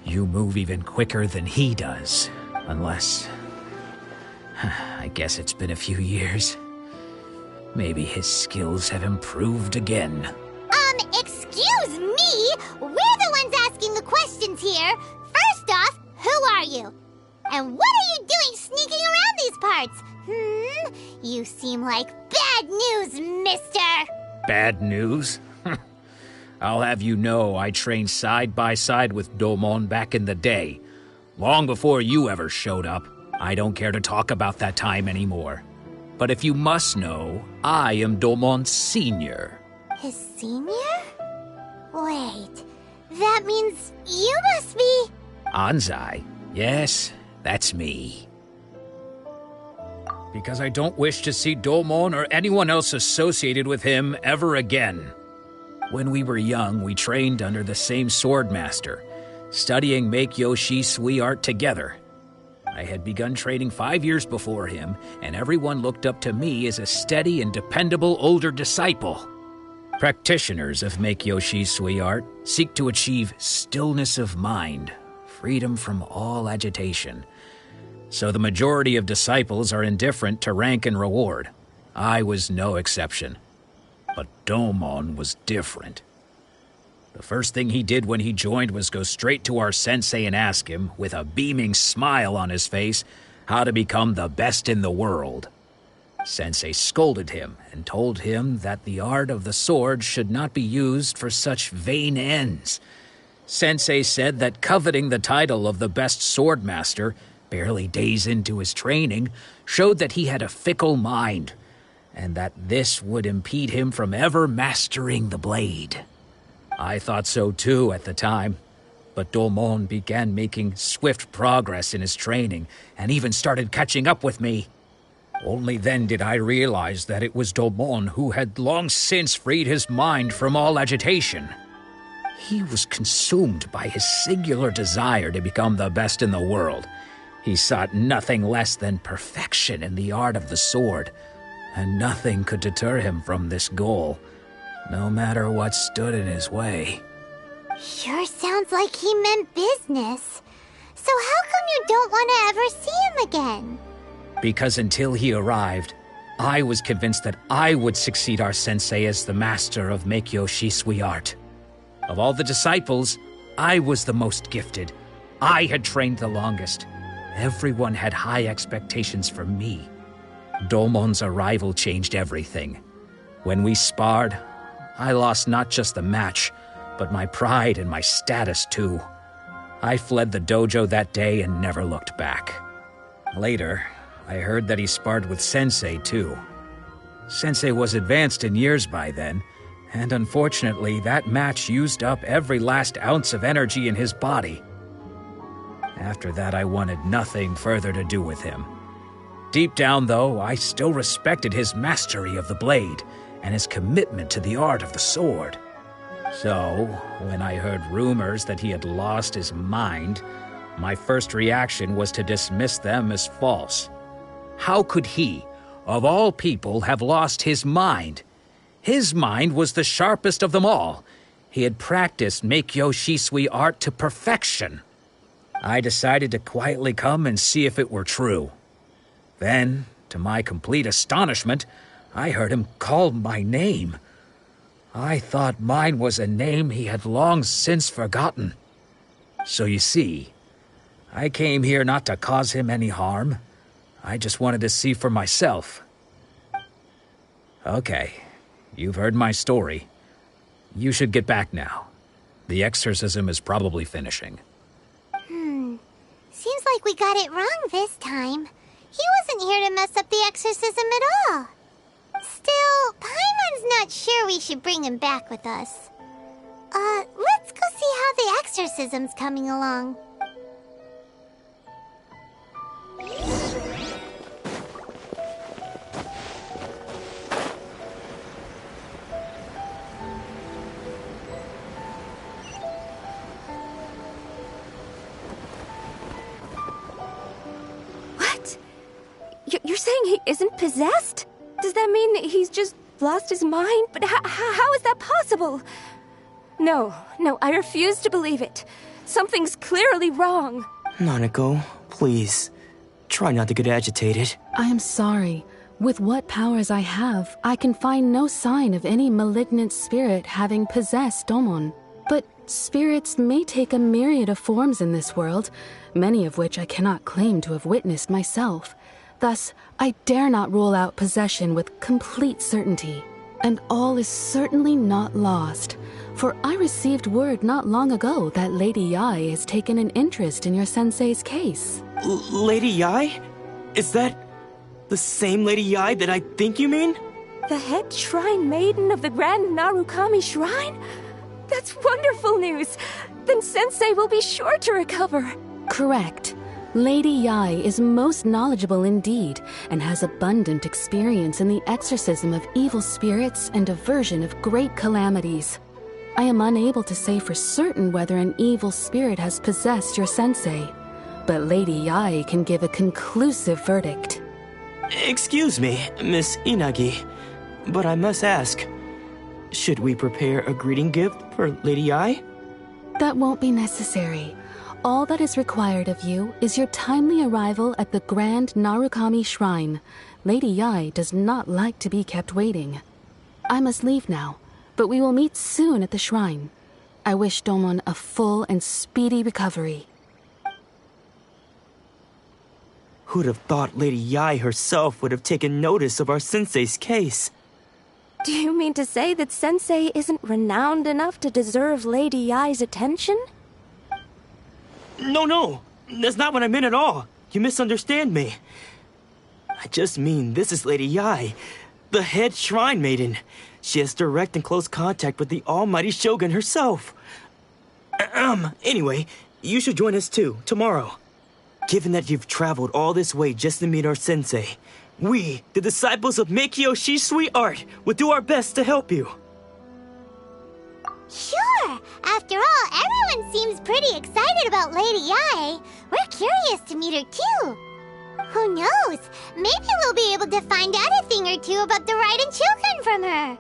Speaker 10: You move even quicker than he does, unless... I guess it's been a few years. Maybe his skills have improved again.
Speaker 2: Excuse me? We're the ones asking the questions here. First off, who are you? And what are you doing sneaking around these parts? You seem like bad news, mister!
Speaker 10: Bad news? I'll have you know I trained side by side with Domon back in the day. Long before you ever showed up. I don't care to talk about that time anymore. But if you must know, I am Domon's senior.
Speaker 2: His senior? Wait, that means you must be...
Speaker 10: Anzai? Yes, that's me. Because I don't wish to see Domon or anyone else associated with him ever again. When we were young, we trained under the same sword master, studying Meikyo Shisui art together. I had begun training 5 years before him, and everyone looked up to me as a steady and dependable older disciple. Practitioners of Make-Yoshi Sui art seek to achieve stillness of mind, freedom from all agitation. So the majority of disciples are indifferent to rank and reward. I was no exception. But Domon was different. The first thing he did when he joined was go straight to our sensei and ask him, with a beaming smile on his face, how to become the best in the world. Sensei scolded him and told him that the art of the sword should not be used for such vain ends. Sensei said that coveting the title of the best swordmaster, barely days into his training, showed that he had a fickle mind, and that this would impede him from ever mastering the blade. I thought so too at the time, but Domon began making swift progress in his training and even started catching up with me. Only then did I realize that it was Domon who had long since freed his mind from all agitation. He was consumed by his singular desire to become the best in the world. He sought nothing less than perfection in the art of the sword, and nothing could deter him from this goal, no matter what stood in his way.
Speaker 2: Sure sounds like he meant business. So how come you don't want to ever see him again?
Speaker 10: Because until he arrived, I was convinced that I would succeed our sensei as the master of Make-Yoshi Sui art. Of all the disciples, I was the most gifted. I had trained the longest. Everyone had high expectations for me. Domon's arrival changed everything. When we sparred, I lost not just the match, but my pride and my status too. I fled the dojo that day and never looked back. Later, I heard that he sparred with Sensei too. Sensei was advanced in years by then, and unfortunately that match used up every last ounce of energy in his body. After that, I wanted nothing further to do with him. Deep down, though, I still respected his mastery of the blade and his commitment to the art of the sword. So, when I heard rumors that he had lost his mind, my first reaction was to dismiss them as false. How could he, of all people, have lost his mind? His mind was the sharpest of them all. He had practiced Make-Yoshi Sui art to perfection. I decided to quietly come and see if it were true. Then, to my complete astonishment, I heard him call my name. I thought mine was a name he had long since forgotten. So you see, I came here not to cause him any harm. I just wanted to see for myself. Okay, you've heard my story. You should get back now. The exorcism is probably finishing.
Speaker 2: Seems like we got it wrong this time. He wasn't here to mess up the exorcism at all. Still, Paimon's not sure we should bring him back with us. Let's go see how the exorcism's coming along.
Speaker 5: You're saying he isn't possessed? Does that mean he's just lost his mind? But how is that possible? No, I refuse to believe it. Something's clearly wrong.
Speaker 8: Nanako, please. Try not to get agitated.
Speaker 14: I am sorry. With what powers I have, I can find no sign of any malignant spirit having possessed Domon. But spirits may take a myriad of forms in this world, many of which I cannot claim to have witnessed myself. Thus, I dare not rule out possession with complete certainty. And all is certainly not lost, for I received word not long ago that Lady Yai has taken an interest in your sensei's case.
Speaker 8: Lady Yai? Is that the same Lady Yai that I think you mean?
Speaker 5: The head shrine maiden of the Grand Narukami Shrine? That's wonderful news! Then Sensei will be sure to recover.
Speaker 14: Correct. Lady Yai is most knowledgeable indeed, and has abundant experience in the exorcism of evil spirits and aversion of great calamities. I am unable to say for certain whether an evil spirit has possessed your sensei, but Lady Yai can give a conclusive verdict.
Speaker 8: Excuse me, Miss Inagi, but I must ask, Should we prepare a greeting gift for Lady Ai?
Speaker 14: That won't be necessary. All that is required of you is your timely arrival at the Grand Narukami Shrine. Lady Yai does not like to be kept waiting. I must leave now, but we will meet soon at the shrine. I wish Domon a full and speedy recovery.
Speaker 8: Who'd have thought Lady Yai herself would have taken notice of our sensei's case?
Speaker 23: Do you mean to say that Sensei isn't renowned enough to deserve Lady Yai's attention?
Speaker 8: No, that's not what I meant at all. You misunderstand me. I just mean this is Lady Yai, the head shrine maiden. She has direct and close contact with the almighty Shogun herself. Anyway, you should join us too, tomorrow. Given that you've traveled all this way just to meet our sensei, we, the disciples of Meikyo Shisui Art, will do our best to help you.
Speaker 2: Sure! After all, everyone seems pretty excited about Lady Yai. We're curious to meet her too. Who knows? Maybe we'll be able to find out a thing or two about the Raiden children from her.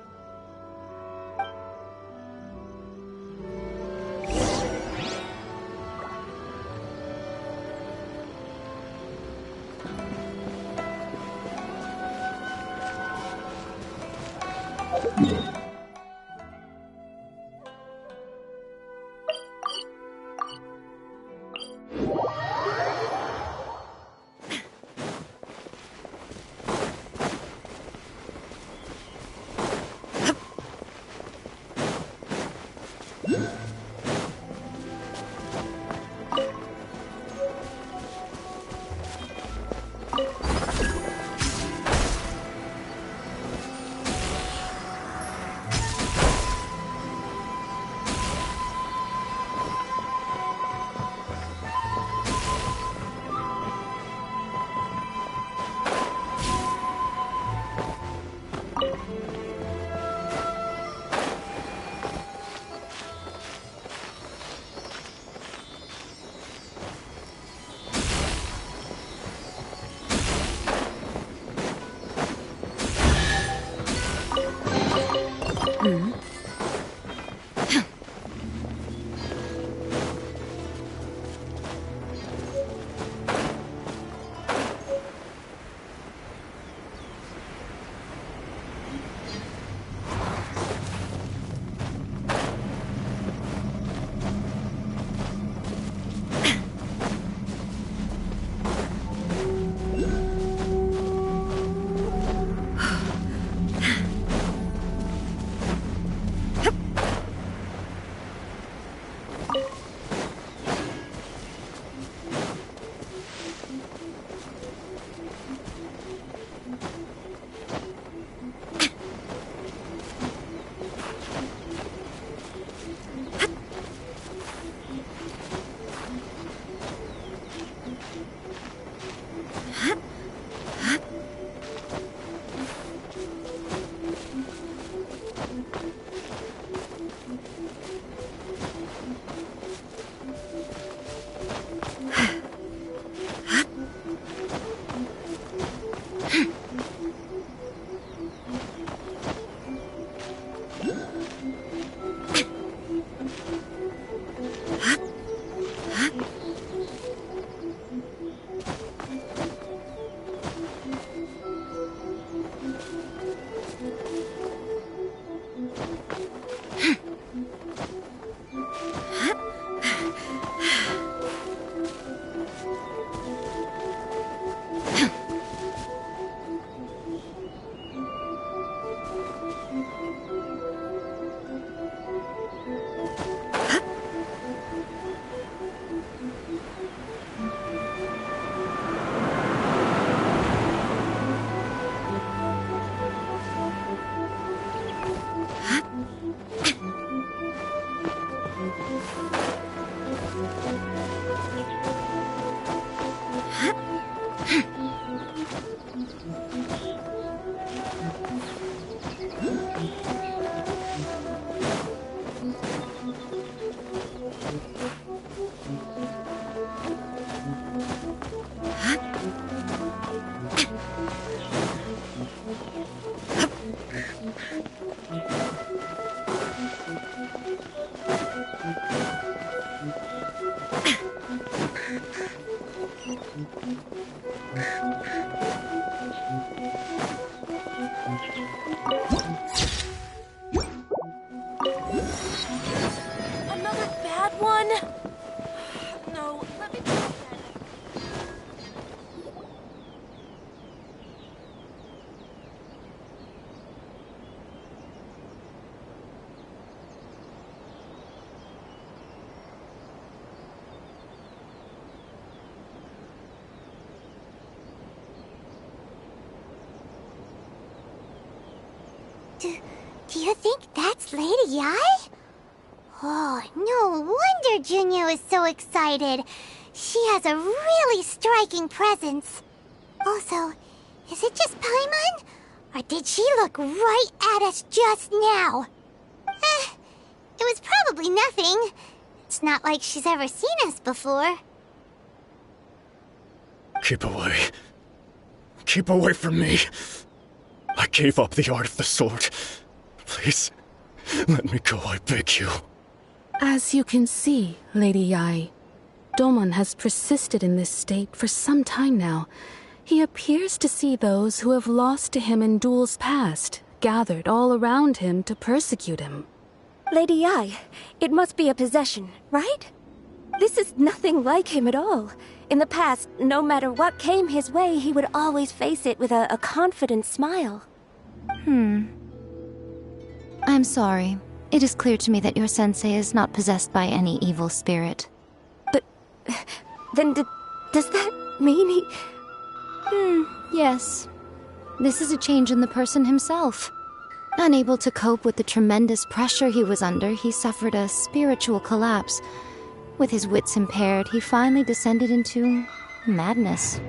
Speaker 18: Another bad one? No, let me try again.
Speaker 2: Do you think that's Lady Ai? Oh, no wonder Junyo is so excited. She has a really striking presence. Also, is it just Paimon? Or did she look right at us just now? It was probably nothing. It's not like she's ever seen us before.
Speaker 9: Keep away. Keep away from me. I gave up the art of the sword. Please, let me go, I beg you.
Speaker 14: As you can see, Lady Yai, Domon has persisted in this state for some time now. He appears to see those who have lost to him in duels past, gathered all around him to persecute him.
Speaker 5: Lady Yai, it must be a possession, right? This is nothing like him at all. In the past, no matter what came his way, he would always face it with a confident smile.
Speaker 23: I'm sorry. It is clear to me that your sensei is not possessed by any evil spirit.
Speaker 5: But then does that mean he...
Speaker 23: Yes. This is a change in the person himself. Unable to cope with the tremendous pressure he was under, he suffered a spiritual collapse. With his wits impaired, he finally descended into madness.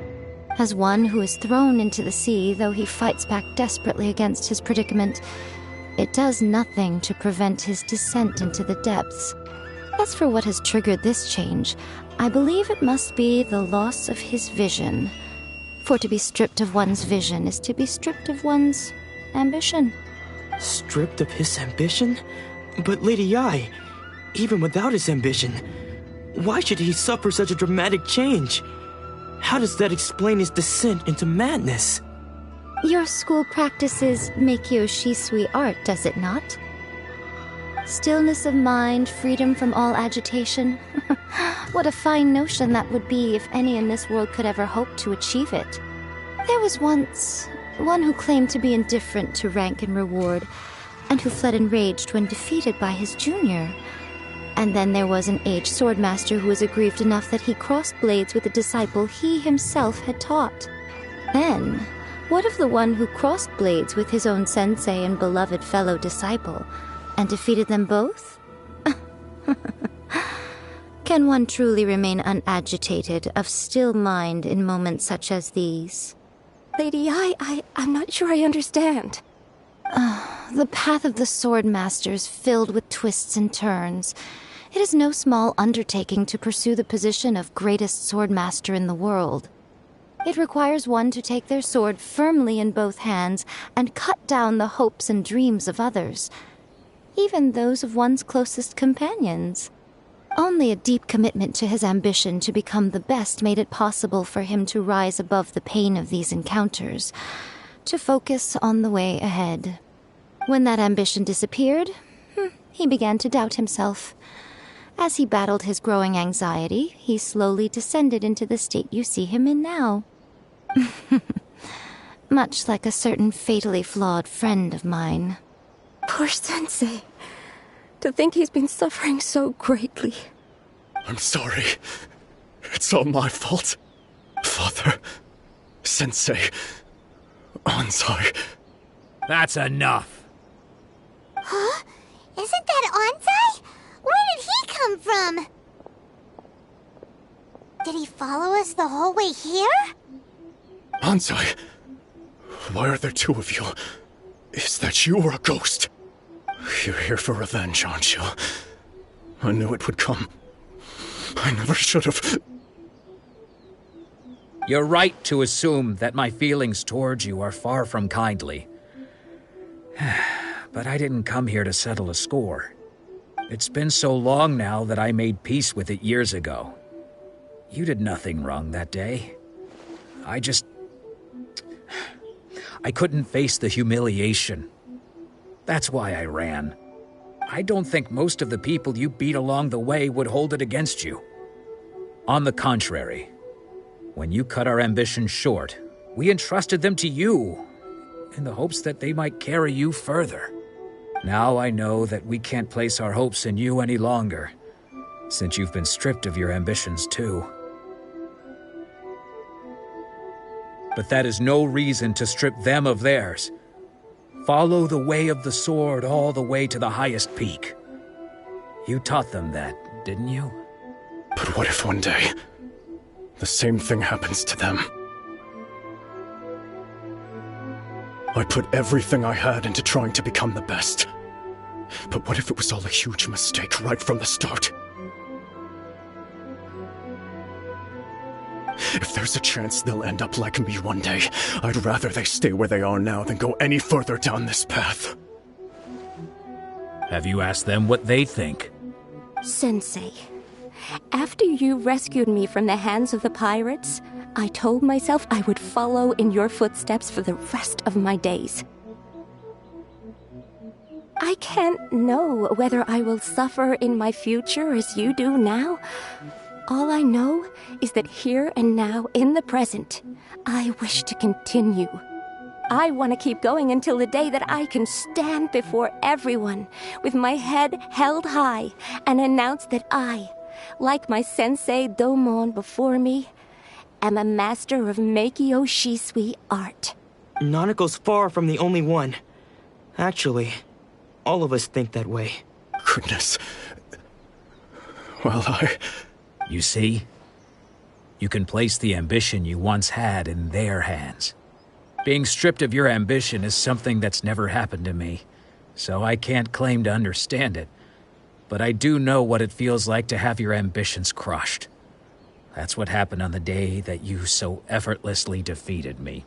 Speaker 23: As one who is thrown into the sea, though he fights back desperately against his predicament, it does nothing to prevent his descent into the depths. As for what has triggered this change, I believe it must be the loss of his vision. For to be stripped of one's vision is to be stripped of one's ambition.
Speaker 8: Stripped of his ambition? But Lady Yai, even without his ambition, why should he suffer such a dramatic change? How does that explain his descent into madness?
Speaker 23: Your school practices Meikyo Shisui art, does it not? Stillness of mind, freedom from all agitation. What a fine notion that would be if any in this world could ever hope to achieve it. There was once one who claimed to be indifferent to rank and reward, and who fled enraged when defeated by his junior. And then there was an aged swordmaster who was aggrieved enough that he crossed blades with a disciple he himself had taught. Then, what of the one who crossed blades with his own sensei and beloved fellow disciple, and defeated them both? Can one truly remain unagitated, of still mind in moments such as these?
Speaker 5: Lady Ai, I'm not sure I understand.
Speaker 23: The path of the swordmaster is filled with twists and turns. It is no small undertaking to pursue the position of greatest swordmaster in the world. It requires one to take their sword firmly in both hands and cut down the hopes and dreams of others, even those of one's closest companions. Only a deep commitment to his ambition to become the best made it possible for him to rise above the pain of these encounters, to focus on the way ahead. When that ambition disappeared, he began to doubt himself. As he battled his growing anxiety, he slowly descended into the state you see him in now. Much like a certain fatally flawed friend of mine.
Speaker 5: Poor sensei. To think he's been suffering so greatly.
Speaker 9: I'm sorry. It's all my fault. Father, Sensei, Ansai.
Speaker 10: That's enough.
Speaker 2: Huh? Isn't that Ansai? Where did he come from? Did he follow us the whole way here?
Speaker 9: Ansai, why are there two of you? Is that you or a ghost? You're here for revenge, aren't you? I knew it would come. I never should have.
Speaker 10: You're right to assume that my feelings towards you are far from kindly. But I didn't come here to settle a score. It's been so long now that I made peace with it years ago. You did nothing wrong that day. I couldn't face the humiliation. That's why I ran. I don't think most of the people you beat along the way would hold it against you. On the contrary, when you cut our ambitions short, we entrusted them to you, in the hopes that they might carry you further. Now I know that we can't place our hopes in you any longer, since you've been stripped of your ambitions too. But that is no reason to strip them of theirs. Follow the way of the sword all the way to the highest peak. You taught them that, didn't you?
Speaker 6: But what if one day, the same thing happens to them? I put everything I had into trying to become the best. But what if it was all a huge mistake right from the start? If there's a chance they'll end up like me one day, I'd rather they stay where they are now than go any further down this path.
Speaker 10: Have you asked them what they think?
Speaker 22: Sensei, after you rescued me from the hands of the pirates, I told myself I would follow in your footsteps for the rest of my days. I can't know whether I will suffer in my future as you do now. All I know is that here and now, in the present, I wish to continue. I want to keep going until the day that I can stand before everyone with my head held high and announce that I, like my sensei Domon before me, am a master of Meikyo Shisui art.
Speaker 8: Nanako's far from the only one. Actually, all of us think that way.
Speaker 6: Goodness. Well,
Speaker 10: You see? You can place the ambition you once had in their hands. Being stripped of your ambition is something that's never happened to me, so I can't claim to understand it. But I do know what it feels like to have your ambitions crushed. That's what happened on the day that you so effortlessly defeated me.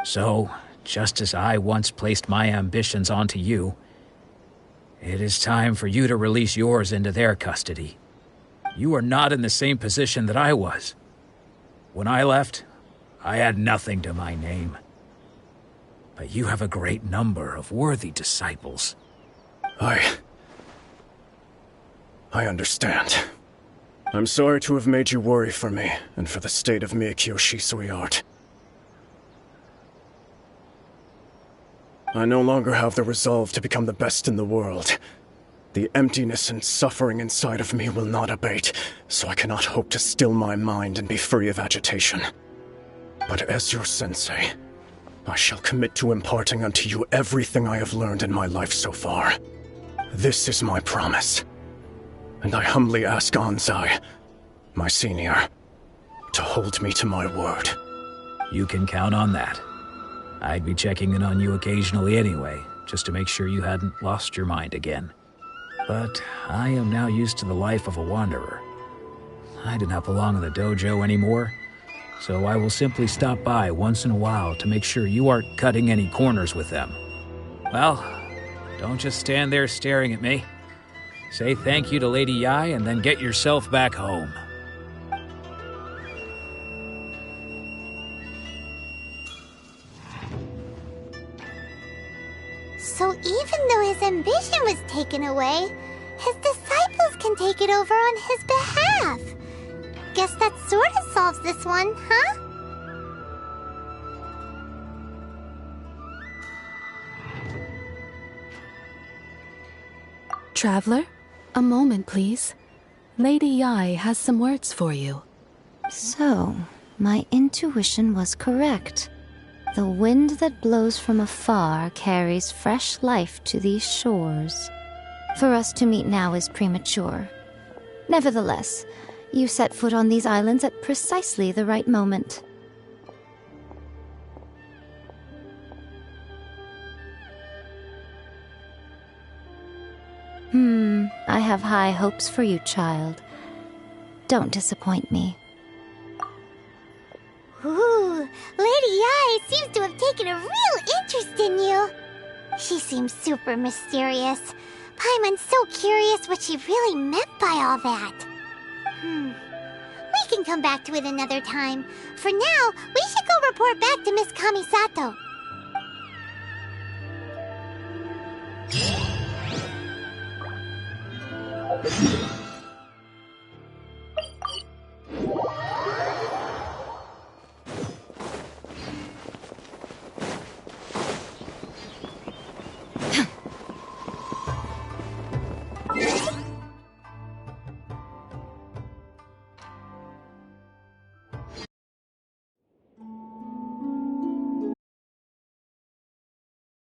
Speaker 10: So, just as I once placed my ambitions onto you, it is time for you to release yours into their custody. You are not in the same position that I was. When I left, I had nothing to my name. But you have a great number of worthy disciples.
Speaker 6: I understand. I'm sorry to have made you worry for me, and for the state of Meikyo Shisui art. I no longer have the resolve to become the best in the world. The emptiness and suffering inside of me will not abate, so I cannot hope to still my mind and be free of agitation. But as your sensei, I shall commit to imparting unto you everything I have learned in my life so far. This is my promise. And I humbly ask Anzai, my senior, to hold me to my word.
Speaker 10: You can count on that. I'd be checking in on you occasionally anyway, just to make sure you hadn't lost your mind again. But I am now used to the life of a wanderer. I do not belong in the dojo anymore, so I will simply stop by once in a while to make sure you aren't cutting any corners with them. Well, don't just stand there staring at me. Say thank you to Lady Yai and then get yourself back home.
Speaker 2: So even though his ambition was taken away, his disciples can take it over on his behalf. Guess that sort of solves this one, huh?
Speaker 14: Traveler, a moment, please. Lady Yai has some words for you.
Speaker 23: So, my intuition was correct. The wind that blows from afar carries fresh life to these shores. For us to meet now is premature. Nevertheless, you set foot on these islands at precisely the right moment. I have high hopes for you, child. Don't disappoint me.
Speaker 2: Ooh, Lady Yai seems to have taken a real interest in you. She seems super mysterious. Paimon's so curious what she really meant by all that. We can come back to it another time. For now, we should go report back to Miss Kamisato.